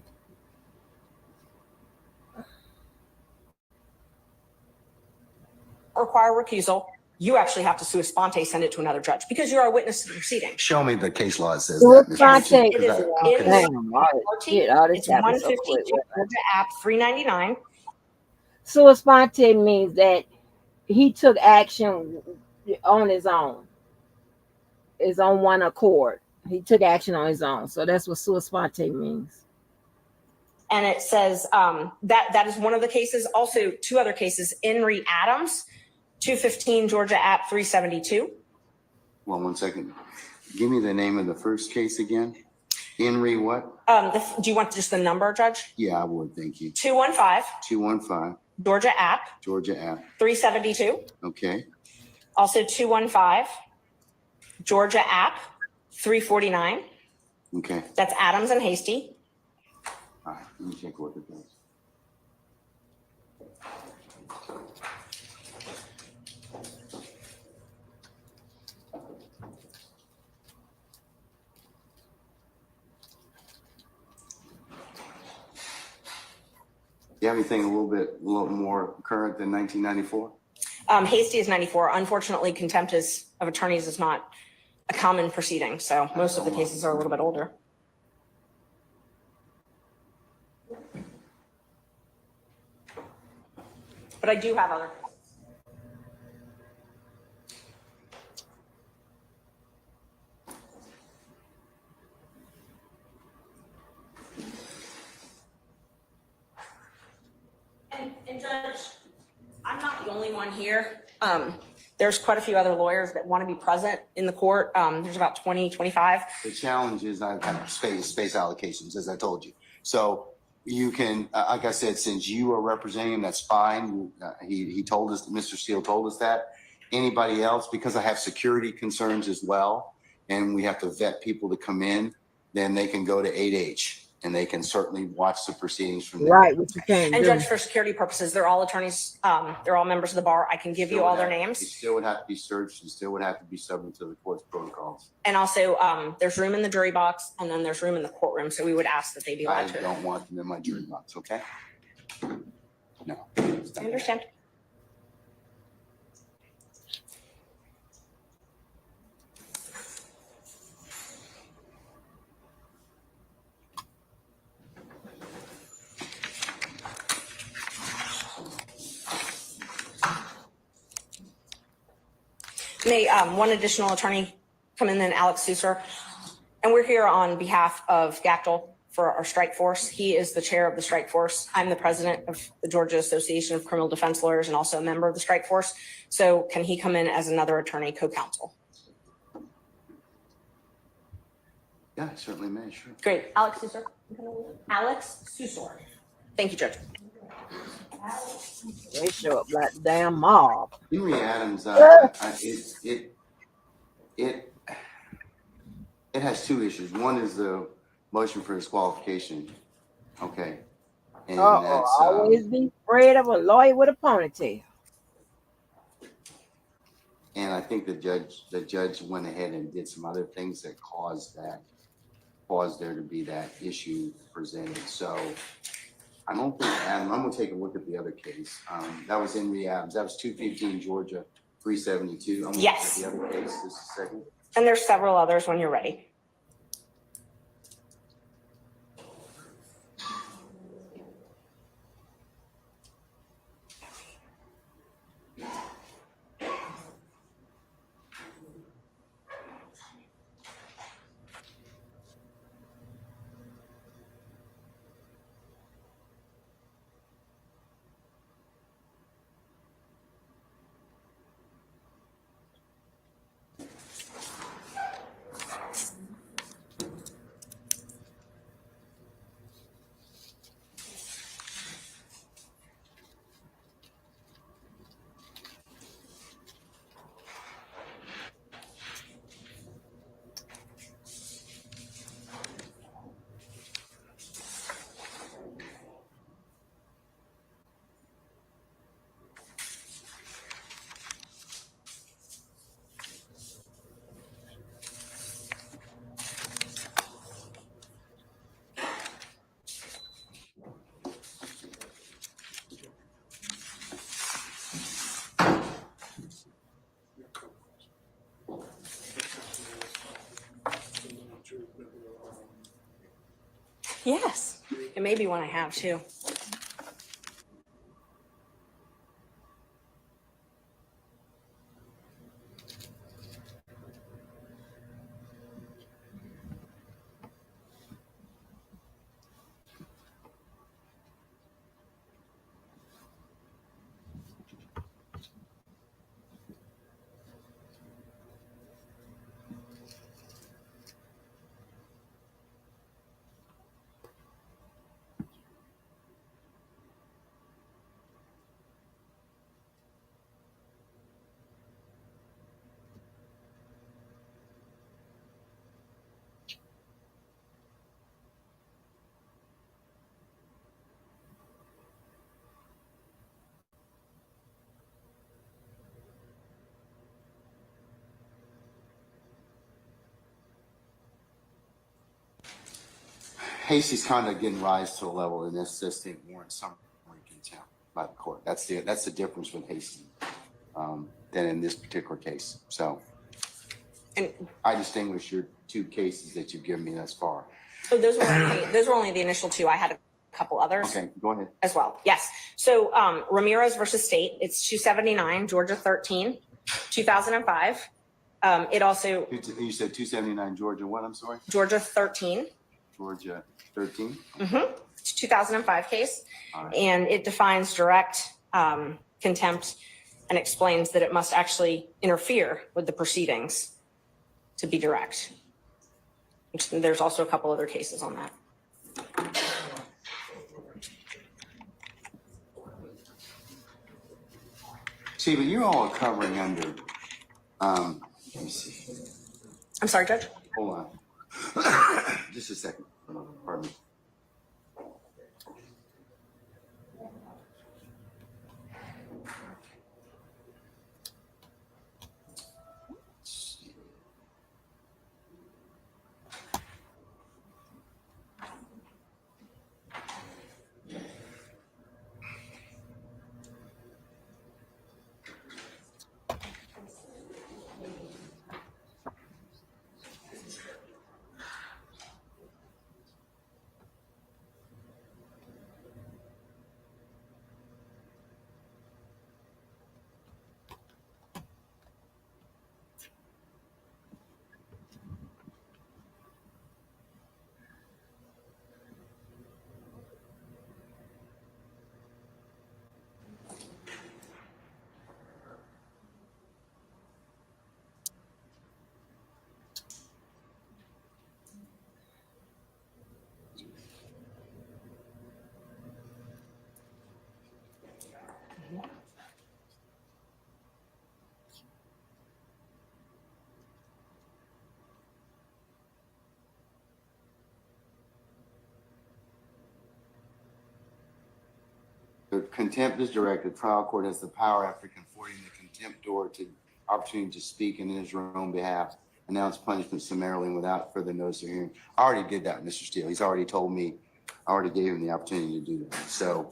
Require recusal, you actually have to sua sponte send it to another judge because you are a witness to the proceeding. Show me the case law that says Sua that. sponte. It is it's 152 Georgia App 399. Sua sponte means that he took action on his own. Is on one accord. He took action on his own. So that's what sua sponte means. And it says that is one of the cases. Also, two other cases. Henry Adams, 215 Georgia App 372. Well, 1 second. Give me the name of the first case again. Henry what? Do you want just the number, Judge? Yeah, I would. Thank you. 215. 215. Georgia App. Georgia App. 372. Okay. Also 215. Georgia App 349. Okay. That's Adams and Hasty. All right. Let me take a look at those. Do you have anything a little more current than 1994? Hasty is 94. Unfortunately, contempt of attorneys is not a common proceeding, so most of the cases are a little bit older. But I do have other. And Judge, I'm not the only one here. There's quite a few other lawyers that want to be present in the court. There's about 20, 25. The challenge is I have space allocations, as I told you. So you can, like I said, since you are representing him, that's fine. He told us, Mr. Steele told us that. Anybody else, because I have security concerns as well, and we have to vet people to come in, then they can go to 8H. And they can certainly watch the proceedings from there. Right, what you can And do. Judge, for security purposes, they're all attorneys. They're all members of the bar. I can give you all their names. He still would have to be searched and still would have to be subject to the court's protocols. And also, there's room in the jury box, and then there's room in the courtroom. So we would ask that they be allowed to. I don't want them in my jury box, okay? No. I understand. May one additional attorney come in, then Alex Susser. And we're here on behalf of Gactel for our strike force. He is the chair of the strike force. I'm the president of the Georgia Association of Criminal Defense Lawyers and also a member of the strike force. So can he come in as another attorney co-counsel? Yeah, I certainly may, sure. Great. Alex Susser. Alex Susser. Thank you, Judge. They show up like the damn mob. Henry Adams, it has two issues. One is the motion for disqualification. Okay. And that's always be afraid of a lawyer with a ponytail. And I think the judge went ahead and did some other things that caused there to be that issue presented. So I don't think Adam, I'm gonna take a look at the other case. That was Henry Adams. That was 215 Georgia 372. I'm Yes. looking at the other case, just a second. And there's several others when you're ready. Yes, it may be one I have too. Hasty's conduct didn't rise to a level in this system warrant summary contempt by the court. That's the difference with Hasty than in this particular case. So And I distinguish your two cases that you've given me thus far. so those were only the initial two. I had a couple others. Okay, go ahead. As well. Yes. So Ramirez versus State, it's 279, Georgia 13, 2005. It also. You said 279 Georgia what? I'm sorry? Georgia 13. Georgia 13? Mm-hmm. 2005 case. Right. And it defines direct contempt and explains that it must actually interfere with the proceedings to be direct. There's also a couple other cases on that. See, but you all are covering under, let me see. I'm sorry, Judge? Hold on. Just a second. Pardon me. The contempt is directed. Trial court has the power after conforting the contempt door to opportunity to speak in his or her own behalf, announce punishment summarily and without further notice or hearing. I already did that, Mr. Steele. He's already told me, I already gave him the opportunity to do that. So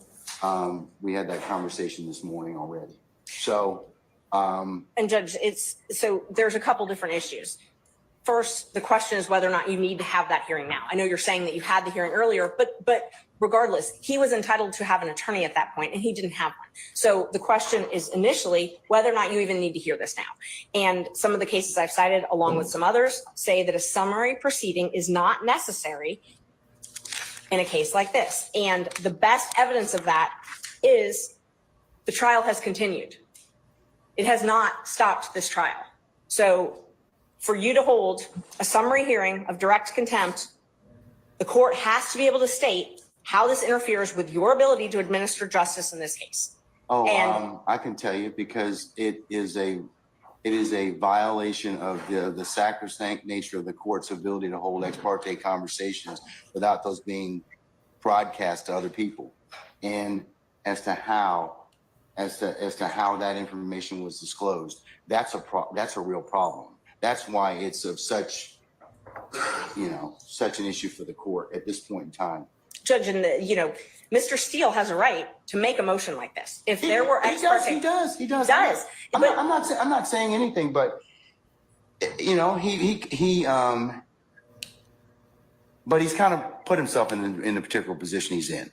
we had that conversation this morning already. So And Judge, so there's a couple different issues. First, the question is whether or not you need to have that hearing now. I know you're saying that you had the hearing earlier, but regardless, he was entitled to have an attorney at that point and he didn't have one. So the question is initially whether or not you even need to hear this now. And some of the cases I've cited, along with some others, say that a summary proceeding is not necessary in a case like this. And the best evidence of that is the trial has continued. It has not stopped this trial. So for you to hold a summary hearing of direct contempt, the court has to be able to state how this interferes with your ability to administer justice in this case. I can tell you, because it is a violation of the sacrosanct nature of the court's ability to hold ex parte conversations without those being broadcast to other people. And as to how that information was disclosed, that's a real problem. That's why it's of such an issue for the court at this point in time. Judge, and Mr. Steele has a right to make a motion like this. If there were ex parte, he does. I'm not saying anything, but but he's kind of put himself in the particular position he's in.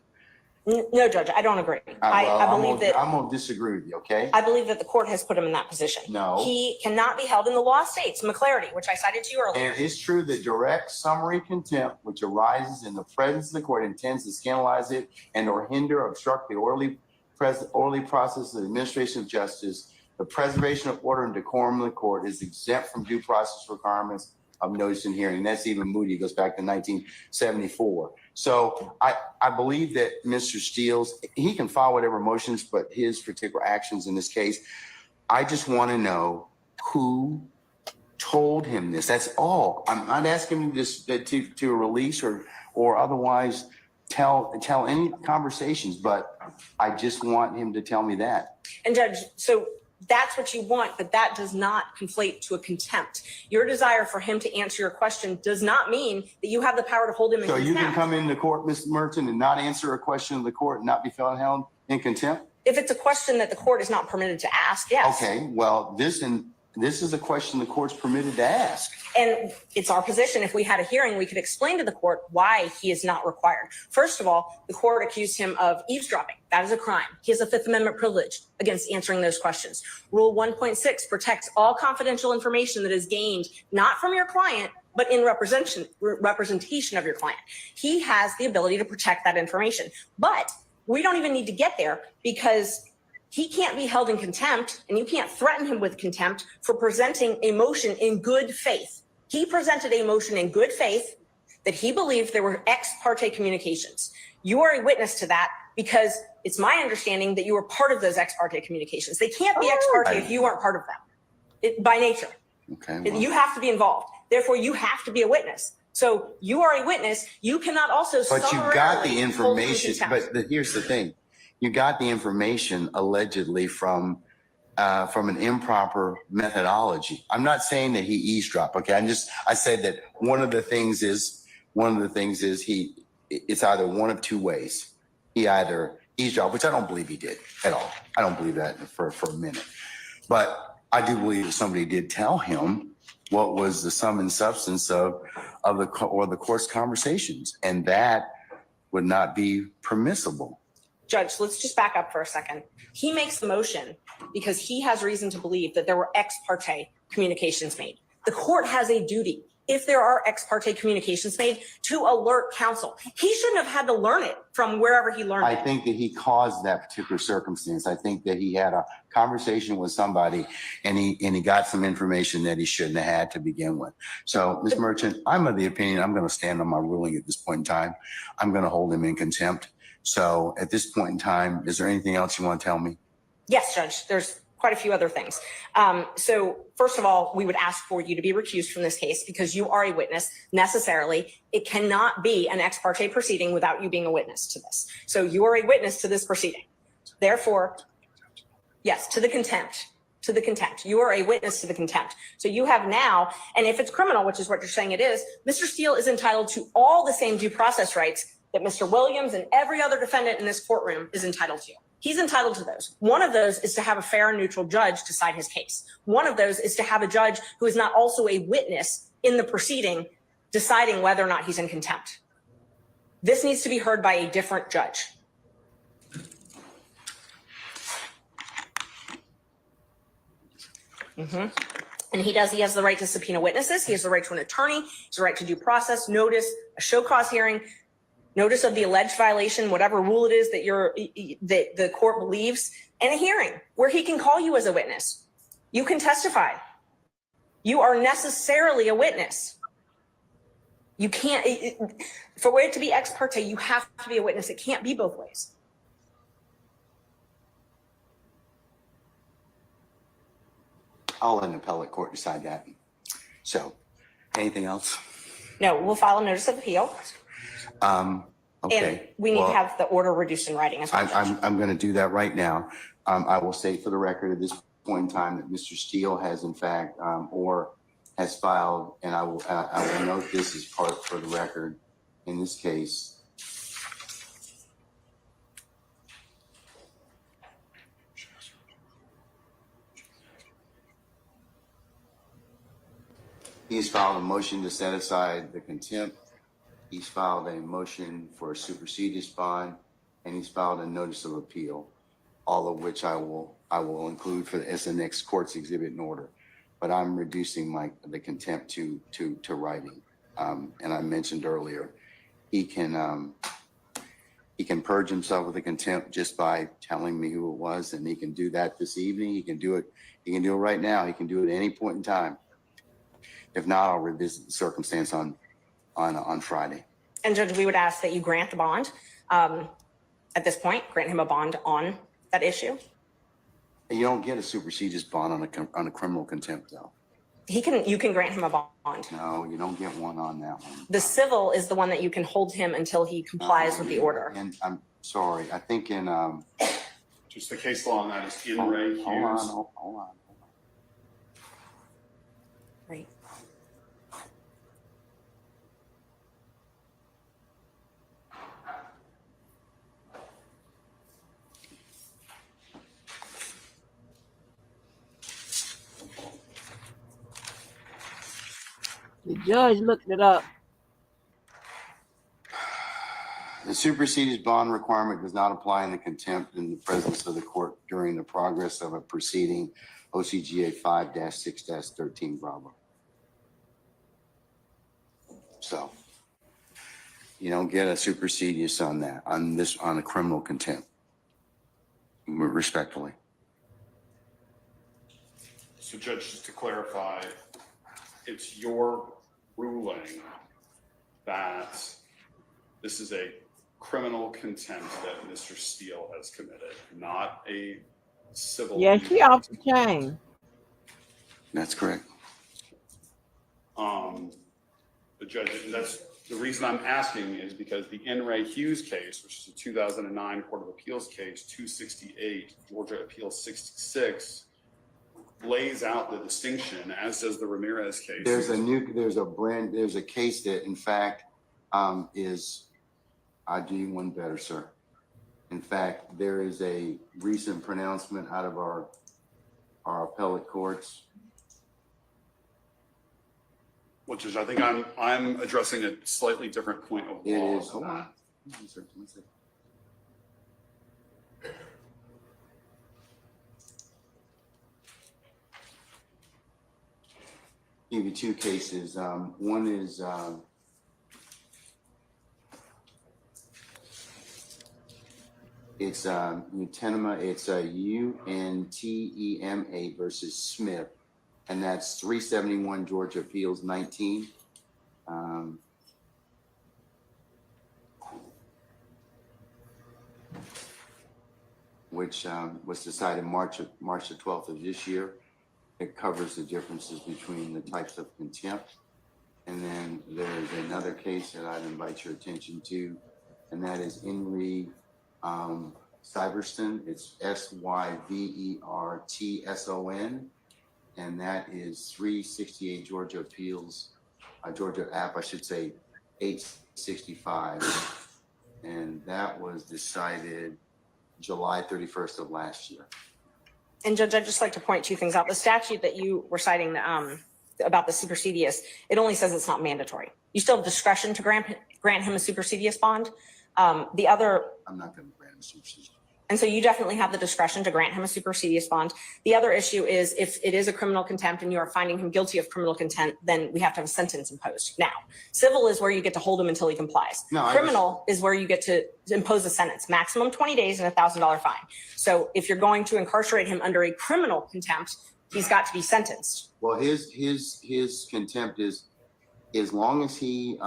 No, Judge, I don't agree. I believe that I'm gonna disagree with you. Okay. I believe that the court has put him in that position. No, he cannot be held in the law states McClarity, which I cited to you earlier. And it's true that direct summary contempt, which arises in the presence of the court, intends to scandalize it and or hinder or obstruct the orderly process of the administration of justice. The preservation of order and decorum of the court is exempt from due process requirements of notice and hearing. And that's even Moody, goes back to 1974. So I believe that Mr. Steele's, he can file whatever motions, but his particular actions in this case, I just want to know who told him this. That's all. I'm not asking him this to release or otherwise tell any conversations, but I just want him to tell me that. And Judge, so that's what you want, but that does not conflate to a contempt. Your desire for him to answer your question does not mean that you have the power to hold him in contempt. So you can come into court, Mr. Merton, and not answer a question of the court and not be held in contempt? If it's a question that the court is not permitted to ask, yes. Okay, well, this is a question the court's permitted to ask. And it's our position, if we had a hearing, we could explain to the court why he is not required. First of all, the court accused him of eavesdropping. That is a crime. He has a Fifth Amendment privilege against answering those questions. Rule 1.6 protects all confidential information that is gained not from your client, but in representation of your client. He has the ability to protect that information. But we don't even need to get there, because he can't be held in contempt, and you can't threaten him with contempt for presenting a motion in good faith. He presented a motion in good faith that he believed there were ex parte communications. You are a witness to that, because it's my understanding that you were part of those ex parte communications. They can't be ex parte if you weren't part of them, by nature. Okay. Well, you have to be involved. Therefore, you have to be a witness. So you are a witness. You cannot also. But you got the information. But here's the thing. You got the information allegedly from an improper methodology. I'm not saying that he eavesdropped. Okay, I said that one of the things is it's either one of two ways. He either eavesdropped, which I don't believe he did at all. I don't believe that for a minute. But I do believe that somebody did tell him what was the sum and substance of the court's conversations, and that would not be permissible. Judge, let's just back up for a second. He makes the motion because he has reason to believe that there were ex parte communications made. The court has a duty, if there are ex parte communications made, to alert counsel. He shouldn't have had to learn it from wherever he learned it. I think that he caused that particular circumstance. I think that he had a conversation with somebody and he got some information that he shouldn't have had to begin with. So, Ms. Merchant, I'm of the opinion I'm going to stand on my ruling at this point in time. I'm going to hold him in contempt. So at this point in time, is there anything else you want to tell me? Yes, Judge. There's quite a few other things. So first of all, we would ask for you to be recused from this case because you are a witness necessarily. It cannot be an ex parte proceeding without you being a witness to this. So you are a witness to this proceeding. Therefore, yes, to the contempt. To the contempt. You are a witness to the contempt. So you have now, and if it's criminal, which is what you're saying it is, Mr. Steele is entitled to all the same due process rights that Mr. Williams and every other defendant in this courtroom is entitled to. He's entitled to those. One of those is to have a fair and neutral judge decide his case. One of those is to have a judge who is not also a witness in the proceeding deciding whether or not he's in contempt. This needs to be heard by a different judge. And he has the right to subpoena witnesses. He has the right to an attorney. He has the right to due process, notice, a show cause hearing, notice of the alleged violation, whatever rule it is that that the court believes, and a hearing where he can call you as a witness. You can testify. You are necessarily a witness. You can't, for it to be ex parte, you have to be a witness. It can't be both ways. I'll let an appellate court decide that. So, anything else? No, we'll file a notice of appeal. Okay. And we need to have the order reduced in writing as well. I'm going to do that right now. I will say for the record at this point in time that Mr. Steele has in fact, or has filed, and I will note this as part for the record in this case. He's filed a motion to set aside the contempt. He's filed a motion for a superseded bond, and he's filed a notice of appeal, all of which I will include as the next court's exhibit in order. But I'm reducing the contempt to writing. And I mentioned earlier, he can purge himself of the contempt just by telling me who it was, and he can do that this evening. He can do it. He can do it right now. He can do it at any point in time. If not, I'll revisit the circumstance on Friday. And Judge, we would ask that you grant the bond. At this point, grant him a bond on that issue. You don't get a superseded bond on a criminal contempt, though. You can grant him a bond. No, you don't get one on that one. The civil is the one that you can hold him until he complies with the order. And I'm sorry, I think in just the case law on that is in Ray Hughes. Hold on. Right. The judge looked it up. The superseded bond requirement does not apply in the contempt in the presence of the court during the progress of a proceeding, OCGA 5-6-13 Bravo. So you don't get a supersedious on that, on a criminal contempt, respectfully. So Judge, just to clarify, it's your ruling that this is a criminal contempt that Mr. Steele has committed, not a civil. Yeah, she off the chain. That's correct. The judge, and that's the reason I'm asking is because the N. Ray Hughes case, which is a 2009 Court of Appeals case, 268, Georgia Appeal 66, lays out the distinction, as does the Ramirez case. There's a case that in fact I'll do you one better, sir. In fact, there is a recent pronouncement out of our appellate courts. Which is, I think I'm addressing a slightly different point of law. It is. Hold on. Give you two cases. One is it's Untema. It's a UNTEMA versus Smith, and that's 371 Georgia Appeals 19. Which was decided March the 12th of this year. It covers the differences between the types of contempt. And then there's another case that I'd invite your attention to, and that is Henry Syverson. It's SYVERTSON, and that is 368 Georgia Appeals, Georgia App, I should say, 865. And that was decided July 31st of last year. And Judge, I'd just like to point two things out. The statute that you were citing about the supersedious, it only says it's not mandatory. You still have discretion to grant him a supersedious bond. The other, I'm not going to grant him a supersedious. and so you definitely have the discretion to grant him a supersedious bond. The other issue is if it is a criminal contempt and you are finding him guilty of criminal contempt, then we have to have a sentence imposed. Now, civil is where you get to hold him until he complies. No, criminal is where you get to impose a sentence, maximum 20 days and $1,000 fine. So if you're going to incarcerate him under a criminal contempt, he's got to be sentenced. Well, his contempt is as long as he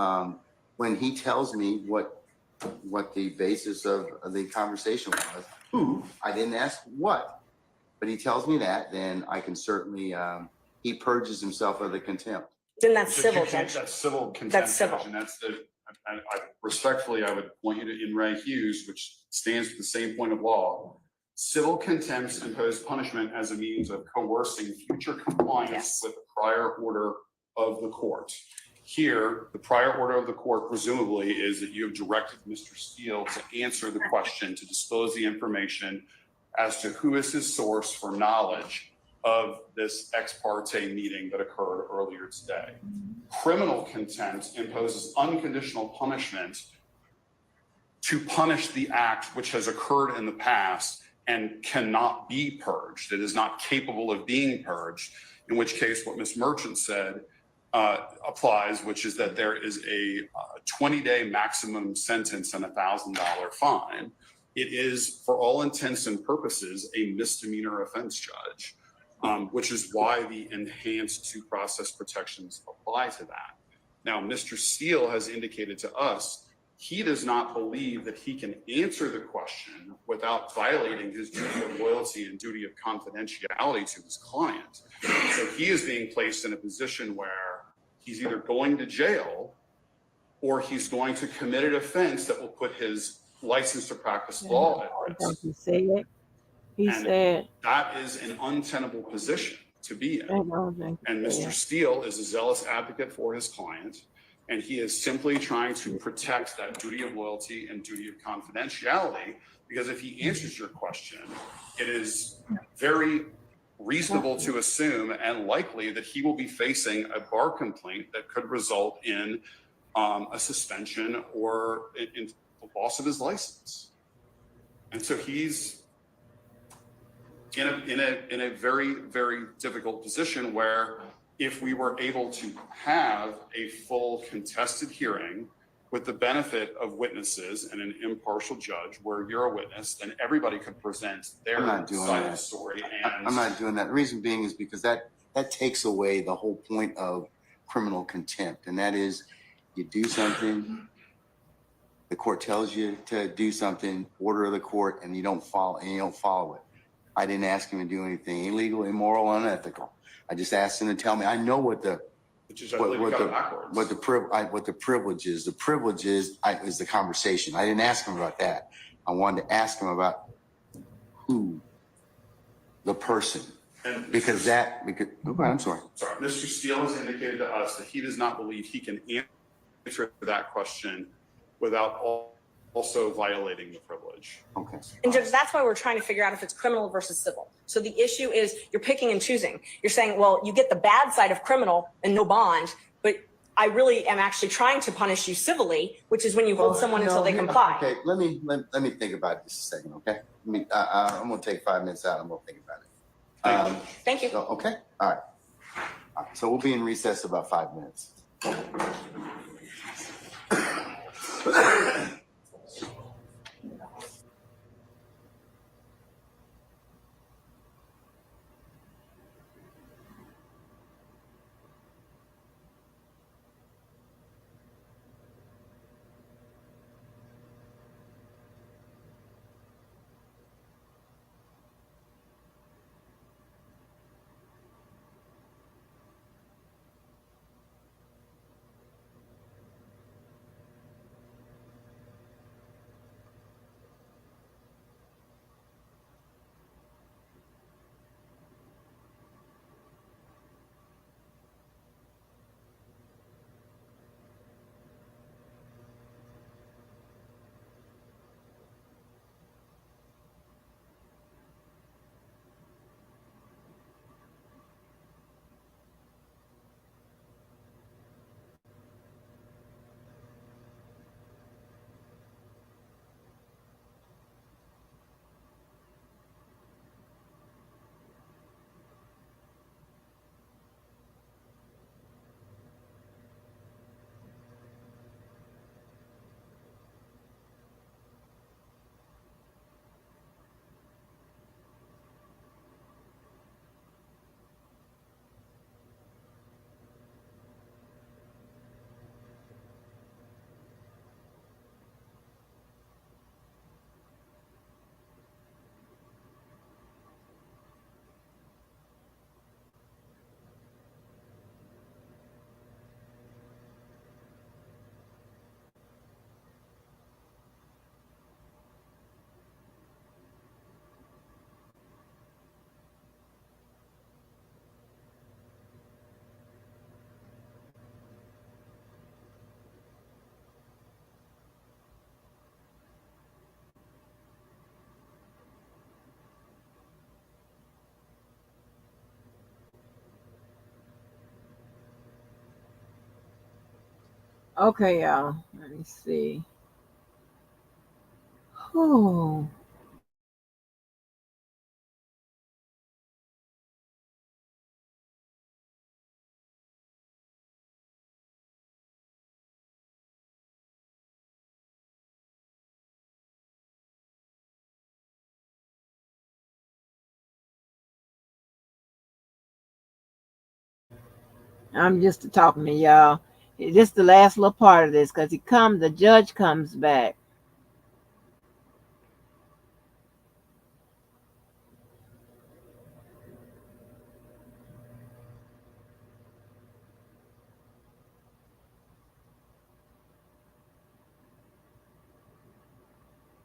when he tells me what the basis of the conversation was. I didn't ask what, but he tells me that, then I can certainly, he purges himself of the contempt. Then that's civil, Judge. That's civil contempt. That's civil. Judge, and that's respectfully, I would point you to In Re Hughes, which stands for the same point of law. Civil contempts impose punishment as a means of coercing future compliance with the prior order of the court. Here, the prior order of the court presumably is that you have directed Mr. Steele to answer the question, to disclose the information as to who is his source for knowledge of this ex parte meeting that occurred earlier today. Criminal contempt imposes unconditional punishment to punish the act which has occurred in the past and cannot be purged. It is not capable of being purged, in which case what Ms. Merchant said applies, which is that there is a 20-day maximum sentence and $1,000 fine. It is, for all intents and purposes, a misdemeanor offense, Judge, which is why the enhanced due process protections apply to that. Now, Mr. Steele has indicated to us he does not believe that he can answer the question without violating his duty of loyalty and duty of confidentiality to his client. So he is being placed in a position where he's either going to jail or he's going to commit an offense that will put his license to practice law at risk. He said, that is an untenable position to be in. And Mr. Steele is a zealous advocate for his client, and he is simply trying to protect that duty of loyalty and duty of confidentiality, because if he answers your question, it is very reasonable to assume and likely that he will be facing a bar complaint that could result in a suspension or in the loss of his license. And so he's in a very, very difficult position where if we were able to have a full contested hearing with the benefit of witnesses and an impartial judge where you're a witness, then everybody could present their side of the story. And I'm not doing that. The reason being is because that takes away the whole point of criminal contempt. And that is, you do something, the court tells you to do something, order of the court, and you don't follow it. I didn't ask him to do anything illegal, immoral, unethical. I just asked him to tell me. I know what the privilege is. The privilege is the conversation. I didn't ask him about that. I wanted to ask him about who the person, because I'm sorry. Sorry, Mr. Steele has indicated to us that he does not believe he can answer that question without also violating the privilege. Okay. And Judge, that's why we're trying to figure out if it's criminal versus civil. So the issue is you're picking and choosing. You're saying, well, you get the bad side of criminal and no bond, but I really am actually trying to punish you civilly, which is when you hold someone until they comply. Okay, let me think about it just a second, okay? I'm gonna take 5 minutes out. I'm gonna think about it. Thank you. Okay, all right. So we'll be in recess about 5 minutes. Okay, y'all. Let me see. Oh, I'm just talking to y'all. This the last little part of this because the judge comes back.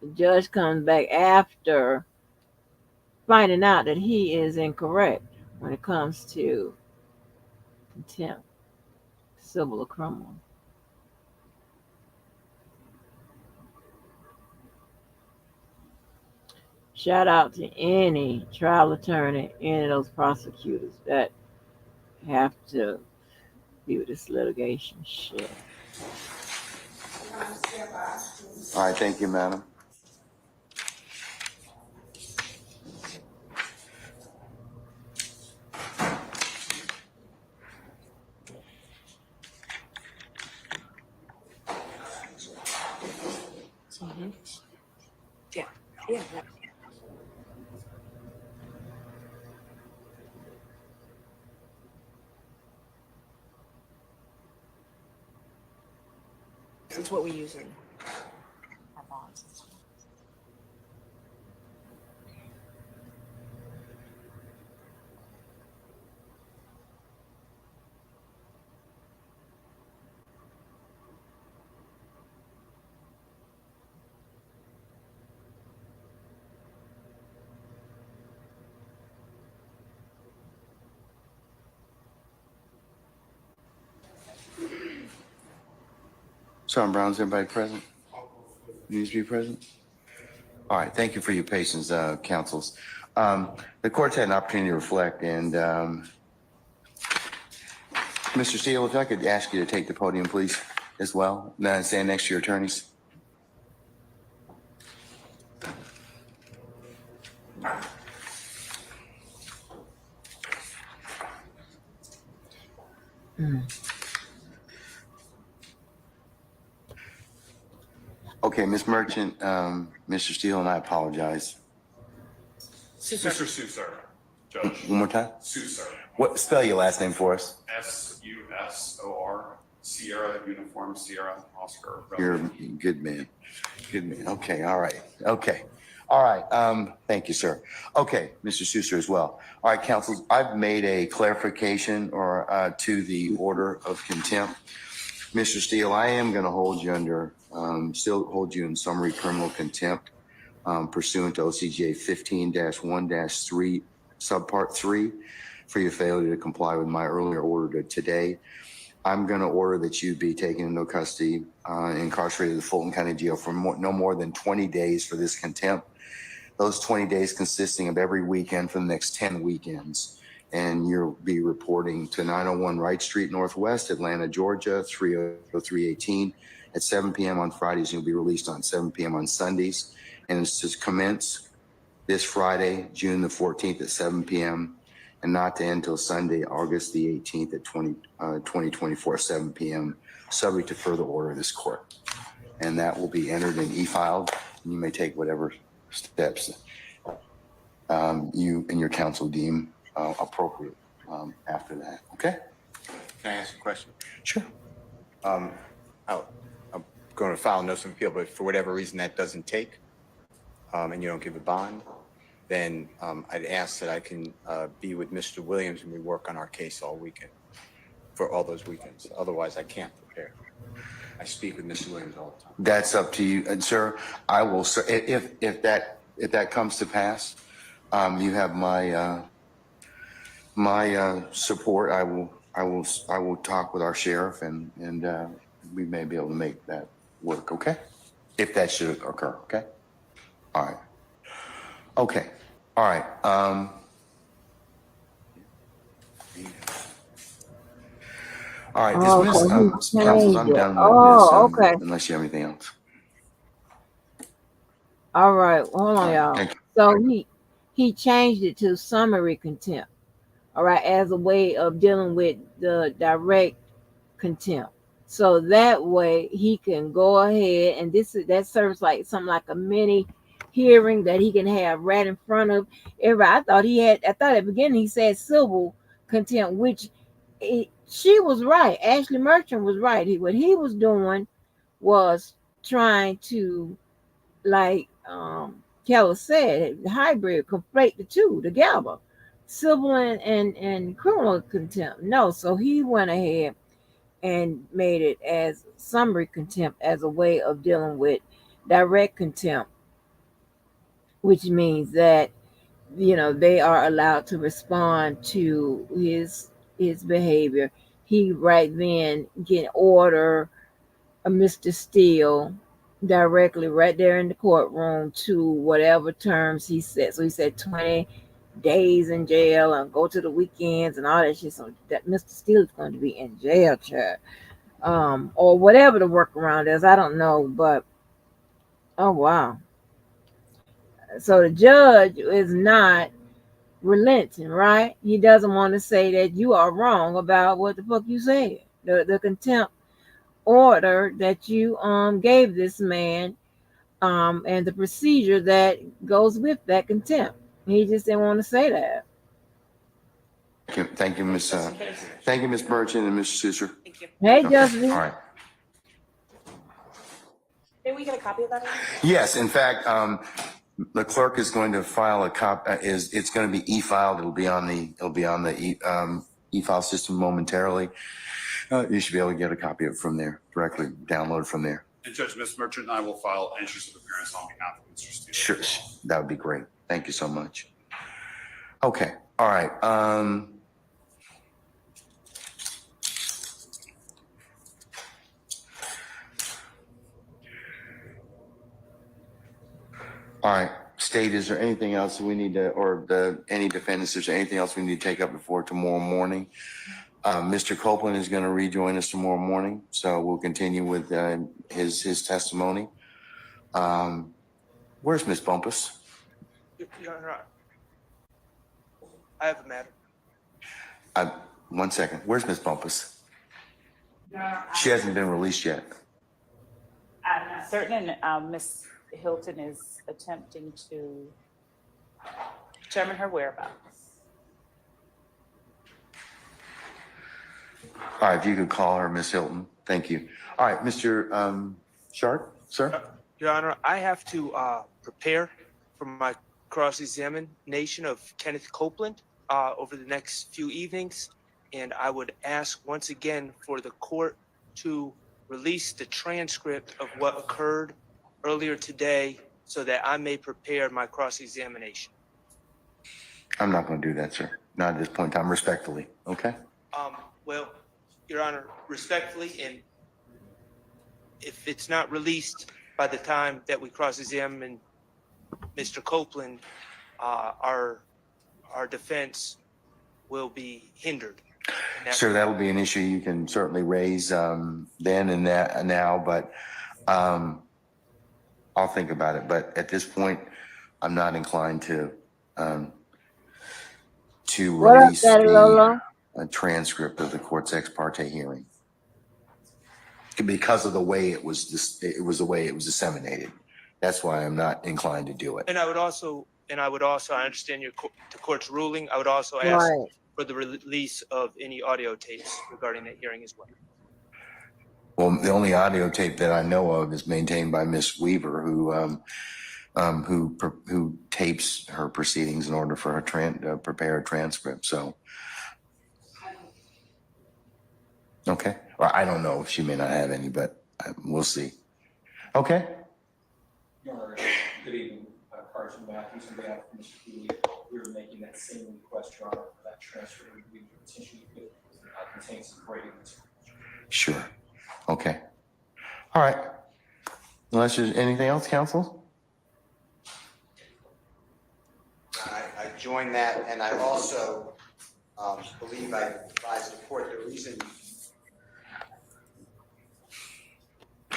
The judge comes back after finding out that he is incorrect when it comes to contempt, civil or criminal. Shout out to any trial attorney, any of those prosecutors that have to be with this litigation shit. All right, thank you, madam. Yeah, yeah. It's what we use in our bonds. Sergeant Brown, is everybody present? Needs to be present? All right, thank you for your patience, counsels. The court's had an opportunity to reflect, and Mr. Steele, if I could ask you to take the podium, please, as well. Now stand next to your attorneys. Okay, Ms. Merchant, Mr. Steele, and I apologize. Mr. Susar, Judge. One more time? Susar. What, spell your last name for us? Susor, Sierra, Uniform, Sierra, Oscar. You're a good man. Good man. Okay, all right. Okay. All right. Thank you, sir. Okay, Mr. Susar as well. All right, counsels, I've made a clarification or to the order of contempt. Mr. Steele, I am going to hold you still hold you in summary criminal contempt pursuant to OCGA 15-1-3, subpart 3, for your failure to comply with my earlier order today. I'm going to order that you be taken into custody, incarcerated at the Fulton County Jail for no more than 20 days for this contempt. Those 20 days consisting of every weekend for the next 10 weekends. And you'll be reporting to 901 Wright Street Northwest, Atlanta, Georgia, 30318 at 7 p.m. on Fridays. You'll be released on 7 p.m. on Sundays. And it's to commence this Friday, June the 14th at 7 p.m. and not to end until Sunday, August the 18th at 2024, 7 p.m., subject to further order of this court. And that will be entered and e-filed. You may take whatever steps you and your counsel deem appropriate after that. Okay? Can I ask a question? Sure. I'm going to file a notice of appeal, but for whatever reason that doesn't take, and you don't give a bond, then I'd ask that I can be with Mr. Williams and we work on our case all weekend, for all those weekends. Otherwise, I can't prepare. I speak with Mr. Williams all the time. That's up to you, and sir. I will, sir. If that comes to pass, you have my support. I will talk with our sheriff, and we may be able to make that work. Okay, if that should occur. Okay. All right. Okay. All right. All right, Oh, dismiss, so he councils, changed I'm it. done with this, Oh, okay. unless you have anything else. All right. Hold All on, right, y'all. thank you. So he changed it to summary contempt. All right, as a way of dealing with the direct contempt. So that way he can go ahead and that serves like something like a mini hearing that he can have right in front of everybody. I thought at the beginning he said civil contempt, which she was right. Ashley Merchant was right. What he was doing was trying to, like Keller said, hybrid, conflate the two together, civil and criminal contempt. No, so he went ahead and made it as summary contempt as a way of dealing with direct contempt, which means that they are allowed to respond to his behavior. He right then can order a Mr. Steele directly right there in the courtroom to whatever terms he said. So he said 20 days in jail and go to the weekends and all that shit. So that Mr. Steele is going to be in jail, child. Or whatever the workaround is. I don't know, but oh wow. So the judge is not relenting, right? He doesn't want to say that you are wrong about what the fuck you said. The contempt order that you gave this man, and the procedure that goes with that contempt. He just didn't want to say that. Thank you, Miss Merchant and Mr. Sisser. Thank you. Hey, Okay, Justin. all right. May we get a copy of that? Yes, in fact, the clerk is going to file a it's going to be e-filed. It'll be on the e-file system momentarily. You should be able to get a copy of it from there, directly download from there. And Judge, Ms. Merchant and I will file entries of appearance on behalf of Mr. Steele. Sure, that would be great. Thank you so much. Okay, all right. All right, State, is there anything else that we need to, or any defendants, is there anything else we need to take up before tomorrow morning? Mr. Copeland is going to rejoin us tomorrow morning, so we'll continue with his testimony. Where's Ms. Bumpus? Your Honor, I have a matter. 1 second. Where's Ms. Bumpus? She hasn't been released yet. I'm not certain, and Ms. Hilton is attempting to determine her whereabouts. All right, if you could call her, Ms. Hilton. Thank you. All right, Mr. Sharp, sir. Your Honor, I have to prepare for my cross-examination of Kenneth Copeland over the next few evenings, and I would ask once again for the court to release the transcript of what occurred earlier today so that I may prepare my cross-examination. I'm not going to do that, sir. Not at this point in time, respectfully. Okay? Well, Your Honor, respectfully, and if it's not released by the time that we cross-examine Mr. Copeland, our defense will be hindered. Sir, that'll be an issue you can certainly raise then and now, but I'll think about it. But at this point, I'm not inclined to release the transcript of the court's ex parte hearing because of the way it was the way it was disseminated. That's why I'm not inclined to do it. And I would also, I understand the court's ruling. I would also ask for the release of any audio tapes regarding that hearing as well. Well, the only audio tape that I know of is maintained by Miss Weaver, who tapes her proceedings in order for her to prepare a transcript. So, okay. Well, I don't know if she may not have any, but we'll see. Okay. Your Honor, good evening. Carson Matthews on behalf of Mr. Healy. We were making that same request, Your Honor, for that transfer. We potentially could contain some Brady material. Sure. Okay. All right. Unless there's anything else, counsel? I join that, and I also believe I advised the court the reason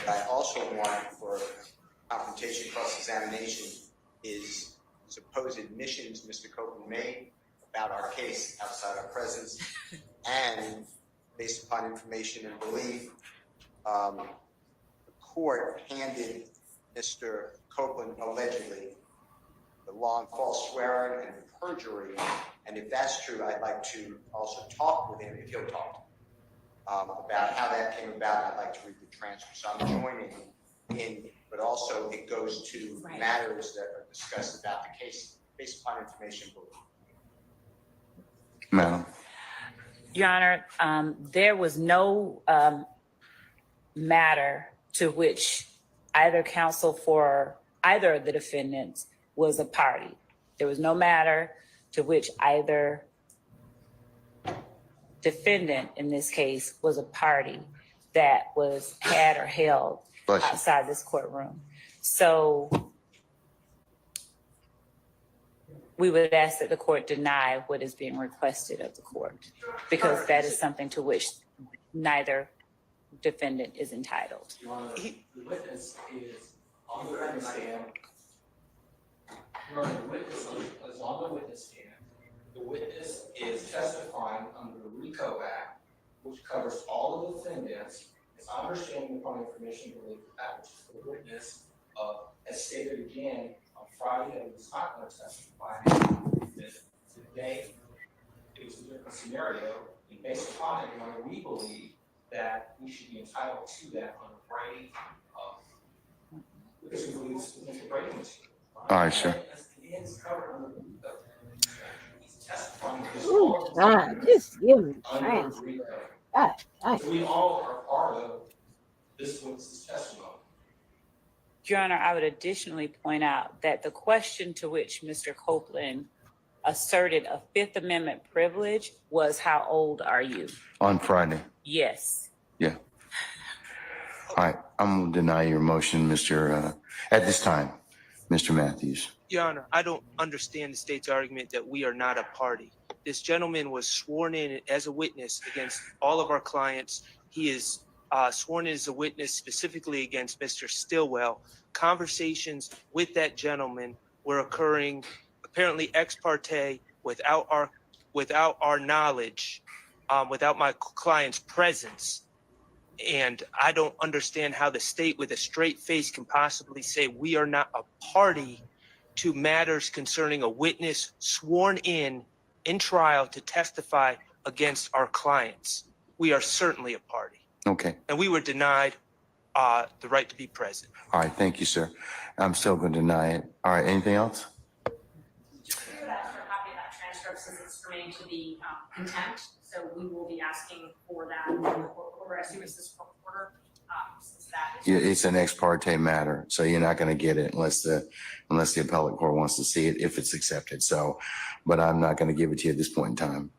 What I also want for confrontation cross-examination is supposed admissions Mr. Copeland made about our case outside our presence, and based upon information and belief, the court handed Mr. Copeland allegedly the long false swearing and perjury. And if that's true, I'd like to also talk with him, if he'll talk, about how that came about. I'd like to read the transcript. So I'm joining in, but also it goes to matters that are discussed about the case based upon information. Madam. Your Honor, there was no matter to which either counsel for either of the defendants was a party. There was no matter to which either defendant in this case was a party that was had or held outside this courtroom. So we would ask that the court deny what is being requested of the court, because that is something to which neither defendant is entitled. Your Honor, the witness is on the witness stand. Your Honor, the witness is on the witness stand. The witness is testifying under the RICO Act, which covers all of the defendants. It's understanding upon information related to that, which is the witness has stated again on Friday that he was not going to testify. Today, it was a different scenario. And based upon it, Your Honor, we believe that we should be entitled to that on Brady, because we believe it's potential Brady material. All right, sure. Ooh, God, just give me chance. God, So we all are part of this witness's testimony. Your Honor, I would additionally point out that the question to which Mr. Copeland asserted a Fifth Amendment privilege was, how old are you? On Friday. Yes. Yeah. All right. I'm going to deny your motion, at this time, Mr. Matthews. Your Honor, I don't understand the state's argument that we are not a party. This gentleman was sworn in as a witness against all of our clients. He is sworn in as a witness specifically against Mr. Stillwell. Conversations with that gentleman were occurring apparently ex parte without our knowledge, without my client's presence. And I don't understand how the state with a straight face can possibly say we are not a party to matters concerning a witness sworn in trial to testify against our clients. We are certainly a party. Okay. And we were denied the right to be present. All right. Thank you, sir. I'm still going to deny it. All right. Anything else? We would ask for a copy of that transcript since it's germane to the contempt. So we will be asking for that in the court order as soon as this court order, since that is. It's an ex parte matter, so you're not going to get it unless the appellate court wants to see it, if it's accepted. So, but I'm not going to give it to you at this point in time.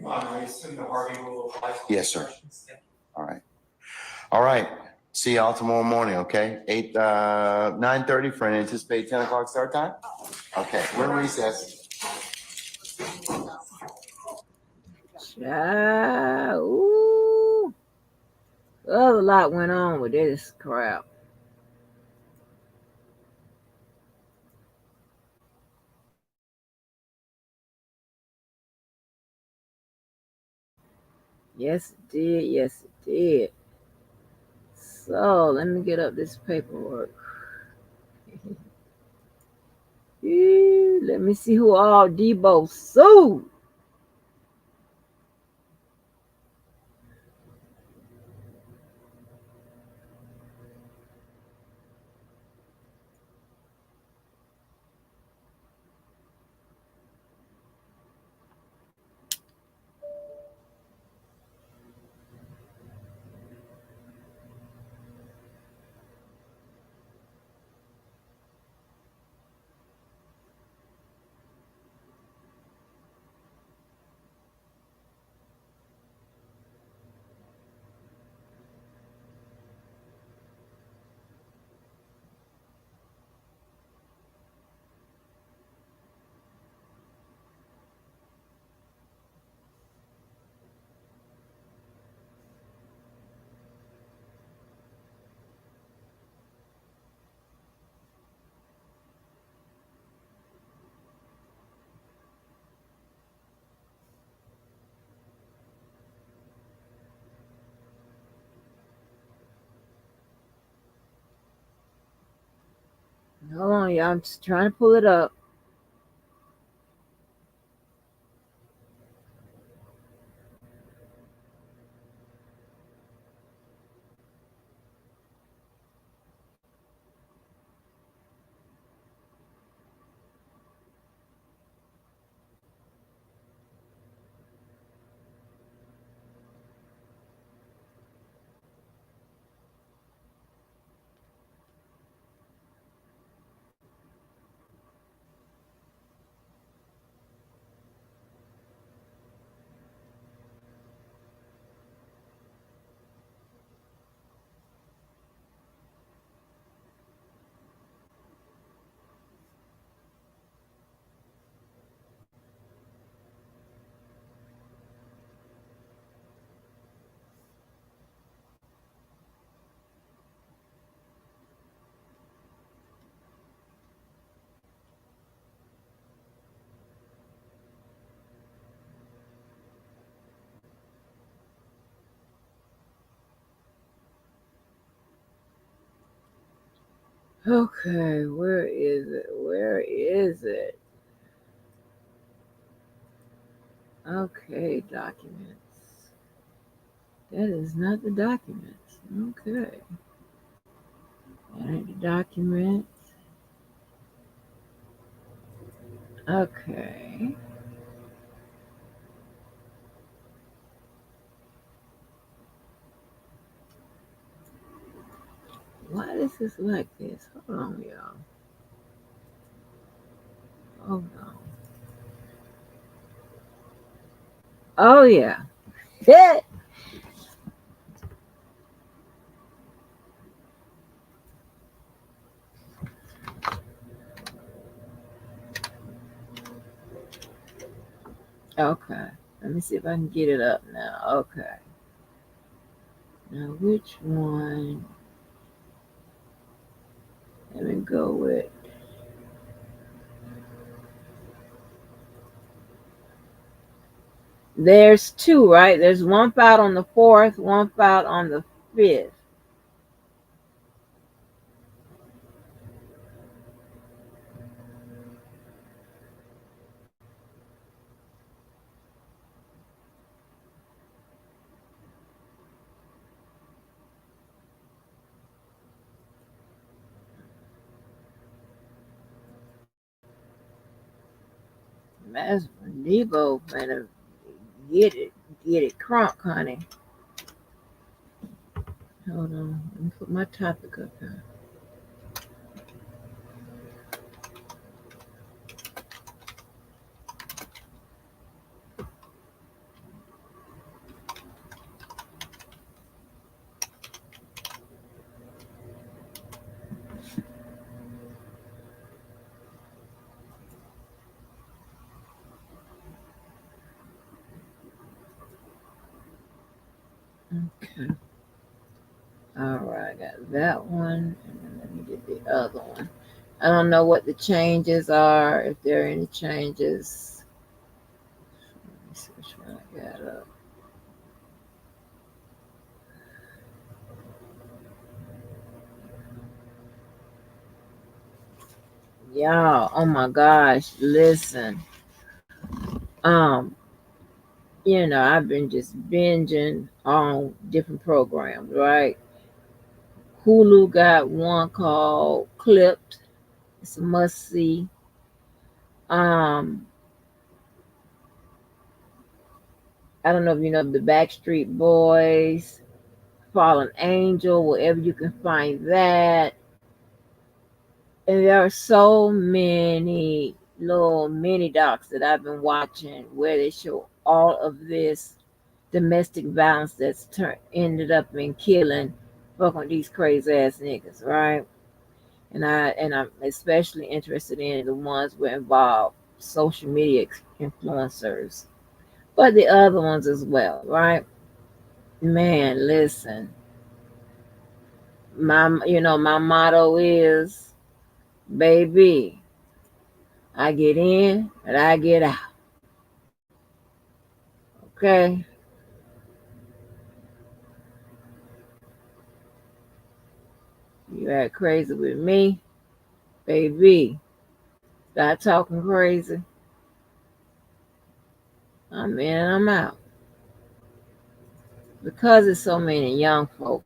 I assume the Harvey rule applies. Yes, sir. All right. All right. See y'all tomorrow morning, okay? 9:30 for an anticipated 10 o'clock start time? Okay, we're recessed. Ooh. There's a lot went on with this crap. Yes, it did. Yes, it did. So let me get up this paperwork. Let me see who all Debo sued. Hold on, y'all. I'm just trying to pull it up. Okay, where is it? Where is it? Okay, documents. That is not the documents. Okay. That ain't the documents. Okay. Why is this like this? Hold on, y'all. Hold on. Oh, yeah. Yeah. Okay. Let me see if I can get it up now. Okay. Now, which one? Let me go with. There's two, right? There's one filed on the 4th, one filed on the 5th. That's Debo better get it crunk, honey. Hold on, let me put my topic up here. Okay. All right, I got that one, and then let me get the other one. I don't know what the changes are, if there are any changes. Let me see which one I got up. Y'all, oh my gosh, listen. Um, I've been just binging on different programs, right? Hulu got one called Clipped. It's a must see. Um, I don't know if you know the Backstreet Boys, Fallen Angel, wherever you can find that. And there are so many little mini docs that I've been watching where they show all of this domestic violence that's ended up in killing fucking these crazy ass niggas, right? And I'm especially interested in the ones where involve social media influencers, but the other ones as well, right? Man, listen, my motto is, baby, I get in and I get out. Okay. You act crazy with me, Baby, start talking crazy. I'm in and I'm out. Because there's so many young folks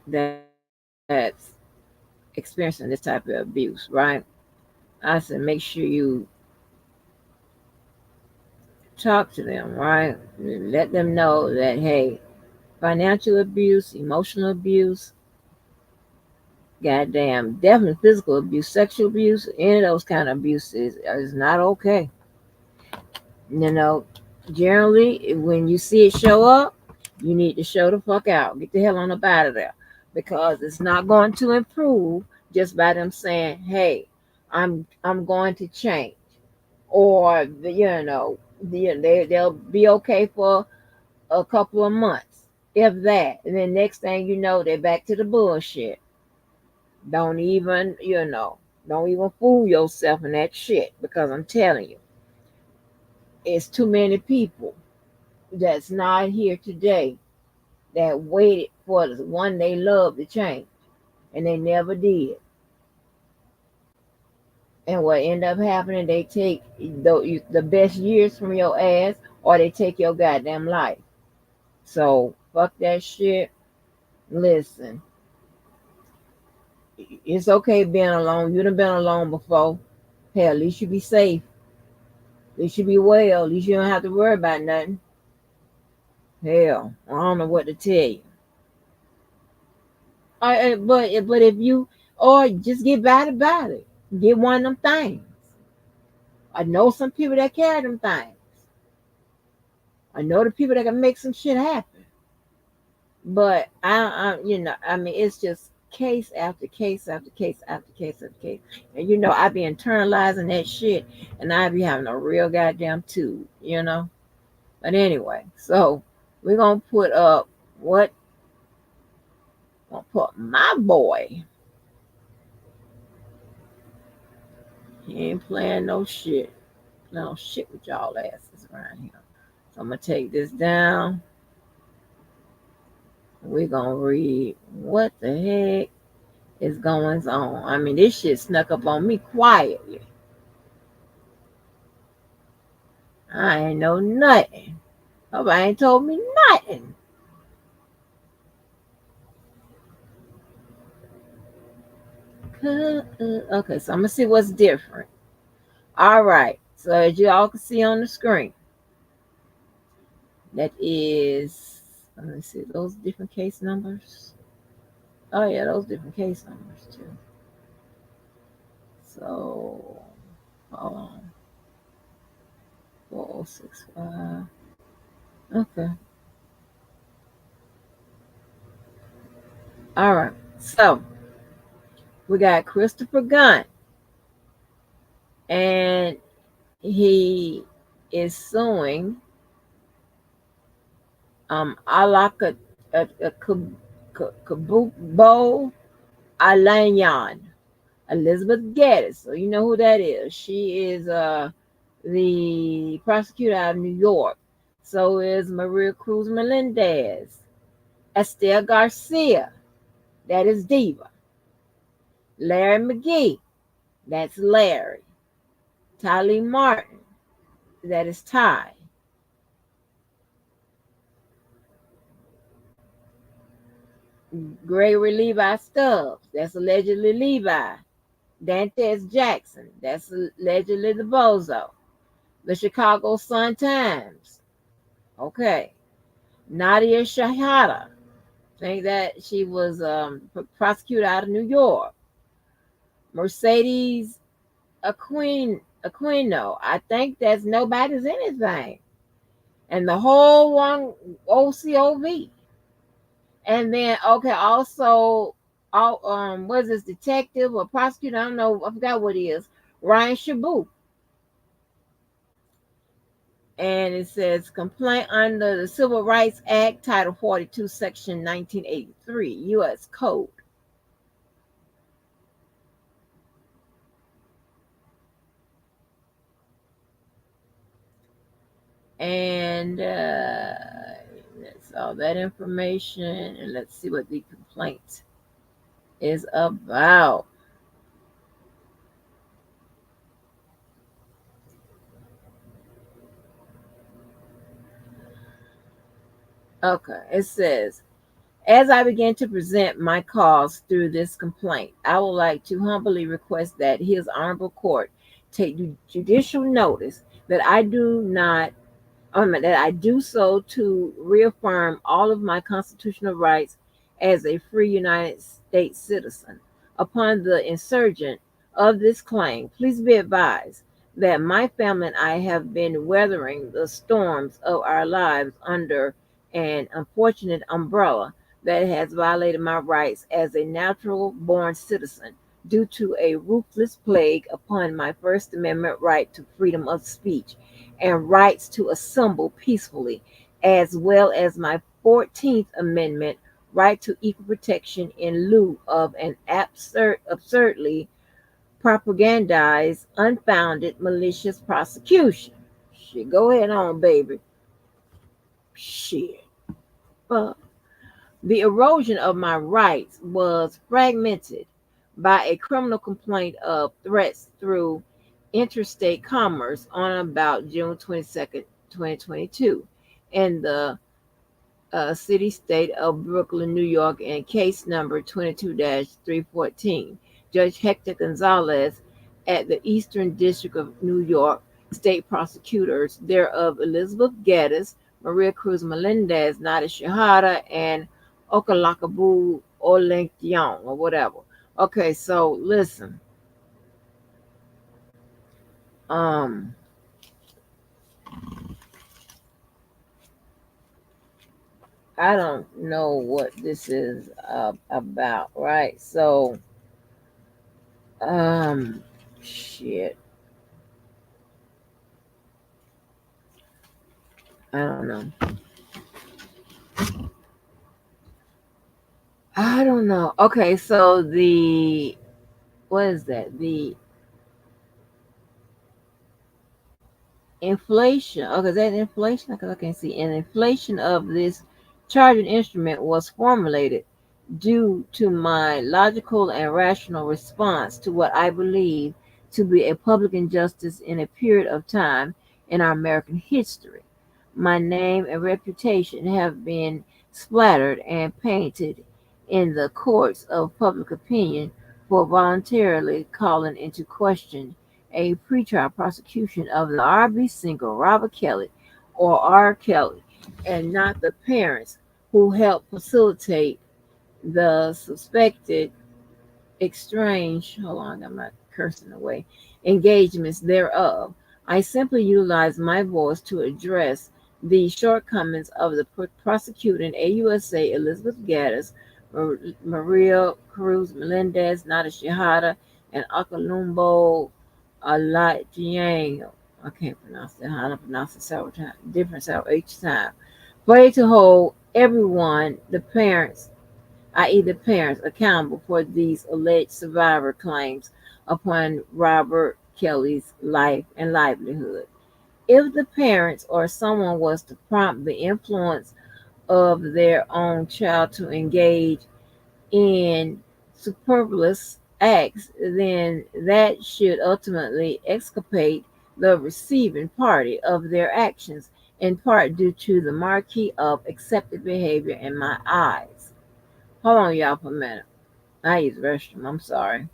that's experiencing this type of abuse, right? I said, make sure you talk to them, right? Let them know that, hey, financial abuse, emotional abuse, goddamn, definitely physical abuse, sexual abuse, any of those kind of abuse is not okay. You know, generally, when you see it show up, you need to show the fuck out. Get the hell on up out of there. Because it's not going to improve just by them saying, hey, I'm going to change. Or, they'll be okay for a couple of months, if that. And then next thing you know, they're back to the bullshit. Don't even, don't even fool yourself in that shit, because I'm telling you, it's too many people that's not here today that waited for the one they love to change, and they never did. And what end up happening, they take the best years from your ass, or they take your goddamn life. So fuck that shit. Listen, it's okay being alone. You done been alone before. Hell, at least you be safe. At least you be well. At least you don't have to worry about nothing. Hell, I don't know what to tell you. But if you, or just get bad about it. Get one of them things. I know some people that carry them things. I know the people that can make some shit happen. But I mean, it's just case after case after case after case after case. And I be internalizing that shit, and I be having a real goddamn tube. But anyway, so we're gonna put up what? Gonna put my boy. He ain't playing no shit. No shit with y'all asses around here. So I'm gonna take this down. We're gonna read what the heck is going on. I mean, this shit snuck up on me quietly. I ain't know nothing. Nobody ain't told me nothing. Okay, so I'm gonna see what's different. All right. So as you all can see on the screen, that is, let me see, those different case numbers. Oh yeah, those different case numbers too. So hold on. 4065. Okay. All right. So we got Christopher Gunn, and he is suing Alaka Kabubo Alanyan, Elizabeth Geddes. So you know who that is. She is the prosecutor out of New York. So is Maria Cruz Melendez, Estelle Garcia, that is Diva, Larry McGee, that's Larry, Tylee Martin, that is Ty, Gregory Levi Stubbs, that's allegedly Levi, Dantes Jackson, that's allegedly the Bozo, the Chicago Sun-Times, okay, Nadia Shahada, think that she was prosecuted out of New York, Mercedes Aquino, I think that's nobody's anything, and the whole one OCOV. And then also what is this, detective or prosecutor? I don't know, I forgot what he is. Ryan Shabu. And it says complaint under the Civil Rights Act, Title 42, Section 1983, U.S. Code. And that's all that information. And let's see what the complaint is about. Okay, it says, as I begin to present my cause through this complaint, I would like to humbly request that His Honorable Court take judicial notice that I do not that I do so to reaffirm all of my constitutional rights as a free United States citizen. Upon the insurgent of this claim, please be advised that my family and I have been weathering the storms of our lives under an unfortunate umbrella that has violated my rights as a natural born citizen due to a ruthless plague upon my First Amendment right to freedom of speech and rights to assemble peacefully, as well as my 14th Amendment right to equal protection in lieu of an absurdly propagandized, unfounded, malicious prosecution. Shit, go ahead on, baby. Shit. Fuck. The erosion of my rights was fragmented by a criminal complaint of threats through interstate commerce on about June 22nd, 2022, in the city state of Brooklyn, New York, and case number 22-314. Judge Hector Gonzalez at the Eastern District of New York State Prosecutors, thereof Elizabeth Geddes, Maria Cruz Melendez, Nada Shahada, and Okalakabu Olenkyon, or whatever. Okay, so listen. Um, I don't know what this is about, right? So, um, shit. I don't know. I don't know. Okay, so what is that? The inflation. Okay, is that inflation? Because I can't see. And inflation of this charging instrument was formulated due to my logical and rational response to what I believe to be a public injustice in a period of time in our American history. My name and reputation have been splattered and painted in the courts of public opinion for voluntarily calling into question a pretrial prosecution of the R.B. single Robert Kelly or R. Kelly, and not the parents who helped facilitate the suspected exchange, hold on, I'm not cursing away, engagements thereof. I simply utilize my voice to address the shortcomings of the prosecuting AUSA Elizabeth Gaddis, Maria Cruz Melendez, Nada Shahada, and Akalumbo Alajiang. I can't pronounce that. I pronounce it several times, different several each time. Pray to hold everyone, the parents, i.e., the parents, accountable for these alleged survivor claims upon Robert Kelly's life and livelihood. If the parents or someone was to prompt the influence of their own child to engage in superfluous acts, then that should ultimately exculpate the receiving party of their actions, in part due to the marquee of accepted behavior in my eyes. Hold on, y'all, for a minute. I use the restroom. I'm sorry.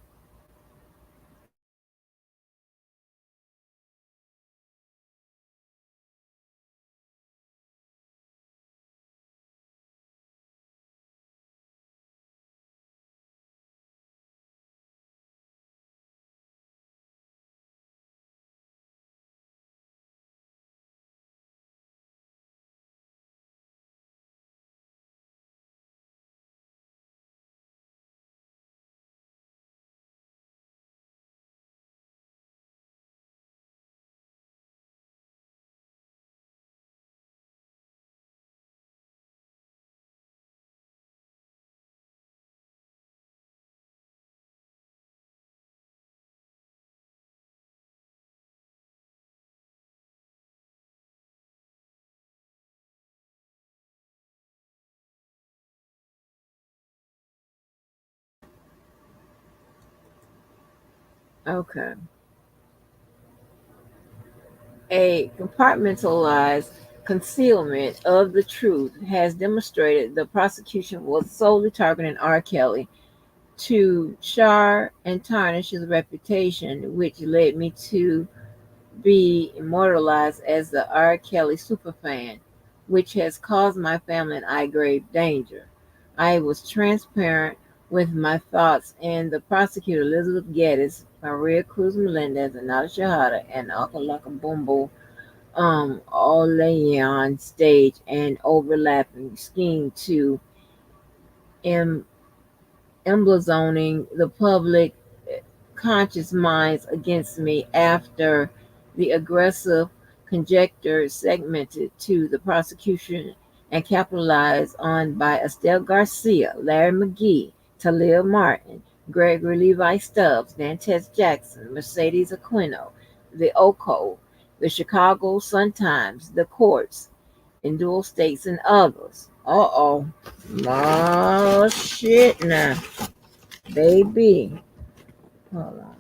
Okay. A compartmentalized concealment of the truth has demonstrated the prosecution was solely targeting R. Kelly to char and tarnish his reputation, which led me to be immortalized as the R. Kelly superfan, which has caused my family and I grave danger. I was transparent with my thoughts, and the prosecutor Elizabeth Geddes, Maria Cruz Melendez, and Nada Shahada, and Akalaka Bumbo all lay on stage and overlapping scheme to em- emblazoning the public conscious minds against me after the aggressive conjecture segmented to the prosecution and capitalized on by Estelle Garcia, Larry McGee, Talia Martin, Gregory Levi Stubbs, Nantes Jackson, Mercedes Aquino, the OCO, the Chicago Sun-Times, the courts in dual states, and others. Uh-oh. Oh, shit now. Baby. Hold on.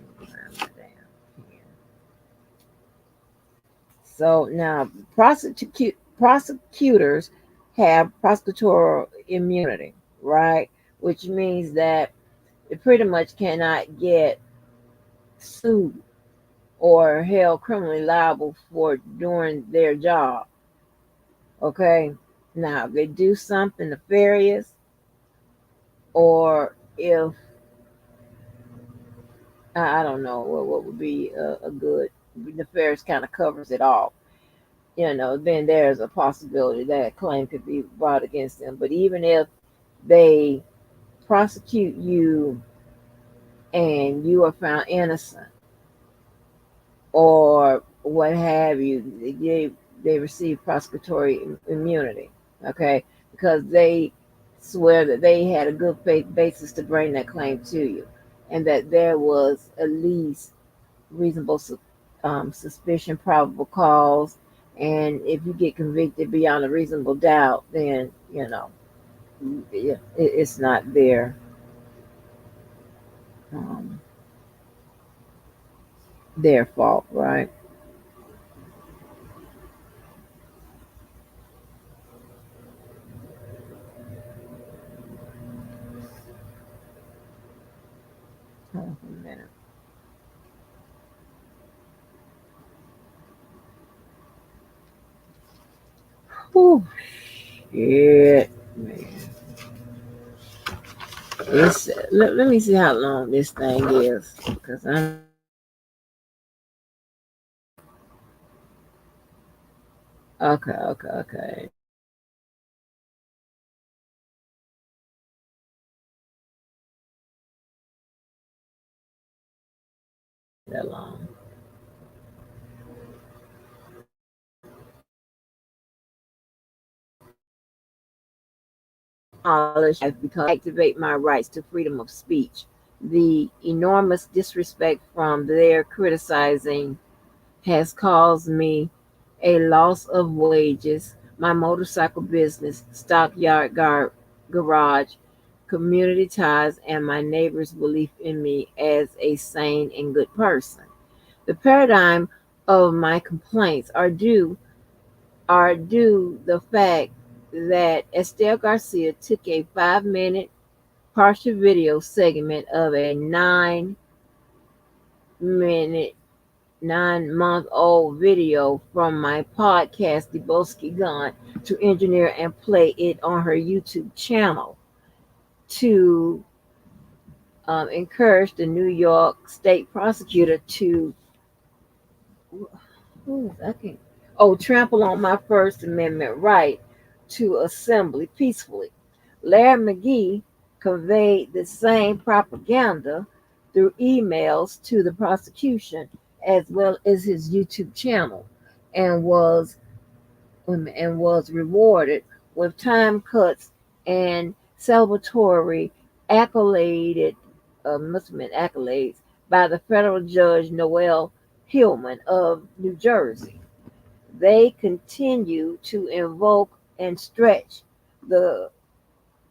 So now prosecutors have prosecutorial immunity, right? Which means that they pretty much cannot get sued or held criminally liable for doing their job. Okay. Now, if they do something nefarious, or if I don't know what would be a good nefarious kind of covers it all. Then there's a possibility that a claim could be brought against them. But even if they prosecute you and you are found innocent or what have you, they receive prosecutory immunity, okay? Because they swear that they had a good faith basis to bring that claim to you and that there was at least reasonable suspicion, probable cause, and if you get convicted beyond a reasonable doubt, then it's not um, their fault, right? Hold on for a minute. Whew, shit, man. Let me see how long this thing is because I'm okay. That long. Knowledge has become activate my rights to freedom of speech. The enormous disrespect from their criticizing has caused me a loss of wages, my motorcycle business, stockyard garage, community ties, and my neighbors' belief in me as a sane and good person. The paradigm of my complaints are due the fact that Estelle Garcia took a 5-minute partial video segment of a 9-minute 9-month-old video from my podcast, Deboski Gun, to engineer and play it on her YouTube channel to encourage the New York State prosecutor to I can't, trample on my First Amendment right to assembly peacefully. Larry McGee conveyed the same propaganda through emails to the prosecution as well as his YouTube channel and was rewarded with time cuts and celebratory accoladed must have been accolades by the federal judge Noel Hillman of New Jersey. They continue to invoke and stretch the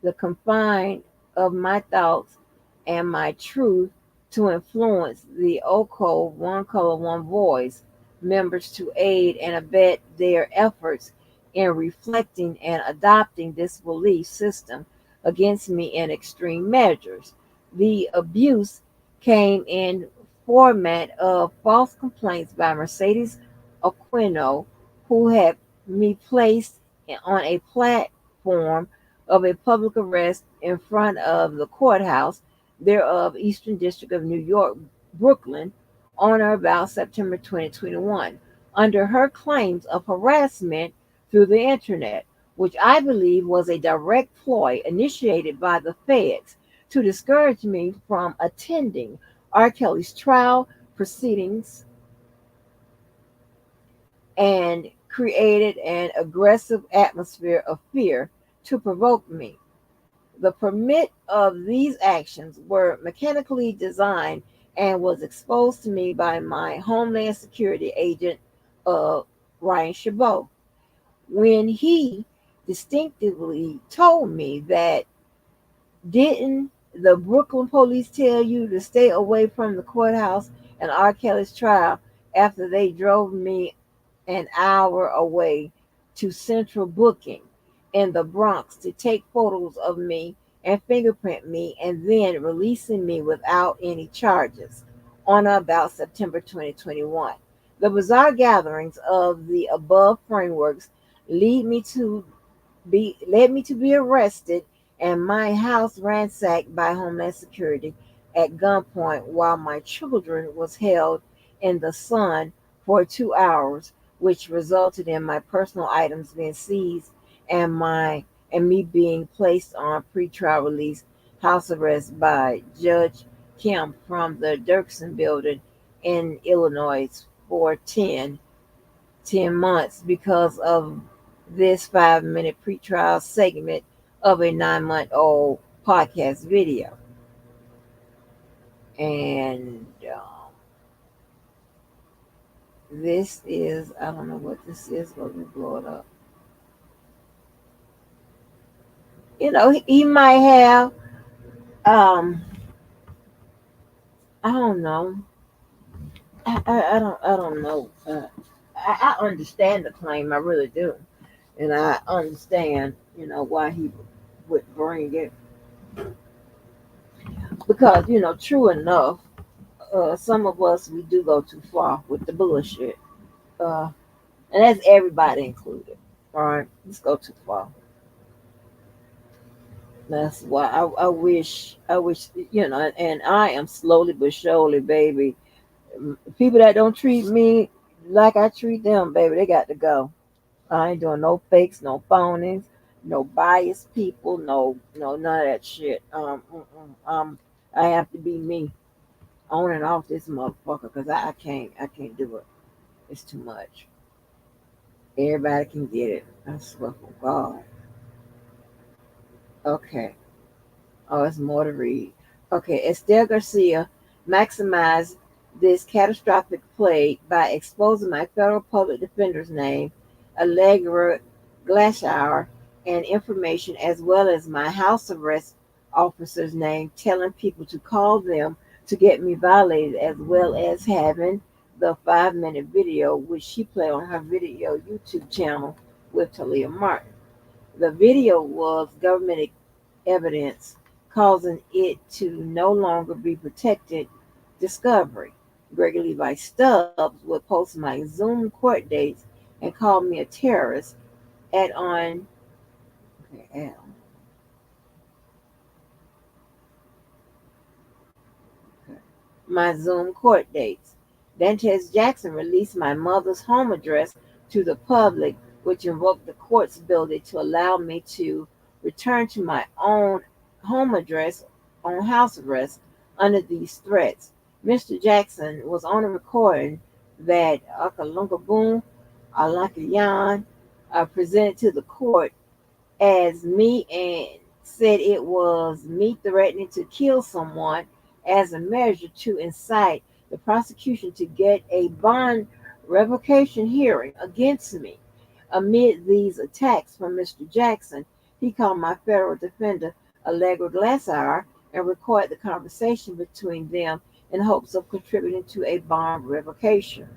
the confine of my thoughts and my truth to influence the OCO One Color One Voice members to aid and abet their efforts in reflecting and adopting this belief system against me in extreme measures. The abuse came in format of false complaints by Mercedes Aquino, who had me placed on a platform of a public arrest in front of the courthouse thereof, Eastern District of New York, Brooklyn, on or about September 2021, under her claims of harassment through the internet, which I believe was a direct ploy initiated by the feds to discourage me from attending R. Kelly's trial proceedings and created an aggressive atmosphere of fear to provoke me. The permit of these actions were mechanically designed and was exposed to me by my Homeland Security agent, Ryan Chabot, when he distinctively told me that, didn't the Brooklyn police tell you to stay away from the courthouse and R. Kelly's trial after they drove me an hour away to Central Booking in the Bronx to take photos of me and fingerprint me and then releasing me without any charges on or about September 2021. The bizarre gatherings of the above frameworks lead me to led me to be arrested and my house ransacked by Homeland Security at gunpoint while my children was held in the sun for 2 hours, which resulted in my personal items being seized and me being placed on pretrial release house arrest by Judge Kim from the Dirksen building in Illinois for 10 months because of this 5-minute pretrial segment of a 9-month-old podcast video. And this is, I don't know what this is, but we blow it up. You know, he might have, I don't know. I don't know. I understand the claim, I really do. And I understand, why he would bring it. Because, true enough, some of us, we do go too far with the bullshit. And that's everybody included. All right, let's go too far. That's why I wish, and I am slowly but surely, baby. People that don't treat me like I treat them, baby, they got to go. I ain't doing no fakes, no phonies, no biased people, no, none of that shit. I have to be me on and off this motherfucker because I can't do it. It's too much. Everybody can get it. I swear for God. Okay. Oh, it's more to read. Okay, Estelle Garcia maximized this catastrophic plague by exposing my federal public defender's name, Allegra Glashour, and information as well as my house arrest officer's name, telling people to call them to get me violated, as well as having the 5-minute video which she played on her video YouTube channel with Talia Martin. The video was government evidence, causing it to no longer be protected discovery. Gregory Levi Stubbs would post my Zoom court dates and call me a terrorist add on my Zoom court dates. Dantes Jackson released my mother's home address to the public, which invoked the court's ability to allow me to return to my own home address on house arrest under these threats. Mr. Jackson was on a recording that Akalunga Boom Alakayan presented to the court as me and said it was me threatening to kill someone as a measure to incite the prosecution to get a bond revocation hearing against me. Amid these attacks from Mr. Jackson, he called my federal defender, Allegra Glashour, and recorded the conversation between them in hopes of contributing to a bond revocation.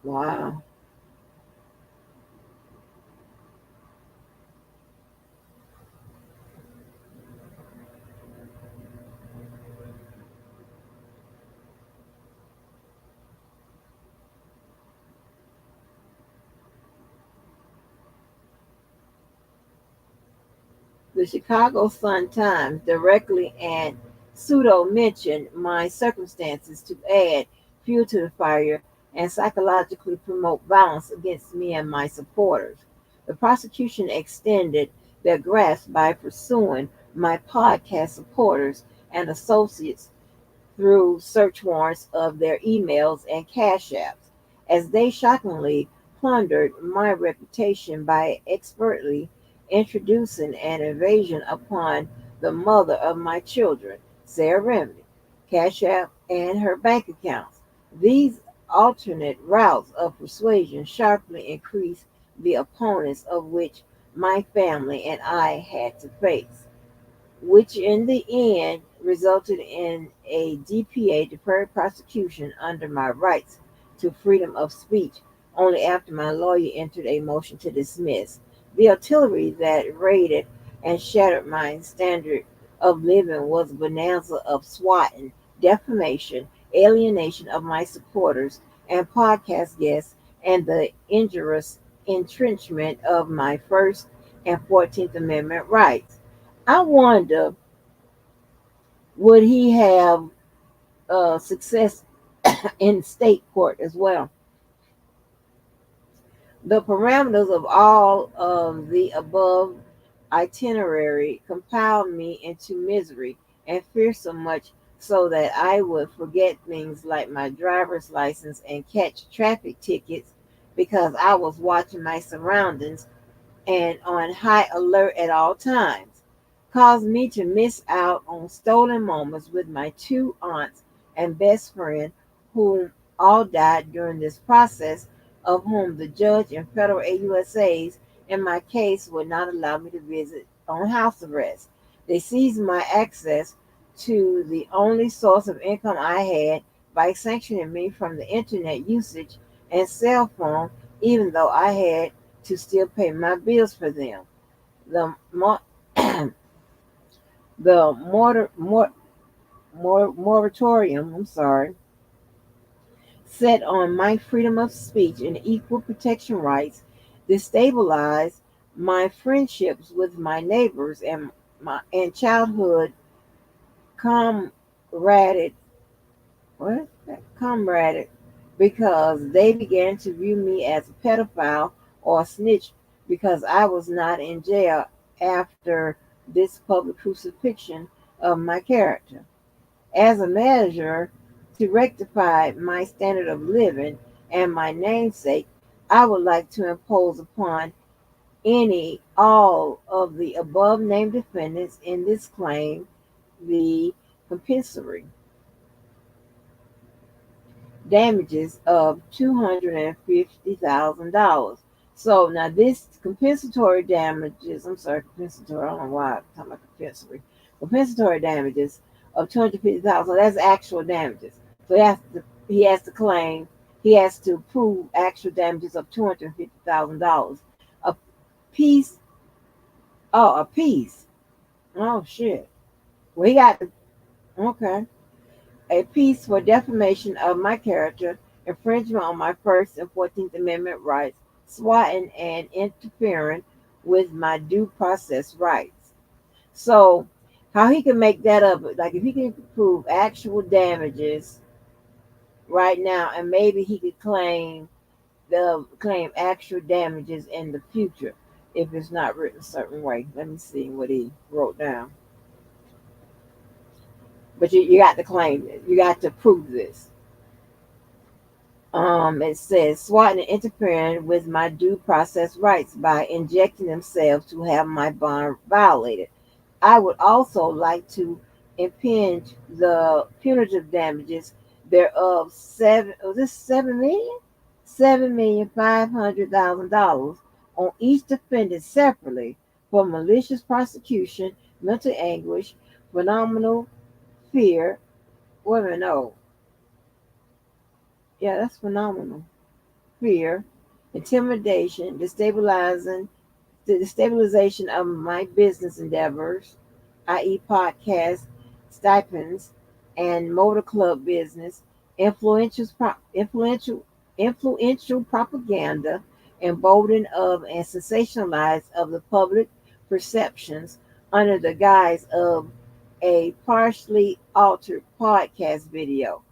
Wow. The Chicago Sun-Times directly and pseudo mentioned my circumstances to add fuel to the fire and psychologically promote violence against me and my supporters. The prosecution extended their grasp by pursuing my podcast supporters and associates through search warrants of their emails and cash apps, as they shockingly plundered my reputation by expertly introducing an invasion upon the mother of my children, Sarah Remedy, cash app, and her bank accounts. These alternate routes of persuasion sharply increased the opponents of which my family and I had to face, which in the end resulted in a DPA, deferred prosecution, under my rights to freedom of speech only after my lawyer entered a motion to dismiss. The artillery that raided and shattered my standard of living was a bonanza of swatting, defamation, alienation of my supporters and podcast guests, and the injurious entrenchment of my First and 14th Amendment rights. I wonder, would he have success in state court as well? The parameters of all of the above itinerary compiled me into misery and fear, so much so that I would forget things like my driver's license and catch traffic tickets because I was watching my surroundings and on high alert at all times, caused me to miss out on stolen moments with my two aunts and best friend, whom all died during this process, of whom the judge and federal AUSAs in my case would not allow me to visit on house arrest. They seized my access to the only source of income I had by sanctioning me from the internet usage and cell phone, even though I had to still pay my bills for them. The the moratorium, set on my freedom of speech and equal protection rights destabilized my friendships with my neighbors and childhood comraded what comraded because they began to view me as a pedophile or a snitch because I was not in jail after this public crucifixion of my character. As a measure to rectify my standard of living and my namesake, I would like to impose upon all of the above named defendants in this claim the compulsory damages of $250,000. So now this compensatory damages, compensatory, I don't know why I'm talking about compensatory damages of 250,000, that's actual damages. So he has to prove actual damages of $250,000. A piece, a piece. Oh shit. Well, okay. A piece for defamation of my character, infringement on my First and 14th Amendment rights, swatting and interfering with my due process rights. So, how he can make that up, like if he can prove actual damages right now, and maybe he could claim actual damages in the future if it's not written a certain way. Let me see what he wrote down. But you got to claim it. You got to prove this. It says swatting and interfering with my due process rights by injecting themselves to have my bond violated. I would also like to impinge the punitive damages thereof $7,500,000 on each defendant separately for malicious prosecution, mental anguish, phenomenal fear. Wait a minute, no. Yeah, that's phenomenal. fear, intimidation, the destabilization of my business endeavors, i.e., podcast, stipends, and motor club business, influential propaganda, emboldened of and sensationalized of the public perceptions under the guise of a partially altered podcast video,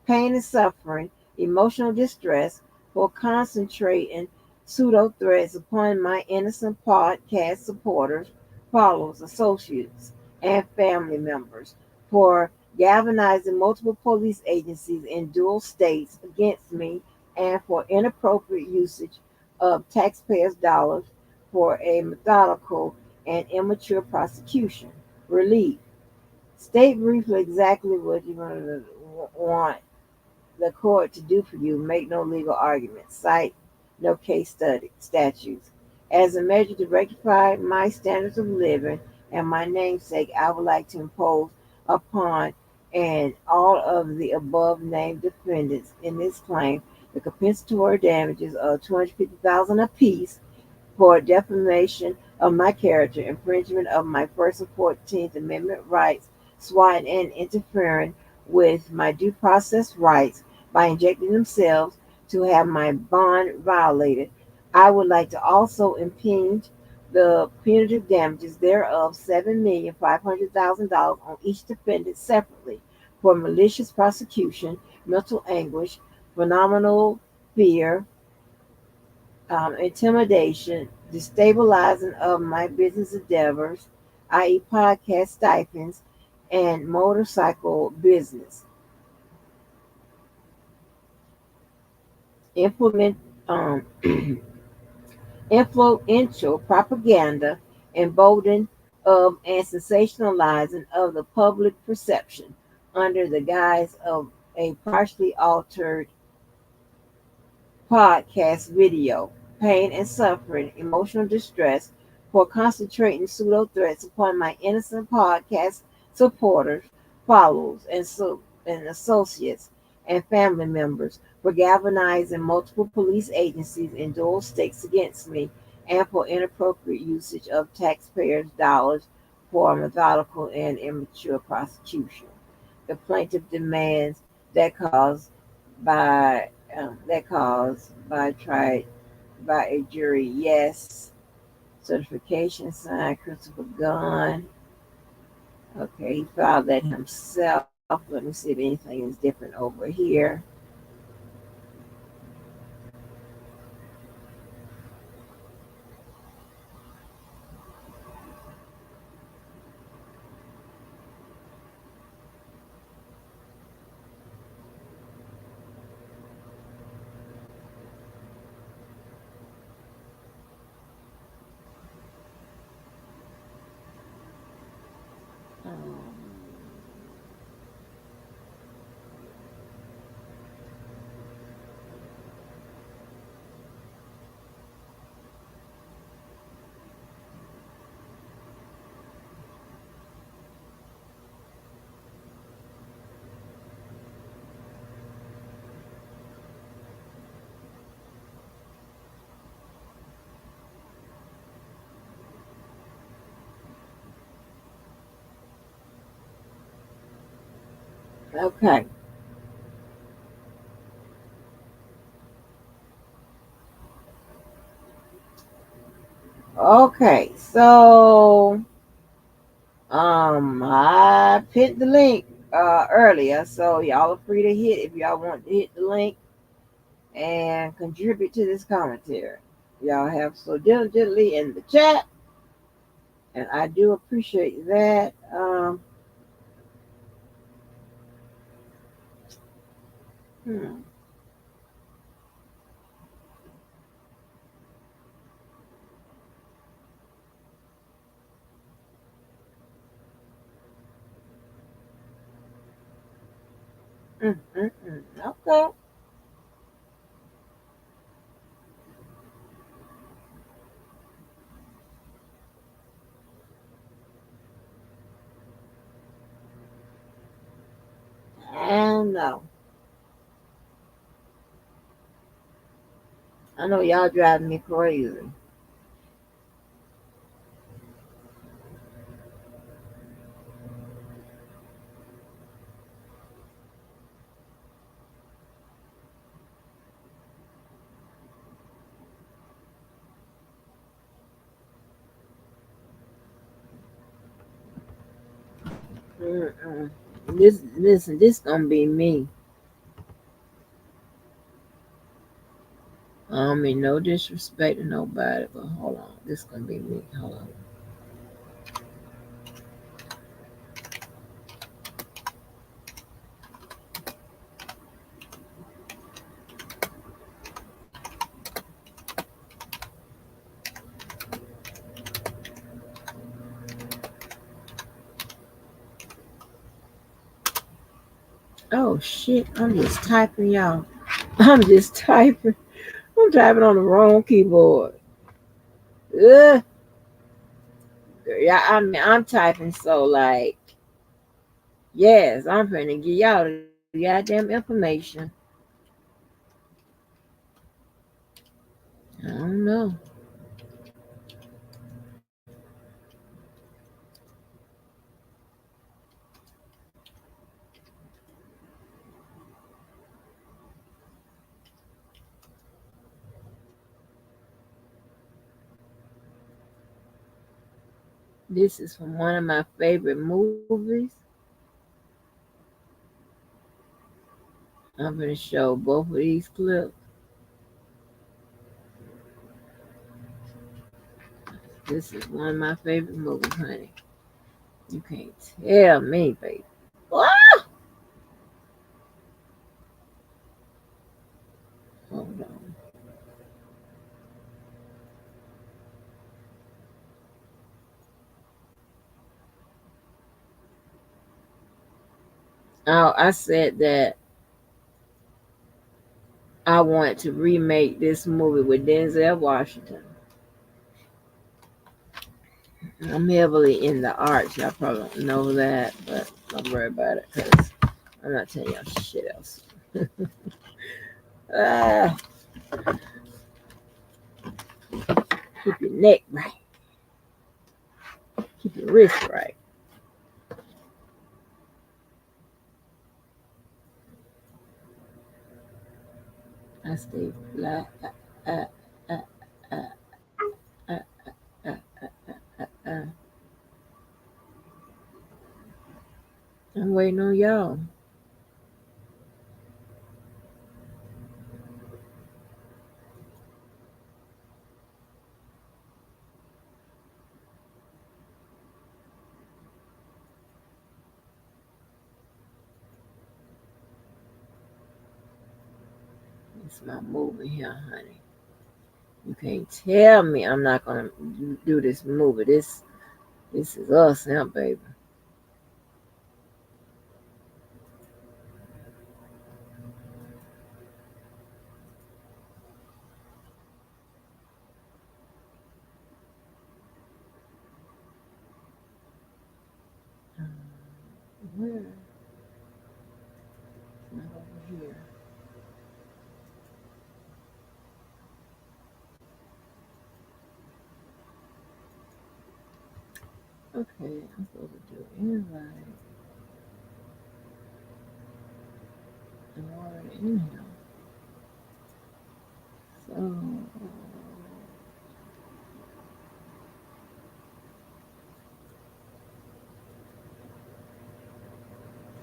pain and suffering, emotional distress for concentrating pseudo threats upon my innocent podcast supporters, followers, associates, and family members for galvanizing multiple police agencies in dual states against me and for inappropriate usage of taxpayers' dollars for a methodical and immature prosecution. Relief. State briefly exactly what you're going to want the court to do for you. Make no legal arguments. Cite no case study statutes. As a measure to rectify my standards of living and my namesake, I would like to impose upon and all of the above named defendants in this claim the compensatory damages of $250,000 apiece for defamation of my character, infringement of my First and 14th Amendment rights, swatting and interfering with my due process rights by injecting themselves to have my bond violated. I would like to also impinge the punitive damages thereof $7,500,000 on each defendant separately for malicious prosecution, mental anguish, phenomenal fear, intimidation, destabilizing of my business endeavors, i.e., podcast stipends, and motorcycle business. Implement influential propaganda, emboldened of and sensationalizing of the public perception under the guise of a partially altered podcast video, pain and suffering, emotional distress for concentrating pseudo threats upon my innocent podcast supporters, followers, and associates and family members for galvanizing multiple police agencies in dual states against me and for inappropriate usage of taxpayers' dollars for a methodical and immature prosecution. The plaintiff demands that cause by tried by a jury. Yes. Certification signed Christopher Gunn. Okay, he filed that himself. Let me see if anything is different over here. Um, okay. Okay, so I pinned the link earlier, so y'all are free to hit if y'all want to hit the link and contribute to this commentary. Y'all have so diligently in the chat, and I do appreciate that. Hmm. Okay. And no. I know y'all driving me crazy. Mm-mm. Listen, this gonna be me. I don't mean no disrespect to nobody, but hold on, this gonna be me. Hold on. Oh shit, I'm just typing, y'all. I'm just typing. I'm typing on the wrong keyboard. Ugh. Yeah, I mean, I'm typing so like, yes, I'm finna give y'all the goddamn information. I don't know. This is from one of my favorite movies. I'm gonna show both of these clips. This is one of my favorite movies, honey. You can't tell me, baby. Ah! Hold on. Oh, I said that I want to remake this movie with Denzel Washington. I'm heavily in the arts. Y'all probably don't know that, but don't worry about it because I'm not telling y'all shit else. Ah, keep your neck right. Keep your wrist right. I stay fly. Uh, uh, uh, uh, uh, uh. I'm waiting on y'all. It's my movie here, honey. You can't tell me I'm not gonna do this movie. This is us now, baby. Where? Not over here. Okay, I'm supposed to do invite. I'm already in here. So,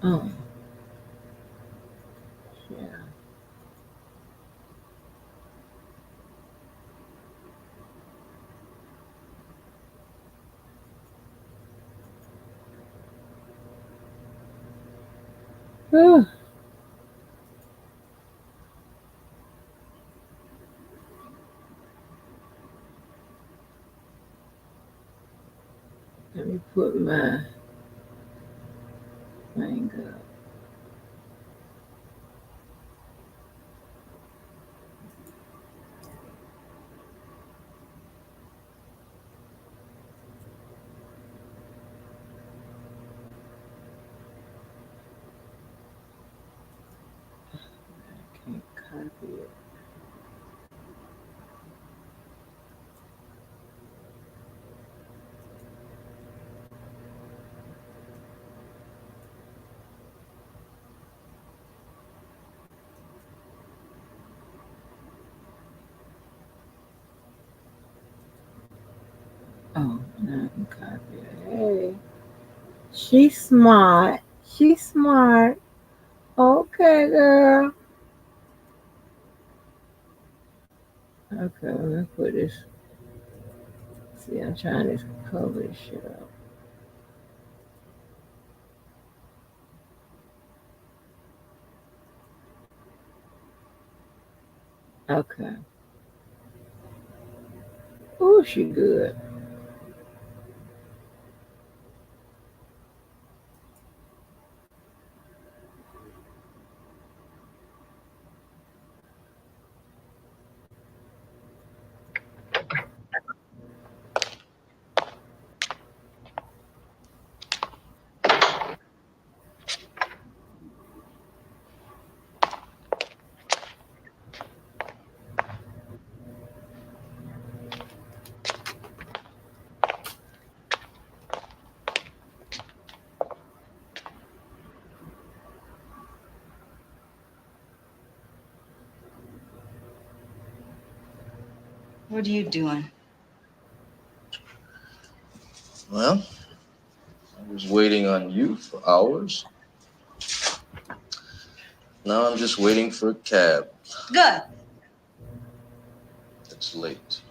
oh, yeah. Whew. Let me put my thing up. I can't copy it. Oh, now I can copy it. Hey, she's smart. She's smart. Okay, girl. Okay, let me put this. See, I'm trying to cover this shit up. Okay. Oh, she good. What are you doing? Well, I was waiting on you for hours. Now I'm just waiting for a cab. Good. It's late.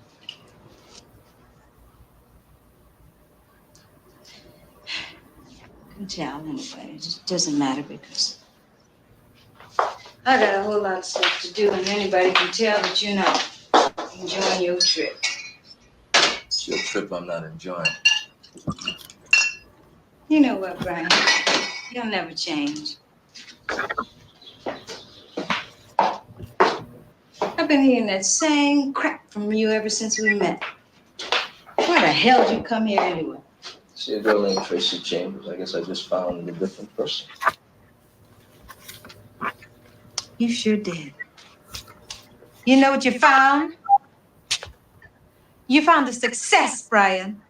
I can tell anyway. It just doesn't matter because I got a whole lot of stuff to do, and anybody can tell that you're not enjoying your trip. It's your trip I'm not enjoying. You know what, Brian? You'll never change. I've been hearing that same crap from you ever since we met. Why the hell did you come here anyway? See a girl named Tracy Chambers. I guess I just found a different person. You sure did. You know what you found? You found a success, Brian.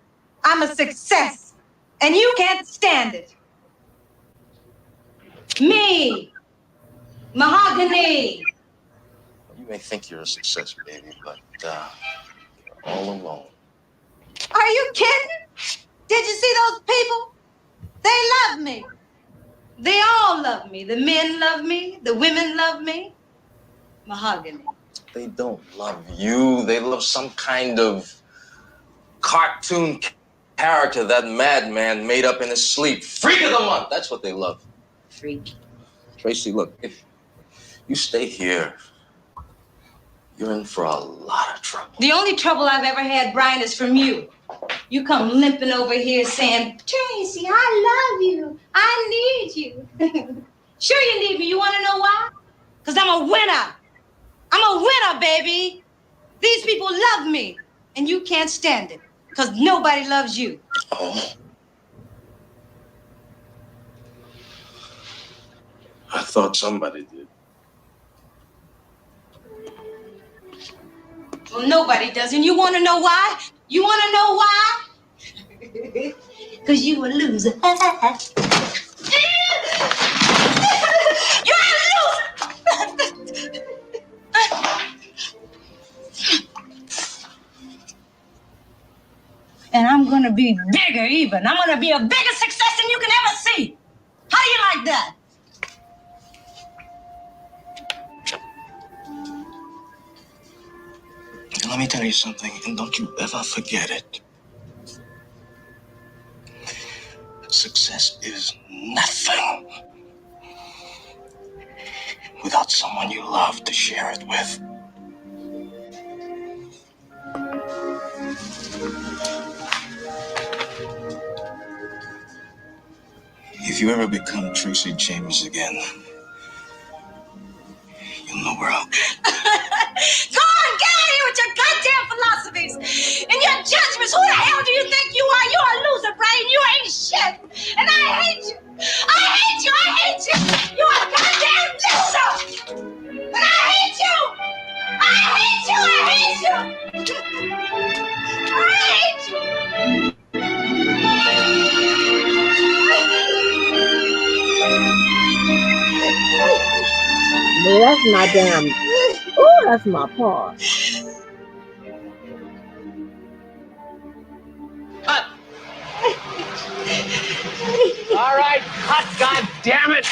I'm a success, and you can't stand it. Me, mahogany. You may think you're a success, baby, but you're all alone. Are you kidding? Did you see those people? They love me. They all love me. The men love me. The women love me. Mahogany. They don't love you. They love some kind of cartoon character that madman made up in his sleep. Freak of the month. That's what they love. Freak. Tracy, look, if you stay here, you're in for a lot of trouble. The only trouble I've ever had, Brian, is from you. You come limping over here saying, Tracy, I love you. I need you. Sure you need me. You want to know why? Because I'm a winner. I'm a winner, baby. These people love me. And you can't stand it. Because nobody loves you. Oh. I thought somebody did. Well, nobody does. And you want to know why? You want to know why? Because you a loser. You're a loser! And I'm going to be bigger even. I'm going to be a bigger success than you can ever see. How do you like that? And let me tell you something, and don't you ever forget it. Success is nothing without someone you love to share it with. If you ever become Tracy Chambers again, you'll know where I'll be. Go on, get out of here with your goddamn philosophies and your judgments. Who the hell do you think you are? You're a loser, Brian. You ain't shit. And I hate you. I hate you. I hate you. You're a goddamn loser. And I hate you. I hate you. I hate you. I hate you. Man, that's my damn. Oh, that's my part. All right, cut, God damn it!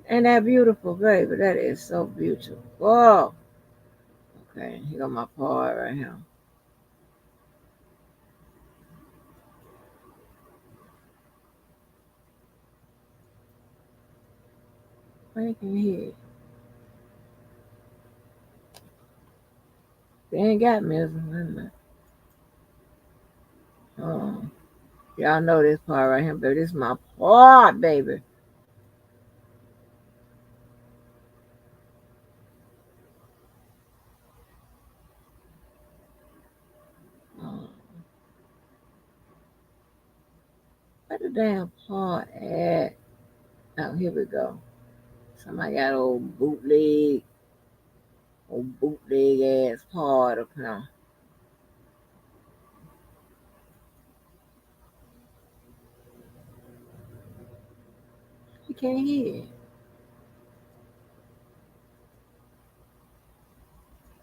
Ain't that beautiful, baby? That is so beautiful. Whoa. Okay, here go my part right here. I can hear it. They ain't got me as a limit. Oh, y'all know this part right here, baby. This is my part, baby. Oh, where the damn part at? Oh, here we go. Somebody got old bootleg ass part up here. You can't hear it.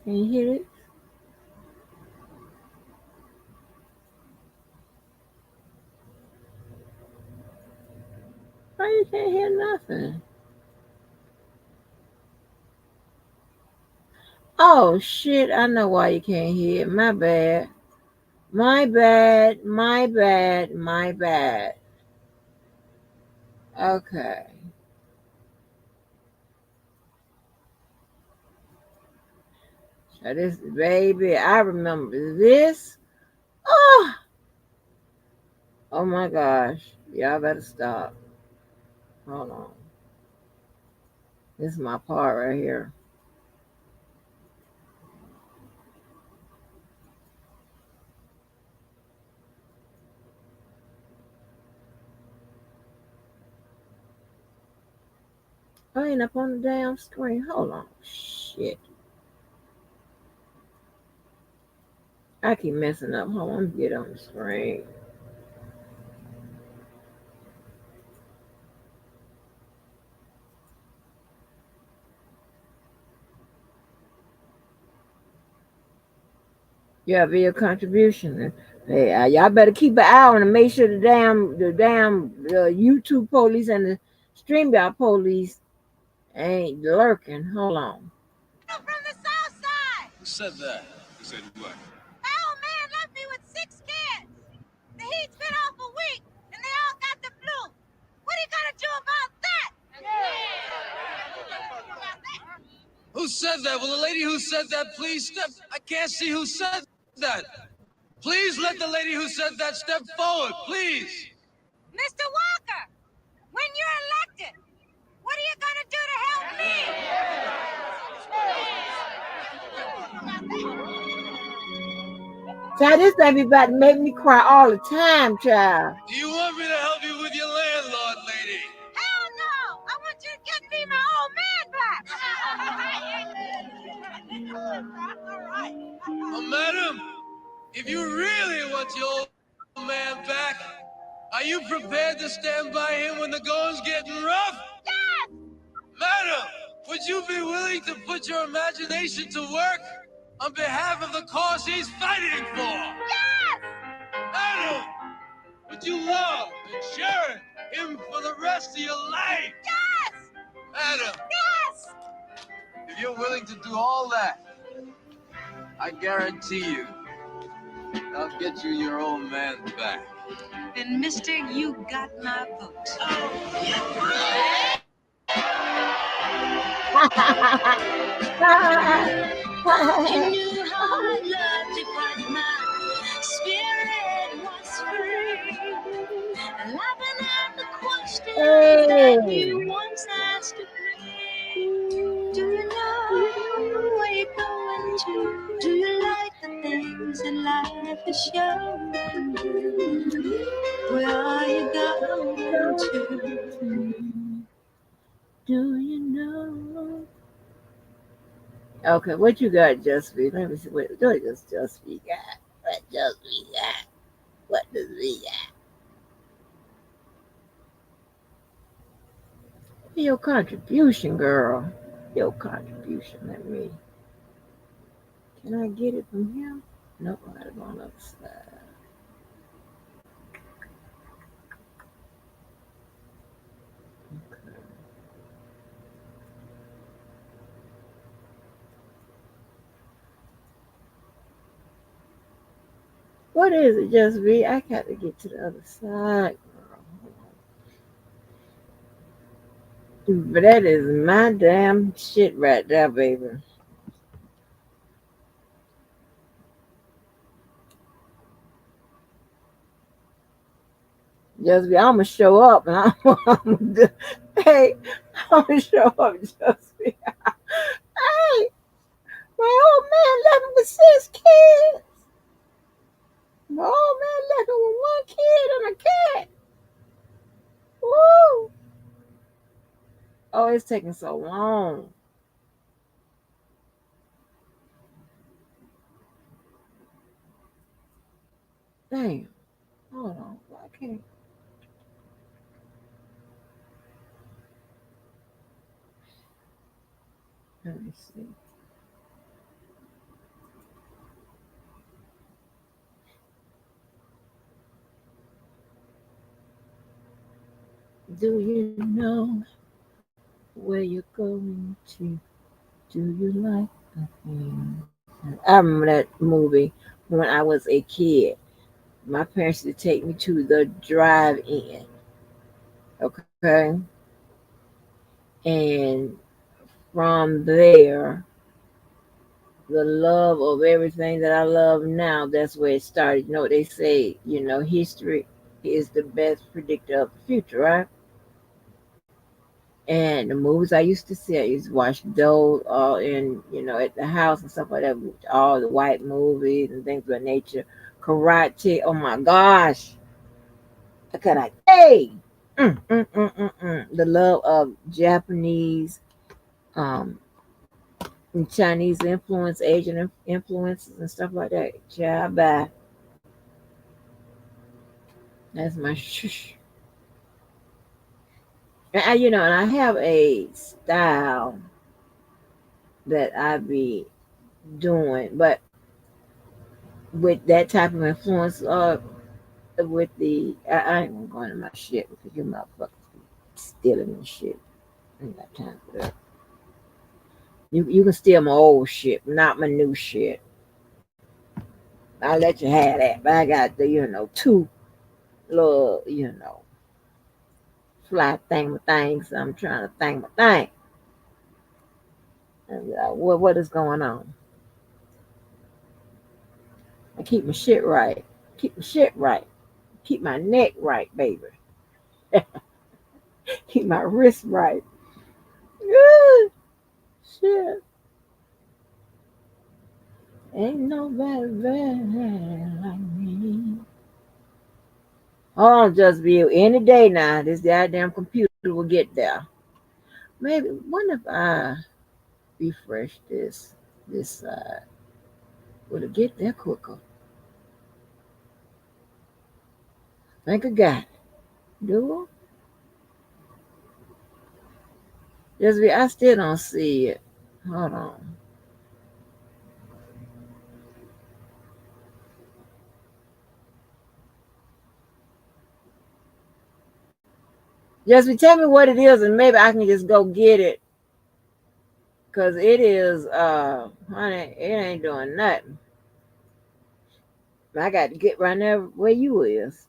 Can you hear it? Why you can't hear nothing? Oh shit, I know why you can't hear it. My bad. My bad. My bad. My bad. Okay. So this baby, I remember this. Oh, oh my gosh. Y'all better stop. Hold on. This is my part right here. I ain't up on the damn screen. Hold on. Shit. I keep messing up. Hold on. Let me get on the screen. Yeah, be a contribution. Hey, y'all better keep an eye on and make sure the damn YouTube police and the StreamYard police ain't lurking. Hold on. From the south side. Who said that? Who said what? My old man left me with 6 kids. The heat's been off a week, and they all got the flu. What are you gonna do about that? Who said that? Will the lady who said that please step? I can't see who said that. Please let the lady who said that step forward, please. Mr. Walker, when you're elected, what are you gonna do to help me? Child, this baby about to make me cry all the time, child. Do you want me to help you with your landlord, lady? Hell no! I want you to get me my old man back. Oh, madam, if you really want your old man back, are you prepared to stand by him when the going's getting rough? Yes! Madam, would you be willing to put your imagination to work on behalf of the cause he's fighting for? Yes! Madam, would you love and cherish him for the rest of your life? Yes! Madam, Yes! if you're willing to do all that, I guarantee you, I'll get you your old man back. Then, mister, you got my vote. You knew how I loved you, but my spirit was free. Laughing at the questions that you once asked of me. Do you know where you're going to? Do you like the things that life is showing you? Where are you going to? Do you know? Okay, what you got, Just Be? Let me see. What does Just Be got? What Just Be got? What does he got? Your contribution, girl. Your contribution. Let me. Can I get it from here? Nope, I gotta go on the other side. What is it, just me? I got to get to the other side. But that is my damn shit right there, baby. Just be, I'm gonna show up, and hey, I'm gonna show up, just be. Hey, my old man left me with 6 kids. My old man left me with 1 kid and a cat. Woo! Oh, it's taking so long. Damn. Hold on. I can't. Let me see. Do you know where you're going to? Do you like the thing? I remember that movie when I was a kid. My parents used to take me to the drive-in. Okay. And from there, the love of everything that I love now, that's where it started. You know what they say, history is the best predictor of the future, right? And the movies I used to see, I used to watch those all in, at the house and stuff like that, all the white movies and things of that nature. Karate, oh my gosh. I could like, hey, the love of Japanese, um, and Chinese influence, Asian influences and stuff like that. Child, bye. That's my shush. And I have a style that I be doing, but with that type of influence, with I ain't gonna go into my shit because you motherfuckers be stealing and shit. I ain't got time for that. You can steal my old shit, not my new shit. I'll let you have that, but I got the two little fly things. I'm trying to think my thing. And what is going on? I keep my shit right. Keep my shit right. Keep my neck right, baby. Keep my wrist right. Good shit. Ain't nobody better like me. Hold on, just be any day now. This goddamn computer will get there. Maybe what if I refresh this side? Will it get there quicker? Think I got it. Do I? Just be I still don't see it. Hold on. Just be tell me what it is and maybe I can just go get it. Cause it is honey, it ain't doing nothing. I got to get right there where you is.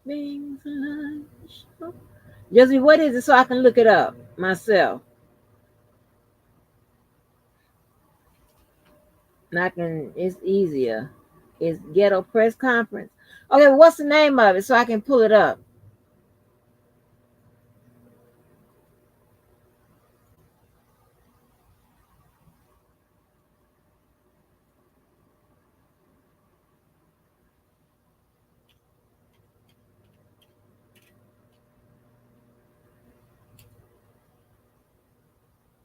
Things like just be what is it so I can look it up myself. And I can it's easier. It's ghetto press conference. Okay, what's the name of it so I can pull it up?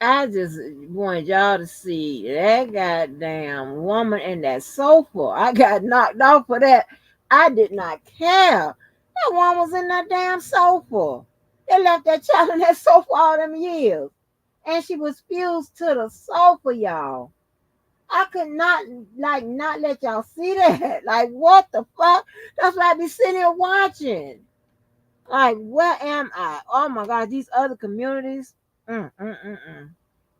I just wanted y'all to see that goddamn woman in that sofa. I got knocked off for that. I did not care. That woman was in that damn sofa. They left that child in that sofa all them years. And she was fused to the sofa, y'all. I could not let y'all see that. Like, what the fuck? That's why I be sitting here watching. Like, where am I? Oh my God, these other communities. I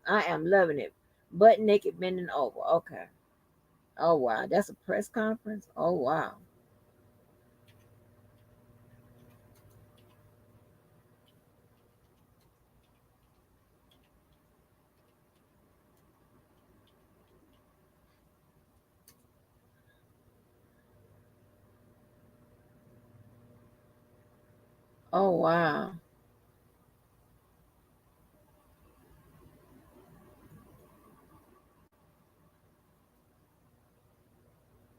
am loving it. Butt naked bending over. Okay. Oh wow. That's a press conference? Oh wow. Oh wow.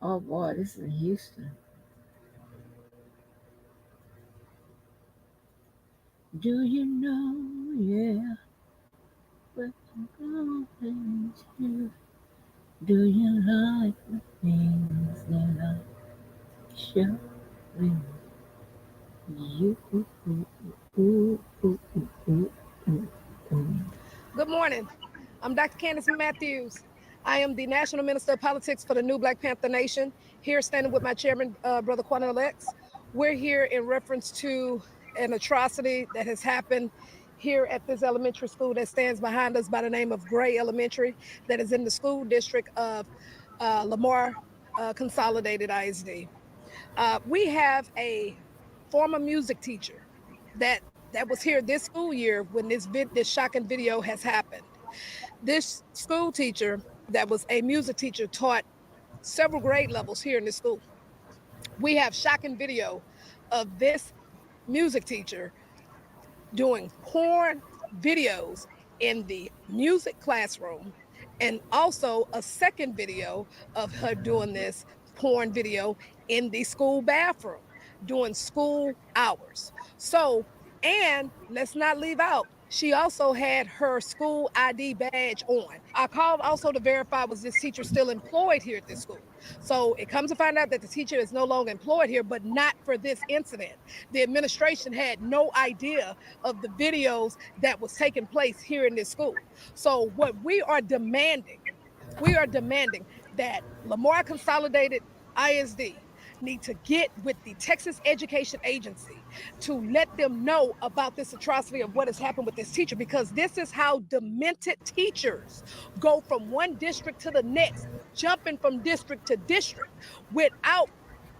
Oh boy, this is in Houston. Do you know, yeah, what I'm going to? Do you like the things that I show you? Good morning. I'm Dr. Candace Matthews. I am the National Minister of Politics for the New Black Panther Nation, here standing with my chairman, Brother Quanell X. We're here in reference to an atrocity that has happened here at this elementary school that stands behind us by the name of Gray Elementary, that is in the school district of Lamar Consolidated ISD. We have a former music teacher that was here this school year when this shocking video has happened. This school teacher that was a music teacher taught several grade levels here in the school. We have shocking video of this music teacher doing porn videos in the music classroom, and also a second video of her doing this porn video in the school bathroom during school hours. So, and let's not leave out, she also had her school ID badge on. I called also to verify, was this teacher still employed here at this school? So it comes to find out that the teacher is no longer employed here, but not for this incident. The administration had no idea of the videos that was taking place here in this school. So what we are demanding that Lamar Consolidated ISD need to get with the Texas Education Agency to let them know about this atrocity of what has happened with this teacher, because this is how demented teachers go from one district to the next, jumping from district to district without,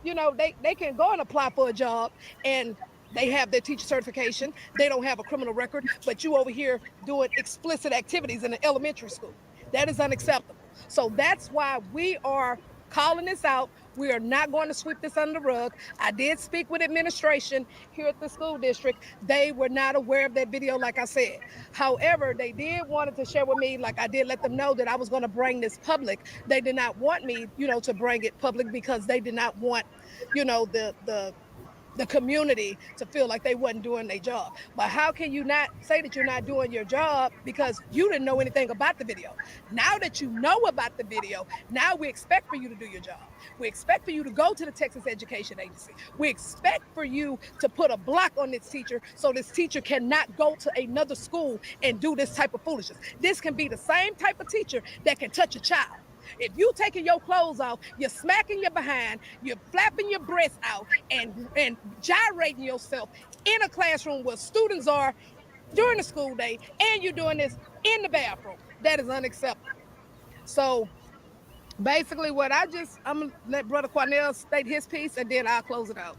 they can go and apply for a job and they have their teacher certification. They don't have a criminal record, but you over here doing explicit activities in an elementary school. That is unacceptable. So that's why we are calling this out. We are not going to sweep this under the rug. I did speak with administration here at the school district. They were not aware of that video, like I said. However, they did wanted to share with me, like I did let them know that I was going to bring this public. They did not want me, to bring it public because they did not want, the community to feel like they wasn't doing their job. But how can you not say that you're not doing your job because you didn't know anything about the video? Now that you know about the video, now we expect for you to do your job. We expect for you to go to the Texas Education Agency. We expect for you to put a block on this teacher so this teacher cannot go to another school and do this type of foolishness. This can be the same type of teacher that can touch a child. If you taking your clothes off, you're smacking your behind, you're flapping your breasts out and gyrating yourself in a classroom where students are during the school day, and you're doing this in the bathroom. That is unacceptable. So basically I'm gonna let Brother Quanell state his piece and then I'll close it out.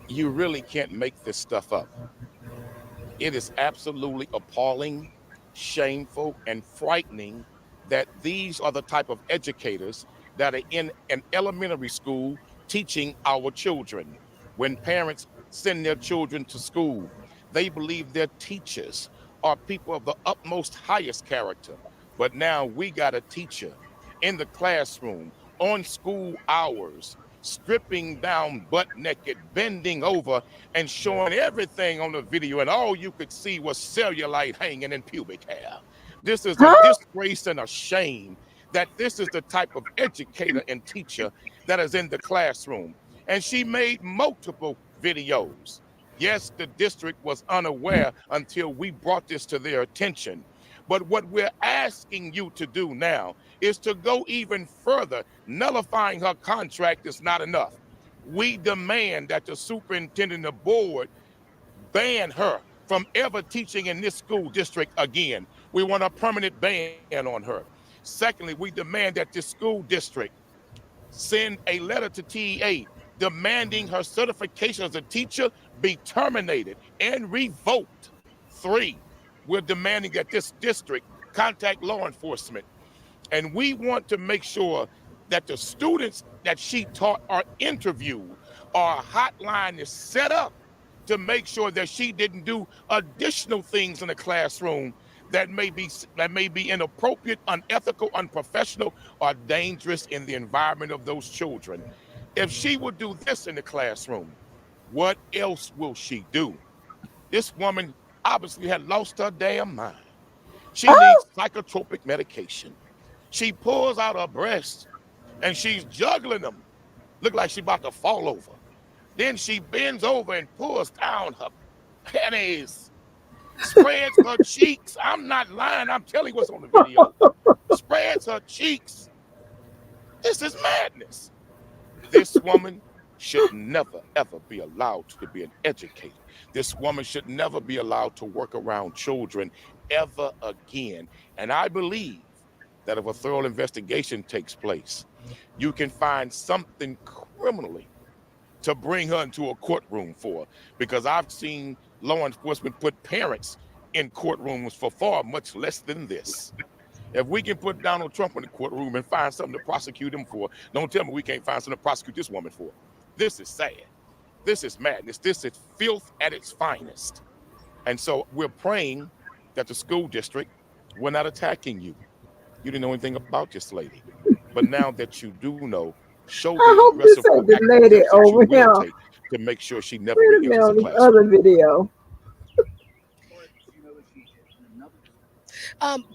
You really can't make this stuff up. It is absolutely appalling, shameful, and frightening that these are the type of educators that are in an elementary school teaching our children. When parents send their children to school, they believe their teachers are people of the utmost highest character. But now we got a teacher in the classroom on school hours, stripping down butt naked, bending over, and showing everything on the video, and all you could see was cellulite hanging in pubic hair. This is a disgrace and a shame that this is the type of educator and teacher that is in the classroom. And she made multiple videos. Yes, the district was unaware until we brought this to their attention. But what we're asking you to do now is to go even further. Nullifying her contract is not enough. We demand that the superintendent of board ban her from ever teaching in this school district again. We want a permanent ban on her. Secondly, we demand that this school district send a letter to TEA demanding her certification as a teacher be terminated and revoked. 3, we're demanding that this district contact law enforcement, and we want to make sure that the students that she taught are interviewed, or a hotline is set up to make sure that she didn't do additional things in the classroom that may be inappropriate, unethical, unprofessional, or dangerous in the environment of those children. If she would do this in the classroom, what else will she do? This woman obviously had lost her damn mind. She needs psychotropic medication. She pulls out her breasts and she's juggling them. Look like she's about to fall over. Then she bends over and pulls down her panties, spreads her cheeks. I'm not lying. I'm telling you what's on the video. Spreads her cheeks. This is madness. This woman should never, ever be allowed to be an educator. This woman should never be allowed to work around children ever again. And I believe that if a thorough investigation takes place, you can find something criminally to bring her into a courtroom for, because I've seen law enforcement put parents in courtrooms for far much less than this. If we can put Donald Trump in the courtroom and find something to prosecute him for, don't tell me we can't find something to prosecute this woman for. This is sad. This is madness. This is filth at its finest. And so we're praying that the school district, we're not attacking you. You didn't know anything about this lady. But now that you do know, show the aggressive proactive steps that you will take to make sure she never re-enters the classroom. Other video.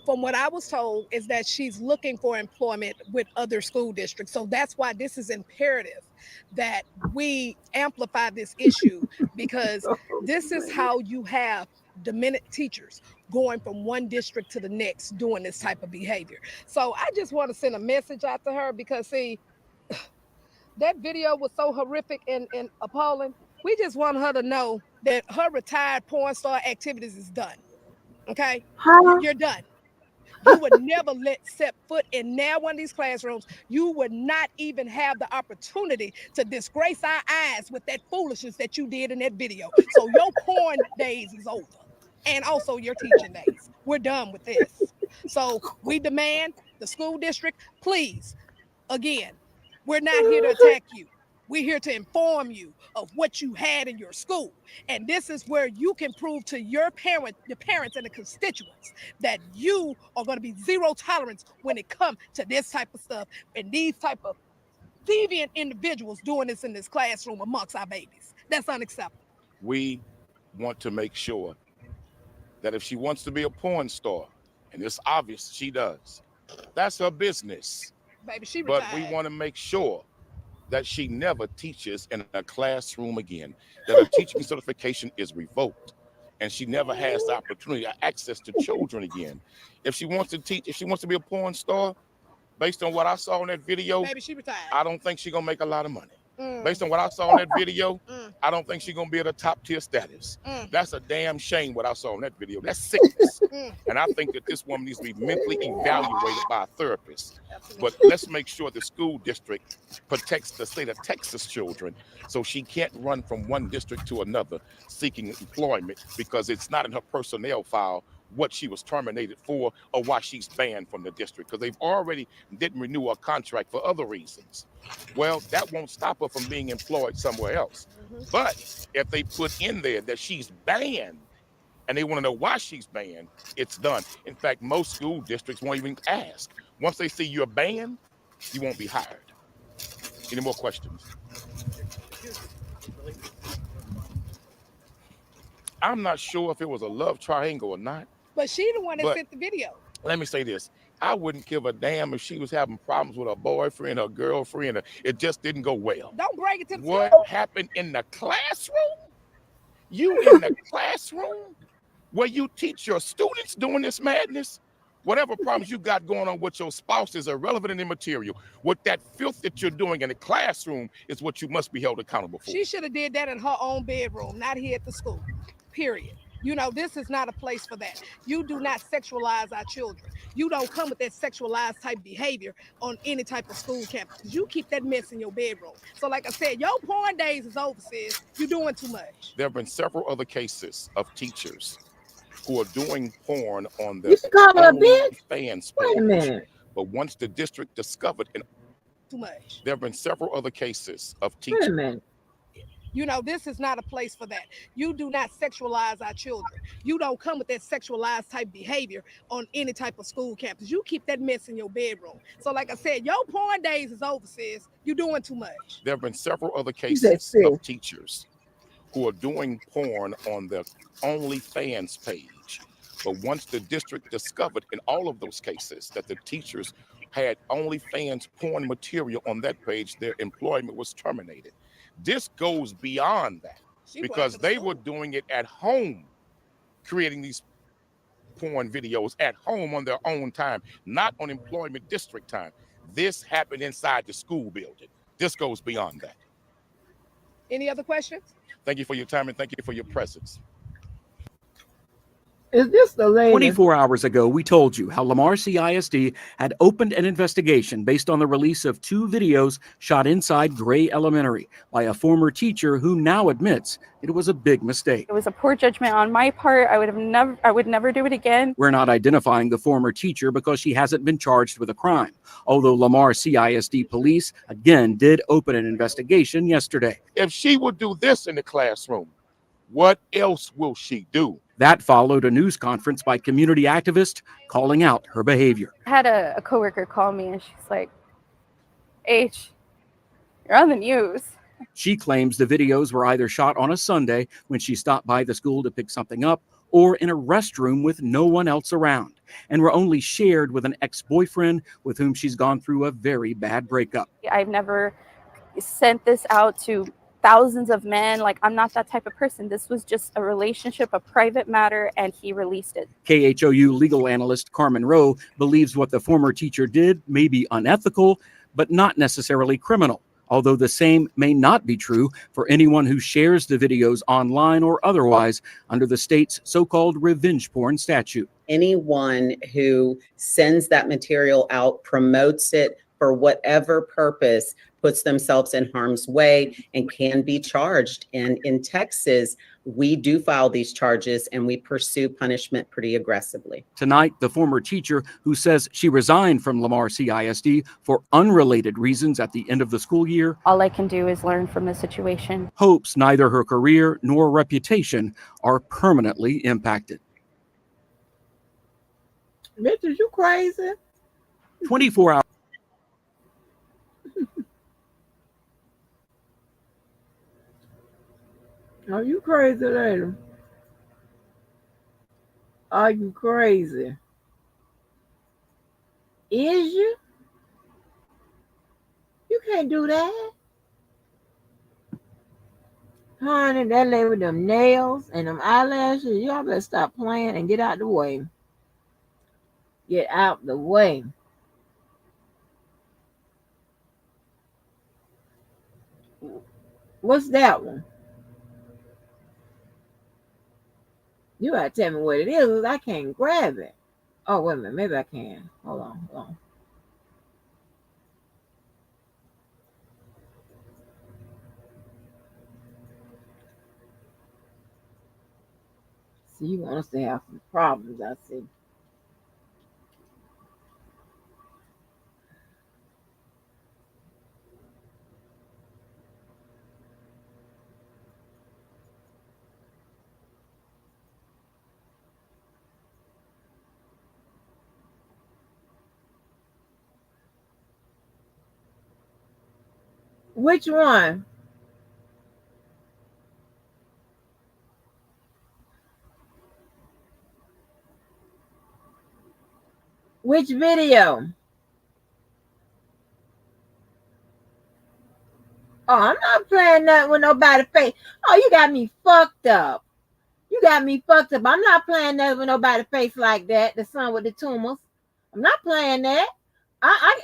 From what I was told is that she's looking for employment with other school districts. So that's why this is imperative that we amplify this issue, because this is how you have demented teachers going from one district to the next doing this type of behavior. So I just want to send a message out to her, because see, that video was so horrific and appalling. We just want her to know that her retired porn star activities is done. Okay? You're done. You would never set foot in now one of these classrooms. You would not even have the opportunity to disgrace our eyes with that foolishness that you did in that video. So your porn days is over. And also your teaching days. We're done with this. So we demand the school district, please, again, we're not here to attack you. We're here to inform you of what you had in your school. And this is where you can prove to your parents and the constituents that you are going to be zero tolerance when it comes to this type of stuff and these type of deviant individuals doing this in this classroom amongst our babies. That's unacceptable. We want to make sure that if she wants to be a porn star, and it's obvious she does, that's her business. Baby, she but retired. We want to make sure that she never teaches in a classroom again, that her teaching certification is revoked, and she never has the opportunity or access to children again. If she wants to teach, if she wants to be a porn star, based on what I saw in that video, baby, she retired. I don't think she's gonna make a lot of money. Based on what I saw in that video, I don't think she's gonna be at a top tier status. That's a damn shame what I saw in that video. That's sickness. And I think that this woman needs to be mentally evaluated by a therapist. But let's make sure the school district protects the state of Texas children, so she can't run from one district to another seeking employment, because it's not in her personnel file what she was terminated for or why she's banned from the district, because they've already didn't renew her contract for other reasons. Well, that won't stop her from being employed somewhere else. But if they put in there that she's banned and they want to know why she's banned, it's done. In fact, most school districts won't even ask. Once they see you're banned, you won't be hired. Any more questions? I'm not sure if it was a love triangle or not. But she the one that sent the video. Let me say this. I wouldn't give a damn if she was having problems with her boyfriend, her girlfriend. It just didn't go well. Don't bring it to the What school. happened in the classroom? You in the classroom where you teach your students doing this madness? Whatever problems you got going on with your spouse is irrelevant and immaterial. What that filth that you're doing in the classroom is what you must be held accountable for. She should have did that in her own bedroom, not here at the school. Period. You know, this is not a place for that. You do not sexualize our children. You don't come with that sexualized type behavior on any type of school campus because you keep that mess in your bedroom. So like I said, your porn days is over, sis. You're doing too much. There have been several other cases of teachers who are doing porn on You their should call her a bitch. OnlyFans Wait a page. minute. But once the district discovered, and Too much. there have been several other cases of Wait teachers. a minute. You know, this is not a place for that. You do not sexualize our children. You don't come with that sexualized type behavior on any type of school campus. You keep that mess in your bedroom. So like I said, your porn days is over, sis. You're doing too much. There have been several other You said cases sis. of teachers who are doing porn on their OnlyFans page. But once the district discovered in all of those cases that the teachers had OnlyFans porn material on that page, their employment was terminated. This goes beyond that because they were doing it at home, creating these porn videos at home on their own time, not on employment district time. This happened inside the school building. This goes beyond that. Any other questions? Thank you for your time and thank you for your presence. Is this the latest? 24 hours ago, we told you how Lamar CISD had opened an investigation based on the release of 2 videos shot inside Gray Elementary by a former teacher who now admits it was a big mistake. It was a poor judgment on my part. I would never do it again. We're not identifying the former teacher because she hasn't been charged with a crime, although Lamar CISD police again did open an investigation yesterday. If she would do this in the classroom, what else will she do? That followed a news conference by community activists calling out her behavior. I had a coworker call me and she's like, H, you're on the news. She claims the videos were either shot on a Sunday when she stopped by the school to pick something up or in a restroom with no one else around, and were only shared with an ex-boyfriend with whom she's gone through a very bad breakup. I've never sent this out to thousands of men. Like, I'm not that type of person. This was just a relationship, a private matter, and he released it. KHOU legal analyst Carmen Rowe believes what the former teacher did may be unethical, but not necessarily criminal, although the same may not be true for anyone who shares the videos online or otherwise under the state's so-called revenge porn statute. Anyone who sends that material out, promotes it for whatever purpose, puts themselves in harm's way and can be charged. And in Texas, we do file these charges and we pursue punishment pretty aggressively. Tonight, the former teacher who says she resigned from Lamar CISD for unrelated reasons at the end of the school year. All I can do is learn from the situation. Hopes neither her career nor reputation are permanently impacted. Bitch, is you crazy? 24 hours. Are you crazy, lady? Are you crazy? Is you? You can't do that. Honey, that lady with them nails and them eyelashes, y'all better stop playing and get out the way. Get out the way. What's that one? You gotta tell me what it is, because I can't grab it. Oh, wait a minute. Maybe I can. Hold on. See, you want us to have some problems, I see. Which one? Which video? Oh, I'm not playing that with nobody face. Oh, you got me fucked up. I'm not playing that with nobody face like that. The son with the tumors. I'm not playing that.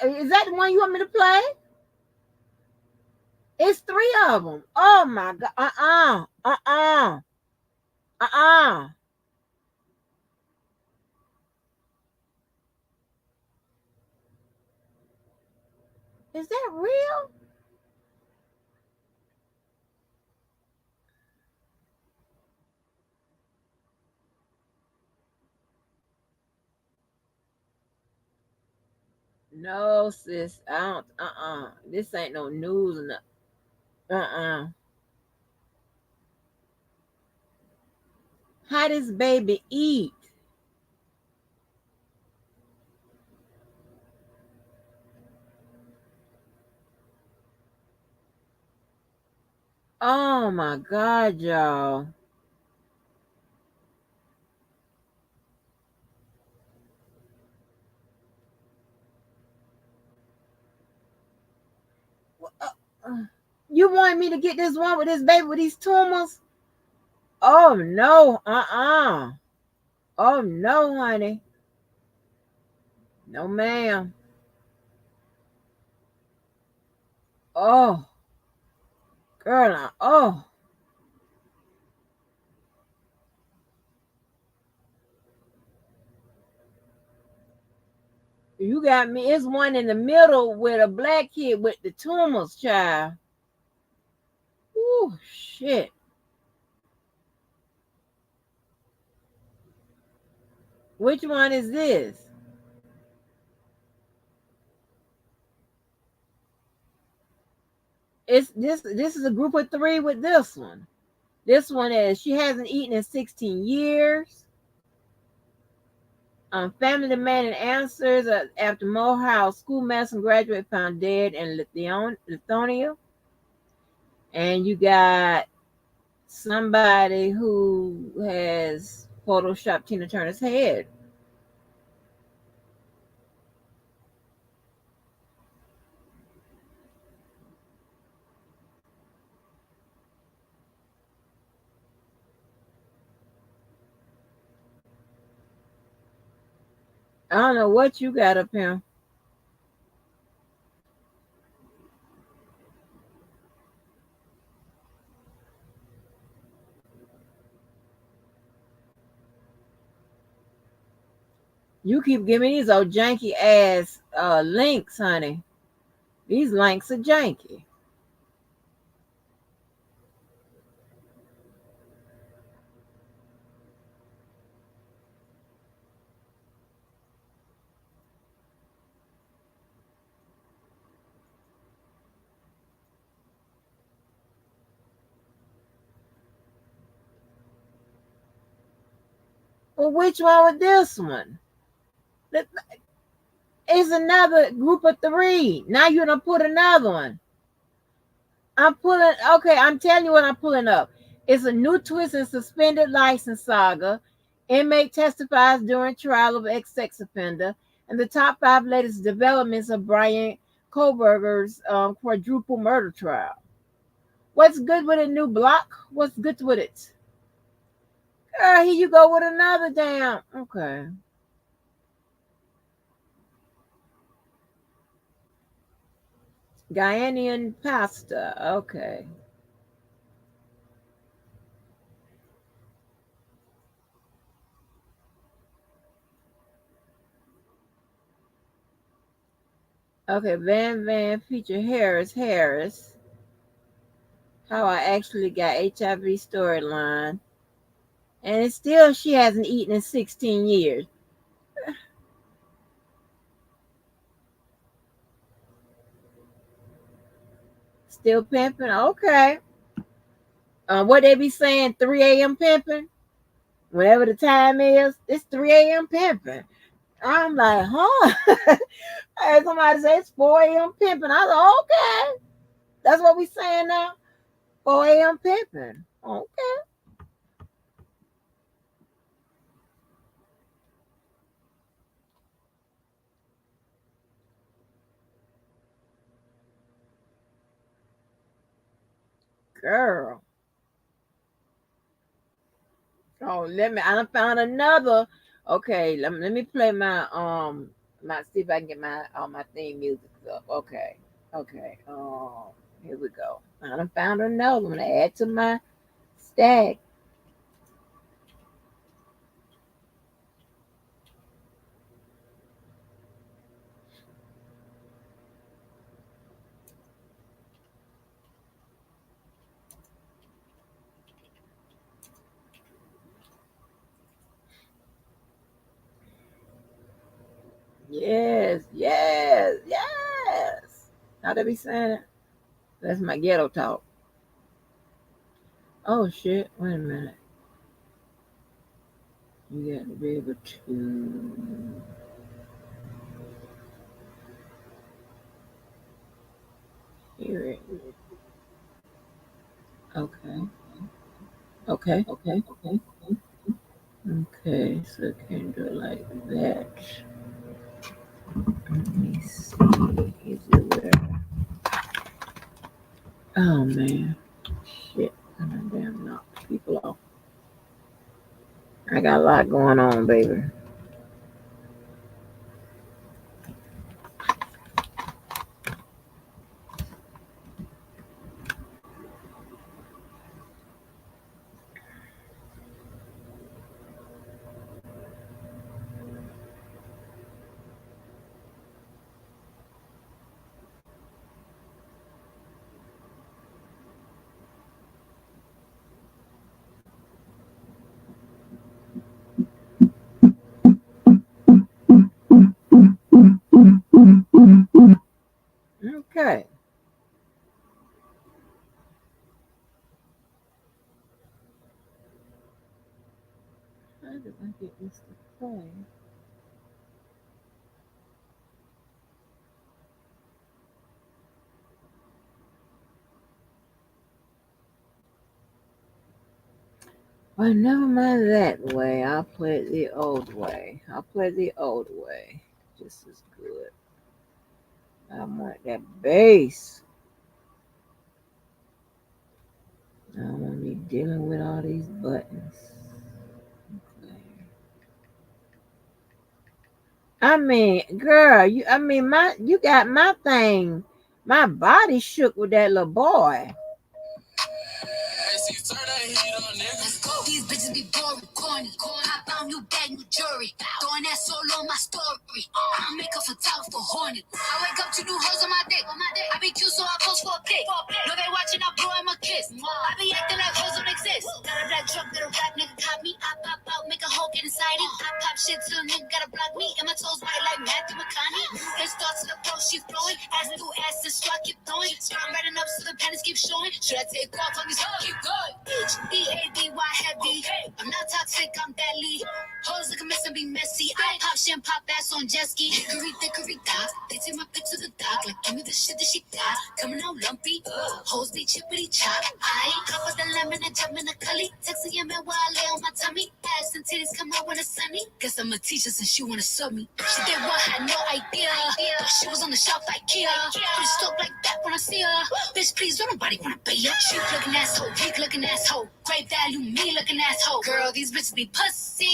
Is that the one you want me to play? It's 3 of them. Oh my God. that real? No, sis. I don't. This ain't no news. How this baby eat? Oh my God, y'all. You want me to get this one with this baby with these tumors? Oh no. Oh no, honey. No, ma'am. Oh, girl. Oh. You got me. It's one in the middle with a black kid with the tumors, child. Ooh, shit. Which one is this? It's this is a group of 3 with this one. This one is she hasn't eaten in 16 years. Family demanding answers after Morehouse school medicine graduate found dead in Lithonia. And you got somebody who has photoshopped Tina Turner's head. I don't know what you got up here. You keep giving me these old janky ass links, honey. These links are janky. Well, which one was this one? It's another group of 3. Now you're gonna put another one. I'm pulling. Okay, I'm telling you what I'm pulling up. It's a new twist in suspended license saga. Inmate testifies during trial of ex-sex offender, and the top 5 latest developments of Brian Koberger's quadruple murder trial. What's good with a new block? What's good with it? Girl, here you go with another damn. Okay. Ghanaian pasta. Okay. Okay, Van feature Harris. How I actually got HIV storyline. And it's still she hasn't eaten in 16 years. Still pimping? Okay. What they be saying, 3 a.m. pimping? Whatever the time is, it's 3 a.m. pimping. I'm like, huh? I heard somebody say it's 4 a.m. pimping. I was like, okay. That's what we saying now? 4 a.m. pimping. Okay. Girl. Oh, I done found another. Okay, let me play my see if I can get my theme music up. Okay. Okay. Here we go. I done found another one to add to my stack. Yes, yes, yes. How they be saying it? That's my ghetto talk. Oh shit, wait a minute. You got to be able to hear it. Okay. Okay. Okay. Okay. Okay. So can do it like that. Let me see. Is it where? Oh man. Shit. I done damn knocked people off. I got a lot going on, baby. Okay. How did I get this to play? Well, never mind that way. I'll play it the old way. I'll play the old way. Just as good. I want that bass. I don't want to be dealing with all these buttons. Okay. I mean, girl, you got my thing. My body shook with that little boy. Let's go. These bitches be boring, corny. Hop on new bag, new jury. Throwing that solo on my story. I'ma make a photographer horny. I wake up to new hoes on my dick. I be cute, so I post for a pic. No, they watching, I blow in my kiss. I be acting like hoes don't exist. Got a black truck, that a rap nigga cop me. I pop out, make a hoe get inside it. I pop shit till a nigga gotta block me. And my toes white like Matthew McConaughey. It starts to the pro, she flowing. Ass through ass, and so I keep throwing. I'm riding up so the panties keep showing. Should I take off on these hoes? Keep going. H-E-A-D-Y heavy. I'm not toxic, I'm deadly. Hoes look a mess and be messy. I pop shit and pop ass on jet ski. Hickory dock. They take my pic to the dock. Like, give me the shit that she got. Coming out lumpy. Hoes be chippity chop. I cup of the lemon and jump in the gully. Texting your man while I lay on my tummy. Ass and titties come out when it's sunny. Guess I'm a teacher since she wanna sub me. She did what, had no idea. She was on the shelf like Kia. Pretty stoked like that when I see her. Bitch, please, don't nobody wanna pay her. Cheap looking asshole, weak looking asshole. Great value, me looking asshole. Girl, these bitches be pussy.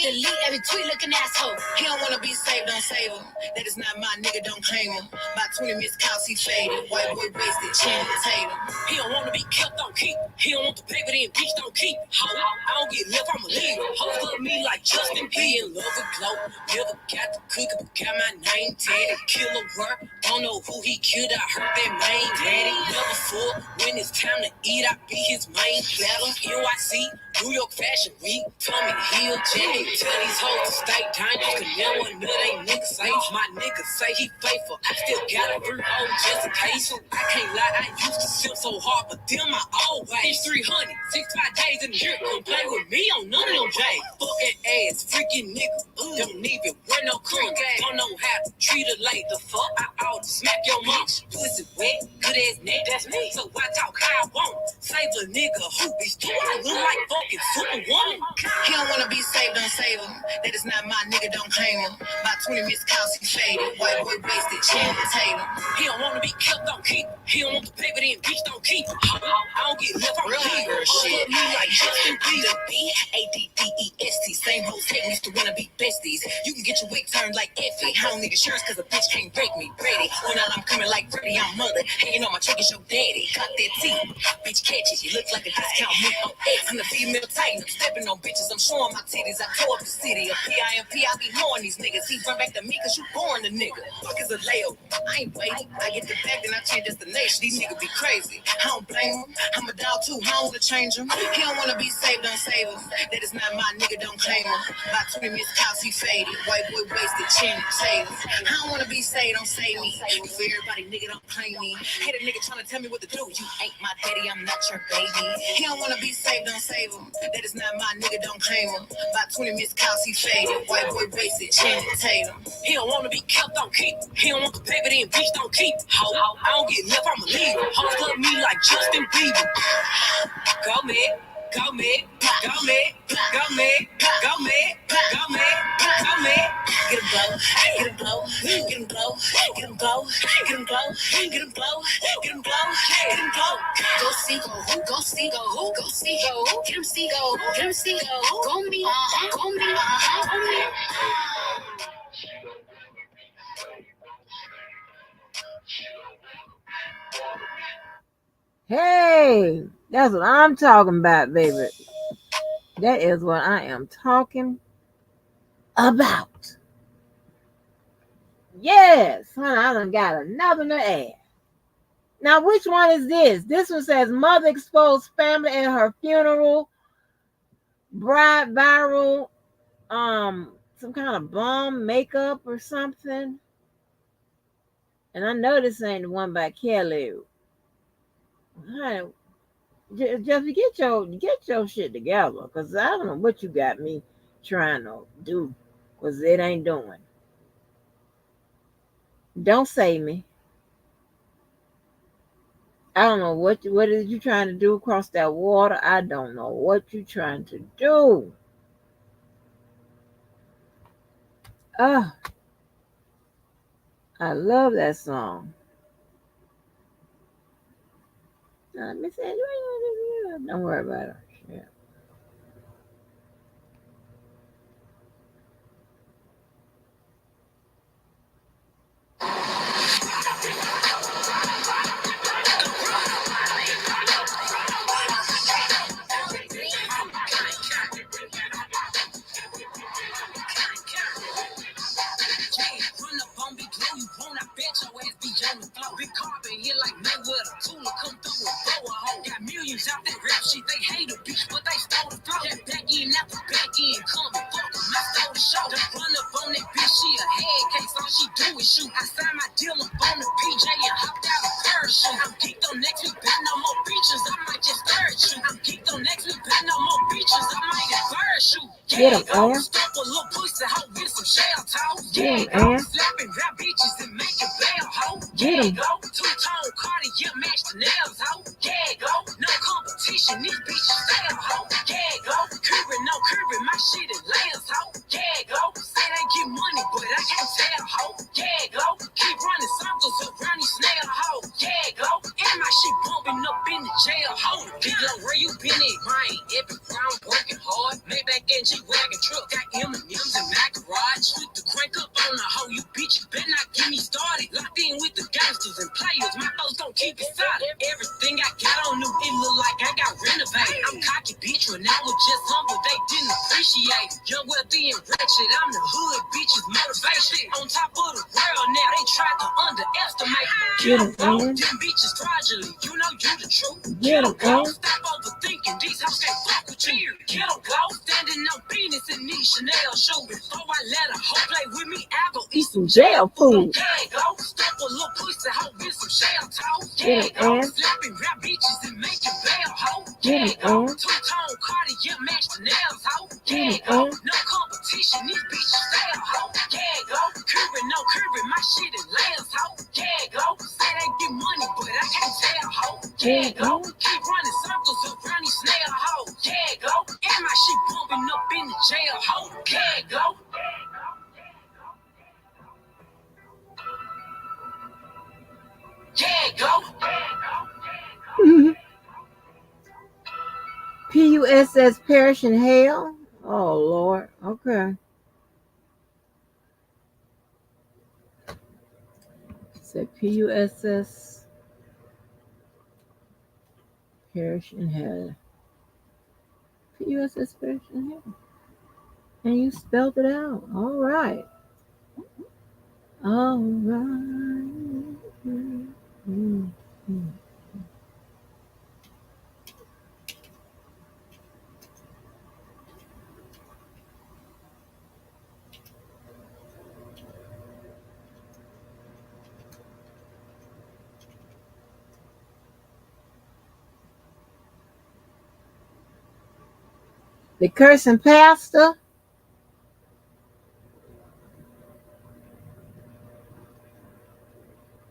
Delete every tweet looking asshole. He don't wanna be saved, don't save him. That is not my nigga, don't claim him. My 20 missed calls, he faded. White boy wasted, Channing Tatum. He don't wanna be kept, don't keep. He don't want the paper, then bitch, don't keep. Ho, I don't get left, I'm a leader. Hoes love me like Justin B. In love with Glow. Never got the cookie, but got my name tatted. Killer work, don't know who he killed. I heard that main daddy. Never full, when it's time to eat, I be his main platter. NYC, New York Fashion Week, Tommy Hill, Jenny. Tell these hoes to stay dangerous, cause no one know they niggas safe. My nigga say he faithful, I still got a fruit on just in case. I can't lie, I used to sip so hard, but them my old ways. 300, 65 days in the year, don't play with me on none of them days. Fucking ass, freaking nigga, don't even wear no cream. Don't know how to treat her like the fuck. I ought to smack your mom. Pussy wet, good ass neck, that's me. So I talk how I want. Save a nigga who be stupid. I look like fucking Superwoman. He don't wanna be saved, don't save him. That is not my nigga, don't claim him. My 20 missed calls, he faded. White boy wasted, Channing Tatum. He don't wanna be kept, don't keep. He don't want the paper, then bitch, don't keep. I don't get left, I'm real high girl shit. Me like Justin Bieber. B-A-D-D-E-S-T. Same hoes hate me, used to wanna be besties. You can get your wig turned like Effie. I don't need insurance cause a bitch can't break me. Ready, when I'm coming like Freddy, I'm mother. Hanging on my check is your daddy. Got that teeth, bitch catch it. You look like a discount me on X. I'm the female titan. I'm stepping on bitches, I'm showing my titties. I tore up the city. A P.I.M.P. I be knowing these niggas. He run back to me cause you born the nigga. Fuck is a layover. I ain't waiting. I get the back, then I change destination. These niggas be crazy. I don't blame him. I'm a dog too. I don't wanna change him. He don't wanna be saved, don't save him. That is not my nigga, don't claim him. My 20 missed calls, he faded. White boy wasted, Channing Tatum. I don't wanna be saved, don't save me. For everybody, nigga, don't claim me. Hate a nigga trying to tell me what to do. You ain't my daddy, I'm not your baby. He don't wanna be saved, don't save him. That is not my nigga, don't claim him. About 20 missed calls, he faded. White boy basic, Channing Tatum. He don't wanna be kept, don't keep. He don't want the paper, then bitch, don't keep. Ho, I don't get left, I'ma leave. Hoes love me like Justin Bieber. Go mid, go mid, go mid, go mid, go mid, go mid, go mid. Get him blow, get him blow, get him blow, get him blow, get him blow, get him blow, get him blow, get him blow. Go see, go who, go see, go who, go see, go who. Get him see, go, get him see, go. Go me, go me, go me. Hey, that's what I'm talking about, baby. That is what I am talking about. Yes, honey, I done got another to add. Now, which one is this? This one says mother exposed family at her funeral. Bride viral, some kind of bum makeup or something. And I know this ain't the one by Kelly. Honey, just get your shit together, cause I don't know what you got me trying to do, cause it ain't doing. Don't say me. I don't know what is you trying to do across that water. I don't know what you trying to do. Oh, I love that song. Miss Andrew, don't worry about it. Yeah. Run up on me, blow you won't. I bet your ass be on the floor. Big carpet here like Mayweather. Tuna come through and blow a hole. Got millions out that rap shit. They hate a bitch, but they stole the flow. That back end after back end coming. Fuck them, I stole the show. Don't run up on that bitch, she a head case. All she do is shoot. I signed my deal up on the PJ and hopped out a parachute. I'm geeked on next week, bet no more beaches. I might just stir you. I'm geeked on next week, bet no more beaches. I might just parachute. Get him, go. Ann. Stop a little pussy hoe with some shell toes. Get him, Ann. Slapping rap bitches and making bail hoe. Get him. Go. Two-tone Cartier match the nails hoe. Go. No competition, these bitches fail hoe. Go. Curving, no curving, my shit is layers hoe. Go. Say they get money, but I can't tell hoe. Go. Keep running circles around these snail hoe. Go. And my shit bumping up in the jail hoe. Big low, where you been at? Mine, epic round, working hard. Maybach and G-Wagon truck, got M&M's in my garage. Put the crank up on the hoe, you bitch, you better not get me started. Locked in with the gangsters and players, my folks gon' keep it solid. Everything I got on new, it look like I got renovated. I'm cocky, bitch, when I was just humble, they didn't appreciate it. Young, wealthy, and ratchet, I'm the hood, bitches, motivation. On top of the world now, they tried to underestimate. Get him, Ann. Them bitches fraudulent, you know you the truth. Get him, Ann. Stop overthinking, these hoes can't fuck with you. Get them go, standing on business in these Chanel shoes. Before I let a hoe play with me, I go eat some Jail food. Go, stop a little pussy hoe with some shell toes. Get him, Go, Ann. slapping rap bitches and making bail hoe. Get him, Go, Ann. two-tone Cartier match the nails hoe. Get him, Go, Ann. no competition, these bitches fail hoe. Go, curving, no curving, my shit is layers hoe. Go, say they get money, but I can't tell hoe. Go, keep running circles around these snail hoe. Go, and my shit bumping up in the jail hoe. Go. Go. PUSS Parish in Hell. Oh Lord. Okay. Said PUSS Parish in Hell. PUSS Parish in Hell. And you spelled it out. All right. All right. Mm-hmm. The cursing pastor.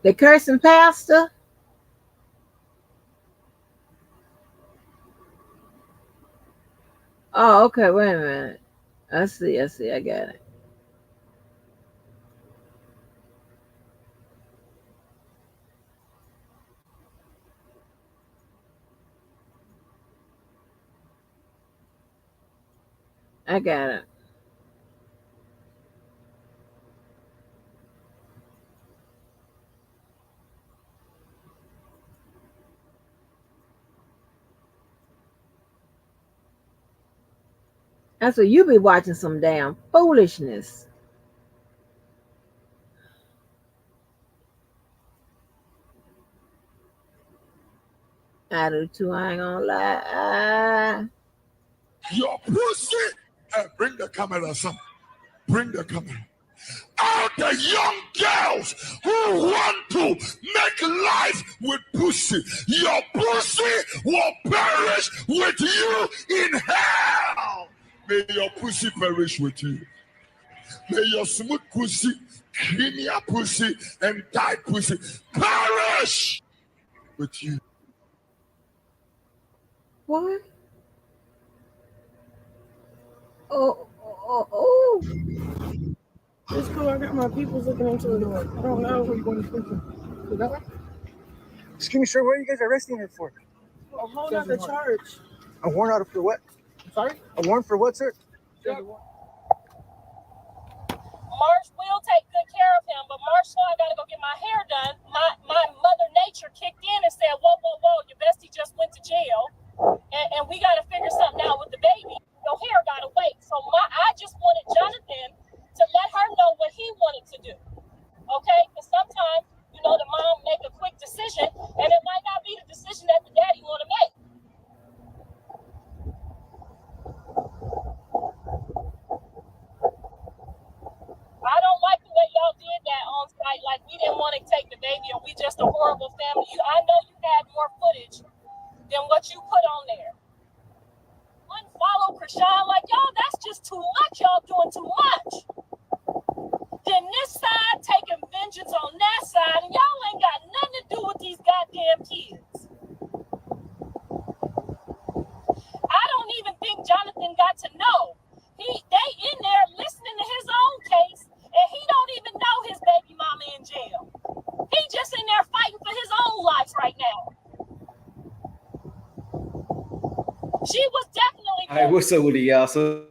The cursing pastor. Oh, okay. Wait a minute. I see. I got it. I got it. That's what you be watching, some damn foolishness. I do too, I ain't gonna lie. Your pussy. Bring the camera, son. Bring the camera. All the young girls who want to make life with pussy, your pussy will perish with you in hell. May your pussy perish with you. May your smooth pussy, creamy pussy, and tight pussy perish with you. What? Oh. It's cool. I got my peoples looking into the door. I don't know who you're going to speak to. Is that right? Excuse me, sir. What are you guys arresting her for? A whole other charge. A warrant out for what? Sorry? A warrant for what, sir? Marsh will take good care of him, but Marsh saw I gotta go get my hair done. My mother nature kicked in and said, whoa, your bestie just went to jail, and we gotta figure something out with the baby. Your hair gotta wait. So I just wanted Jonathan to let her know what he wanted to do. Okay? Because sometimes, the mom make a quick decision, and it might not be the decision that the daddy want to make. I don't like the way y'all did that on site. Like, we didn't want to take the baby, and we just a horrible family. I know you had more footage than what you put on there. Unfollow Krishan, like, y'all, that's just too much. Y'all doing too much. Then this side taking vengeance on that side, and y'all ain't got nothing to do with these goddamn kids. I don't even think Jonathan got to know. They in there listening to his own case, and he don't even know his baby mama in jail. He just in there fighting for his own life right now. She was definitely. All right, what's up with it, y'all? So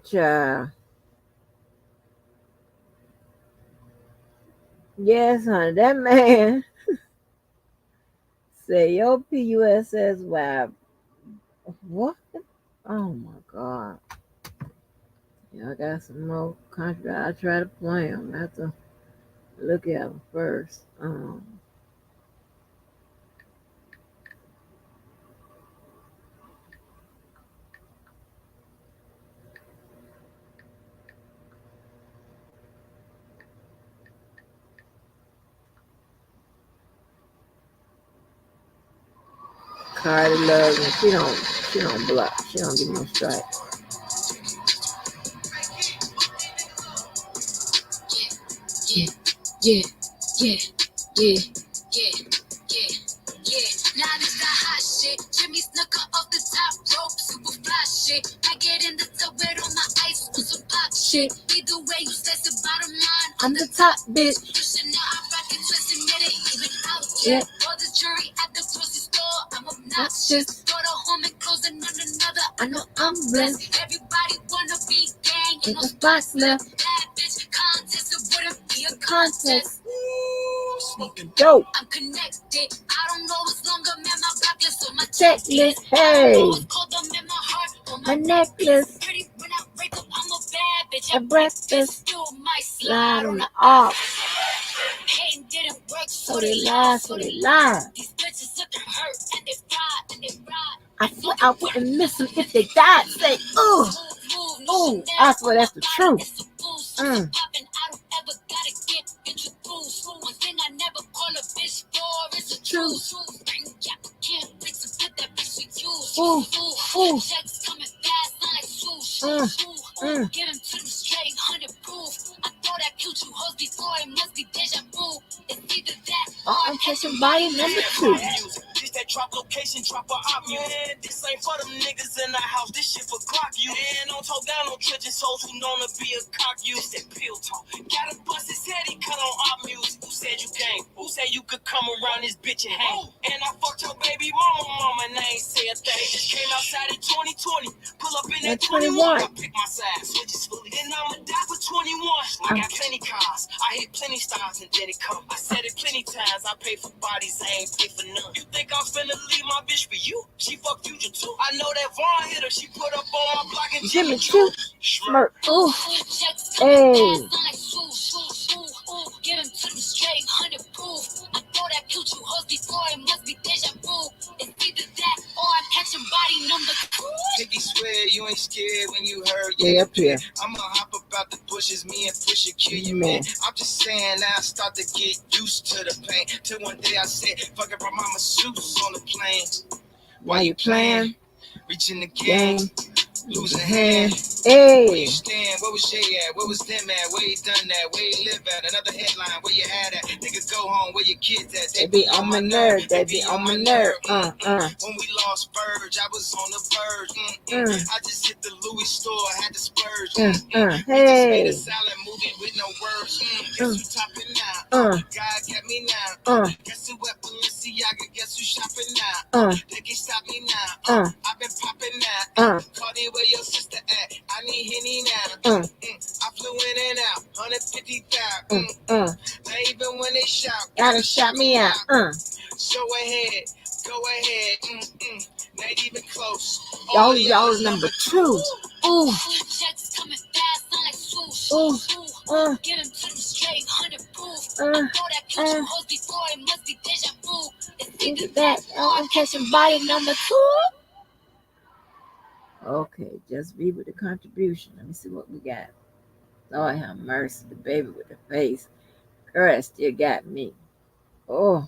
Child. Yes, honey, that man said your PUSSY. What? Oh my God. Yeah, I got some more country. I try to play them. I have to look at them first. Cardi loves me. She don't block. She don't give no strike. Yeah. Now this the hot shit. Jimmy Snooker off the top rope, super fly shit. I get in the tub with all my ice on some pop shit. Either way, you slice the bottom line. I'm the top bitch. You should know I'm rocking twisted, made it even out yet. For the jury at the grocery store, I'm obnoxious. Go to home and closing on another. I know I'm blessed. Everybody wanna be gang, ain't no spots left. Bad bitch contest, it wouldn't be a contest. Smoking dope. I'm connected. I don't know what's longer, man. My rap list on my Checklist. Hey. Called them in my heart on My necklace. Pretty when I wake up, I'm a bad bitch. At breakfast. Still might Slide on the off. Hating didn't work, So they lie. These bitches looking hurt and they fried. I swear I wouldn't miss them if they died. Say, ooh. Ooh. I swear that's the truth. One thing I never call a bitch for is the truth. Can't wait to Ooh, ooh. Get him to the straight, 100 proof. I throw that cute you hoes before, it must be deja vu. It's either that or I'm catching body number 2. This that drop location, drop a op you. This ain't for them niggas in the house, this shit for clock you. And don't talk down on trenching souls who known to be a cock use. That pill talk. Gotta bust his head, he cut on op music. Who said you came? Who said you could come around this bitch and hang? And I fucked your baby mama, and I ain't say a thing. Just came outside in 2020. Pull up in that 21. I pick my side, switches fully. Then I'ma die for 21. I got plenty cars, I hit plenty stars, and then it come. I said it plenty times, I pay for bodies, I ain't pay for none. You think I'm finna leave my bitch for you? She fuck Future too. I know that Vaughn hit her, she put up on my block and Jimmy Choo. Smirk. Ooh. Hey. Hey. Get him to the straight, 100 proof. I throw that cute you hoes before, it must be deja vu. It's either that or I'm catching body number 2. Piggy swear you ain't scared when you heard Yeah, up here. I'ma hop about the bushes, me and Pusha kill you, man. I'm just saying now I start to get used to the pain. Till one day I said, fuck it, brought my masseuse on the plane. Why you playing? Reaching the game, losing hand. Hey. Where you stand? Where was Jay at? Where was them at? Where you done that? Where you live at? Another headline, where you had at? Nigga, go home, where your kids at? They be on my nerve, they be on my nerve. When we lost Verge, I was on the verge. I just hit the Louis store, had to splurge. We just made Hey. a silent movie with no words. Guess who topping now? God kept me now. Guess who at Balenciaga? Guess who shopping now? They can stop me now. I've been popping now. Cardi, where your sister at? I need Henny now. I flew in and out, 150,000. Not even when they shout, Gotta shut me out. So ahead, go ahead. Not even close. Y'all is number 2. Ooh. Checks coming fast, sound like swoosh. Ooh. Get him to the straight, 100 proof. I throw that cute you hoes before, it must be deja vu. It's either that or I'm catching body number 2. Okay, just be with the contribution. Let me see what we got. Lord have mercy, the baby with the face. Girl, that still got me. Oh.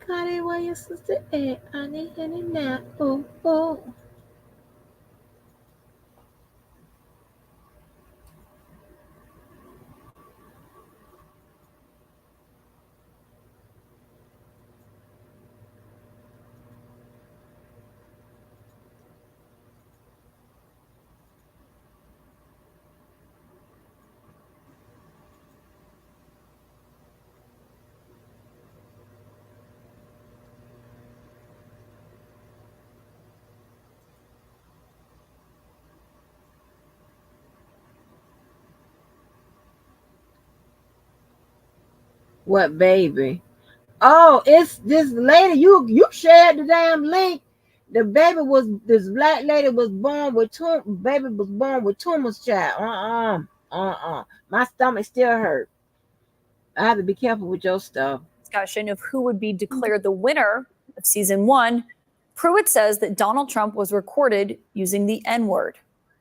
Connie, where your sister at? I need Henny now. Oh, oh. What baby? Oh, it's this lady. You shared the damn link. The baby was this black lady was born with baby was born with tumors, child. My stomach still hurt. I have to be careful with your stuff. Discussion of who would be declared the winner of season 1. Pruitt says that Donald Trump was recorded using the N-word,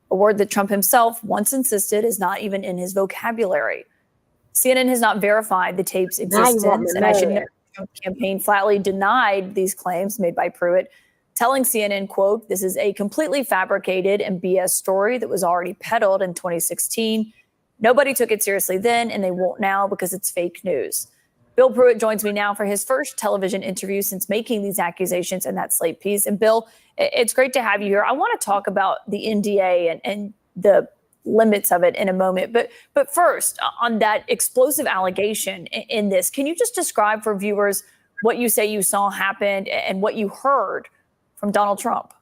a word that Trump himself once insisted is not even in his vocabulary. CNN has not verified the tape's existence, and I should note the Trump campaign flatly denied these claims made by Pruitt, telling CNN, quote, "This is a completely fabricated and BS story that was already peddled in 2016. Nobody took it seriously then, and they won't now because it's fake news." Bill Pruitt joins me now for his first television interview since making these accusations in that Slate piece. And Bill, it's great to have you here. I want to talk about the NDA and the limits of it in a moment. But first, on that explosive allegation in this, can you just describe for viewers what you say you saw happen and what you heard from Donald Trump?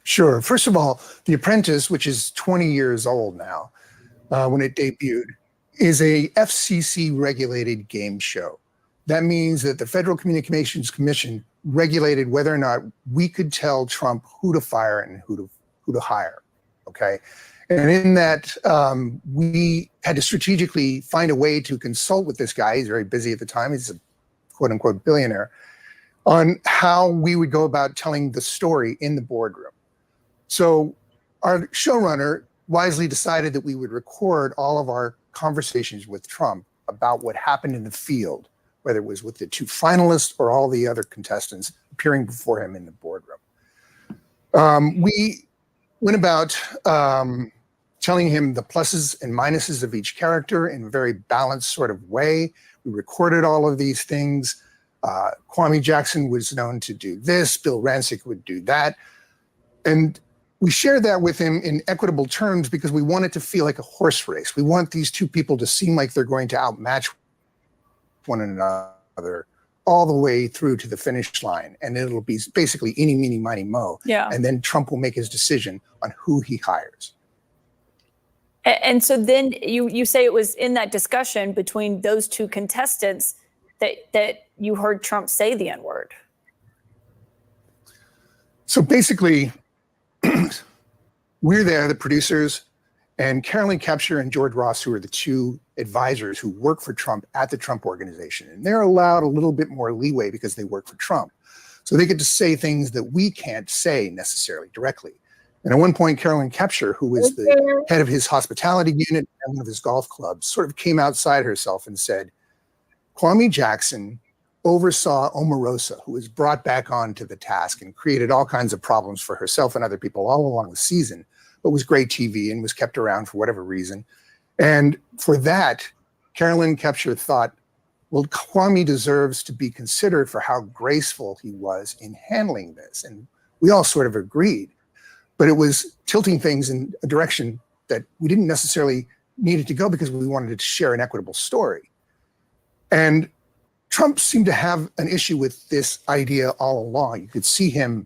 Sure. First of all, The Apprentice, which is 20 years old now, when it debuted, is a FCC-regulated game show. That means that the Federal Communications Commission regulated whether or not we could tell Trump who to fire and who to hire. Okay. And in that, we had to strategically find a way to consult with this guy. He's very busy at the time. He's a quote unquote billionaire, on how we would go about telling the story in the boardroom. So our showrunner wisely decided that we would record all of our conversations with Trump about what happened in the field, whether it was with the two finalists or all the other contestants appearing before him in the boardroom. We went about telling him the pluses and minuses of each character in a very balanced sort of way. We recorded all of these things. Kwame Jackson was known to do this. Bill Rancic would do that. And we shared that with him in equitable terms because we want it to feel like a horse race. We want these two people to seem like they're going to outmatch one another all the way through to the finish line. And it'll be basically eeny, meeny, miny, mo. Yeah. And then Trump will make his decision on who he hires. And so then you say it was in that discussion between those two contestants that you heard Trump say the N-word. So basically, we're there, the producers, and Carolyn Kepscher and George Ross, who are the two advisors who work for Trump at the Trump Organization. And they're allowed a little bit more leeway because they work for Trump. So they get to say things that we can't say necessarily directly. And at one point, Carolyn Kepscher, who was the head of his hospitality unit and one of his golf clubs, sort of came outside herself and said, Kwame Jackson oversaw Omarosa, who was brought back onto the task and created all kinds of problems for herself and other people all along the season, but was great TV and was kept around for whatever reason. And for that, Carolyn Kepscher thought, well, Kwame deserves to be considered for how graceful he was in handling this. And we all sort of agreed, but it was tilting things in a direction that we didn't necessarily need it to go because we wanted to share an equitable story. And Trump seemed to have an issue with this idea all along. You could see him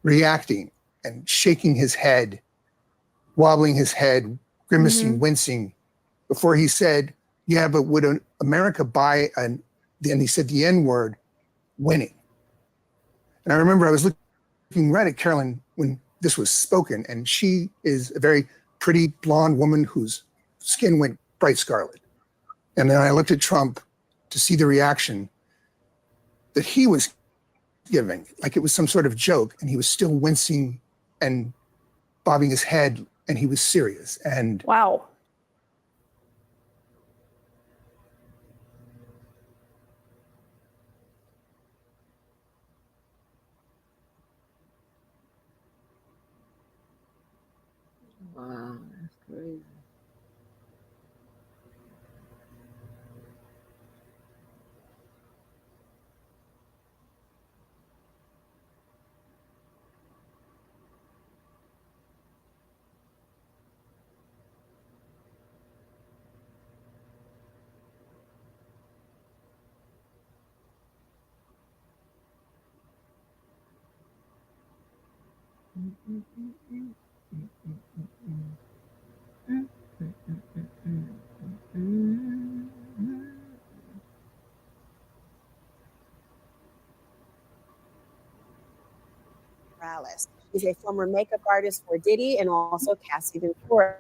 reacting and shaking his head, wobbling his head, grimacing, wincing, before he said, yeah, but would America buy and he said the N-word, winning. And I remember I was looking right at Carolyn when this was spoken, and she is a very pretty blonde woman whose skin went bright scarlet. And then I looked at Trump to see the reaction that he was giving, like it was some sort of joke, and he was still wincing and bobbing his head, and he was serious. And wow. Wow, that's crazy. She's a former makeup artist for Diddy and also Cassie Ventura,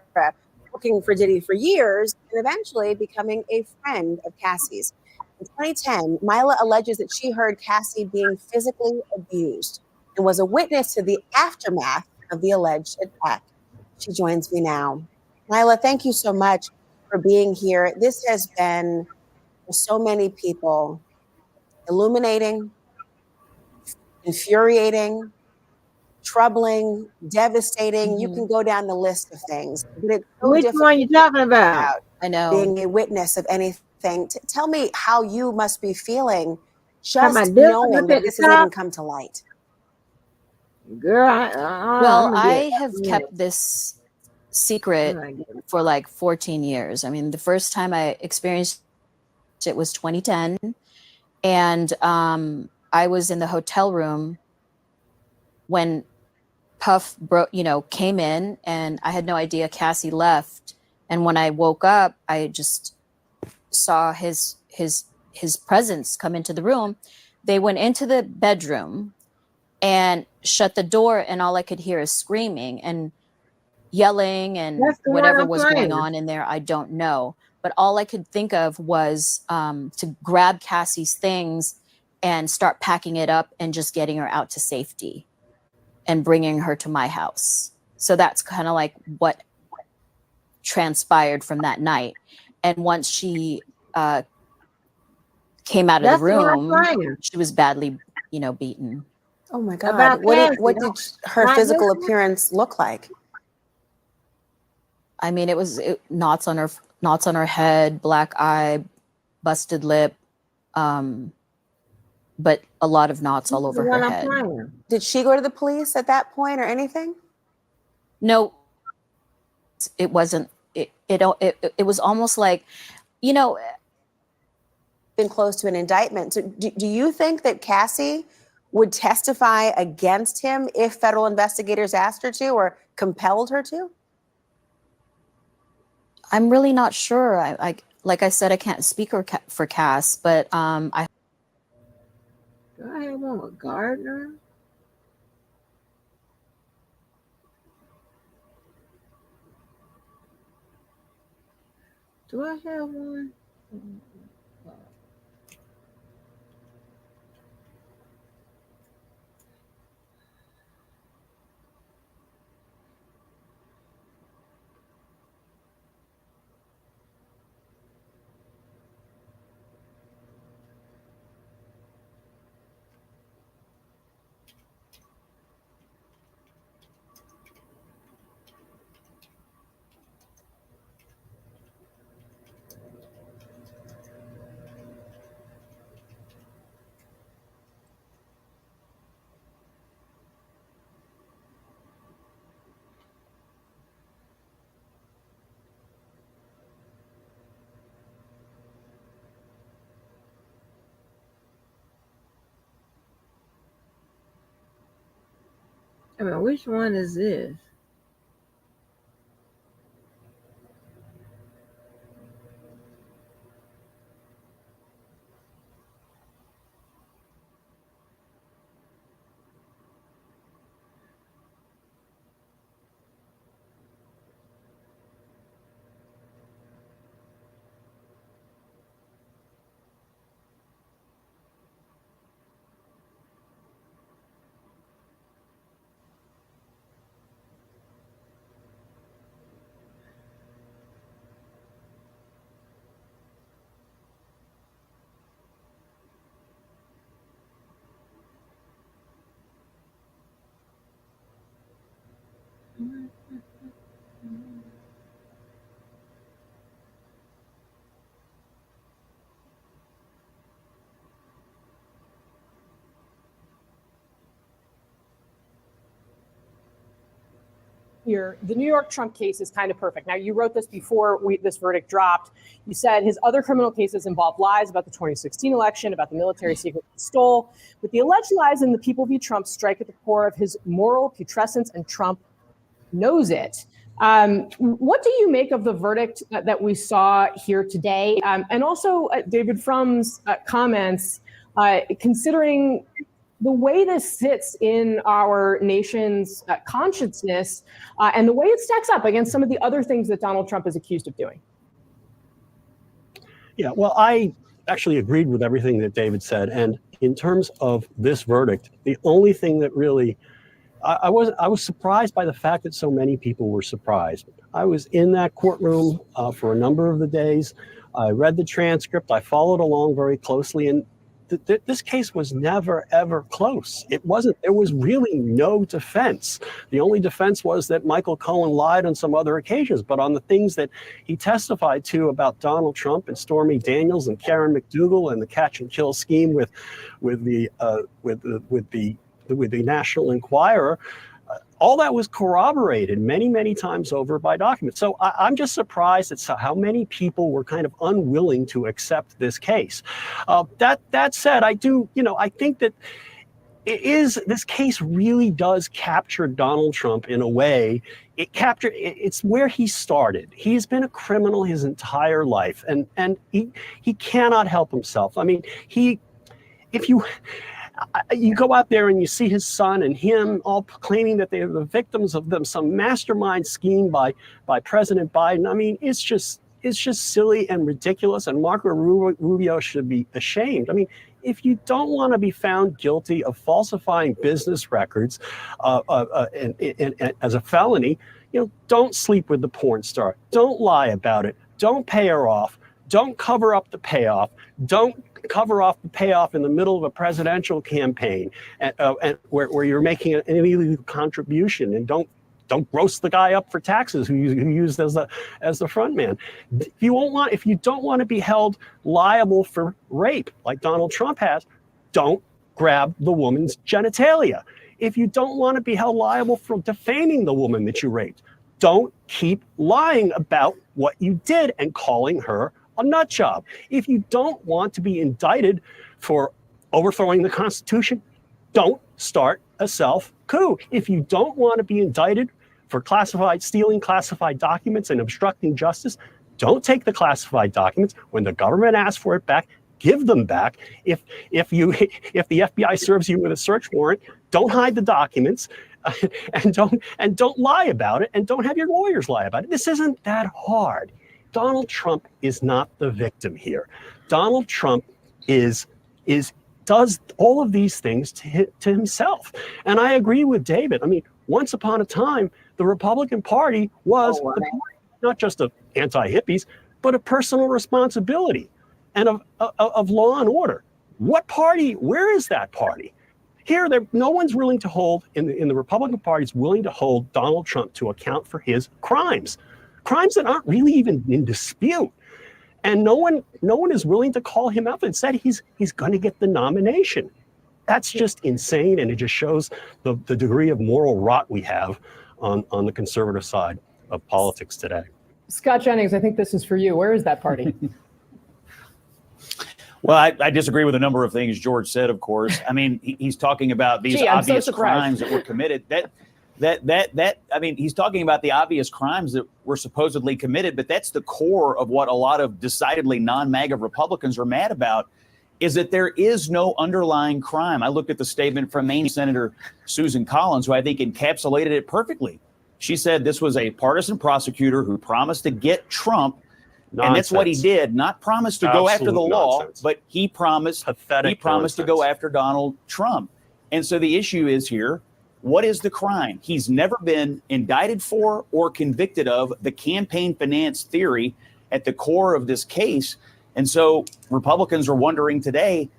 working for Diddy for years and eventually becoming a friend of Cassie's. In 2010, Mila alleges that she heard Cassie being physically abused and was a witness to the aftermath of the alleged attack. She joins me now. Mila, thank you so much for being here. This has been, for so many people, illuminating, infuriating, troubling, devastating. You can go down the list of things. But it's so Which one are you talking about? I know. Being a witness of anything. Tell me how you must be feeling just this? knowing Look that at the this has even top. come to light. Girl, Well, I'm gonna I get have kept this secret for like 14 years. I mean, the first time I experienced it was 2010. And I was in the hotel room when Puff came in, and I had no idea Cassie left. And when I woke up, I just saw his presence come into the room. They went into the bedroom and shut the door, and all I could hear is screaming and yelling and whatever was going on in there, I don't know. But all I could think of was to grab Cassie's things and start packing it up and just getting her out to safety and bringing her to my house. So that's kind of like what transpired from that night. And once she came out of the room, she was badly, beaten. Oh my God. About What did her physical appearance look like? I mean, it was knots on her head, black eye, busted lip, but a lot of knots all over her head. Did she go to the police at that point or anything? No, it wasn't. It was almost like, been close to an indictment. So do you think that Cassie would testify against him if federal investigators asked her to or compelled her to? I'm really not sure. Like I said, I can't speak for Cass, but I. Do I have one with Gardner? Do I have one? I mean, which one is this? Here, the New York Trump case is kind of perfect. Now, you wrote this before this verdict dropped. You said his other criminal cases involve lies about the 2016 election, about the military secret he stole. But the alleged lies in the People v. Trump strike at the core of his moral putrescence, and Trump knows it. What do you make of the verdict that we saw here today? And also David Frum's comments, considering the way this sits in our nation's consciousness and the way it stacks up against some of the other things that Donald Trump is accused of doing. Yeah, well, I actually agreed with everything that David said. And in terms of this verdict, the only thing that really, I was surprised by the fact that so many people were surprised. I was in that courtroom for a number of the days. I read the transcript. I followed along very closely, and this case was never, ever close. It wasn't, there was really no defense. The only defense was that Michael Cohen lied on some other occasions, but on the things that he testified to about Donald Trump and Stormy Daniels and Karen McDougal and the catch and kill scheme with the National Enquirer, all that was corroborated many, many times over by documents. So I'm just surprised at how many people were kind of unwilling to accept this case. That said, I think that this case really does capture Donald Trump in a way. It's where he started. He's been a criminal his entire life, and he cannot help himself. I mean, if you go out there and you see his son and him all claiming that they are the victims of some mastermind scheme by President Biden. I mean, it's just silly and ridiculous. And Marco Rubio should be ashamed. I mean, if you don't want to be found guilty of falsifying business records as a felony, don't sleep with the porn star. Don't lie about it. Don't pay her off. Don't cover up the payoff. Don't cover off the payoff in the middle of a presidential campaign and where you're making an illegal contribution, and don't roast the guy up for taxes who used as the front man. If you don't want to be held liable for rape like Donald Trump has, don't grab the woman's genitalia. If you don't want to be held liable for defaming the woman that you raped, don't keep lying about what you did and calling her a nut job. If you don't want to be indicted for overthrowing the Constitution, don't start a self-coup. If you don't want to be indicted for stealing classified documents and obstructing justice, don't take the classified documents. When the government asks for it back, give them back. If the FBI serves you with a search warrant, don't hide the documents, and don't lie about it, and don't have your lawyers lie about it. This isn't that hard. Donald Trump is not the victim here. Donald Trump does all of these things to the And I agree with David. I mean, once upon a time, the Republican Party was not just of anti-hippies, but of personal responsibility and of law and order. What party? Where is that party? Here, no one's willing to hold, in the Republican Party, is willing to hold Donald Trump to account for his crimes that aren't really even in dispute. And no one is willing to call him out and said he's going to get the nomination. That's just insane, and it just shows the degree of moral rot we have on the conservative side of politics today. Scott Jennings, I think this is for you. Where is that party? Well, I disagree with a number of things George said, of course. I mean, he's talking about these obvious crimes that were committed. He's talking about the obvious crimes that were supposedly committed, but that's the core of what a lot of decidedly non-MAGA Republicans are mad about, is that there is no underlying crime. I looked at the statement from Maine Senator Susan Collins, who I think encapsulated it perfectly. She said this was a partisan prosecutor who promised to get Trump. Nonsense. And that's what he did, not promise to go after the law, but he promised to go after Donald Trump. And so the issue is here, what is the crime? He's never been indicted for or convicted of the campaign finance theory at the core of this case. And so Republicans are wondering today,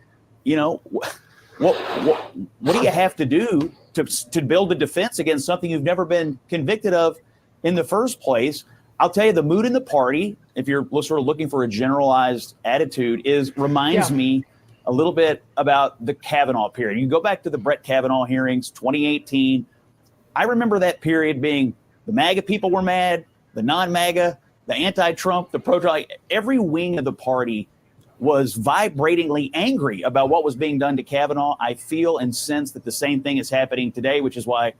what do you have to do to build a defense against something you've never been convicted of in the first place? I'll tell you, the mood in the party, if you're sort of looking for a generalized attitude, reminds me a little bit about the Kavanaugh period. You go back to the Brett Kavanaugh hearings, 2018. I remember that period being the MAGA people were mad, the non-MAGA, the anti-Trump, the pro-Trump. Every wing of the party was vibratingly angry about what was being done to Kavanaugh. I feel and sense that the same thing is happening today, which is why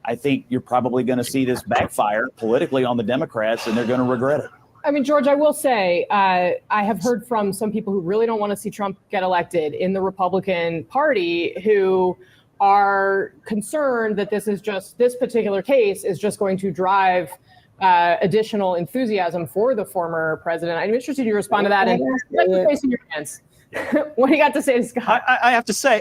I think you're probably going to see this backfire politically on the Democrats, and they're going to regret it. I mean, George, I will say I have heard from some people who really don't want to see Trump get elected in the Republican Party who are concerned that this particular case is just going to drive additional enthusiasm for the former president. I'm interested in you respond to that. And facing your hands. What do you got to say to Scott? I have to say,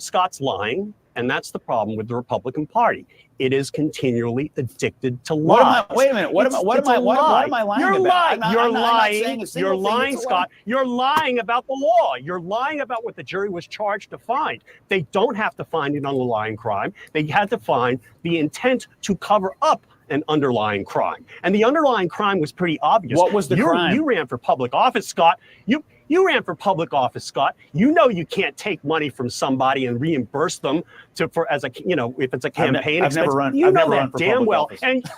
Scott's lying. And that's the problem with the Republican Party. It is continually addicted to lies. Wait a minute. What am I lying about? You're lying, Scott. You're lying about the law. You're lying about what the jury was charged to find. They don't have to find an underlying crime. They had to find the intent to cover up an underlying crime. And the underlying crime was pretty obvious. What was the crime? You ran for public office, Scott. You ran for public office, Scott. You know you can't take money from somebody and reimburse them if it's a campaign expense. I've never run. You I've know never that run for damn public well. office. And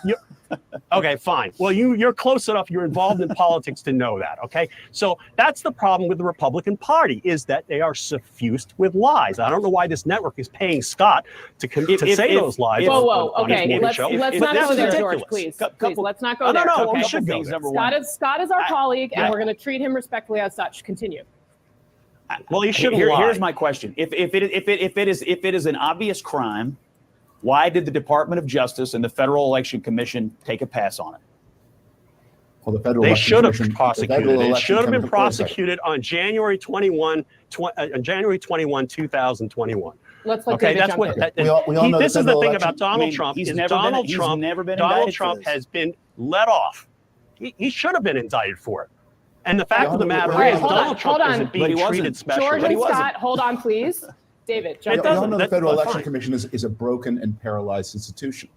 okay, fine. Well, you're close enough. You're involved in politics to know that. Okay, so that's the problem with the Republican Party, is that they are suffused with lies. I don't know why this network is paying Scott to say those lies. Okay, let's not go there, George, please. Let's not go there. No, we should go there. Scott is our colleague, and we're going to treat him respectfully as such. Continue. Well, you shouldn't lie. Here's my question: If it is an obvious crime, why did the Department of Justice and the Federal Election Commission take a pass on it? Well, the federal they should have prosecuted it. It should have been Commission prosecuted on January 21, 2021. Let's let Okay, David that's jump what. in. We all know This the is the federal thing election- about Donald Trump. He's Is never Donald been Trump indicted for this. has been let off. He should have been indicted for it. And the fact All of the right, matter all right, is, hold Donald on, Trump hold on. isn't being But he treated wasn't. specially. George But he and wasn't. Scott, hold on, please. David, It jump We all doesn't- know the that's Federal Election fine. Commission is a broken and paralyzed institution.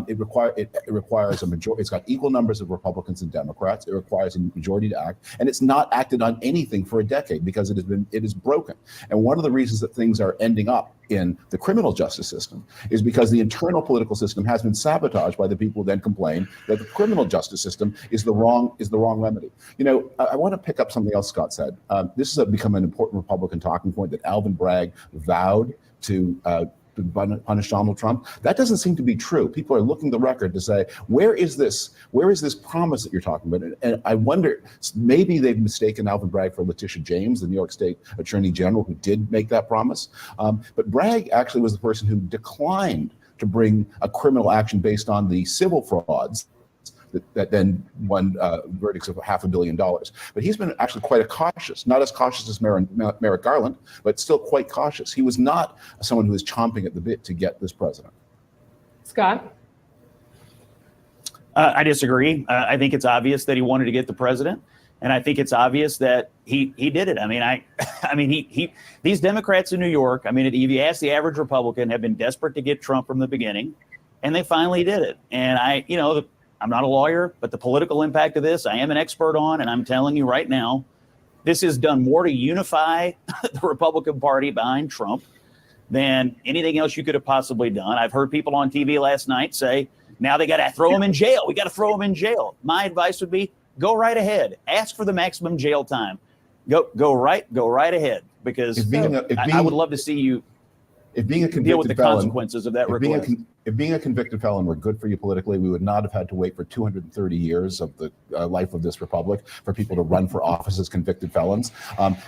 It requires a majority. It's got equal numbers of Republicans and Democrats. It requires a majority to act, and it's not acted on anything for a decade because it is broken. And one of the reasons that things are ending up in the criminal justice system is because the internal political system has been sabotaged by the people who then complain that the criminal justice system is the wrong remedy. You know, I want to pick up something else Scott said. This has become an important Republican talking point that Alvin Bragg vowed to punish Donald Trump. That doesn't seem to be true. People are looking at the record to say, where is this promise that you're talking about? And I wonder, maybe they've mistaken Alvin Bragg for Letitia James, the New York State Attorney General, who did make that promise. But Bragg actually was the person who declined to bring a criminal action based on the civil frauds that then won verdicts of $500 million. But he's been actually quite cautious, not as cautious as Merrick Garland, but still quite cautious. He was not someone who was chomping at the bit to get this president. Scott? I disagree. I think it's obvious that he wanted to get the president, and I think it's obvious that he did it. I mean, these Democrats in New York, I mean, if you ask the average Republican, have been desperate to get Trump from the beginning, and they finally did it. And I'm not a lawyer, but the political impact of this, I am an expert on, and I'm telling you right now, this has done more to unify the Republican Party behind Trump than anything else you could have possibly done. I've heard people on TV last night say, now they got to throw him in jail. We got to throw him in jail. My advice would be, go right ahead. Ask for the maximum jail time. Go right ahead, because I would love to see you deal with the consequences of that request. If being a convicted felon were good for you politically, we would not have had to wait for 230 years of the life of this republic for people to run for office as convicted felons.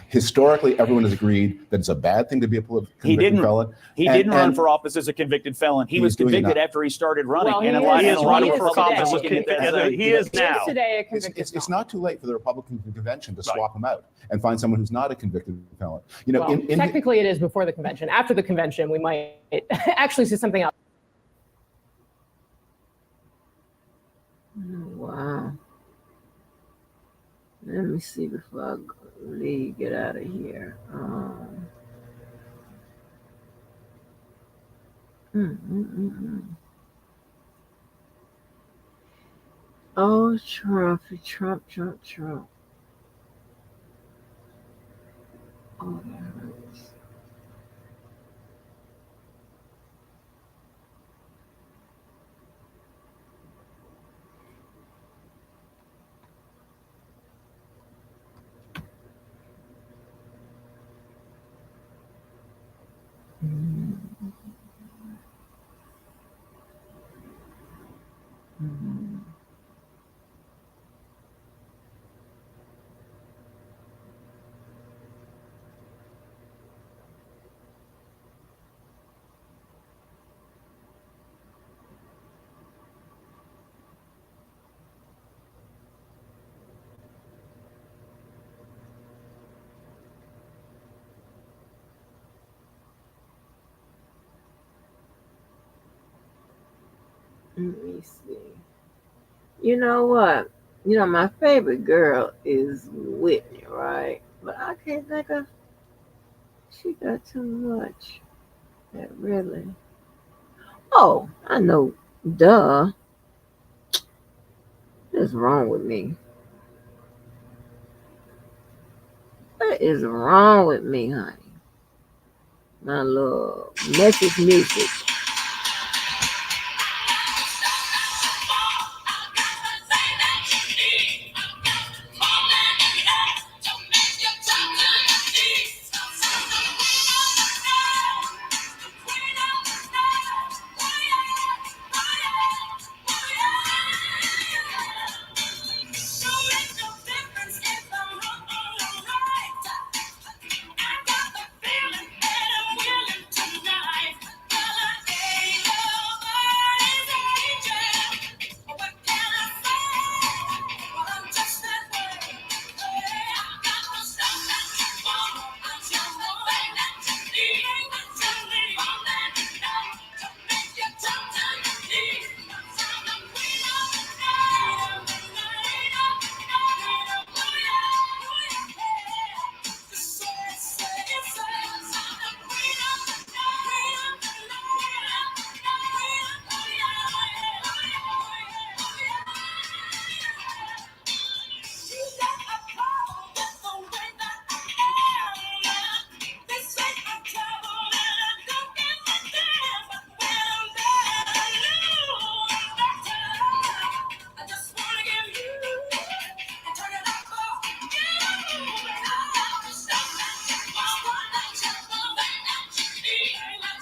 Historically, everyone has agreed that it's a bad thing to be a convicted felon. He didn't run for office as a convicted felon. He was convicted after he started running. Well, and he is running for office. He is now. Today a convicted felon. It's not too late for the Republican convention to swap him out and find someone who's not a convicted felon. You know, Well, technically it is before the convention. After the convention, we might actually see something else. Wow. Let me see before I get out of here. Oh, Trump. Oh, that hurts. Let me see. You know what? You know, my favorite girl is Whitney, right? But I can't think of. She got too much. That really. Oh, I know. Duh. What's wrong with me? What is wrong with me, honey? My little message music.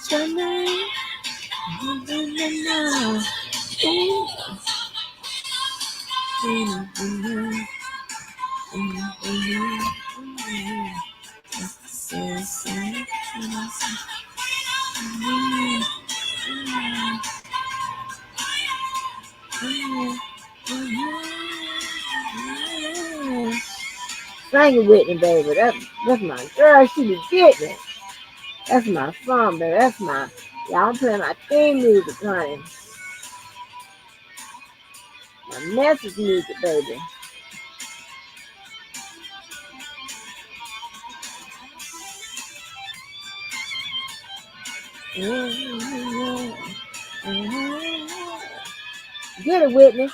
Sing it, Whitney, baby. That's my girl. She be getting it. That's my song, baby. That's my, y'all playing my theme music, honey. My message music, baby. Get it, Whitney.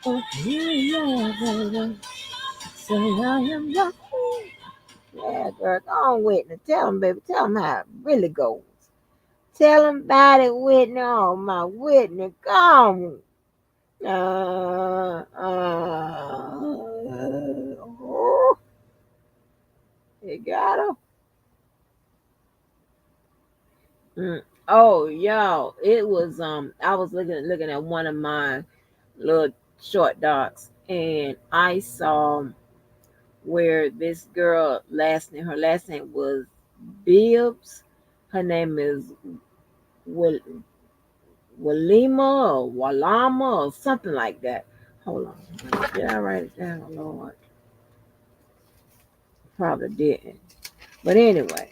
Oh, yeah, baby. So I am your queen. Yeah, girl, go on, Whitney. Tell them, baby. Tell them how it really goes. Tell them about it, Whitney. Oh, my Whitney. Go on. You got her. Oh, y'all, it was I was looking at one of my little short docs, and I saw where this girl her last name was Bibbs. Her name is Walima or Walama or something like that. Hold on. Did I write it down, Lord? Probably didn't. But anyway.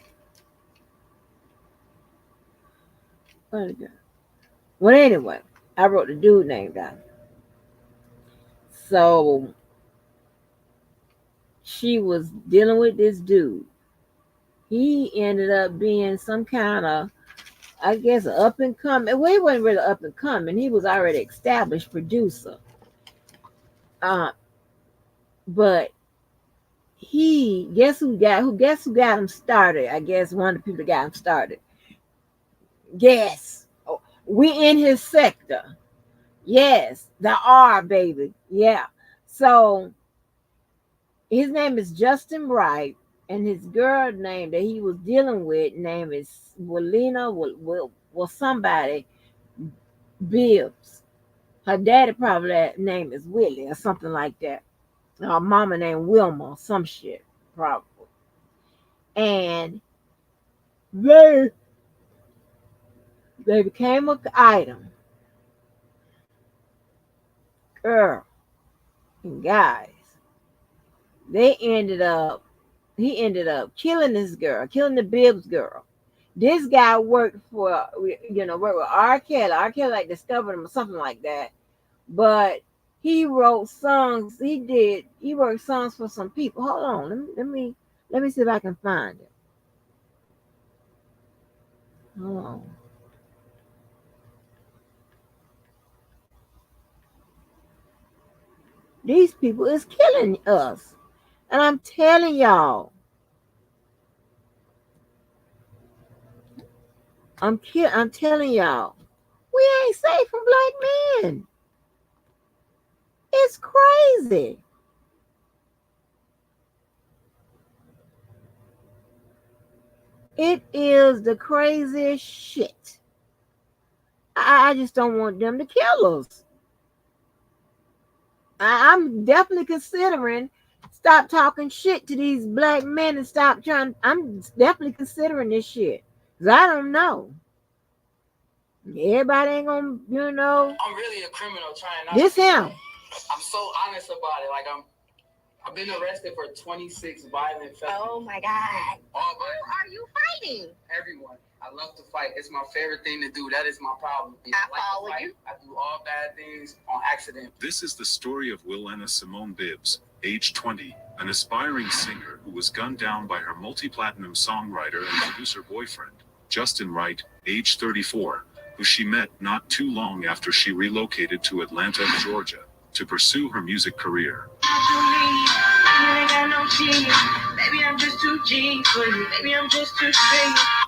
Well, anyway, I wrote the dude name down. So she was dealing with this dude. He ended up being some kind of, I guess, up and coming. Well, he wasn't really up and coming. He was already established producer. But he, guess who got him started? I guess one of the people that got him started. Yes, we in his sector. Yes, the R, baby. Yeah. So his name is Justin Wright, and his girl name that he was dealing with name is Walina, somebody Bibbs. Her daddy probably name is Willie or something like that. Her mama named Wilma, some shit, probably. And they became an item. Girl and guys, he ended up killing this girl, killing the Bibbs girl. This guy worked with R. Kelly. R. Kelly like discovered him or something like that. But he wrote songs. He wrote songs for some people. Hold on. Let me see if I can find it. Hold on. These people is killing us. And I'm telling y'all. I'm telling y'all. We ain't safe from black men. It's crazy. It is the craziest shit. I just don't want them to kill us. I'm definitely considering stop talking shit to these black men and stop trying. I'm definitely considering this shit. Because I don't know. Everybody ain't gonna, I'm really a criminal trying not this to. him. I'm so honest about it. Like I've been arrested for 26 violent felonies. Oh my God. Who are you fighting? Everyone. I love to fight. It's my favorite thing to do. That is my problem. I like to fight. I do all bad things on accident. This is the story of Wilena Simone Bibbs, age 20, an aspiring singer who was gunned down by her multi-platinum songwriter and producer boyfriend, Justin Wright, age 34, who she met not too long after she relocated to Atlanta, Georgia, to pursue her music career.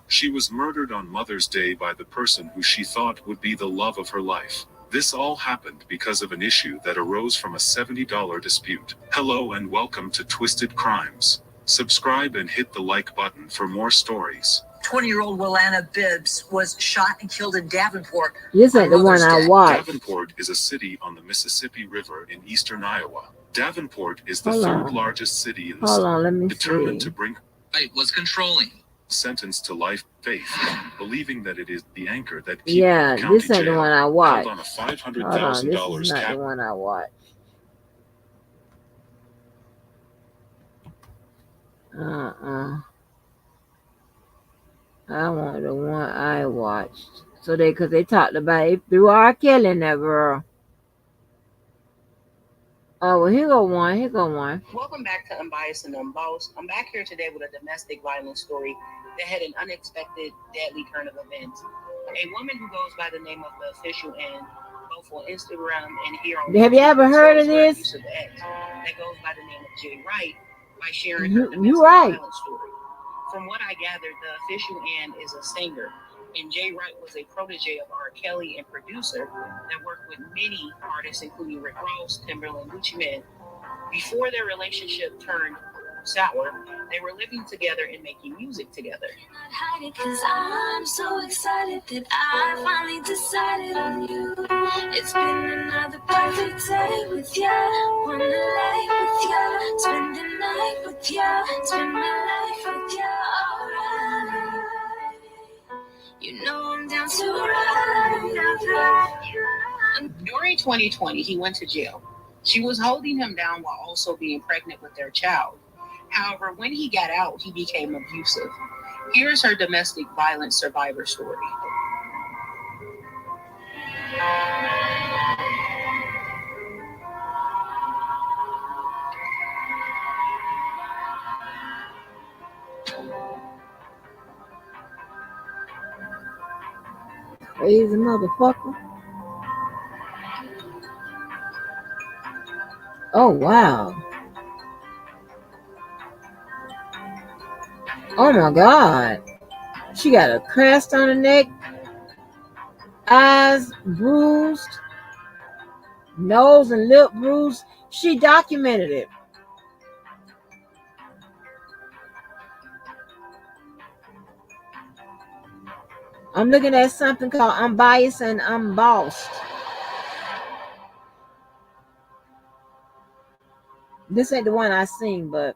She was murdered on Mother's Day by the person who she thought would be the love of her life. This all happened because of an issue that arose from a $70 dispute. Hello and welcome to Twisted Crimes. Subscribe and hit the like button for more stories. 20-year-old Willana Bibbs was shot and killed in Davenport. This ain't the one I watched. Davenport is a city on the Mississippi River in eastern Iowa. Davenport is the Hold third on. largest city in the Hold state, on, let me determined see. to bring was controlling. sentenced to life faith, believing that it is the anchor that keeps Yeah, the county this ain't the jail one I held watched. on a Hold on, this $500,000 is not cap. the one I watched. I want the one I watched. So cause they talked about it through R. Kelly and that girl. Oh, well, here go one. Welcome back to Unbiased and Unbossed. I'm back here today with a domestic violence story that had an unexpected, deadly turn of events. A woman who goes by the name of the official and both on Instagram and here on Have you ever heard of this? use of X, that goes by the name of Jay Wright by sharing You- her domestic you right. violence story. From what I gathered, the official Ann is a singer, and Jay Wright was a protege of R. Kelly and producer that worked with many artists, including Rick Ross, Timberland, Gucci Mane. Before their relationship turned sour, they were living together and making music together. Hide it 'cause I'm so excited that I finally decided on you. It's been another perfect day with you. Wanna lay with you, spend the night with you, spend my life with you. Alright, you know I'm down to ride. During 2020, he went to jail. She was holding him down while also being pregnant with their child. However, when he got out, he became abusive. Here's her domestic violence survivor story. Crazy motherfucker. Oh, wow. Oh, my God. She got a crest on her neck, eyes bruised, nose and lip bruised. She documented it. I'm looking at something called Unbiased and Unbossed. This ain't the one I seen, but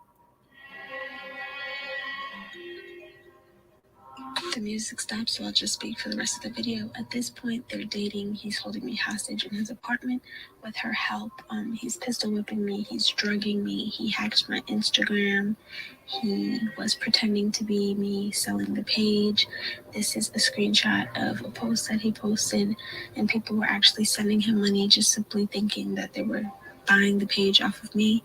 The music stops, so I'll just speak for the rest of the video. At this point, they're dating. He's holding me hostage in his apartment with her help. He's pistol whipping me. He's drugging me. He hacked my Instagram. He was pretending to be me selling the page. This is a screenshot of a post that he posted, and people were actually sending him money just simply thinking that they were buying the page off of me.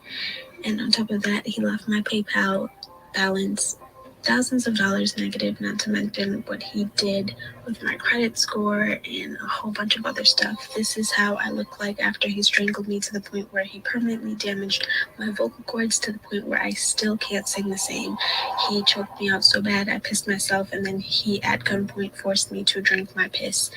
And on top of that, he left my PayPal balance thousands of dollars negative, not to mention what he did with my credit score and a whole bunch of other stuff. This is how I look like after he strangled me to the point where he permanently damaged my vocal cords to the point where I still can't sing the same. He choked me out so bad I pissed myself, and then he at gunpoint forced me to drink my piss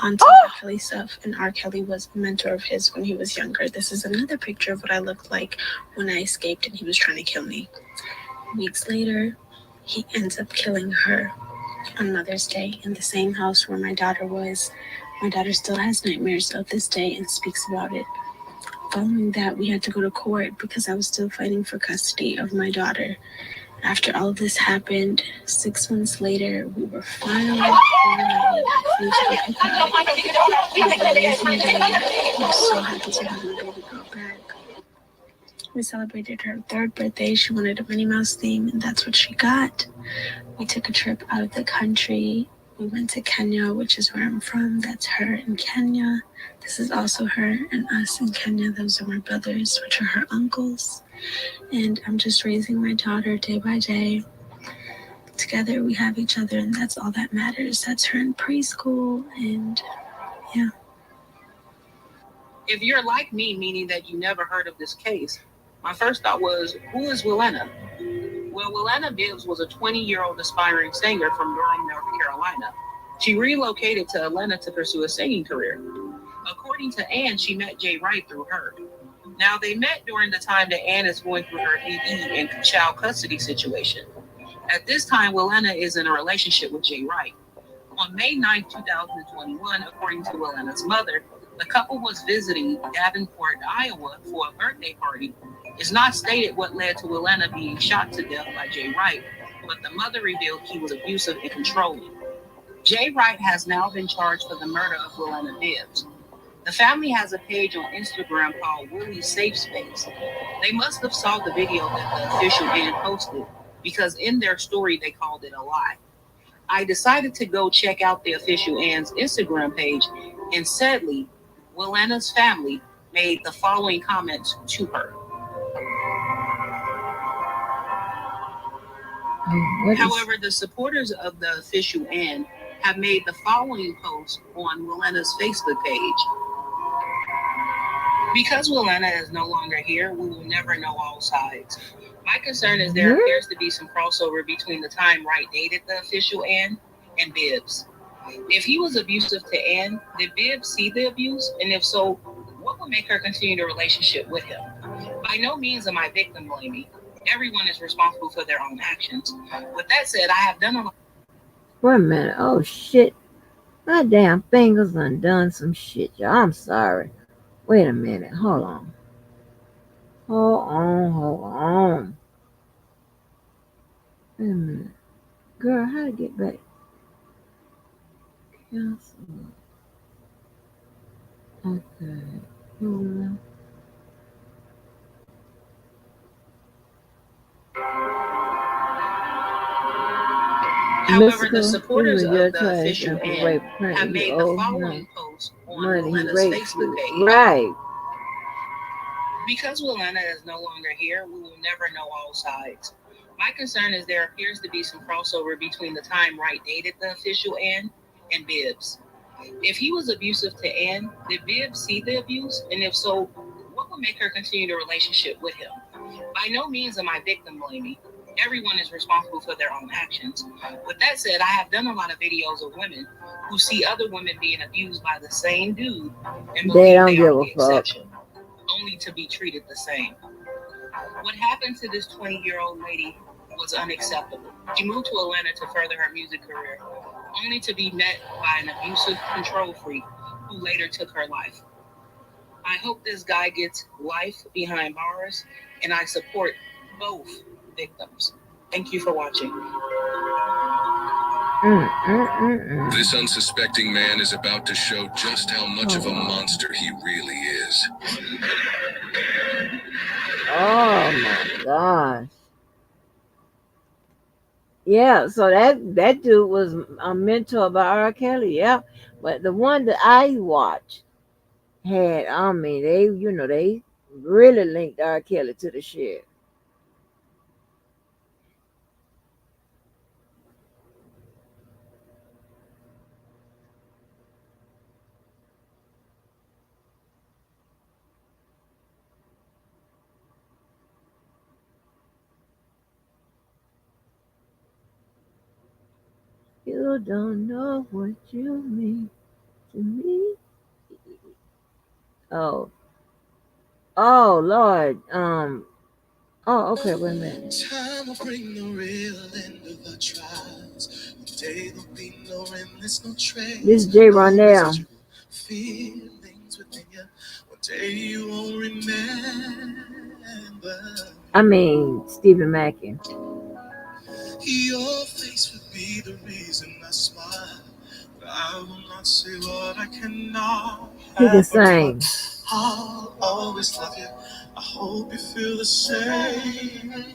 onto R. Kelly stuff. And R. Kelly was a mentor of his when he was younger. This is another picture of what I looked like when I escaped and he was trying to kill me. Weeks later, he ends up killing her on Mother's Day in the same house where my daughter was. My daughter still has nightmares of this day and speaks about it. Following that, we had to go to court because I was still fighting for custody of my daughter. After all of this happened, 6 months later, we were finally reunited. I'm so happy to have my baby girl back. We celebrated her 3rd birthday. She wanted a Minnie Mouse theme, and that's what she got. We took a trip out of the country. We went to Kenya, which is where I'm from. That's her in Kenya. This is also her and us in Kenya. Those are my brothers, which are her uncles. And I'm just raising my daughter day by day. Together we have each other, and that's all that matters. That's her in preschool, and yeah. If you're like me, meaning that you never heard of this case, my first thought was, who is Willena? Well, Willena Bibbs was a 20-year-old aspiring singer from Durham, North Carolina. She relocated to Atlanta to pursue a singing career. According to Ann, she met Jay Wright through her. Now, they met during the time that Ann is going through her ED and child custody situation. At this time, Willena is in a relationship with Jay Wright. On May 9, 2021, according to Willena's mother, the couple was visiting Davenport, Iowa for a birthday party. It's not stated what led to Willena being shot to death by Jay Wright, but the mother revealed he was abusive and controlling. Jay Wright has now been charged for the murder of Willena Bibbs. The family has a page on Instagram called Willie's Safe Space. They must have saw the video that the official Ann posted, because in their story they called it a lie. I decided to go check out the official Ann's Instagram page, and sadly, Willena's family made the following comments to her. However, the supporters of the official Ann have made the following post on Willena's Facebook page. Because Willena is no longer here, we will never know all sides. My concern is there appears to be some crossover between the time Wright dated the official Ann and Bibbs. If he was abusive to Ann, did Bibbs see the abuse? And if so, what would make her continue the relationship with him? By no means am I victim blaming. Everyone is responsible for their own actions. With that said, I have done a lot. Wait a minute. Oh, shit. My damn fingers done some shit, y'all. I'm sorry. Wait a minute. Hold on. Hold on. Wait a minute. Girl, how to get back? Cancel. Okay. Hold on. However, the supporters of the official Ann have made the following post on Willena's Facebook page. Right. Because Willena is no longer here, we will never know all sides. My concern is there appears to be some crossover between the time Wright dated the official Ann and Bibbs. If he was abusive to Ann, did Bibbs see the abuse? And if so, what would make her continue the relationship with him? By no means am I victim blaming. Everyone is responsible for their own actions. With that said, I have done a lot of videos of women who see other women being abused by the same dude and believe They don't they give are a the fuck. exception, only to be treated the same. What happened to this 20-year-old lady was unacceptable. She moved to Atlanta to further her music career, only to be met by an abusive control freak who later took her life. I hope this guy gets life behind bars, and I support both victims. Thank you for watching. This unsuspecting man is about to show just how much of a monster he really is. Oh my gosh. Yeah, so that dude was a mentor by R. Kelly, yeah. But the one that I watched had, I mean, they really linked R. Kelly to the shit. You don't know what you mean to me. Oh, Lord. Oh, okay. Wait a minute. Time will bring the real end of our trials. One day there'll be no endless, no trace. This is J. Rondell. Feelings within you. One day you won't remember. I mean, Stephen Mackey. Your face would be the reason I smile. But I will not say what I cannot. He can sing. I'll always love you. I hope you feel the same way.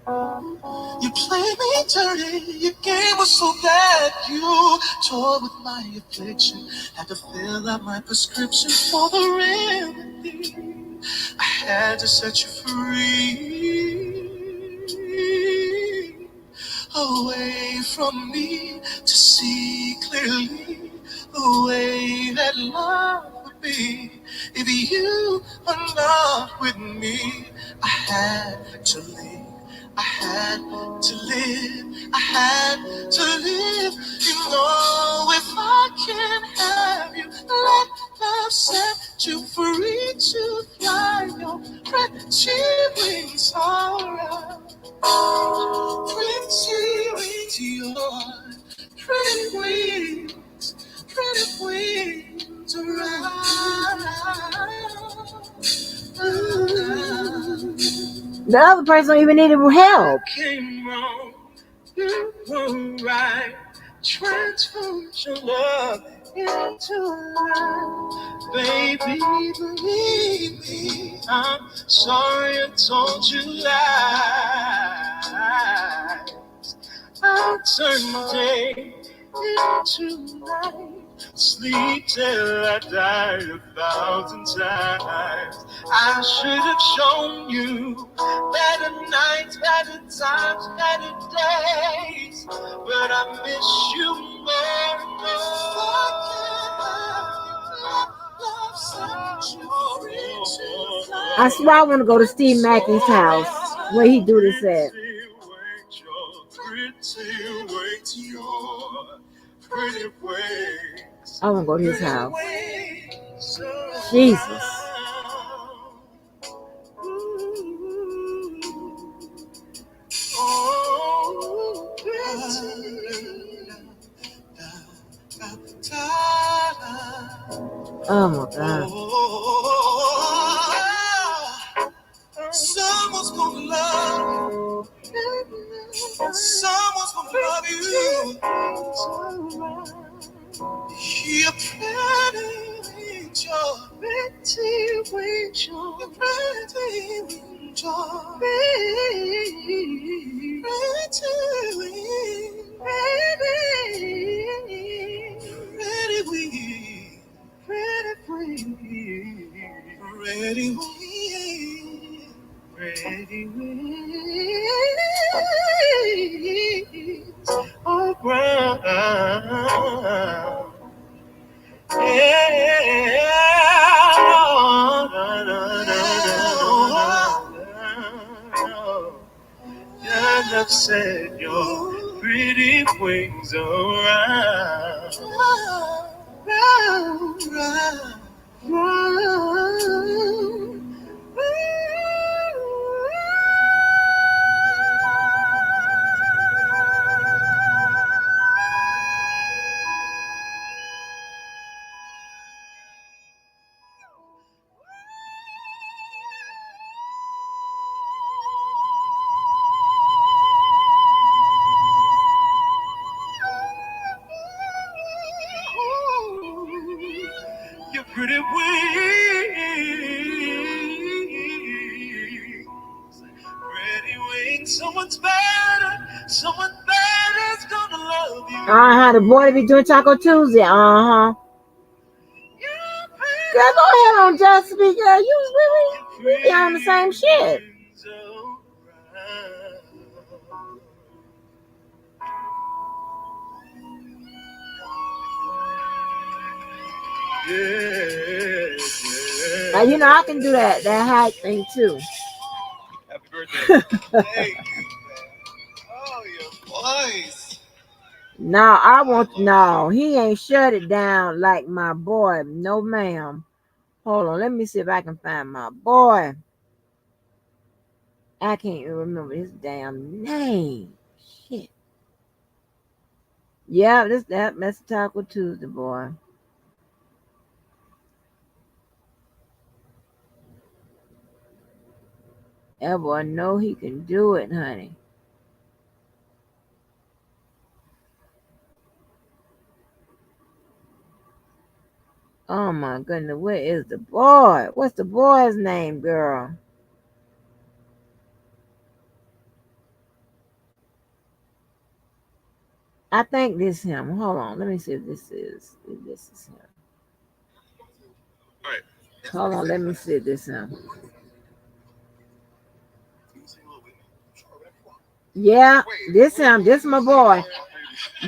You played me dirty, your game was so bad. You toyed with my affliction, had to fill out my prescription for the remedy. I had to set you free, away from me to see clearly the way that love would be. If you were not with me, I had to leave. I had to live, I had to live. You know, if I can't have you, let love set you free to fly your pretty wings around. Pretty wings, your pretty wings around. The other person don't even need help. Came wrong, you were right. Transformed your love into life. Baby, believe me, I'm sorry I told you lies. I'll turn day into night. Sleep till I die 1,000 times. I should have shown you better nights, better times, better days. But I miss you more and more. I swear I want to go to Steve Mackey's house where he do this at. I want to go to his house. Jesus. Oh my God. Someone's gonna love you. Someone's gonna love you. You're pretty angel, pretty angel, pretty angel, pretty wings around. Your love set your pretty wings around. Your pretty wings, pretty wings. Someone's better's gonna love you. The boy be doing Taco Tuesday. Girl, go ahead on Just Speak. Girl, we be on the same shit. Now, you know I can do that high thing too. Happy birthday. Thank you. Oh, your voice. No, he ain't shut it down like my boy. No, ma'am. Hold on, let me see if I can find my boy. I can't even remember his damn name. Shit. Yeah, that's Taco Tuesday, boy. That boy know he can do it, honey. Oh my goodness, where is the boy? What's the boy's name, girl? I think this him. Hold on. Let me see if this is him. Hold on. Let me see if this him. Yeah, this him. This my boy.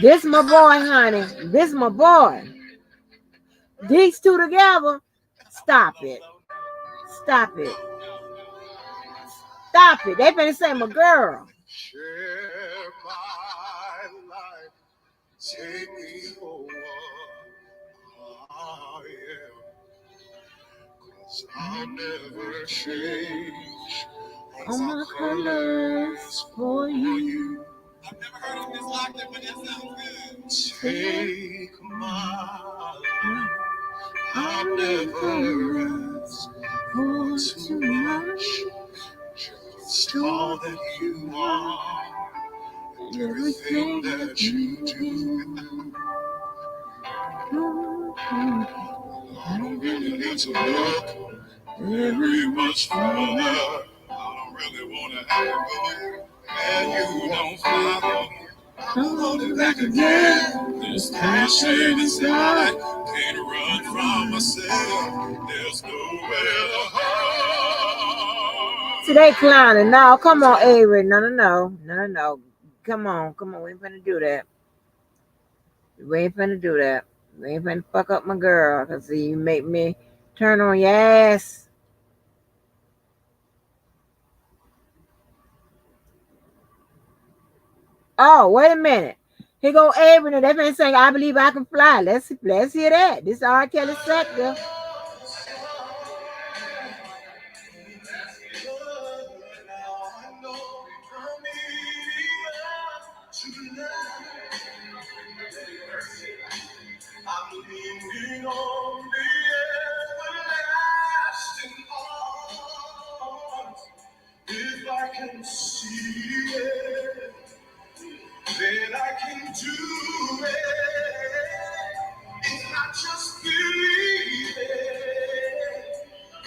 This my boy, honey. This my boy. These two together. Stop it. Stop it. Stop it. They finna say my girl. Share my life. Take me for what I am. 'Cause I never change All my colors for you. I've never heard of this like that, but that sounds good. Take my life. I've never asked for too much. Just all that you are, and everything that you do. I don't really need to look very much further. I don't really want to act good, and you don't follow. I'm holding back again. This passion inside can't run from myself. There's nowhere to hide. Today clowning. No, come on, Avery. No. Come on. We ain't finna do that. We ain't finna fuck up my girl. Cause see, you make me turn on your ass. Oh, wait a minute. Here go Avery. They finna sing I Believe I Can Fly. Let's hear that. This is R. Kelly sector. I'm leaning on the everlasting arms. If I can see it, then I can do it. It's not just believing.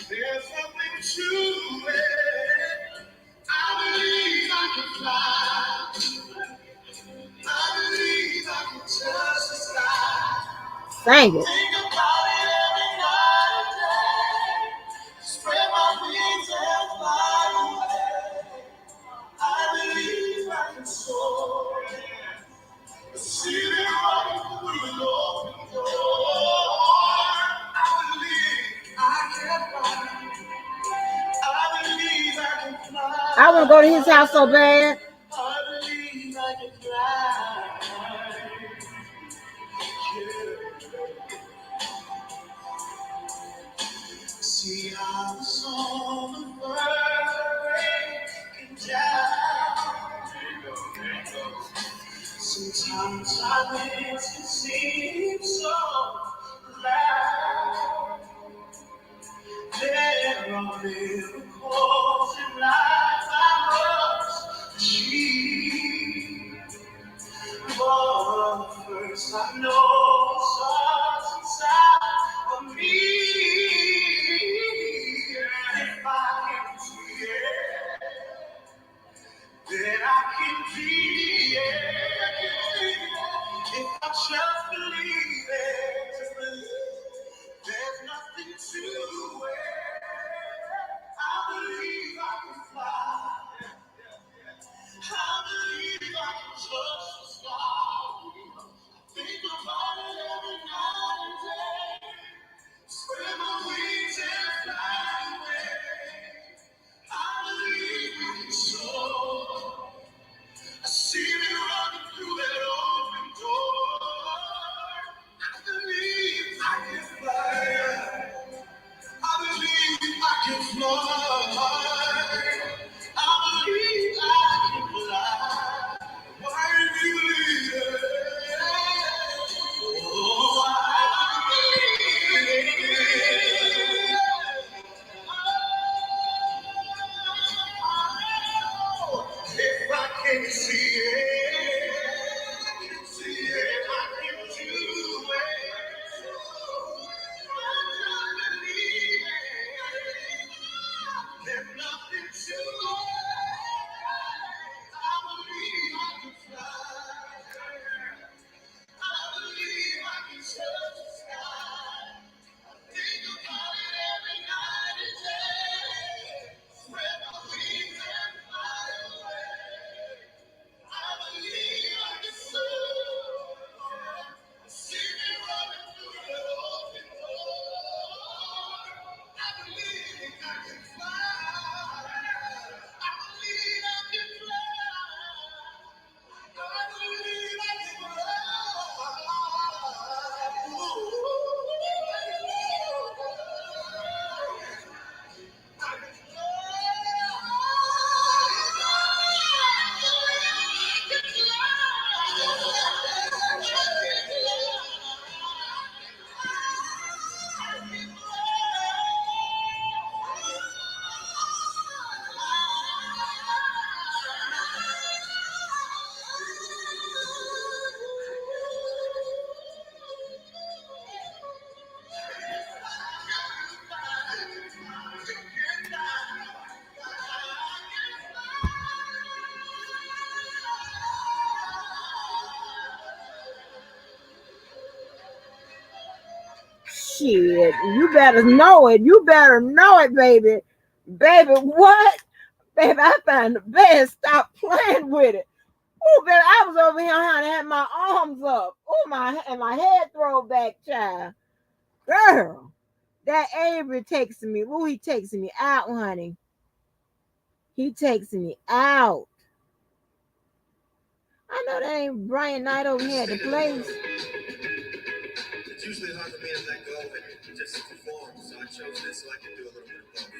There's something to it. I believe I can fly. I believe I can touch the sky. Sing it. Think about it every night and day. Spread my wings and fly away. I believe I can soar. See it running through an open door. I believe I can fly. I believe I can fly. I want to go to his house so bad. I believe I can fly. See, I was on the breaking down. Sometimes I wish it seemed so loud. There are miracles in life I must achieve. But first I know it starts inside of me. If I can see it, then I can be it. If I just believe it, there's nothing to it. I believe. shit. You better know it. You better know it, baby. Baby, what? Baby, I found the best. Stop playing with it. Oh, baby, I was over here, honey, had my arms up. Oh, my head thrown back, child. Girl, that Avery texting me. Oh, he texting me out, honey. He texting me out. I know that ain't Brian Knight over here at the place. It's usually hard for me to let go and just perform, so I chose this so I can do a little bit of both.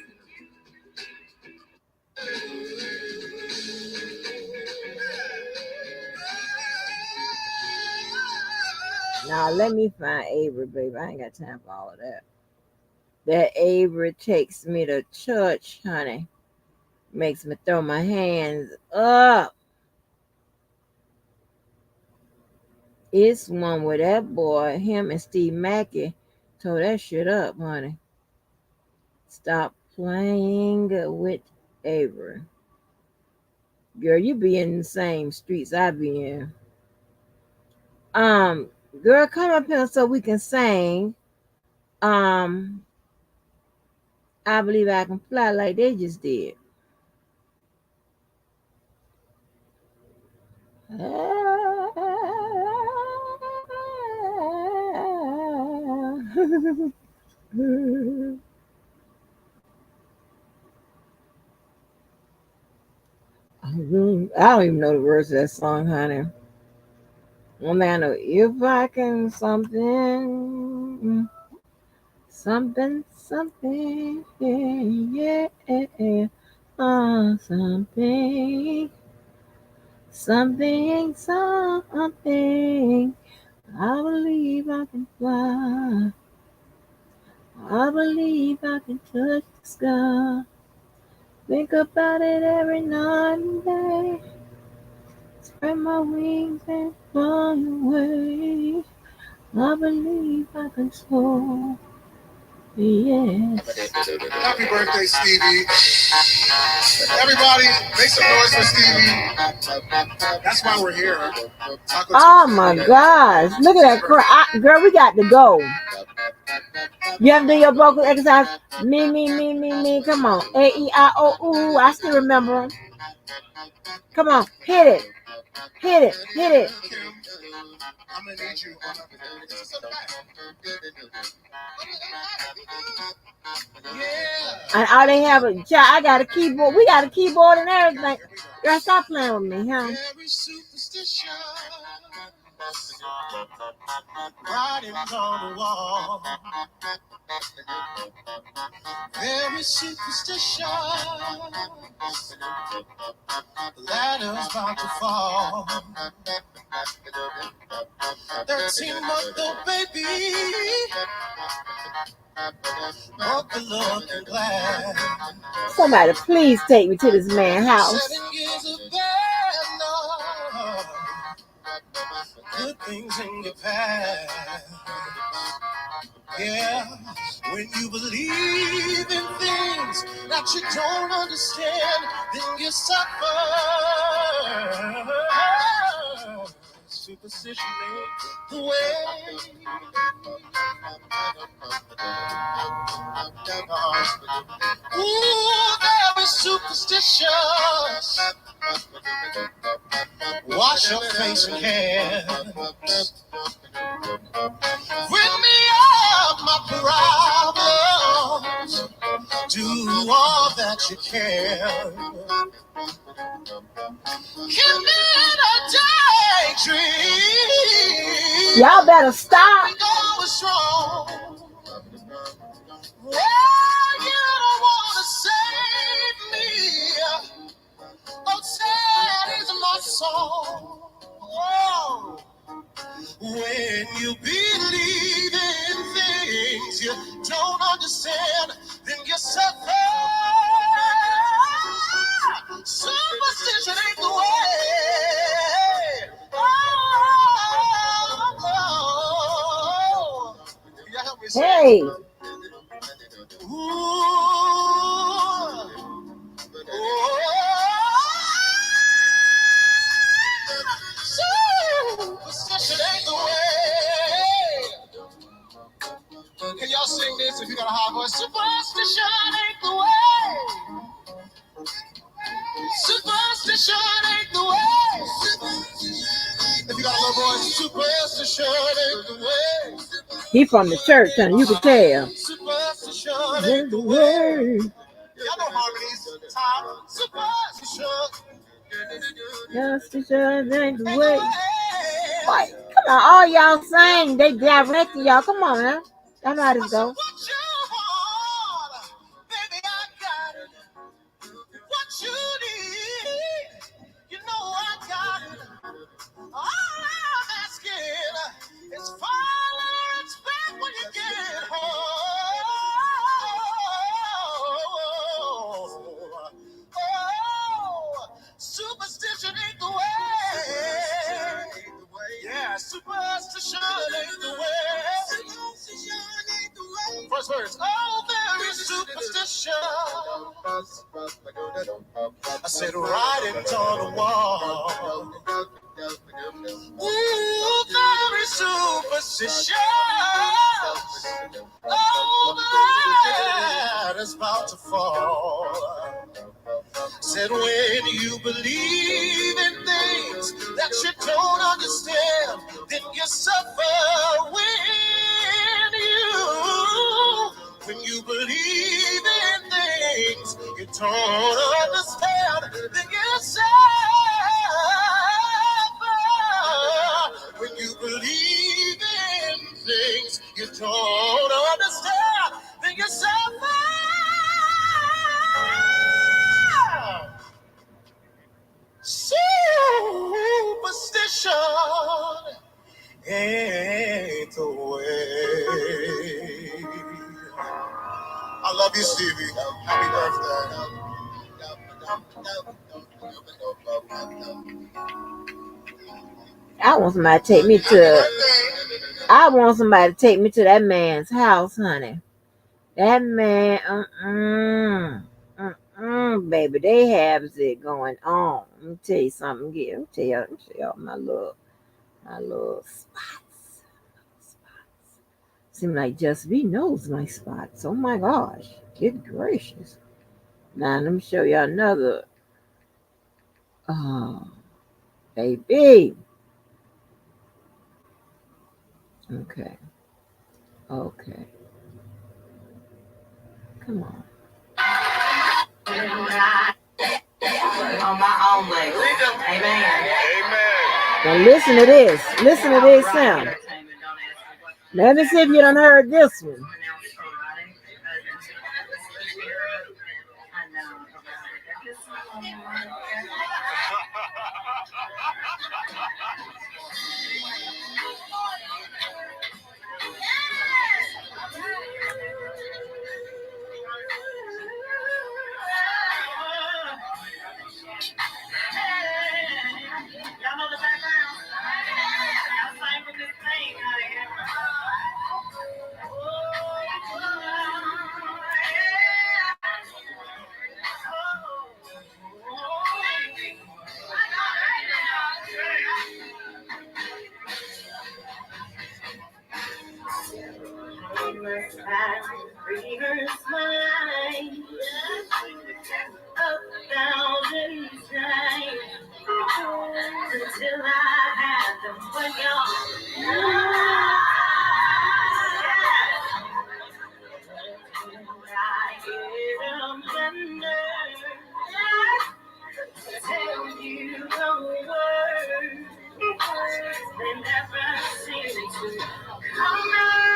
Now let me find Avery, baby. I ain't got time for all of that. That Avery takes me to church, honey. Makes me throw my hands up. It's one where that boy, him and Steve Mackey, tore that shit up, honey. Stop playing with Avery. Girl, you be in the same streets I be in. Girl, come up here so we can sing. I believe I can fly like they just did. I don't even know the words of that song, honey. One thing I know, if I can something, something, yeah, something, something. I believe I can fly. I believe I can touch the sky. Think about it every night and day. Spread my wings and fly away. I believe I can soar. Yes. Happy birthday, Stevie. Everybody, make some noise for Stevie. That's why we're here. Oh my gosh. Look at that crowd. Girl, we got to go. You have to do your vocal exercise. Me. Come on. A-E-I-O-U. I still remember. Come on. Hit it. Hit it. Hit it. I'm gonna need you. And all they have is, I got a keyboard. We got a keyboard and everything. Girl, stop playing with me, huh? Writings on the wall. Very superstitious. The ladder's about to fall. 13-month-old baby. Broke the looking glass. Somebody please take me to this man's house. 7 years of bad luck. Good things in your past. Yeah, when you believe in things that you don't understand, then you suffer. Superstition ain't the way. Ooh, very superstitious. Wash your face and hair. Rid me of my problems. Do all that you can. Give me a daydream. Y'all better stop. We going strong. Well, you don't want to save me. Oh, sad is my soul. Oh. When you believe in things you don't understand, then you suffer. Superstition ain't the way. Oh. Can y'all help me say Hey. it? Ooh. Superstition ain't the way. Can y'all this if you got a high voice. Superstition ain't the way. Superstition ain't the way. If you got a little voice, superstition ain't the way. He from the church, and you can tell. Superstition ain't the way. Y'all know harmonies. Time. Superstition ain't the way. Fight. Come on, all y'all sing. They directed y'all. Come on now. That's how this go. What you need, you know I got it. All I'm asking is follow respect when you get home. Oh, superstition ain't the way. Yeah, superstition ain't the way. First verse. Oh, there is superstition. I said, write it on the wall. Ooh, there is superstition. Oh, the light is about to fall. Said, when you believe in things that you don't understand, then you suffer when you believe in things you don't understand, then you suffer. When you believe in things you don't understand, then you suffer. Superstition ain't the way. I love you, Stevie. Happy birthday. I want somebody to take me to. I want somebody to take me to that man's house, honey. That man, baby, they have it going on. Let me tell you something. Let me tell y'all my little spots. Seem like Just B knows my spots. Oh my gosh, good gracious! Now let me show y'all another. Oh, baby. Okay. Come on. On my own way. Amen. Now listen to this. Listen to this sound. Let me see if you done heard this one. Y'all know the background? Y'all sang with this thing out here. Reverse my life 1,000 times until I had to put tell you the word, they never seem to come right.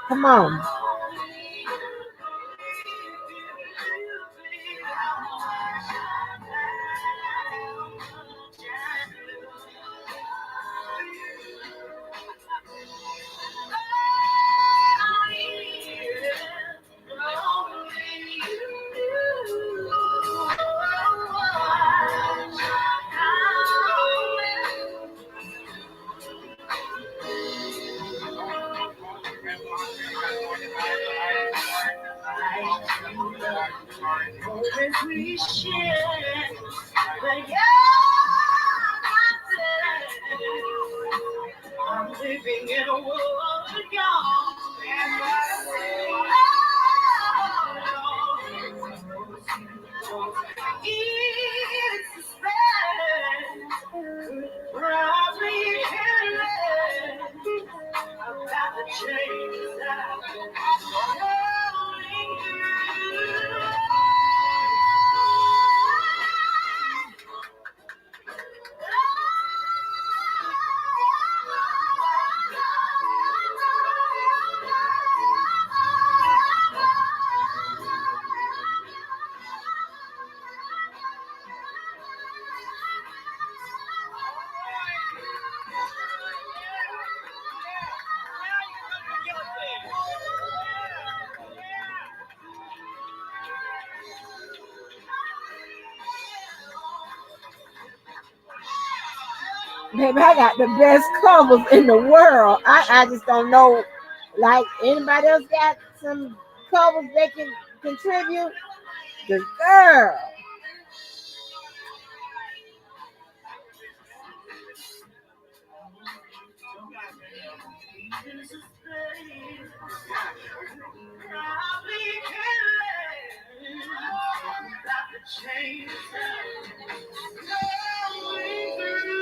Come on. living in a world of young. It's suspense, probably careless about the changes that I've been going through. Baby, I got the best covers in the world. I just don't know. Like, anybody else got some covers they can contribute? The girl. Probably careless about the changes that I'm going through.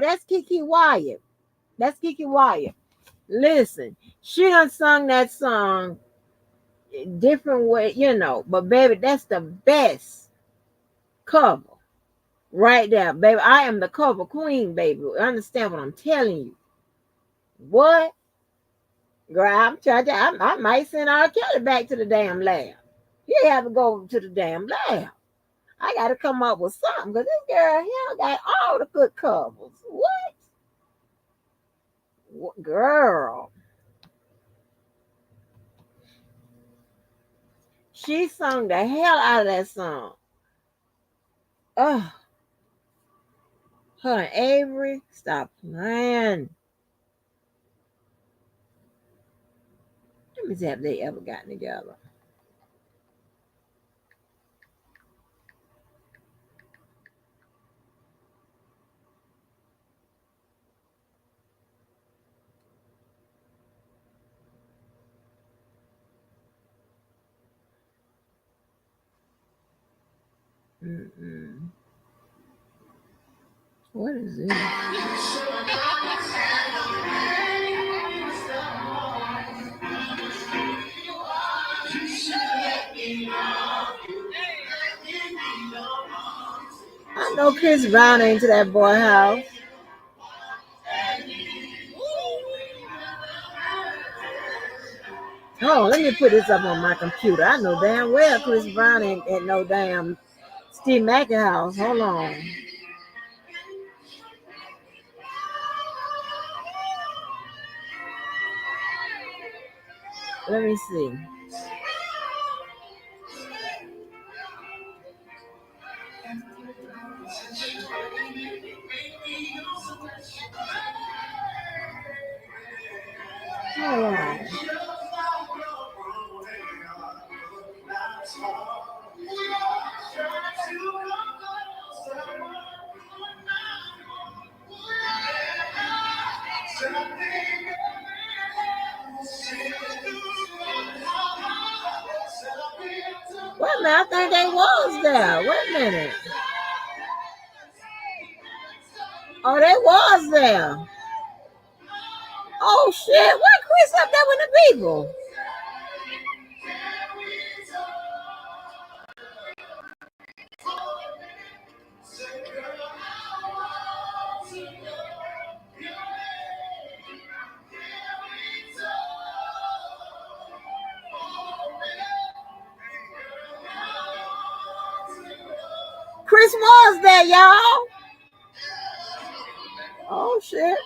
That's Kiki Wyatt. That's Kiki Wyatt. Listen, she done sung that song different way, but baby, that's the best cover right there, baby. I am the cover queen, baby. Understand what I'm telling you? What? Girl, I'm trying to, I might send R. Kelly back to the damn lab. He have to go to the damn lab. I got to come up with something because this girl here got all the good covers. What? Girl. She sung the hell out of that song. Oh, her and Avery, stop playing. Let me see if they ever gotten together. Mm-mm. What is this? I know Chris Brown ain't to that boy house. Oh, let me put this up on my computer. I know damn well Chris Brown ain't at no damn Steve Mackey house. Hold on. Let me see. Hold on. Wait a minute, I think they was there. Wait a minute. Oh, they was there. Oh shit, why Chris up there with the people? Chris was there, y'all. Oh shit.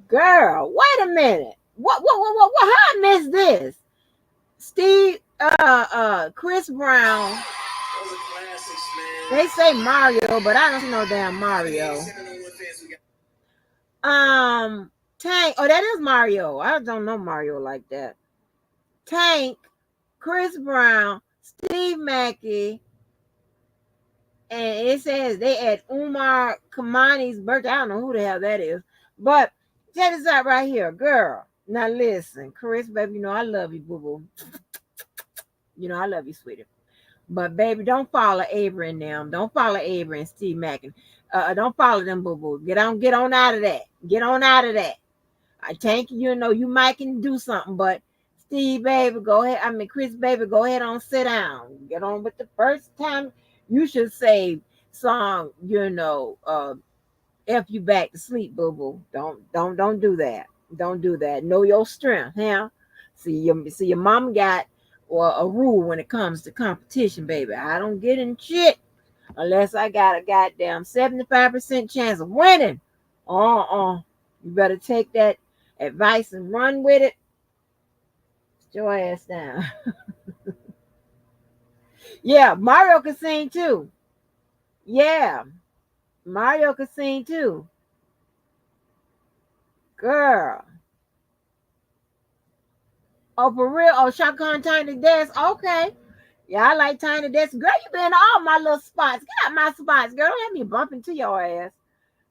Girl, wait a minute. What? How I missed this? Chris Brown. They say Mario, but I don't see no damn Mario. Tank. Oh, that is Mario. I don't know Mario like that. Tank, Chris Brown, Steve Mackey, and it says they at Umar Kamani's birthday. I don't know who the hell that is, but check this out right here, girl. Now listen, Chris, baby, you know I love you, boo boo. You know I love you, sweetie. But baby, don't follow Avery and them. Don't follow Avery and Steve Macken. Don't follow them, boo boo. Get on out of that. Get on out of that. I think you know you might can do something, but Steve, baby, go ahead. I mean, Chris, baby, go ahead on, sit down. Get on with the first time. You should say song, F you back to sleep, boo boo. Don't do that. Don't do that. Know your strength, huh? See your mom got a rule when it comes to competition, baby. I don't get in shit unless I got a goddamn 75% chance of winning. You better take that advice and run with it. your ass down. Yeah, Mario can sing too. Yeah, Mario can sing too. Girl. Oh, for real? Oh, Shaka Khan Tiny Desk. Okay. Yeah, I like Tiny Desk. Girl, you been in all my little spots. Get out my spots, girl. Don't have me bumping to your ass.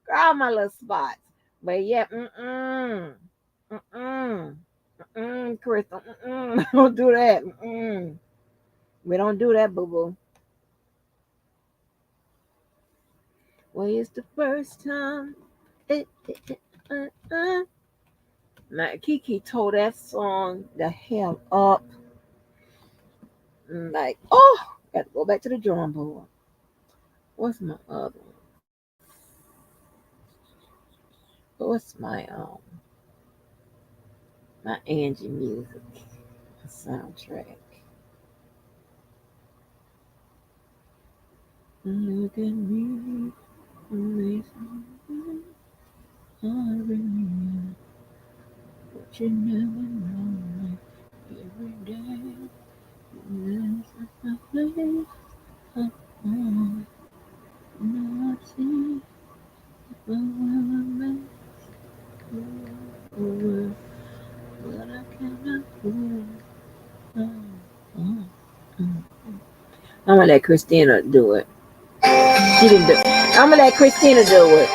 Girl, all my little spots. But yeah, Crystal, don't do that. We don't do that, boo boo. Well, it's the first time. Now, Kiki tore that song the hell up. Like, oh, got to go back to the drawing board. What's my other one? What's my Angie music soundtrack? Look at me, amazing. I remember, but you never know. Every day, there's a place I want. Now I see the world over, but I cannot prove. I'm gonna let Christina do it. She didn't do it. I'm gonna let Christina do it.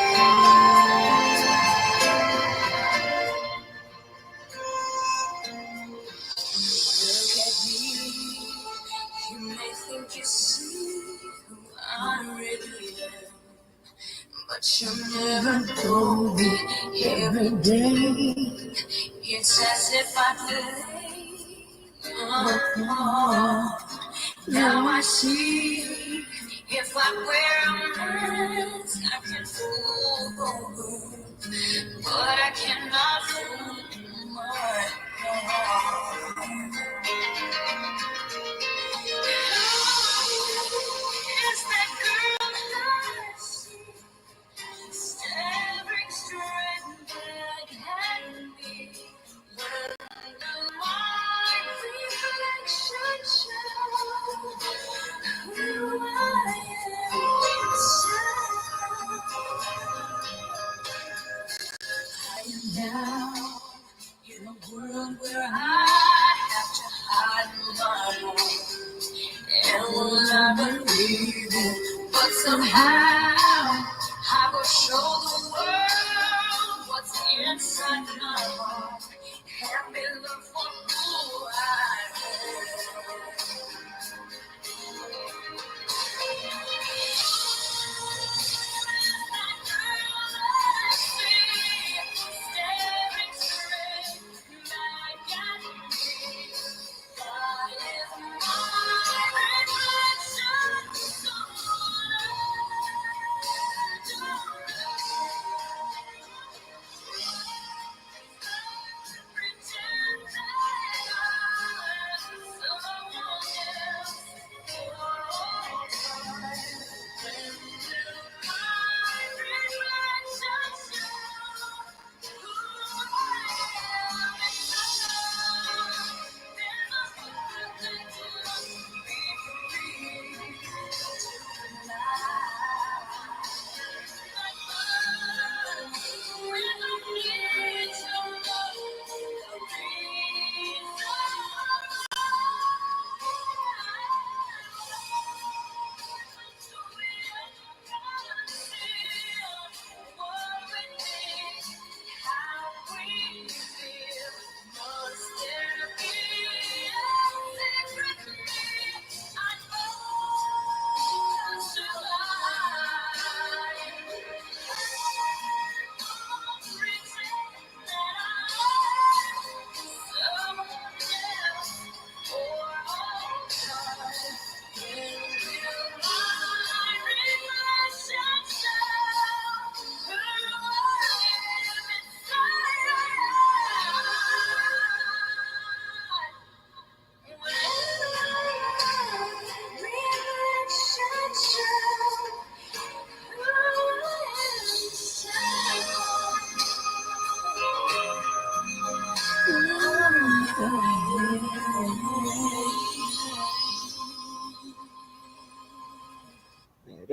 You may think you see who I really am, but you'll never know me every day. It's as if I play. Now I see if I wear a mask, I can fool the world, but I cannot fool my heart. Is that girl I see staring straight back at me? When my reflection shows who I am inside. I am now in a world where I have to hide my heart. And will not believe it, but somehow I will show the world what's inside my heart. Help me look for who I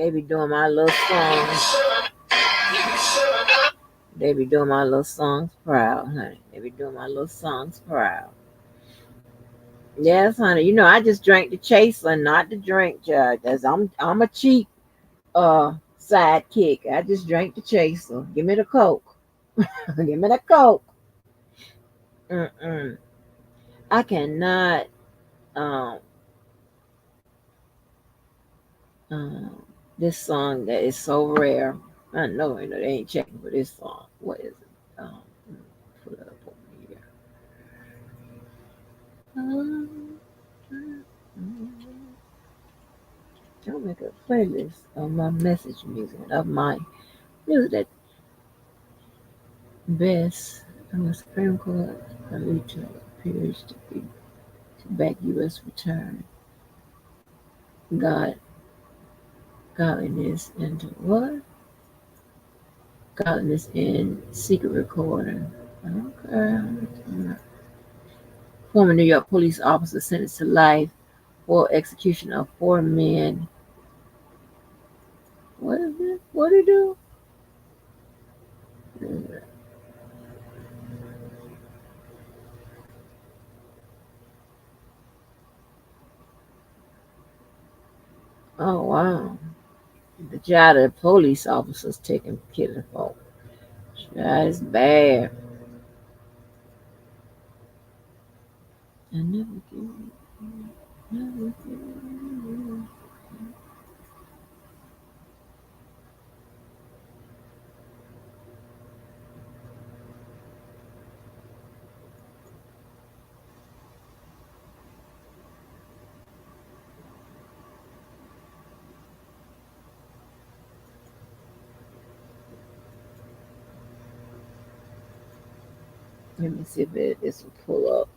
They be doing my little songs. They be doing my little songs proud, honey. They be doing my little songs proud. Yes, honey. You know, I just drank the chaser, not the drink, Judge. I'm a cheap sidekick. I just drank the chaser. Give me the Coke. Give me the Coke. Mm-mm. I cannot um this song that is so rare. I know, they ain't checking for this song. What is it? Pull it up over here. I'll make a playlist of my message music, of my music that best of the Supreme Court of Utah appears to be to back U.S. return. Godliness into what? Godliness in secret recording. Okay. Former New York police officer sentenced to life for execution of 4 men. What is it? What did he do? Oh wow. The job of the police officers taking killing folk. That is bad. I never give never give Let me see if this will pull up.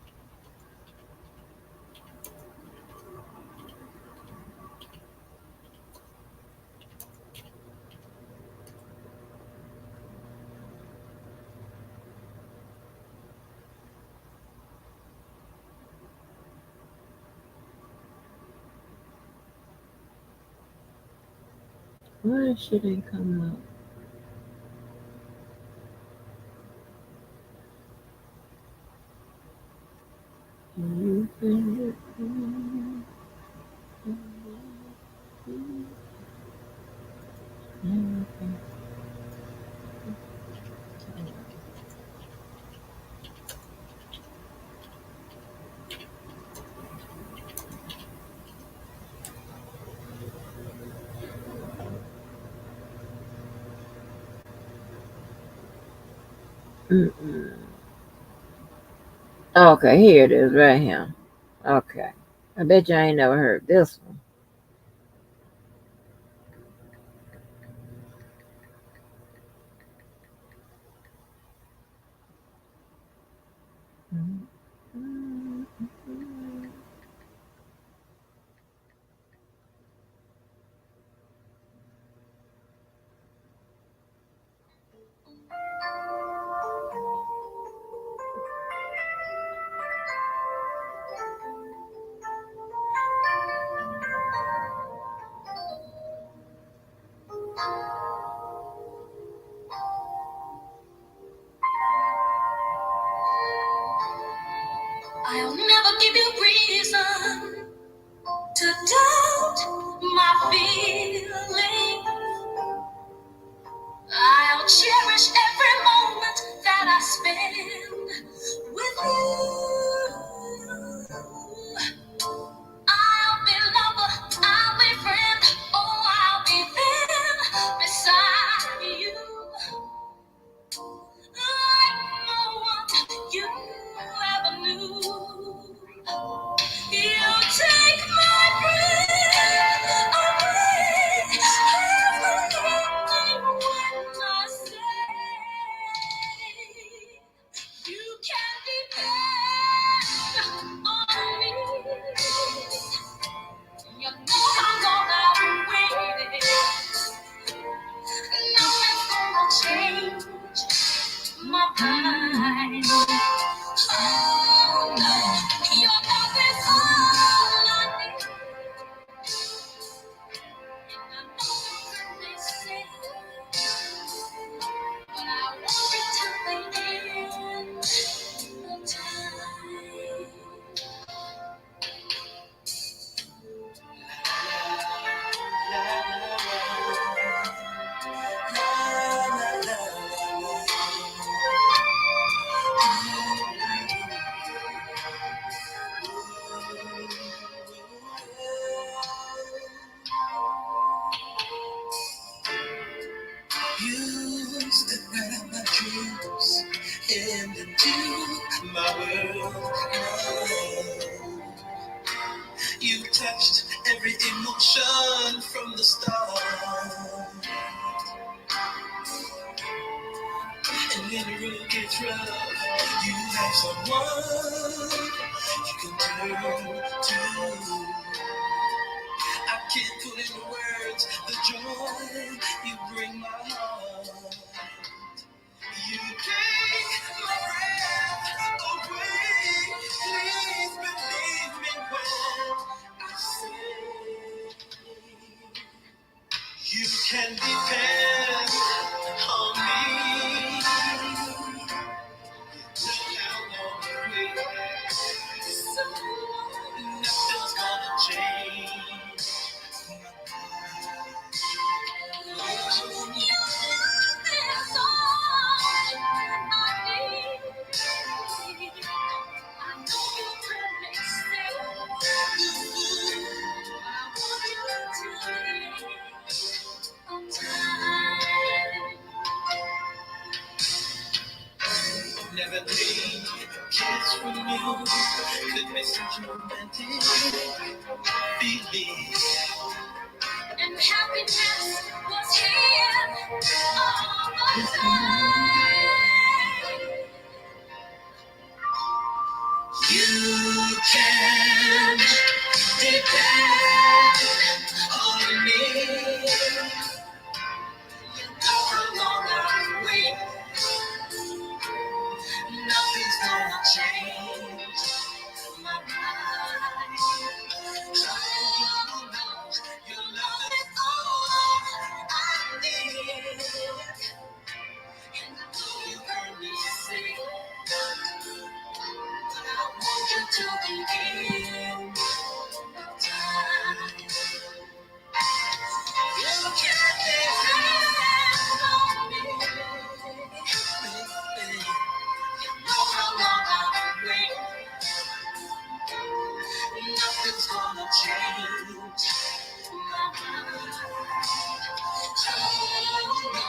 Why that shit ain't coming up? You can Mm-mm. Okay, here it is right here. Okay. I bet you I ain't never heard this one. my world. You touched every emotion from the start. And when the road gets rough, you have someone you can turn to. I can't put into words the joy you bring my heart. You take my breath away. Please believe me when I say you can depend on me. Look how long we waited. So nothing's gonna change. Never dreamed a kiss from you could be such a romantic feeling. And happiness was here all the time. You can depend on me. You know how long I've waited. Nothing's gonna change my mind. Oh no, your love is all I need. And I know you heard me say, but I want you to the end of time. You can depend on me. You know how long I've waited. Nothing's gonna change my mind. Oh no,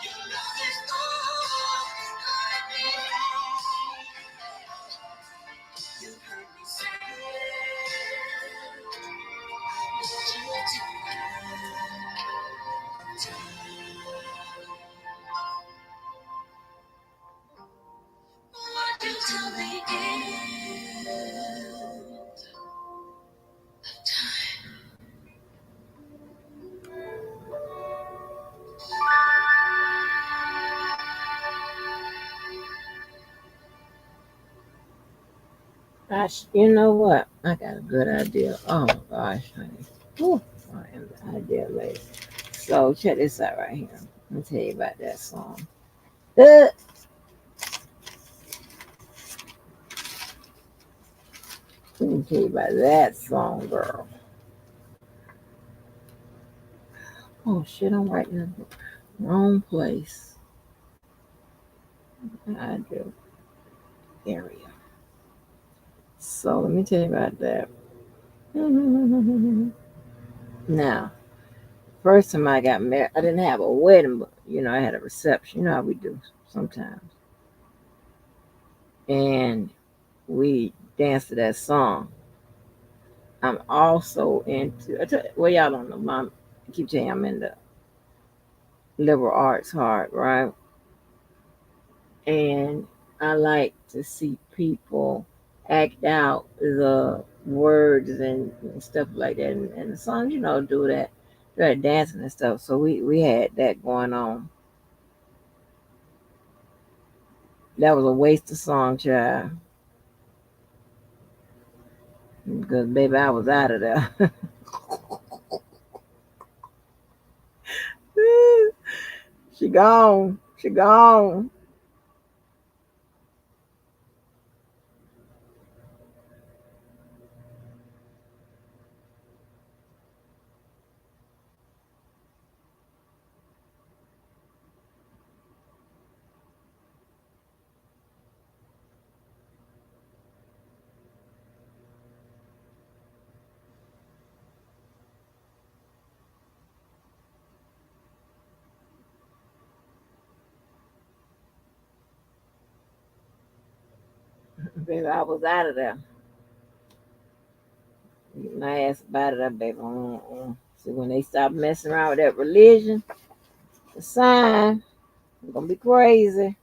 your love is all I need. You heard me say, what do till the end of time. Gosh, you know what? I got a good idea. Oh gosh, honey. Whew, I am the idea lady. So check this out right here. Let me tell you about that song. Let me tell you about that song, girl. Oh shit, I'm right in the wrong place. I do. Area. So let me tell you about that. Now, first time I got married, I didn't have a wedding, but I had a reception. You know how we do sometimes. And we danced to that song. I'm also into, well, y'all don't know, Mom, I keep telling you I'm in the liberal arts hard, right? And I like to see people act out the words and stuff like that. And the songs, do that dancing and stuff. So we had that going on. That was a waste of song, child. Because, baby, I was out of there. She gone. She gone. Baby, I was out of there. Get my ass about it, baby. See, when they stop messing around with that religion, the sign, I'm gonna be crazy.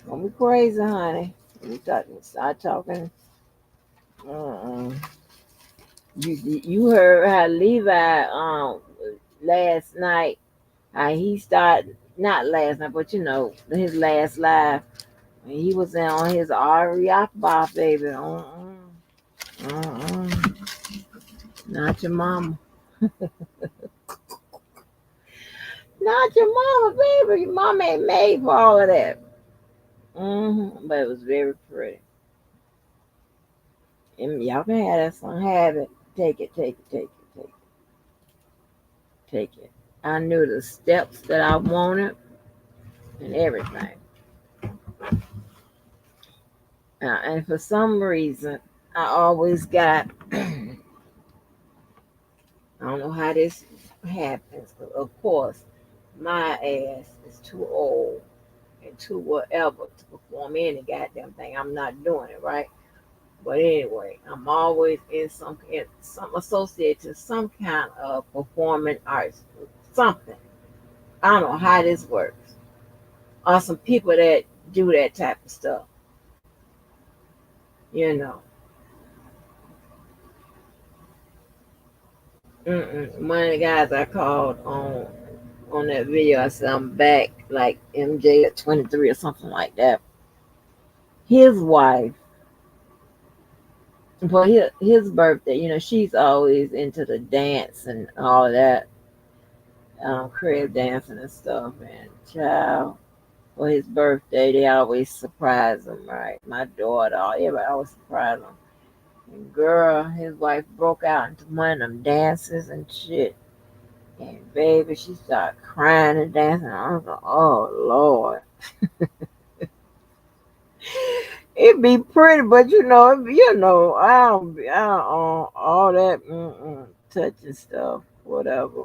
Gonna be crazy, honey. Start talking. You heard how Levi last night, how he started, not last night, but his last live. He was on his Ariapa, baby. Not your mama. Not your mama, baby. Your mama ain't made for all of that. But it was very pretty. And y'all can have that song. Have it. Take it. Take it. I knew the steps that I wanted and everything. And for some reason, I always got, I don't know how this happens, but of course, my ass is too old and too whatever to perform any goddamn thing. I'm not doing it, right? But anyway, I'm always in some associated to some kind of performing arts, something. I don't know how this works. Or some people that do that type of stuff. You know. One of the guys I called on that video, I said I'm back, like MJ at 23 or something like that. His wife, for his birthday, she's always into the dance and all of that, crib dancing and stuff. And child, for his birthday, they always surprise him, right? My daughter, everybody always surprise him. And girl, his wife broke out into one of them dances and shit. And baby, she started crying and dancing. I was like, oh Lord. It'd be pretty, but I don't all that touching stuff, whatever.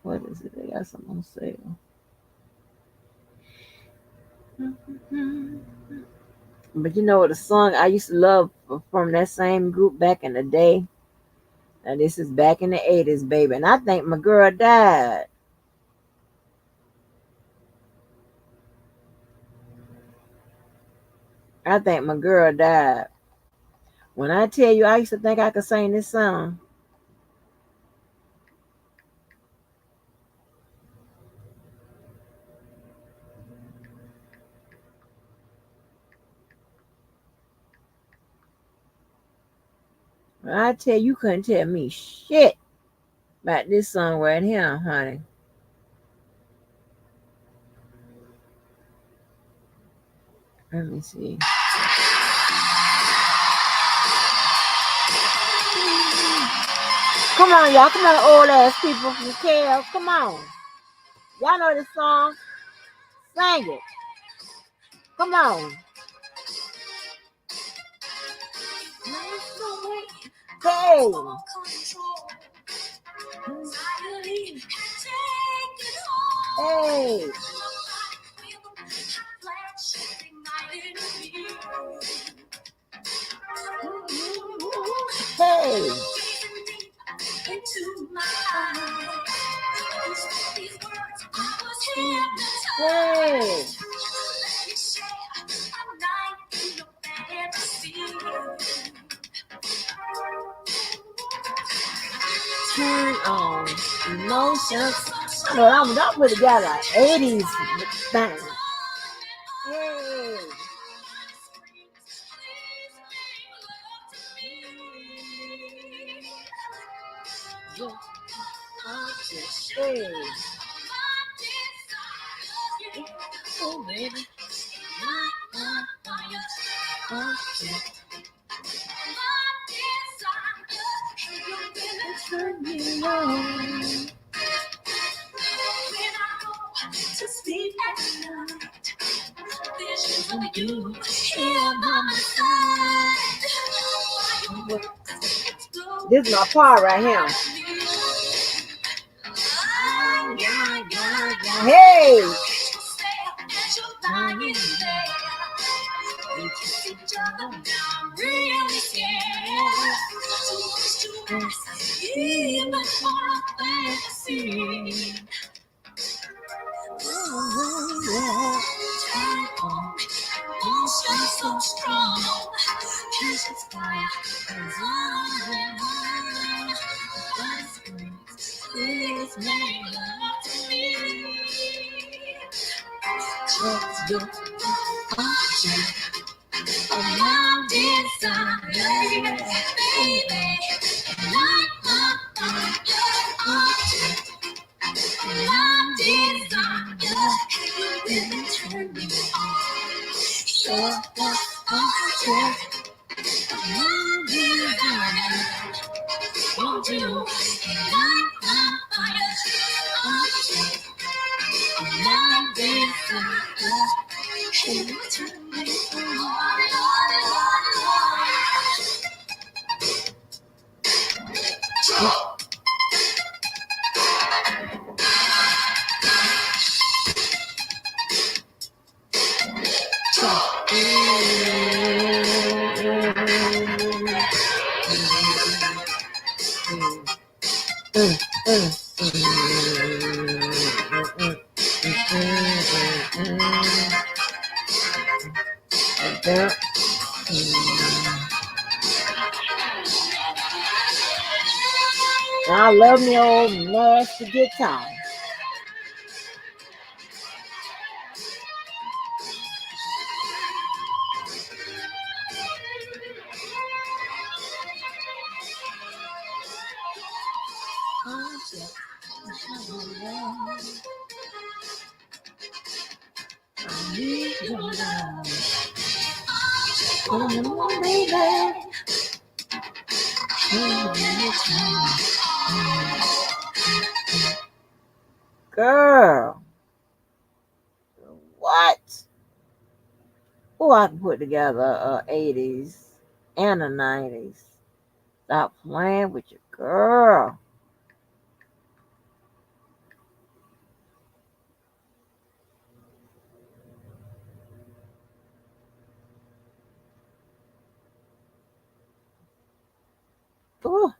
What is it? They got something on sale. But the song I used to love from that same group back in the day. And this is back in the 80s, baby. And I think my girl died. I think my girl died. When I tell you, I used to think I could sing this song. When I tell you, couldn't tell me shit about this song right here, honey. Let me see. Come on, y'all. Come on, old ass people from Cal. Come on. Y'all know this song. Sing it. Come on. Hey. Hey. Hey. Hey. Turn on emotions. I'm put together 80s thing. Hey. Hey. Oh, baby. Turn me on. To sleep at night, visions of you here by my side. Fireworks explode This is my part right here. Hey! So strong, please make love to me. Just look object of my desire, baby. Not object of my desire. Really turn me on. You're the object of my desire. Won't you light my fire? Object of my desire. You turn me I love me old nasty guitar. I need your love. Come on, baby. Girl, what? Oh, I can put together a 80s and a 90s. Stop playing with your girl. Ooh.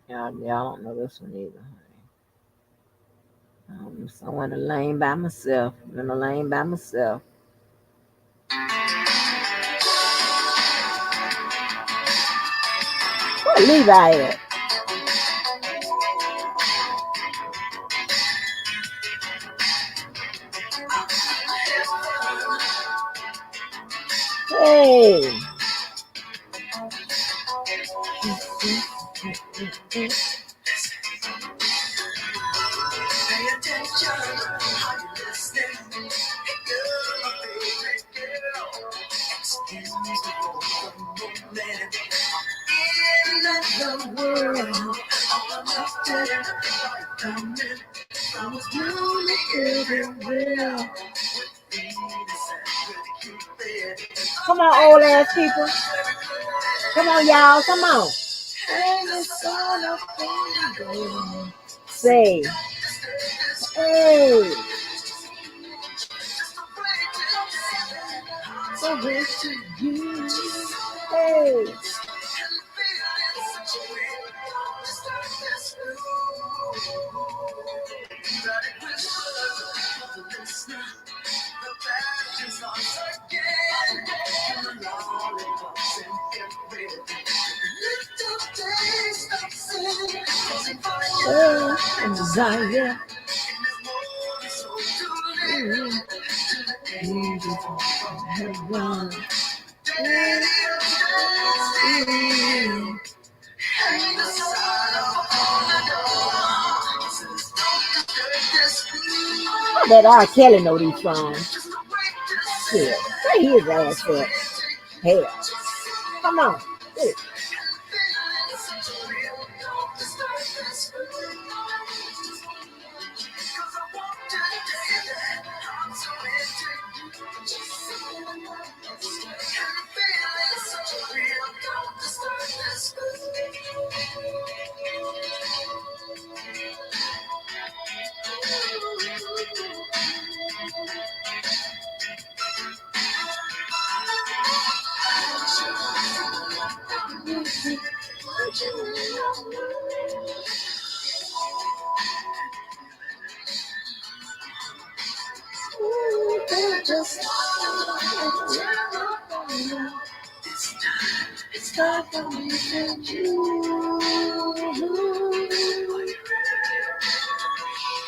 Y'all don't know this one either, honey. I'm somewhere in the lane by myself. I'm in the lane by myself. Where Levi at? Hey. Pay attention, are you listening? You're my favorite girl. Excuse me for a moment. In the world, all I'm after, coming. I was lonely everywhere. Come on, old ass people. Come on, y'all. Come on. And the sun of gold. Say. Hey. So good to you. Hey. Desire. I bet R. Kelly know these songs. Shit, where his ass at? Hell, come on. Shit. It's time for me to choose.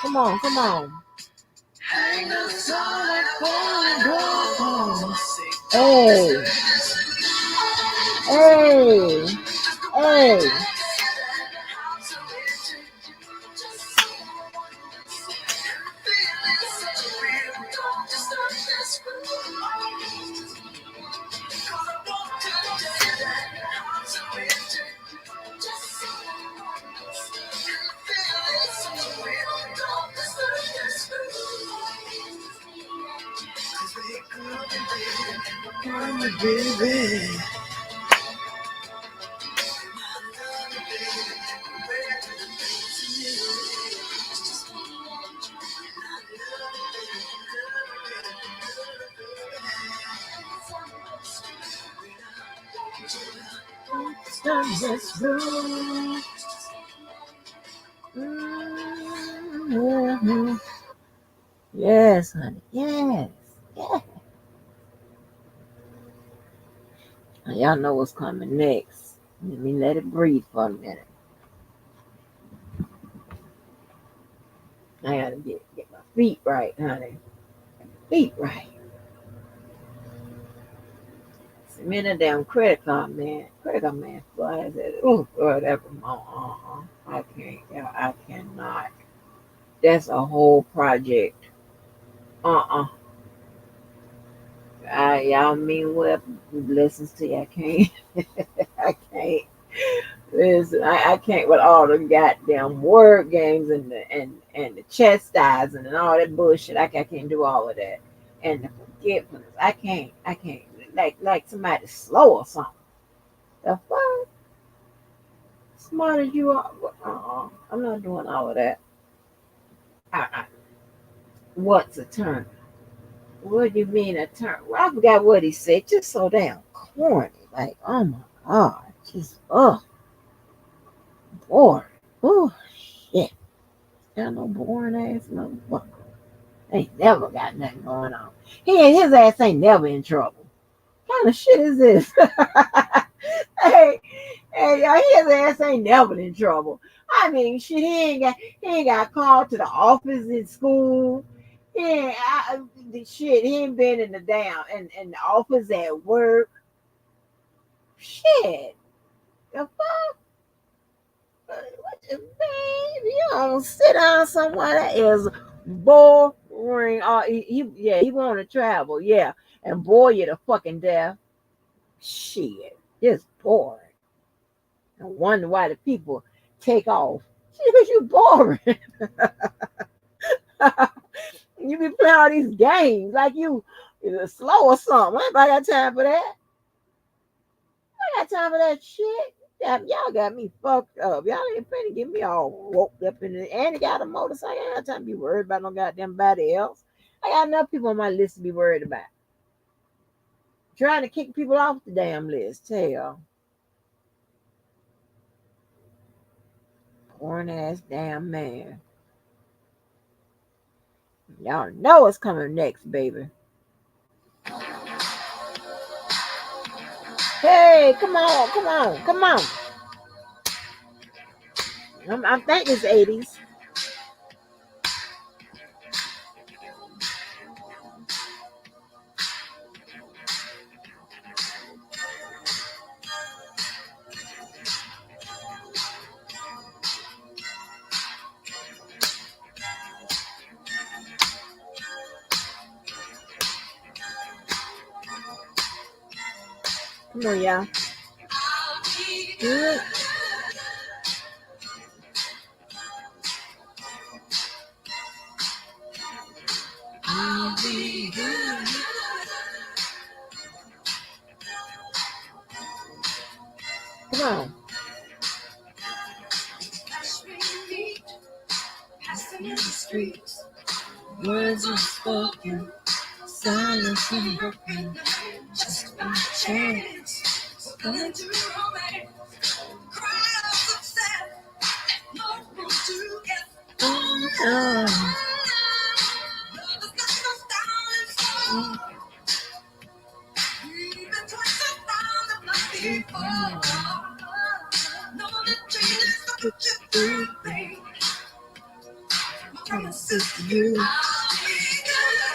Come on, come on. Hey, hey, hey. Yes, honey. Yes. Yeah. Y'all know what's coming next. Let me let it breathe for a minute. I gotta get my feet right, honey. Feet right. Send me that damn credit card, man. Credit card, man. Flies at it. Oh, whatever. I can't. Yeah, I cannot. That's a whole project. Y'all mean well. Blessings to you. I can't. I can't. Listen, I can't with all the goddamn word games and the chastising and all that bullshit. I can't do all of that. And the forgiveness. I can't. Like somebody slow or something. The fuck? Smart as you are. I'm not doing all of that. What's a turn? What do you mean a turn? Well, I forgot what he said. Just so damn corny. Like, oh my God. Just, bored. Oh, shit. Got no boring ass motherfucker. Ain't never got nothing going on. His ass ain't never in trouble. What kind of shit is this? hey, y'all, his ass ain't never in trouble. I mean, shit, he ain't got called to the office in school. He ain't been in the in the office at work. Shit. The fuck? What the babe? You don't sit down somewhere that is boring. He want to travel, yeah, and bore you to fucking death. Shit, just boring. I wonder why the people take off. Because you boring. You be playing all these games like you slow or something. I got time for that. I got time for that shit. Y'all got me fucked up. Y'all ain't finna get me all roped up in it. And he got a motorcycle. I ain't got time to be worried about no goddamn body else. I got enough people on my list to be worried about. Trying to kick people off the damn list. Hell. Born ass damn man. Y'all know what's coming next, baby. Hey, come on, come on, come on. I think it's 80s. Come on, y'all. Good. Come on. Passing in the streets, words unspoken, silence unbroken, just by chance. Going through romance, cries of sad, no room to get. Oh.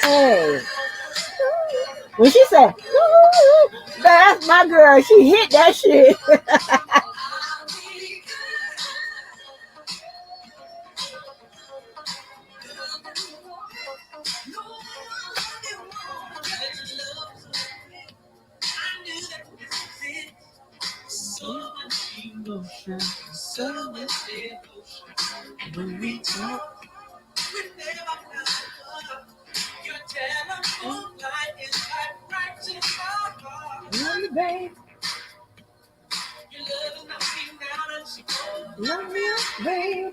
Hey. When she said, that's my girl, she hit that shit. So much emotion, so much devotion. When we talk, we never know. Your telephone line is like right to my heart. Love me, babe. Your love is knocking down and she Love me, baby.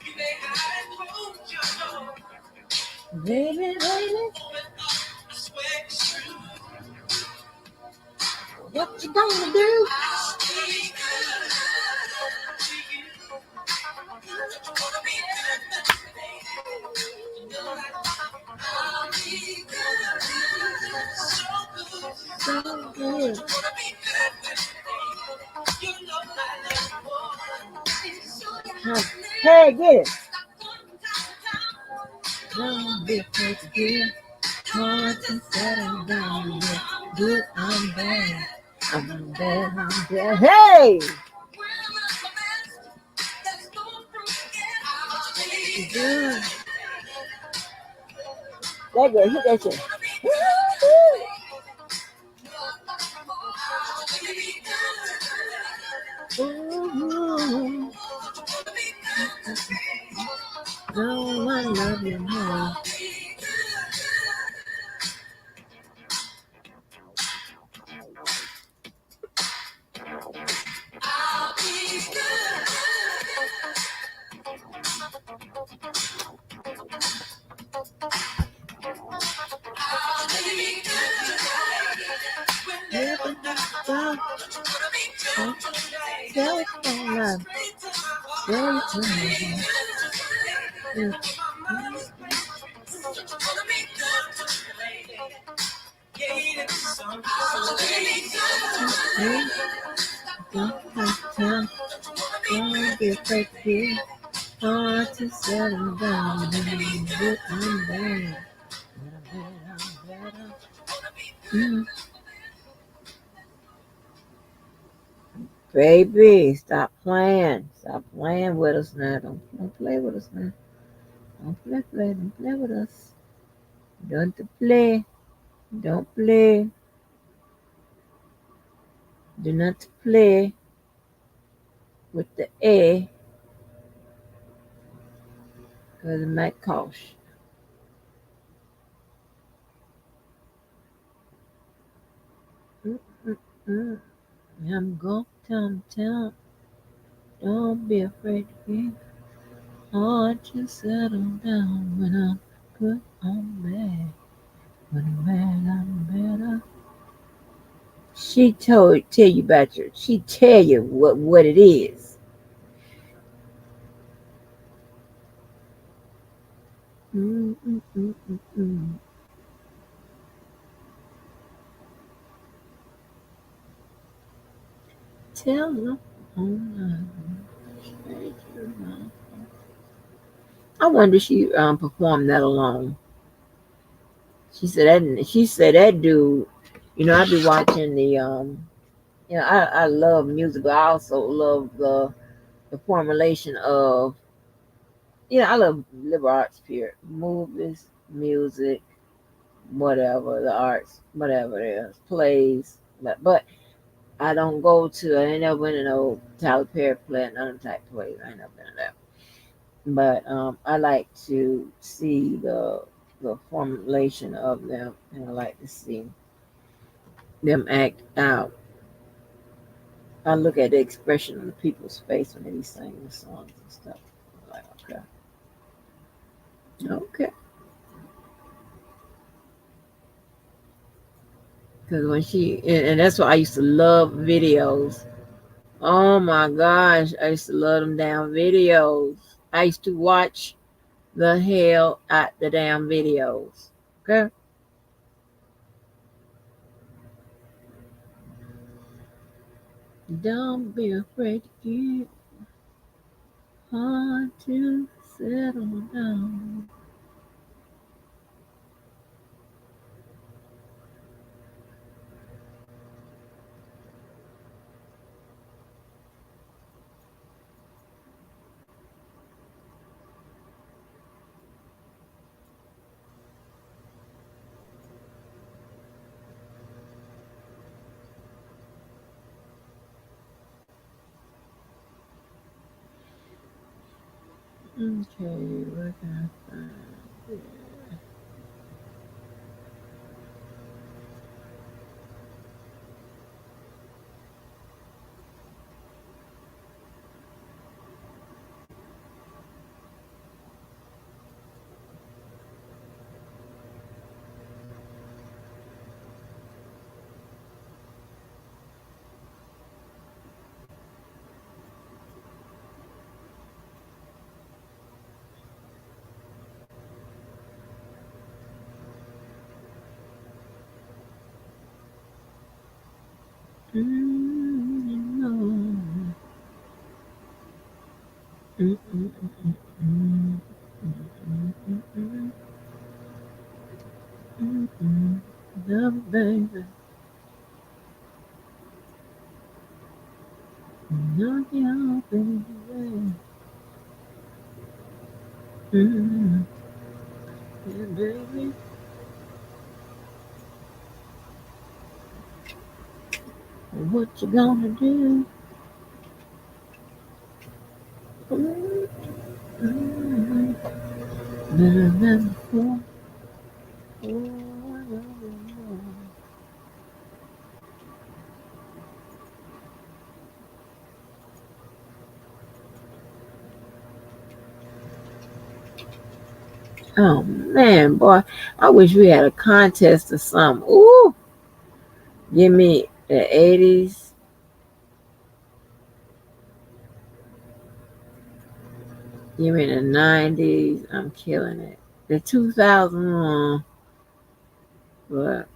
you may hide and hold your door. Baby, baby. I swear it's true. What you gonna do? I'll be good to you. Don't you wanna be good, baby? You know that I'll be good. So good. So Don't good. you wanna be good, baby? You know I love you. Hey, get it. Don't be afraid to give. Hard to settle down with. Good, I'm bad. I'm bad, I'm bad. Hey! Good. That girl, hit that shit. Ooh. Oh, I love you more. Never stop. Tell it from love. Tell it from Don't be afraid to give. Hard to settle down. Good, I'm bad. I'm better. Baby, stop playing. Stop playing with us now. Don't play with us now. Don't play with us. Don't play. Don't play. Do not play with the A because it might cost you. I'm going to don't be afraid to be hard to settle down when I'm good, I'm bad. When I'm bad, I'm better. She tell you about your. She tell you what it is. Mm, mm, mm, mm, mm. Tell them. I wonder if she performed that alone. She said that dude. You know, I be watching the you know, I love music, but I also love the formulation of, you know, I love liberal arts period. Movies, music, whatever, the arts, whatever it is, plays. But I don't go to, I ain't never been to no Tyler Perry play, none of them type plays. I ain't never been to that. But I like to see the formulation of them, and I like to see them act out. I look at the expression on the people's face when they be singing the songs and stuff. I'm like, okay. Because when and that's why I used to love videos. Oh my gosh, I used to love them damn videos. I used to watch the hell out the damn videos. Okay. Don't be afraid to get hard to settle down. Okay, what can I find here? No. Love, baby. Love you, baby. Yeah, baby. What you gonna do? Better than before. Oh man, boy, I wish we had a contest or something. Ooh, give me the 80s, give me the 90s. I'm killing it. The 2000s, but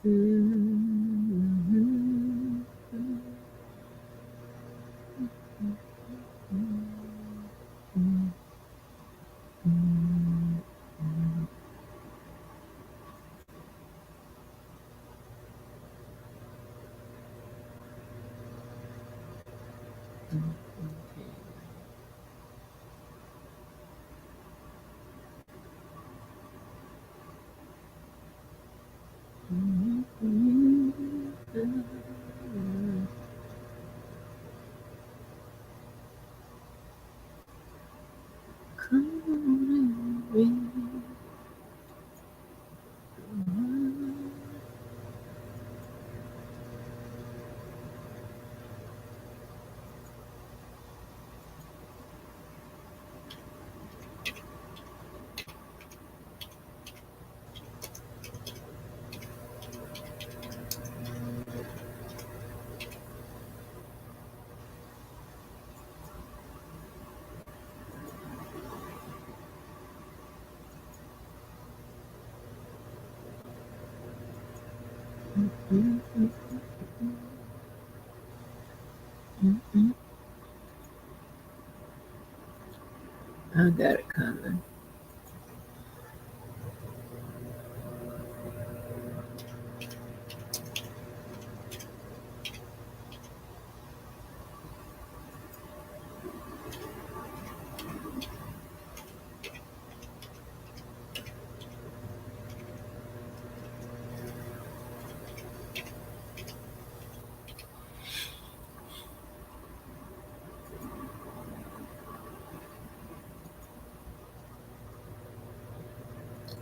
I got it coming.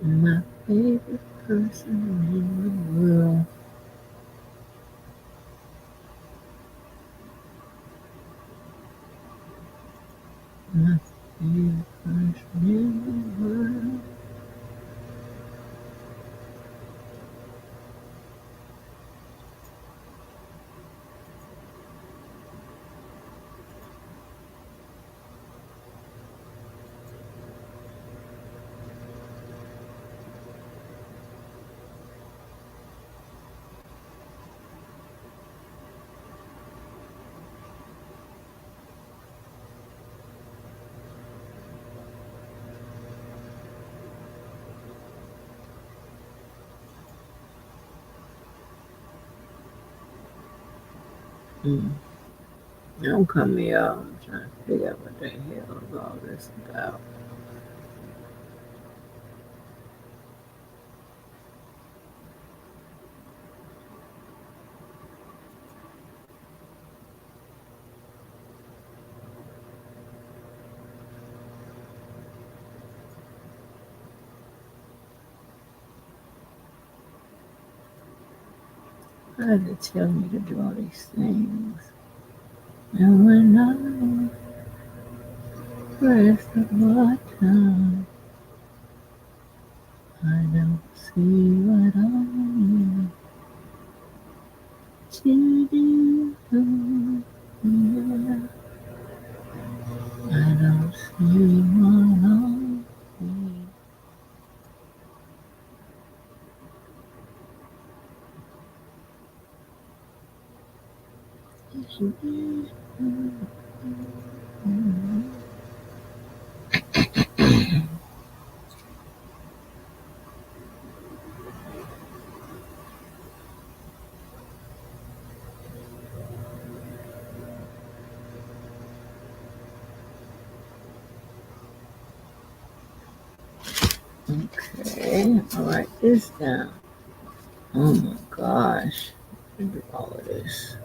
My favorite person in the world. My favorite person in the world. Don't cut me off. I'm trying to figure out what the hell is all this about. Why does it tell me to do all these things? And when I press the button, I don't see what I need to do. Yeah. I don't see what I need. Okay, I'll write this down. Oh my gosh, I do all of this.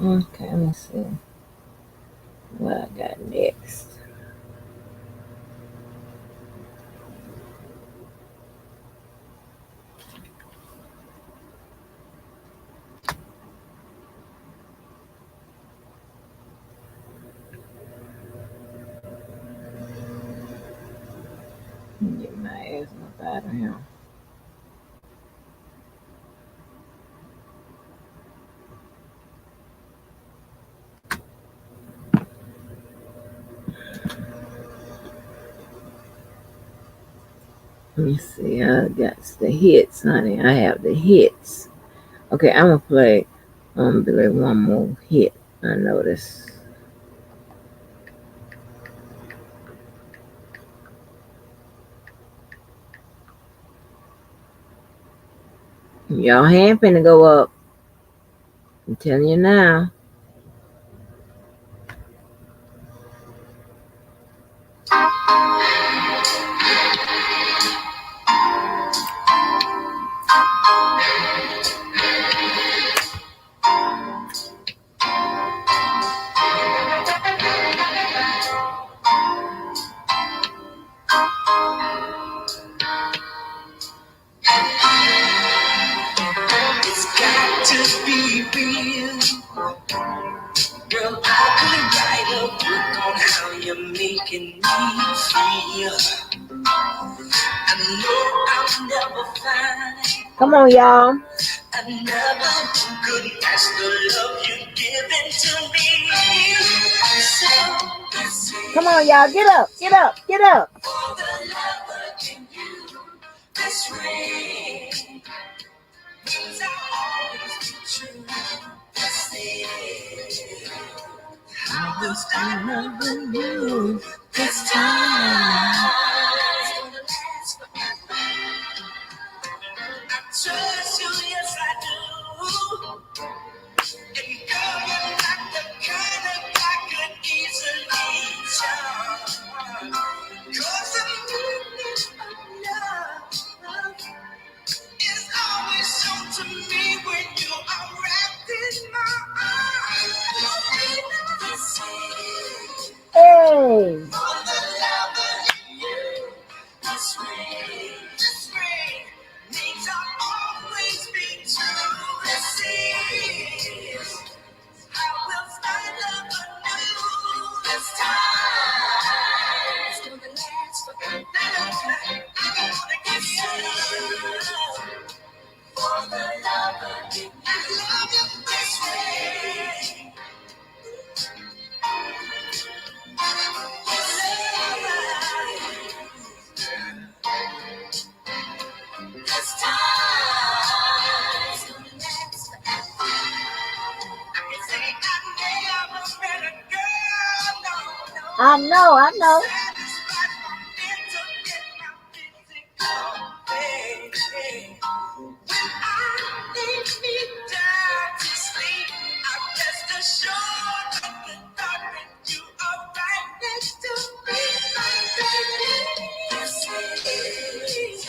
Okay, let's see what I got next. Get my ass up out of here. Let me see. I got the hits, honey. I have the hits. Okay, I'm gonna play Billy one more hit. I noticed. Y'all hand finna go up. I'm telling you now. It's got to be real. Girl, I could write a book on how you're making me feel. I know I'll never find Come on, y'all. another who could match the love you're giving to me. So, Come on, y'all. Get up. Get up. Get up. for the lover in you, this ring means I'll always be true. This is how we'll start loving you this time. I trust you, yes I do. And girl, you're not the kind of I could easily charm. 'Cause the meaning of love is always shown to me when you are wrapped in my arms. Hey. For the lover in you, this ring means I'll always be true. This is how we'll start love anew. This time it's gonna last forever. I wanna give you love for the lover in you. I love you this way. This time it's gonna last forever. I can say I never met a girl, no. I know. Satisfied my mental and my physical, baby. When I lay me down to sleep, I'm rest assured that the thought that you are right next to me, my baby. This is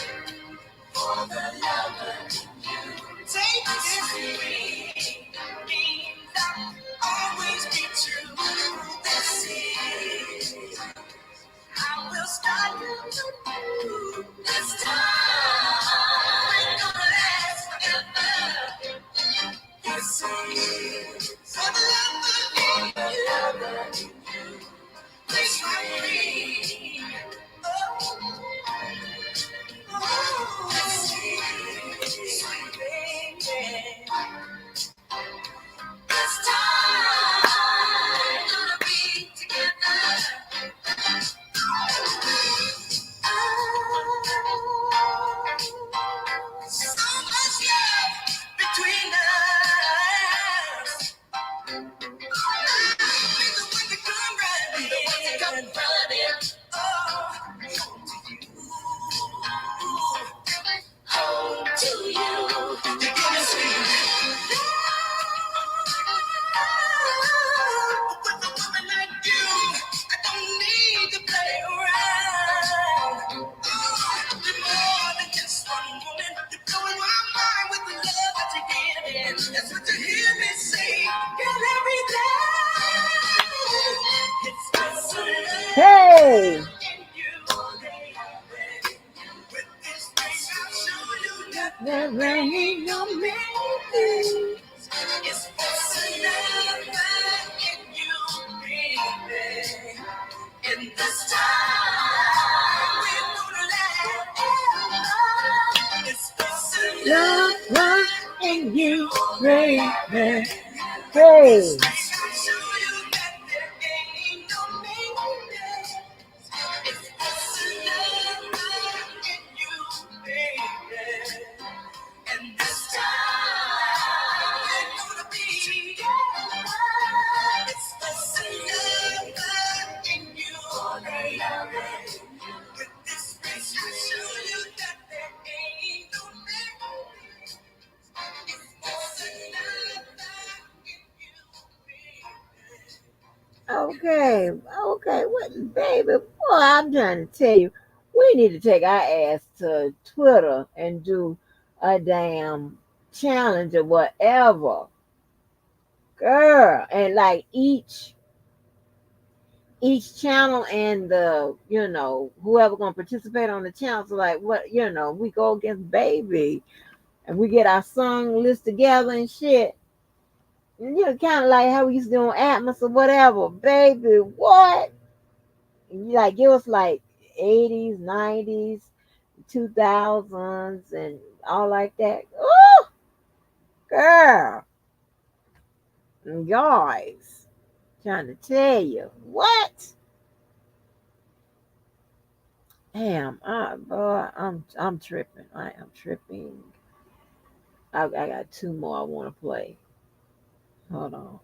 for the lover in you. Take this ring, means I'll always be true. This is how we'll start loving you. This time ain't gonna last forever. This is for the lover in you. This ring. Oh, this is sweet baby. This time gonna be together. So much love between us. Be the one to come running. Hey. And this time we're gonna be together. It's the love in you. With this race, I show you that there ain't no limit. It's the love in you, baby. Okay, what, baby? Boy, I'm trying to tell you, we need to take our ass to Twitter and do a damn challenge or whatever, girl. And like each channel and the whoever gonna participate on the channel, so like what we go against baby, and we get our song list together and shit. Kind of like how we used to do on Atmos or whatever, baby. What? You like give us like 80s, 90s, 2000s, and all like that. Oh, girl, guys, trying to tell you what. Damn, boy, I'm tripping. I am tripping. I got two more I want to play. Hold on.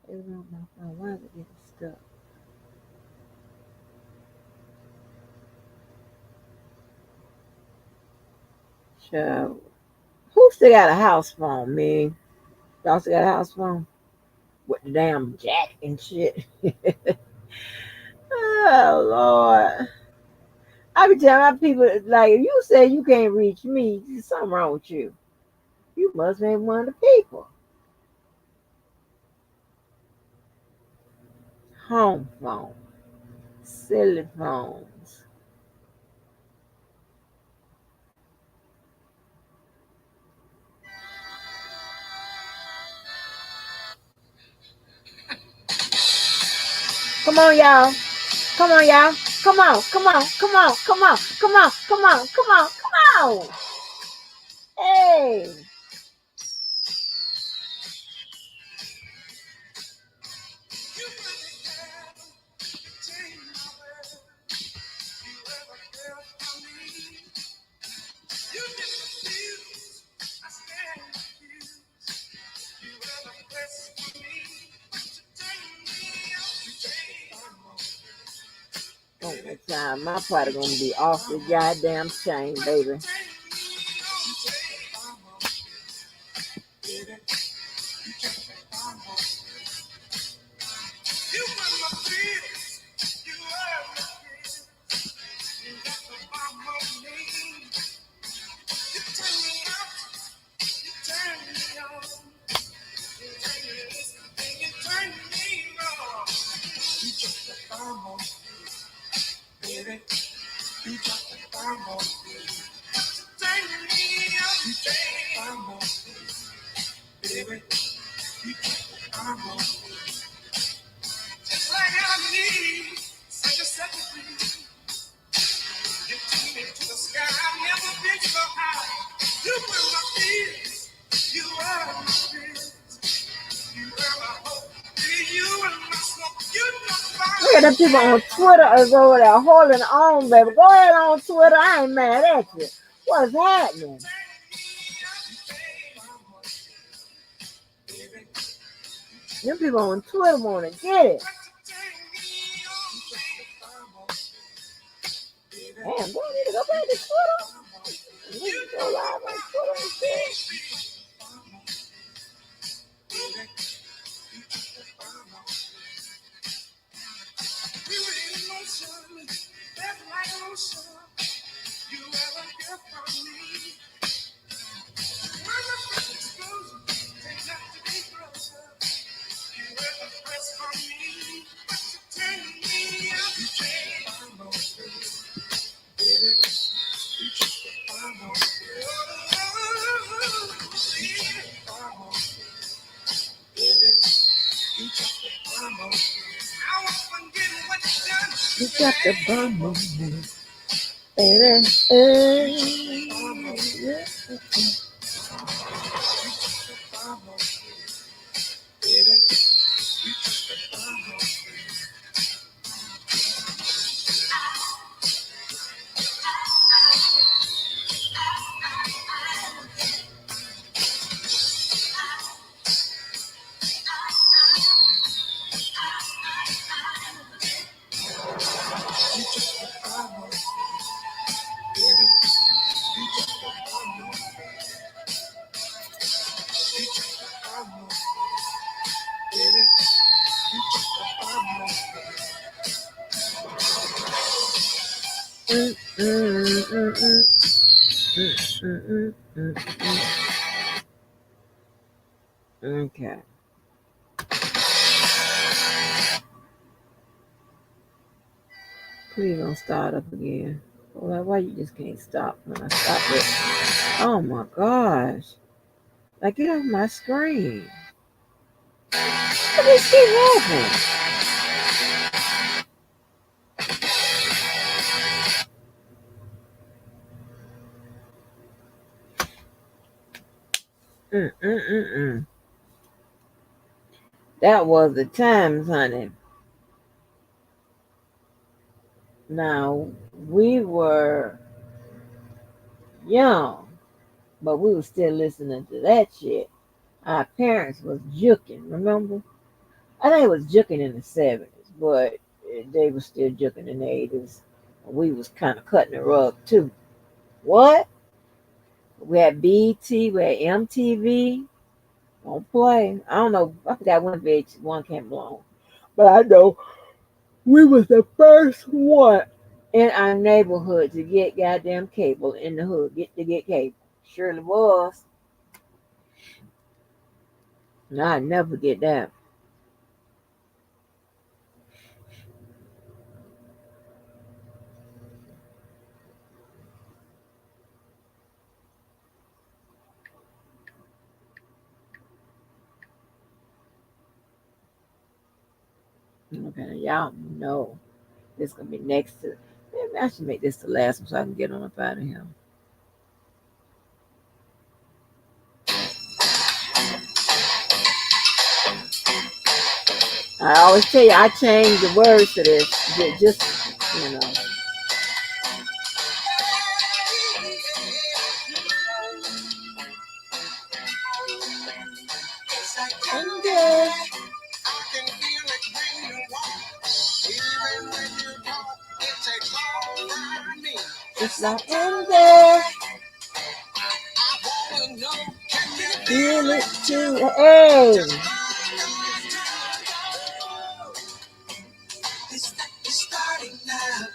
Why is it getting stuck? So, who still got a house phone, me? Y'all still got a house phone? With the damn jack and shit. Oh, Lord. I be telling my people, like, if you say you can't reach me, there's something wrong with you. You must be one of the people. Home phone. Silly phones. Come on, y'all. Come on, y'all. Come on. Hey. Oh, that time my party gonna be off the goddamn chain, baby. just like I need such a second free. You took me to the sky, I've never been so high. You were my fears, you were my fears. You were my hope, you were my smoke. You know Look at them people on Twitter is over there holding on, baby. Go ahead on Twitter. I ain't mad at you. What's happening? Them people on Twitter want to get it. Damn, boy, I need to go back to Twitter. I need to go live on Twitter and shit. You ever hear from me? When the first explosion turns out to be closer, you ever press from me? But you turn me up, you change. Baby, you just find out. Baby, you just find out. I want You got the bomb on me, baby. Hey. Yeah. Okay. Please don't start up again. Well, why you just can't stop when I stop it? Oh my gosh. Like, get off my screen. What is keep happening? That was the times, honey. Now, we were young, but we were still listening to that shit. Our parents was juking, remember? I think it was juking in the 70s, but they were still juking in the 80s. We was kind of cutting the rug too. What? We had BT, we had MTV. Don't play. I don't know. I forgot when VH1 came along. But I know we was the first one in our neighborhood to get goddamn cable in the hood. Get cable. Surely was. No, I never forget that. Okay, y'all know this gonna be next to. Maybe I should make this the last one so I can get on up out of here. I always tell you I change the words to this. Just you know. It's like anger. Feel it too. Hey. It's starting now.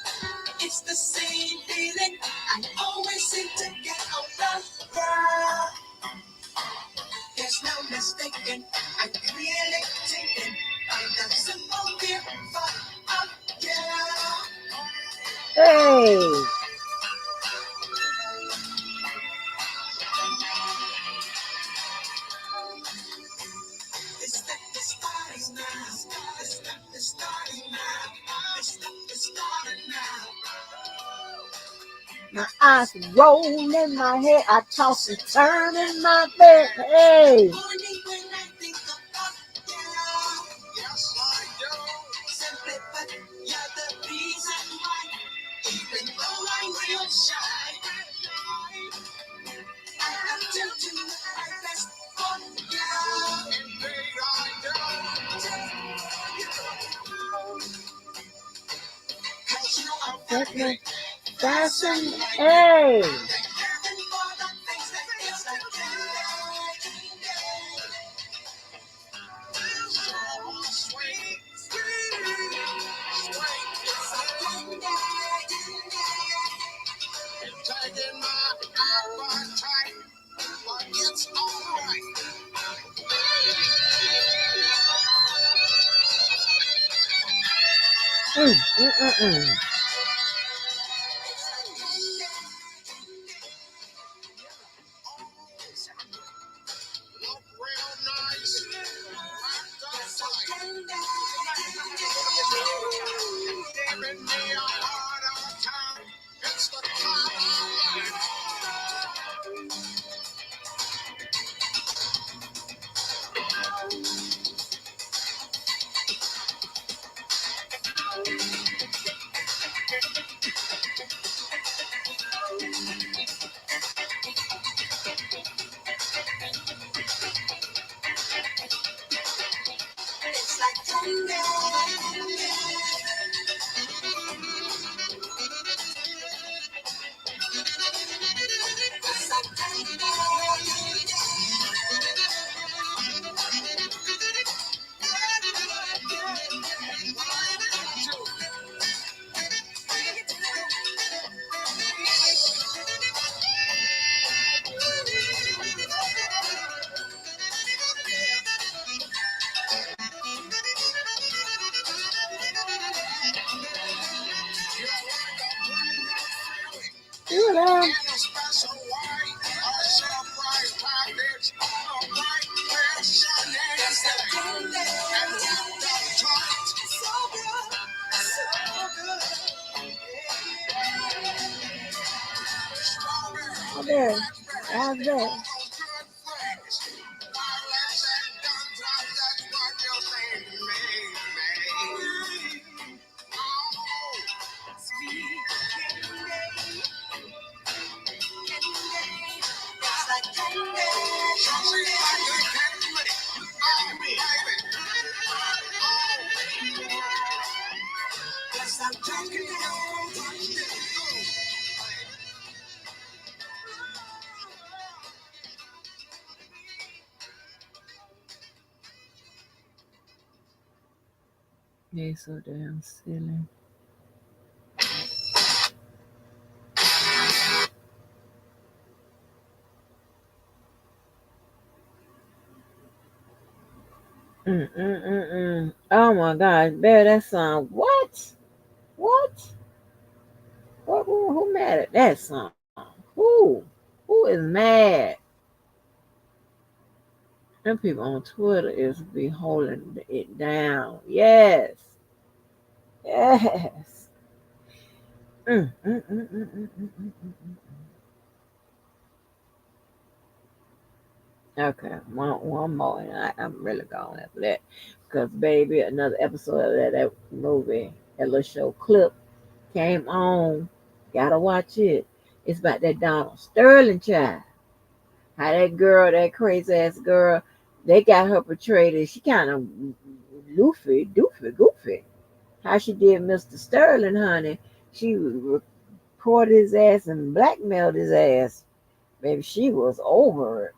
It's the same feeling I always seem to get over. There's no mistaking. I'm really taken by the simple fear of you. Hey. My eyes roll in my head. I toss and turn in my bed. Hey. Simply put, you're the reason why. Even though I'm real shy, I have to do my best for you. And babe, I don't. 'Cause you are perfect. Fashion. Hey. Taking my appetite, but it's alright. You know. Okay, how's that? They're so damn silly. Oh my God, Barry, that song. What? What? Who mad at that song? Who? Who is mad? Them people on Twitter is be holding it down. Yes. Yes. Okay, one more, and I'm really going after that. Because, baby, another episode of that movie, that little show Clip, came on. Gotta watch it. It's about that Donald Sterling child. How that girl, that crazy ass girl, they got her portrayed as she kind of goofy. How she did Mr. Sterling, honey. She recorded his ass and blackmailed his ass. Baby, she was over it.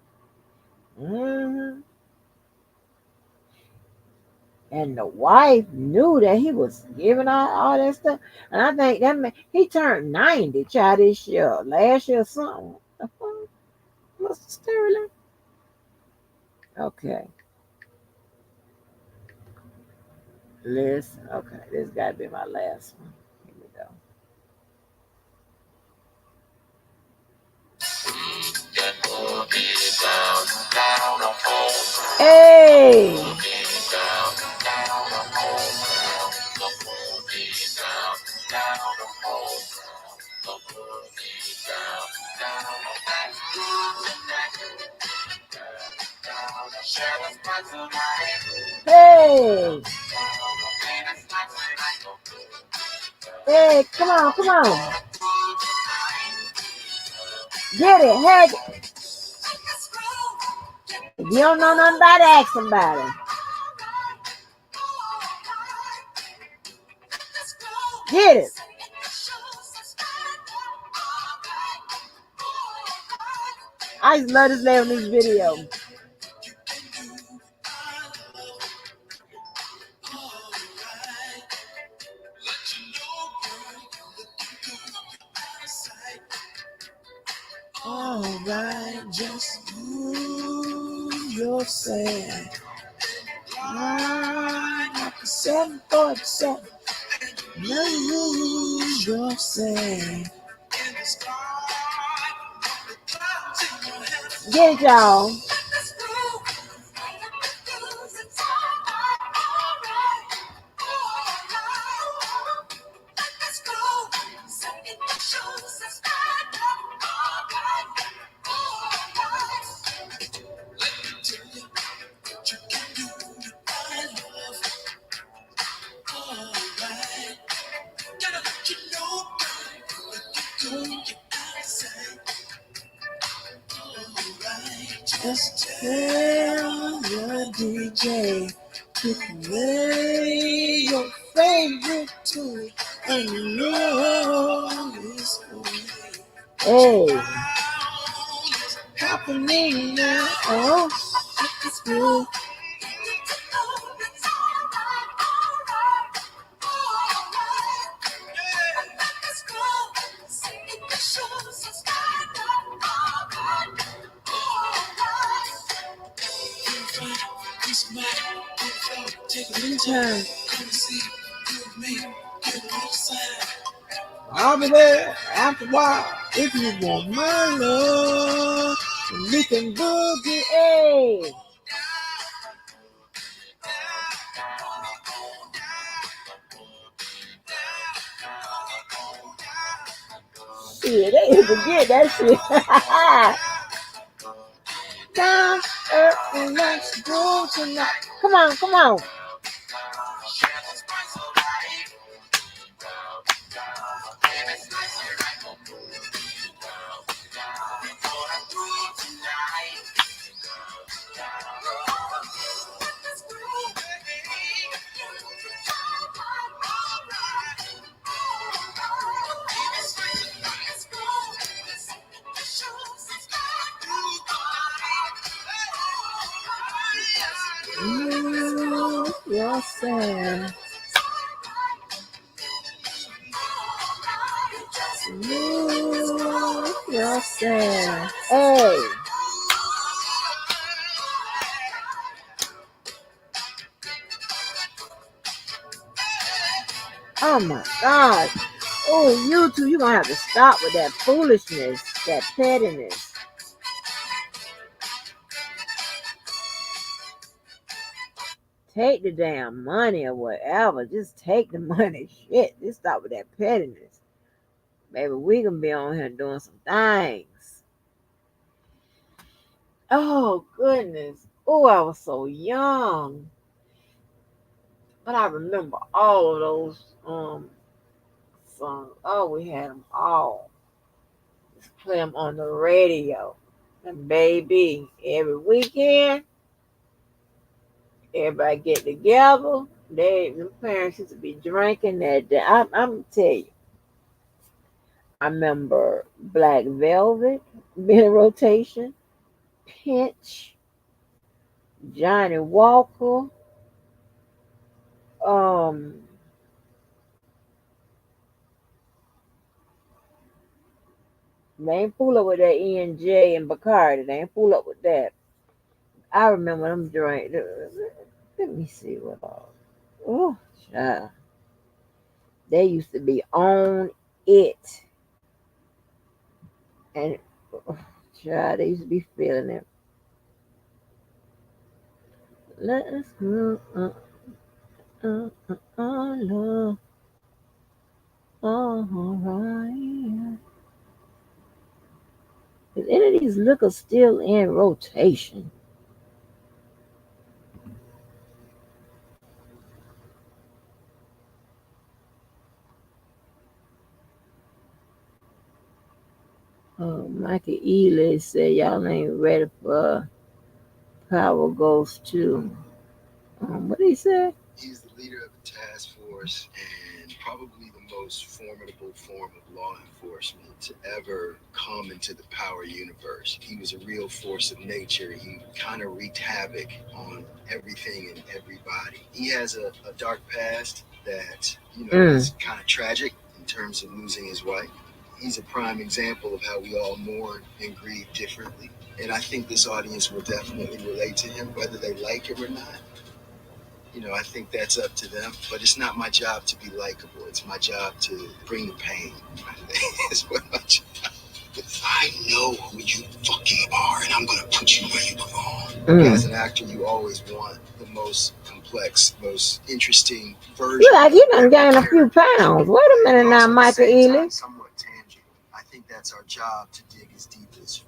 And the wife knew that he was giving all that stuff. And I think that man, he turned 90, child, this year, last year or something. The fuck? Mr. Sterling? Okay. Listen, okay, this got to be my last one. Here we go. Hey! Hey! Hey, come on. Get it, heck. If you don't know nothing about it, ask somebody. Get it. I just love this lady in this video. All right, just move yourself. Right, 747. Move yourself. Get it, y'all. Just tell your DJ to play your favorite tune, and you know it's good. Hey, happening now. Oh, it's good. Time. I'll be there after a while. If you want my love, we can boogie. Hey. Shit, they even forget that shit. Down, up, and let's go tonight. Come on, come on. Yourself. Yourself. Hey. Oh my God. Oh, you two, you're gonna have to stop with that foolishness, that pettiness. Take the damn money or whatever. Just take the money. Shit. Just stop with that pettiness. Maybe we can be on here doing some things. Oh, goodness. Oh, I was so young. But I remember all of those songs. Oh, we had them all. Just play them on the radio. And baby, every weekend, everybody get together. The parents used to be drinking that day. I'm gonna tell you. I remember Black Velvet being in rotation, Pinch, Johnny Walker, they ain't pull up with that E&J and Bacardi. They ain't pull up with that. I remember them drink. Let me see what else. Oh, child. They used to be on it. And, oh, child, they used to be feeling it. Let us go. Love. All right. Is any of these liquors still in rotation? Michael Ealy said y'all ain't ready for Power Ghost 2. What did he say? He's the leader of the task force and probably the most formidable form of law enforcement to ever come into the power universe. He was a real force of nature. He kind of wreaked havoc on everything and everybody. He has a dark past that, is kind of tragic in terms of losing his wife. He's a prime example of how we all mourn and grieve differently. And I think this audience will definitely relate to him, whether they like him or not. I think that's up to them, but it's not my job to be likable. It's my job to bring the pain. It's what my job is. I know who you fucking are, and I'm gonna put you where you belong. As an actor, you always want the most complex, most interesting version. You like you done gained a few pounds. Wait a minute now, Michael Ealy. Somewhat tangible. I think that's our job, to dig as deep as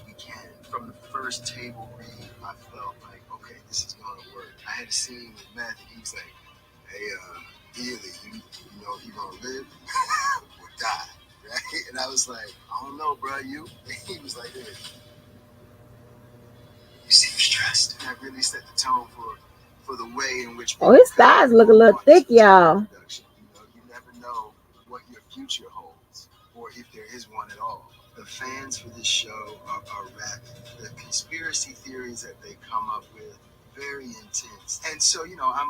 we can. From the first table read, I felt like, okay, this is gonna work. I had a scene with Matt, and he was like, hey, Ealy, you know if you're gonna live or die, right? And I was like, I don't know, bro, you? And he was like, hey, you seem stressed. And that really set the tone for the way in which His thighs look a little thick, y'all. You never know what your future holds, or if there is one at all. The fans for this show are rabid. The conspiracy theories that they come up with, very intense. And so,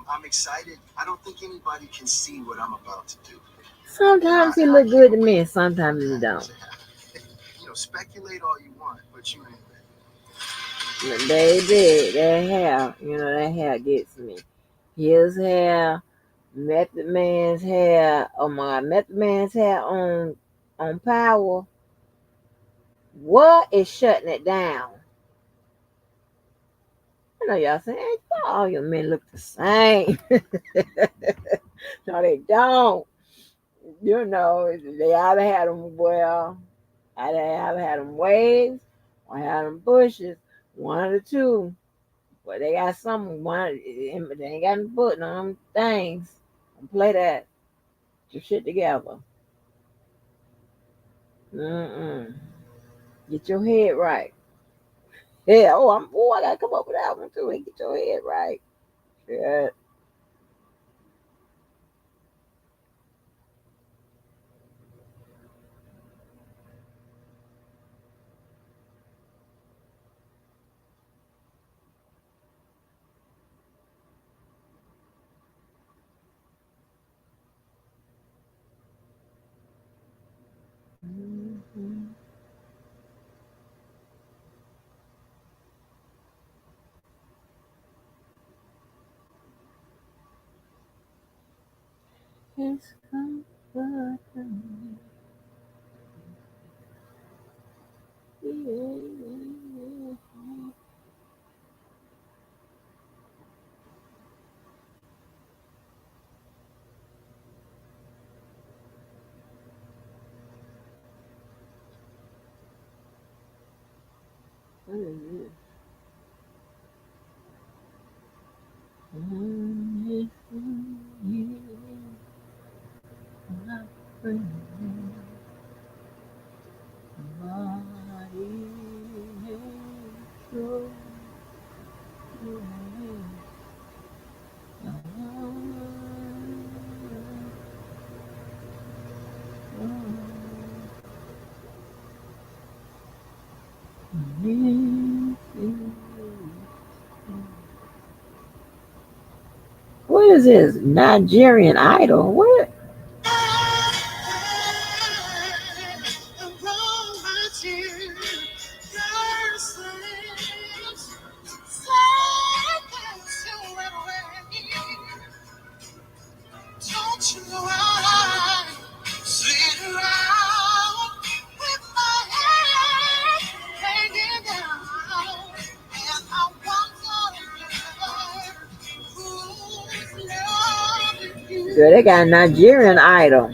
I'm excited. I don't think anybody can see what I'm about to do. Sometimes he look good to me, and sometimes he don't. Speculate all you want, but you ain't ready. Baby, that hair gets me. His hair, Method Man's hair. Oh my God, Method Man's hair on Power. What is shutting it down? I know y'all saying, all your men look the same. No, they don't. You know, they either had them, well, either had them waves or had them bushes. One of the two. But they got something, they ain't got no foot on them things. Don't play that. Get your shit together. Mm-mm. Get your head right. Yeah, I gotta come up with that one too. Get your head right. Yeah. Mm-hmm. It's comfort. What is this? What is this? Nigerian Idol? What? Don't you know I sit around with my head hanging down, and I wonder who's loving you. Girl, they got Nigerian Idol.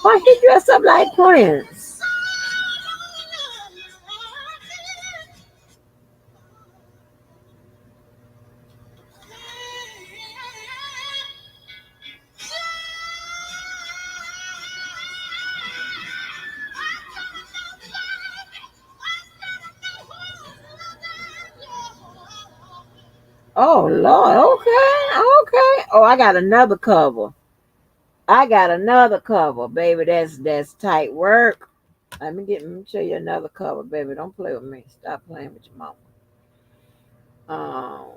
Why he dressed up like Prince? Oh Lord, okay. Oh, I got another cover. Baby. That's tight work. Let me show you another cover, baby. Don't play with me. Stop playing with your mama. Um,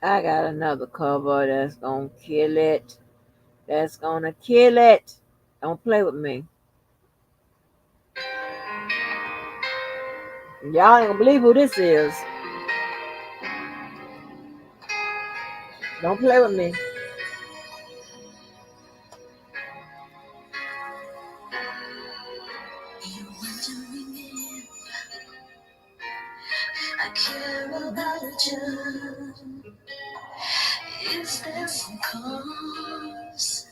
I got another cover that's gonna kill it. That's gonna kill it. Don't play with me. Y'all ain't gonna believe who this is. Don't play with me. I care about you. Is there some cause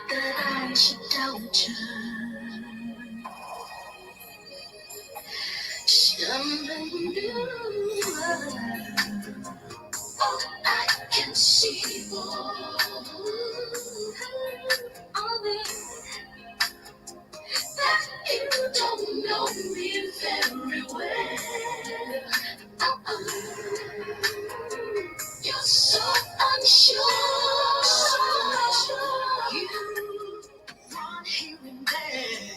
that I should doubt you? Something new. Oh, I can see. Only that you don't know me very well. You're so unsure. You run here and there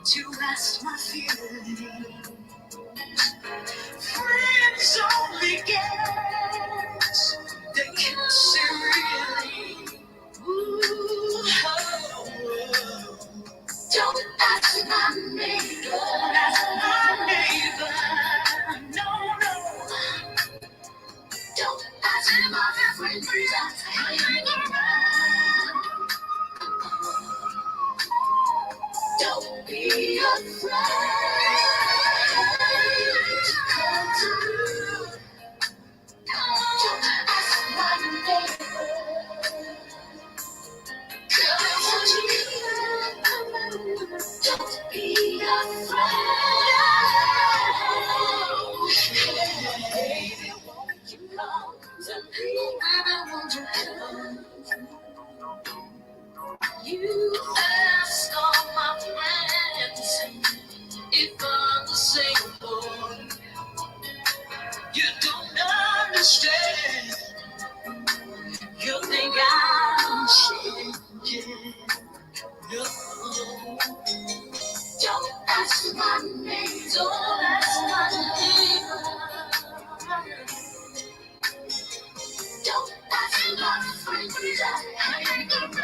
to rest my feelings. Friends only guess they can see really. Ooh, oh. Don't ask my neighbor. be afraid. Come to me. Don't ask my neighbor. Come to me. Don't be afraid. Baby, won't you come to me? And I want you to come. You ask all my friends if I'm the same boy. You don't understand. You think I'm changing. No. Don't ask my name. Don't ask my name. Don't ask my friends that hang around.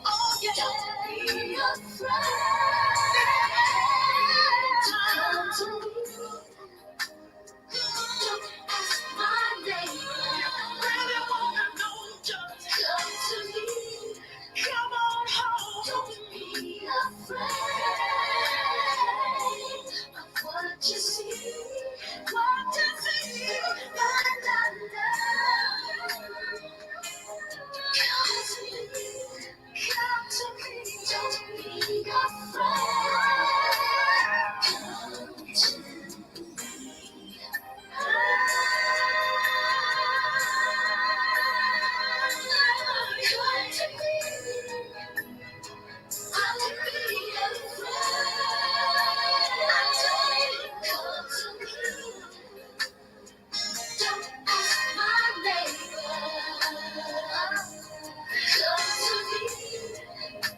Oh, yeah. Don't be afraid. Come to me. Don't ask my name. Really wanna know, just come to me. Come on home. Don't be afraid of what you see. What you see. Find out love. Come to me. Come to me. Don't be afraid. Come to me. Don't ask my neighbor. Come to me.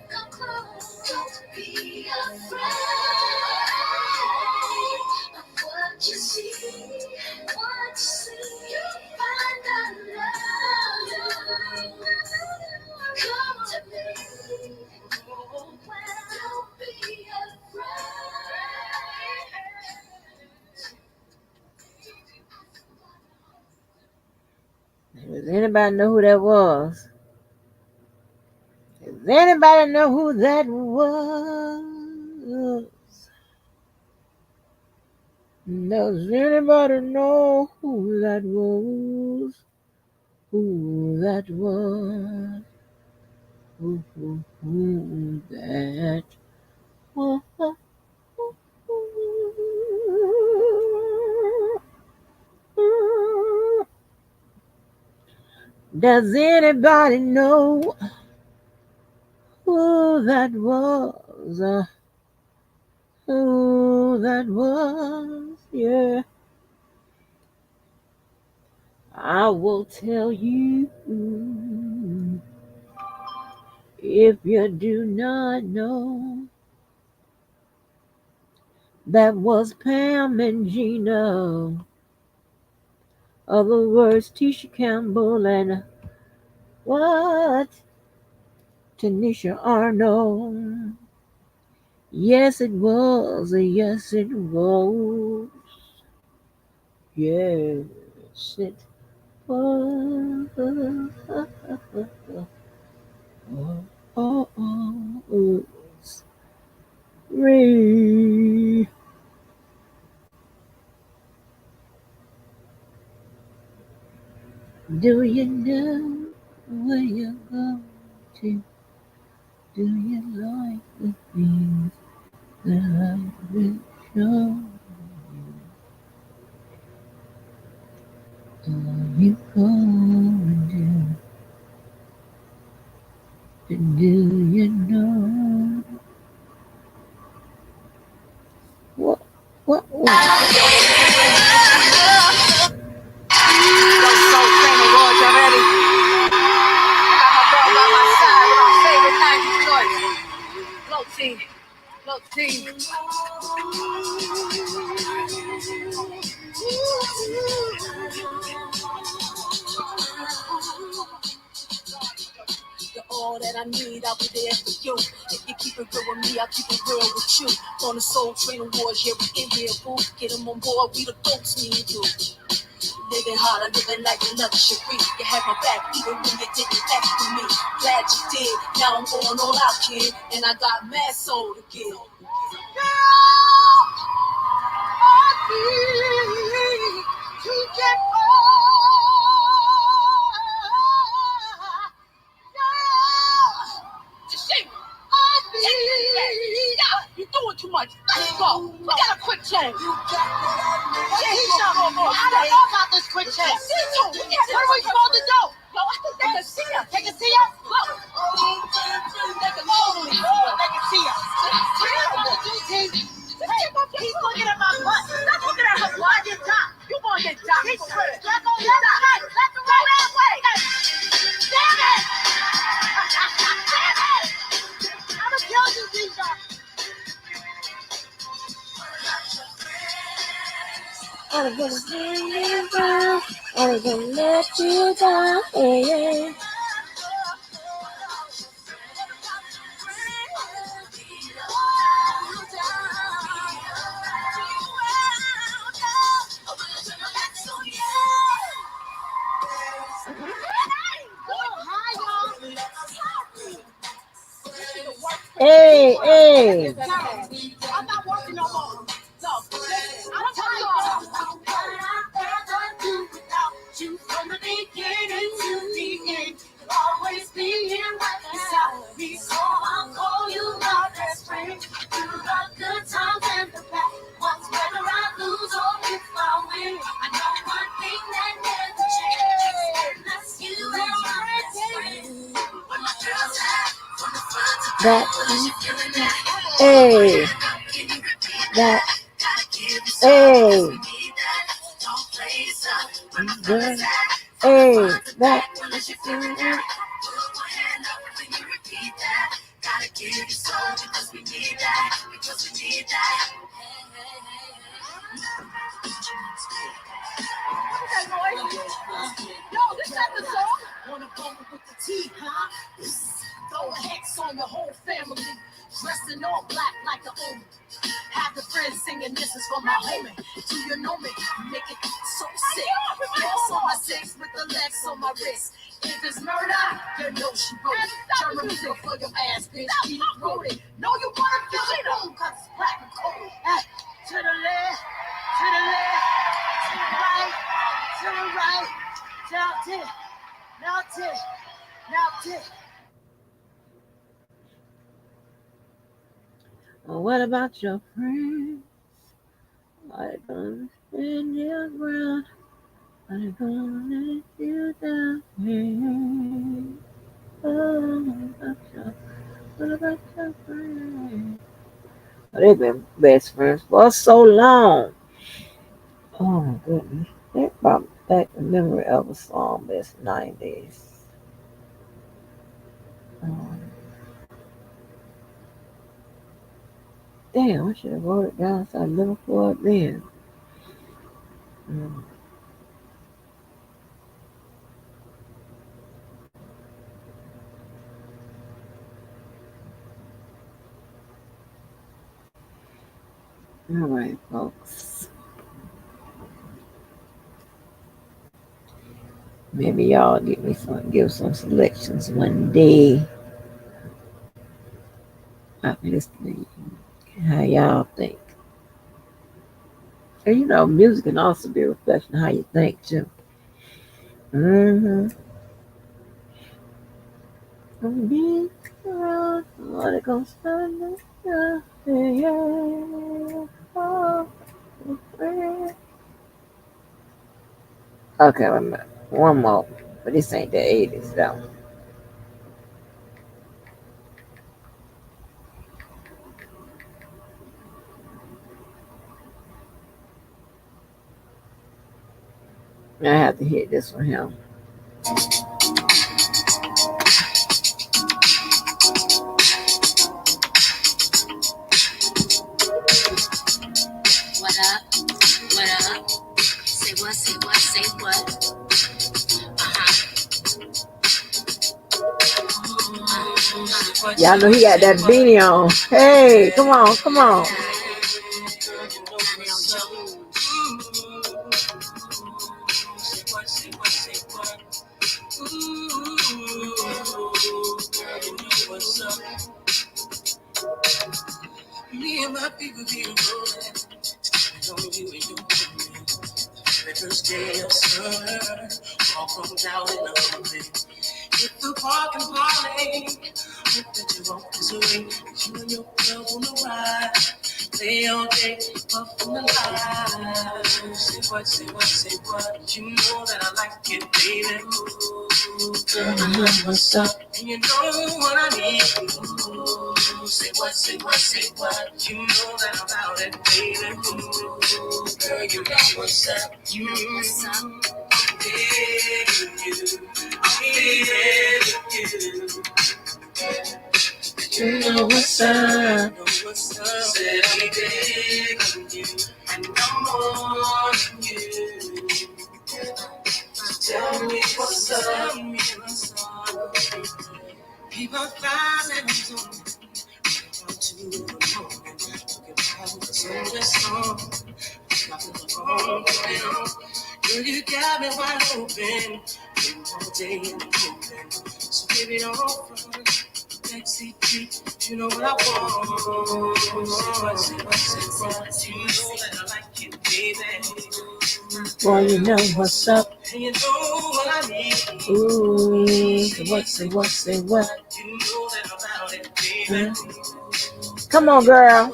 Come close. Don't be afraid of what you see. What you see. You find out love. Come to me. Oh, well, don't be afraid. Does anybody know who that was? Does anybody know who that was? Does anybody know who that was? Who that was? Who that was? Does anybody know who that was? Who that was? Yeah. I will tell you if you do not know. That was Pam and Gina. Other words, Tisha Campbell and what? Tanisha Arnold. Yes, it was. Yes, it was. Yes, it was. Ray. Do you know where you're going to? Do you like the things that I will show? Are you going to? Do you know what? All that I need, I'll be there for you. If you keep it real with me, I'll keep it real with you. On the Soul Train Awards, yeah, we in here, boo. Get them on board, we the goats, me and you. living hard, I'm living like a luxury. You had my back even when you didn't act for me. Glad you did. Now I'm going all out, kid, and I got mad soul to give. Girl, I need to get you're doing too much. Let's go. We got a quick change. I don't know about this quick change. What are we supposed to do? Yo, I think they can see us. They can see us. Look. They can totally see us. They can see us. He's looking at my butt. Stop looking at her butt. I get top. You gonna get top. He's let's go that way. Damn it! I'm gonna kill you, Debo. I'm gonna bring you down. I'm gonna let you down. Yeah. Hey, hey. I'm not working no more. I'm telling you from the beginning to the end. You'll always be here right beside me. So I'll call you my best friend. Through the good times and the bad ones, whether I lose or if I win. I know one thing that never changes, and that's you and my best friend. When my girls have from the front to back, hey, that, hey, hey, that. Gotta give you soul because we need that. Because we need that. Yo, this not the song. Wanna bump with the T, huh? Throw a hex on your whole family. Dressed in all black like the omen. Have the friends singing, this is for my homie. Do you know me? Make it so sick. Boss on my six with the legs on my wrist. If it's murder, you know she wrote it. Journalism for your ass, bitch. He wrote it. No, you wanna kill it on cause it's black and cold. To the left, to the left, to the right, to the right. Now tip, now tip, now tip. Well, what about your friends? Are they gonna stand your ground? Are they gonna let you down? What about your friends? Oh, they've been best friends for so long. Oh my goodness. That brought back the memory of a song that's 90s. Damn, I should have wrote it down so I'd look for it then. All right, folks. Maybe y'all give some selections one day. I'm listening. How y'all think? And you know, music can also be a reflection of how you think too. What it gonna stand? Okay, wait a minute. One more. But this ain't the 80s though. I have to hit this one here. What up? What up? Say what, say what, say what? Y'all know he got that beanie on. Hey, come on, come on. Me and my people be rolling. On you and your woman. The first day of summer, all comes out in the open. Hit the park and parlay. Hope that you walk this way. You and your girl on the ride. Play all day, puff on the line. Say what, say what, say what. You know that I like it, baby. Ooh, girl, I know what's up. And you know what I need. Ooh, say what, say what, say what. You know that I'm about it, baby. Ooh, girl, you know what's up. You know what's up. I'm begging you. I'm begging you. You know what's up. Said I'm begging you, and I'm on you. Tell me what's up. People flying to the morning, talking about the song. Nothing wrong going on. Girl, you got me wide open. Been all day in the morning. So baby, don't run. Backseat treat, you know what I want. Say what, you know that I like you, baby. Boy, you know what's up. And you know what I need. Ooh, say what. You know that I'm about it, baby. Come on, girl.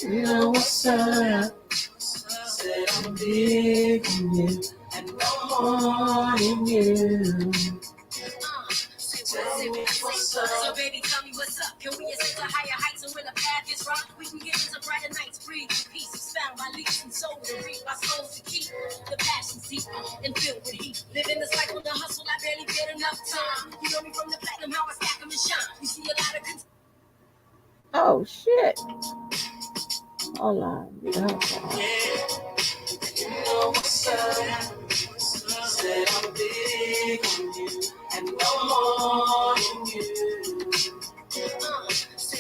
You know what's up. Said I'm digging you and I'm wanting you. Tell me what's up. So baby, tell me what's up. Can we ascend to higher heights and when the path is rough, we can get into brighter nights. Breathe in peace, expound by leaps and souls and reap our souls to keep the passion deep and filled with heat. Living this life on the hustle, I barely get enough time. You know me from the platinum, how I stack them and shine. You see a lot of Oh shit. Hold on. You know what's up. Said I'm big on you and I'm on you.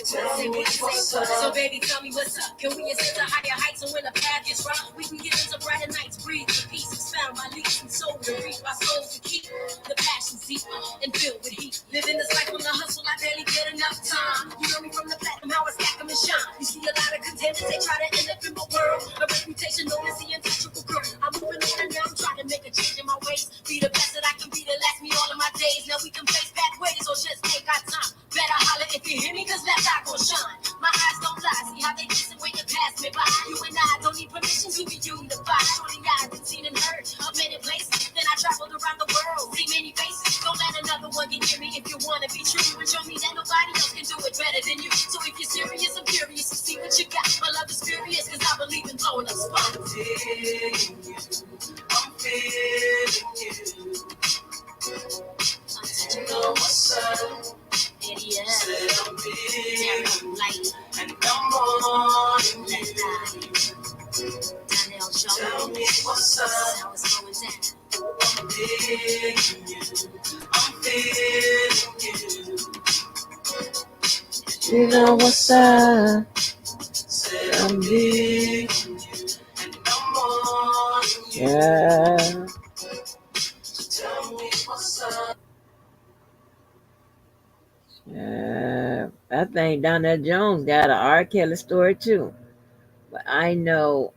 Tell me what's up. So baby, tell me what's up. Can we ascend to higher heights and when the path gets rough, we can get into brighter nights. Breathe in peace, expound by leaps and souls and reach our souls to keep the passion deep and filled with heat. Living this life on the hustle, I barely get enough time. You know me from the platinum, how I stack them and shine. You see a lot of contenders, they try to end up in my world. A reputation known as the untouchable girl. I'm moving on and now I'm trying to make a change in my ways. Be the best that I can be to last me all of my days. Now we can face back ways or just take our time. Better holler if you hear me, cause that's not gonna shine. My eyes don't lie, see how they listen when you pass me by. You and I don't need permission to be unified. Surely I've been seen and heard of many places. Then I traveled around the world, see many faces. Don't let another one get near me if you wanna be true. And show me that nobody else can do it better than you. So if you're serious, I'm curious to see what you got. My love is furious, cause I believe in blowing up spots. I'm feeling you, I'm feeling you. You know what's up. Idiot. Said I'm big light and I'm on you. Tell me what's up. How it's going down. I'm digging you. I'm feeling you. You know what's up. Said I'm digging you and I'm on you. Yeah. Tell me what's up. Yeah. I think Donnell Jones got an R. Kelly story too. But I know,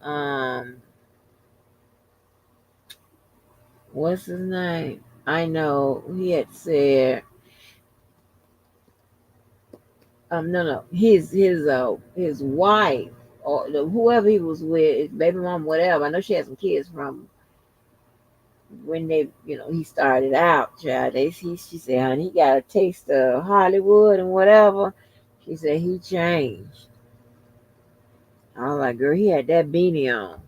what's his name? I know he had said, no, his wife or whoever he was with, his baby mom, whatever. I know she had some kids from when they, he started out. Child, she said, honey, he got a taste of Hollywood and whatever. She said he changed. I was like, girl, he had that beanie on.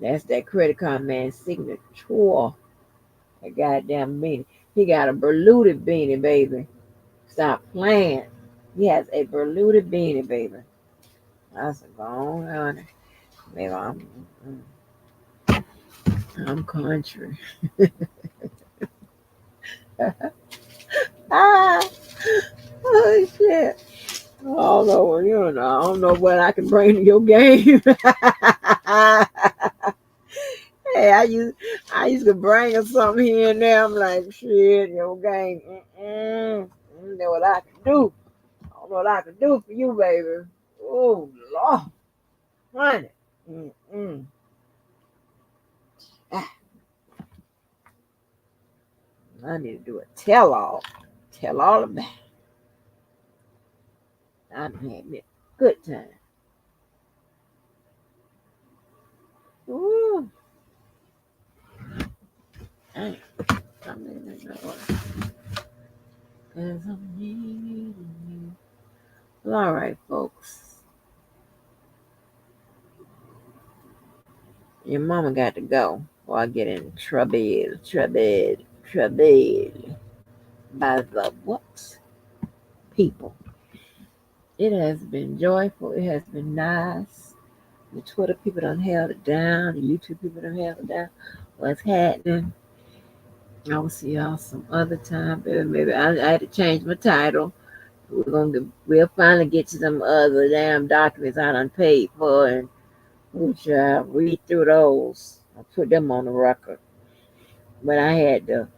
That's that credit card man's signature. That goddamn beanie. He got a berluted beanie, baby. Stop playing. He has a berluted beanie, baby. I said, go on, honey. Baby, I'm country. Ah, oh shit. I don't know, I don't know what I can bring to your game. I used to bring her something here and there. I'm like, shit, your gang, you know what I can do. I don't know what I can do for you, baby. Oh, Lord, honey. Mm-mm. Ah, I need to do a tell-all. Tell all about it. I done had me a good time. Ooh. Dang. I'm in that order. 'Cause I'm needing you. Well, all right, folks. Your mama got to go or I get in trouble by the what? People. It has been joyful. It has been nice. The Twitter people done held it down. The YouTube people done held it down. What's happening? I will see y'all some other time, baby. Maybe I had to change my title. We'll finally get to some other damn documents I done paid for, and we shall read through those. I put them on the record. But I had to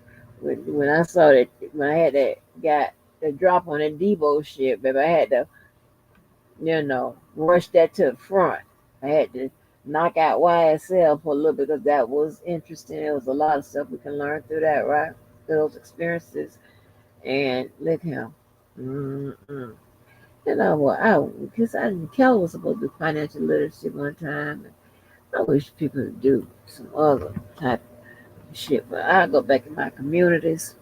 when I saw that when I had that got the drop on that Debo shit, baby, I had to rush that to the front. I had to knock out YSL for a little bit because that was interesting. There was a lot of stuff we can learn through that, right? Through those experiences. And look him. Mm-mm. You know what? Because Kelly was supposed to do financial literacy one time. And I wish people would do some other type of shit. But I'll go back in my communities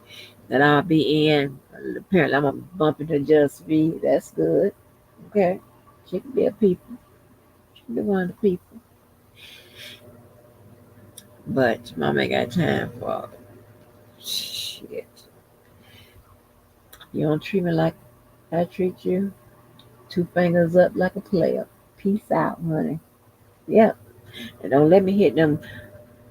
that I'll be in. Apparently, I'm going to bump into Just V. That's good. Okay. She can be a people. She can be one of the people. But mama ain't got time for shit. You don't treat me like I treat you. 2 fingers up like a player. Peace out, honey. Yep. And don't let me hit them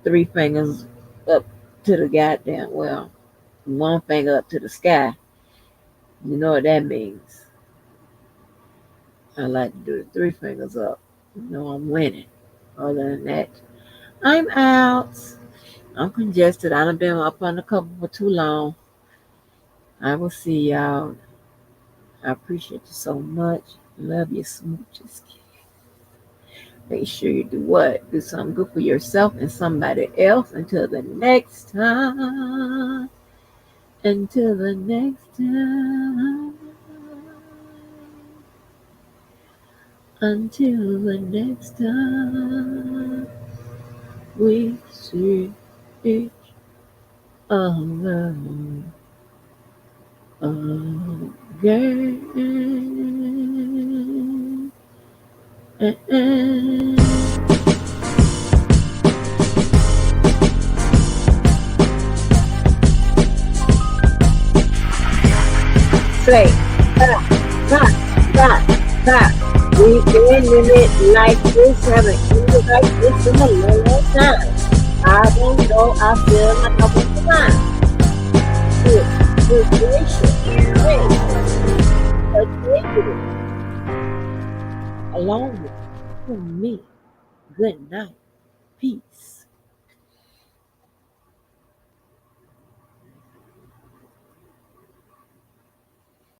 3 fingers up to the goddamn, 1 finger up to the sky. You know what that means. I like to do the 3 fingers up. You know I'm winning. Other than that, I'm out. I'm congested. I done been up on the cover for too long. I will see y'all. I appreciate you so much. Love you, smooches. Make sure you do what? Do something good for yourself and somebody else. Until the next time. Until the next time. Until the next time. We see each other again. Say, stop. We've been in it like this, haven't ended like this in a long time. I don't know, I feel like I want to lie. Good gracious, hey, along with me. Good night, peace.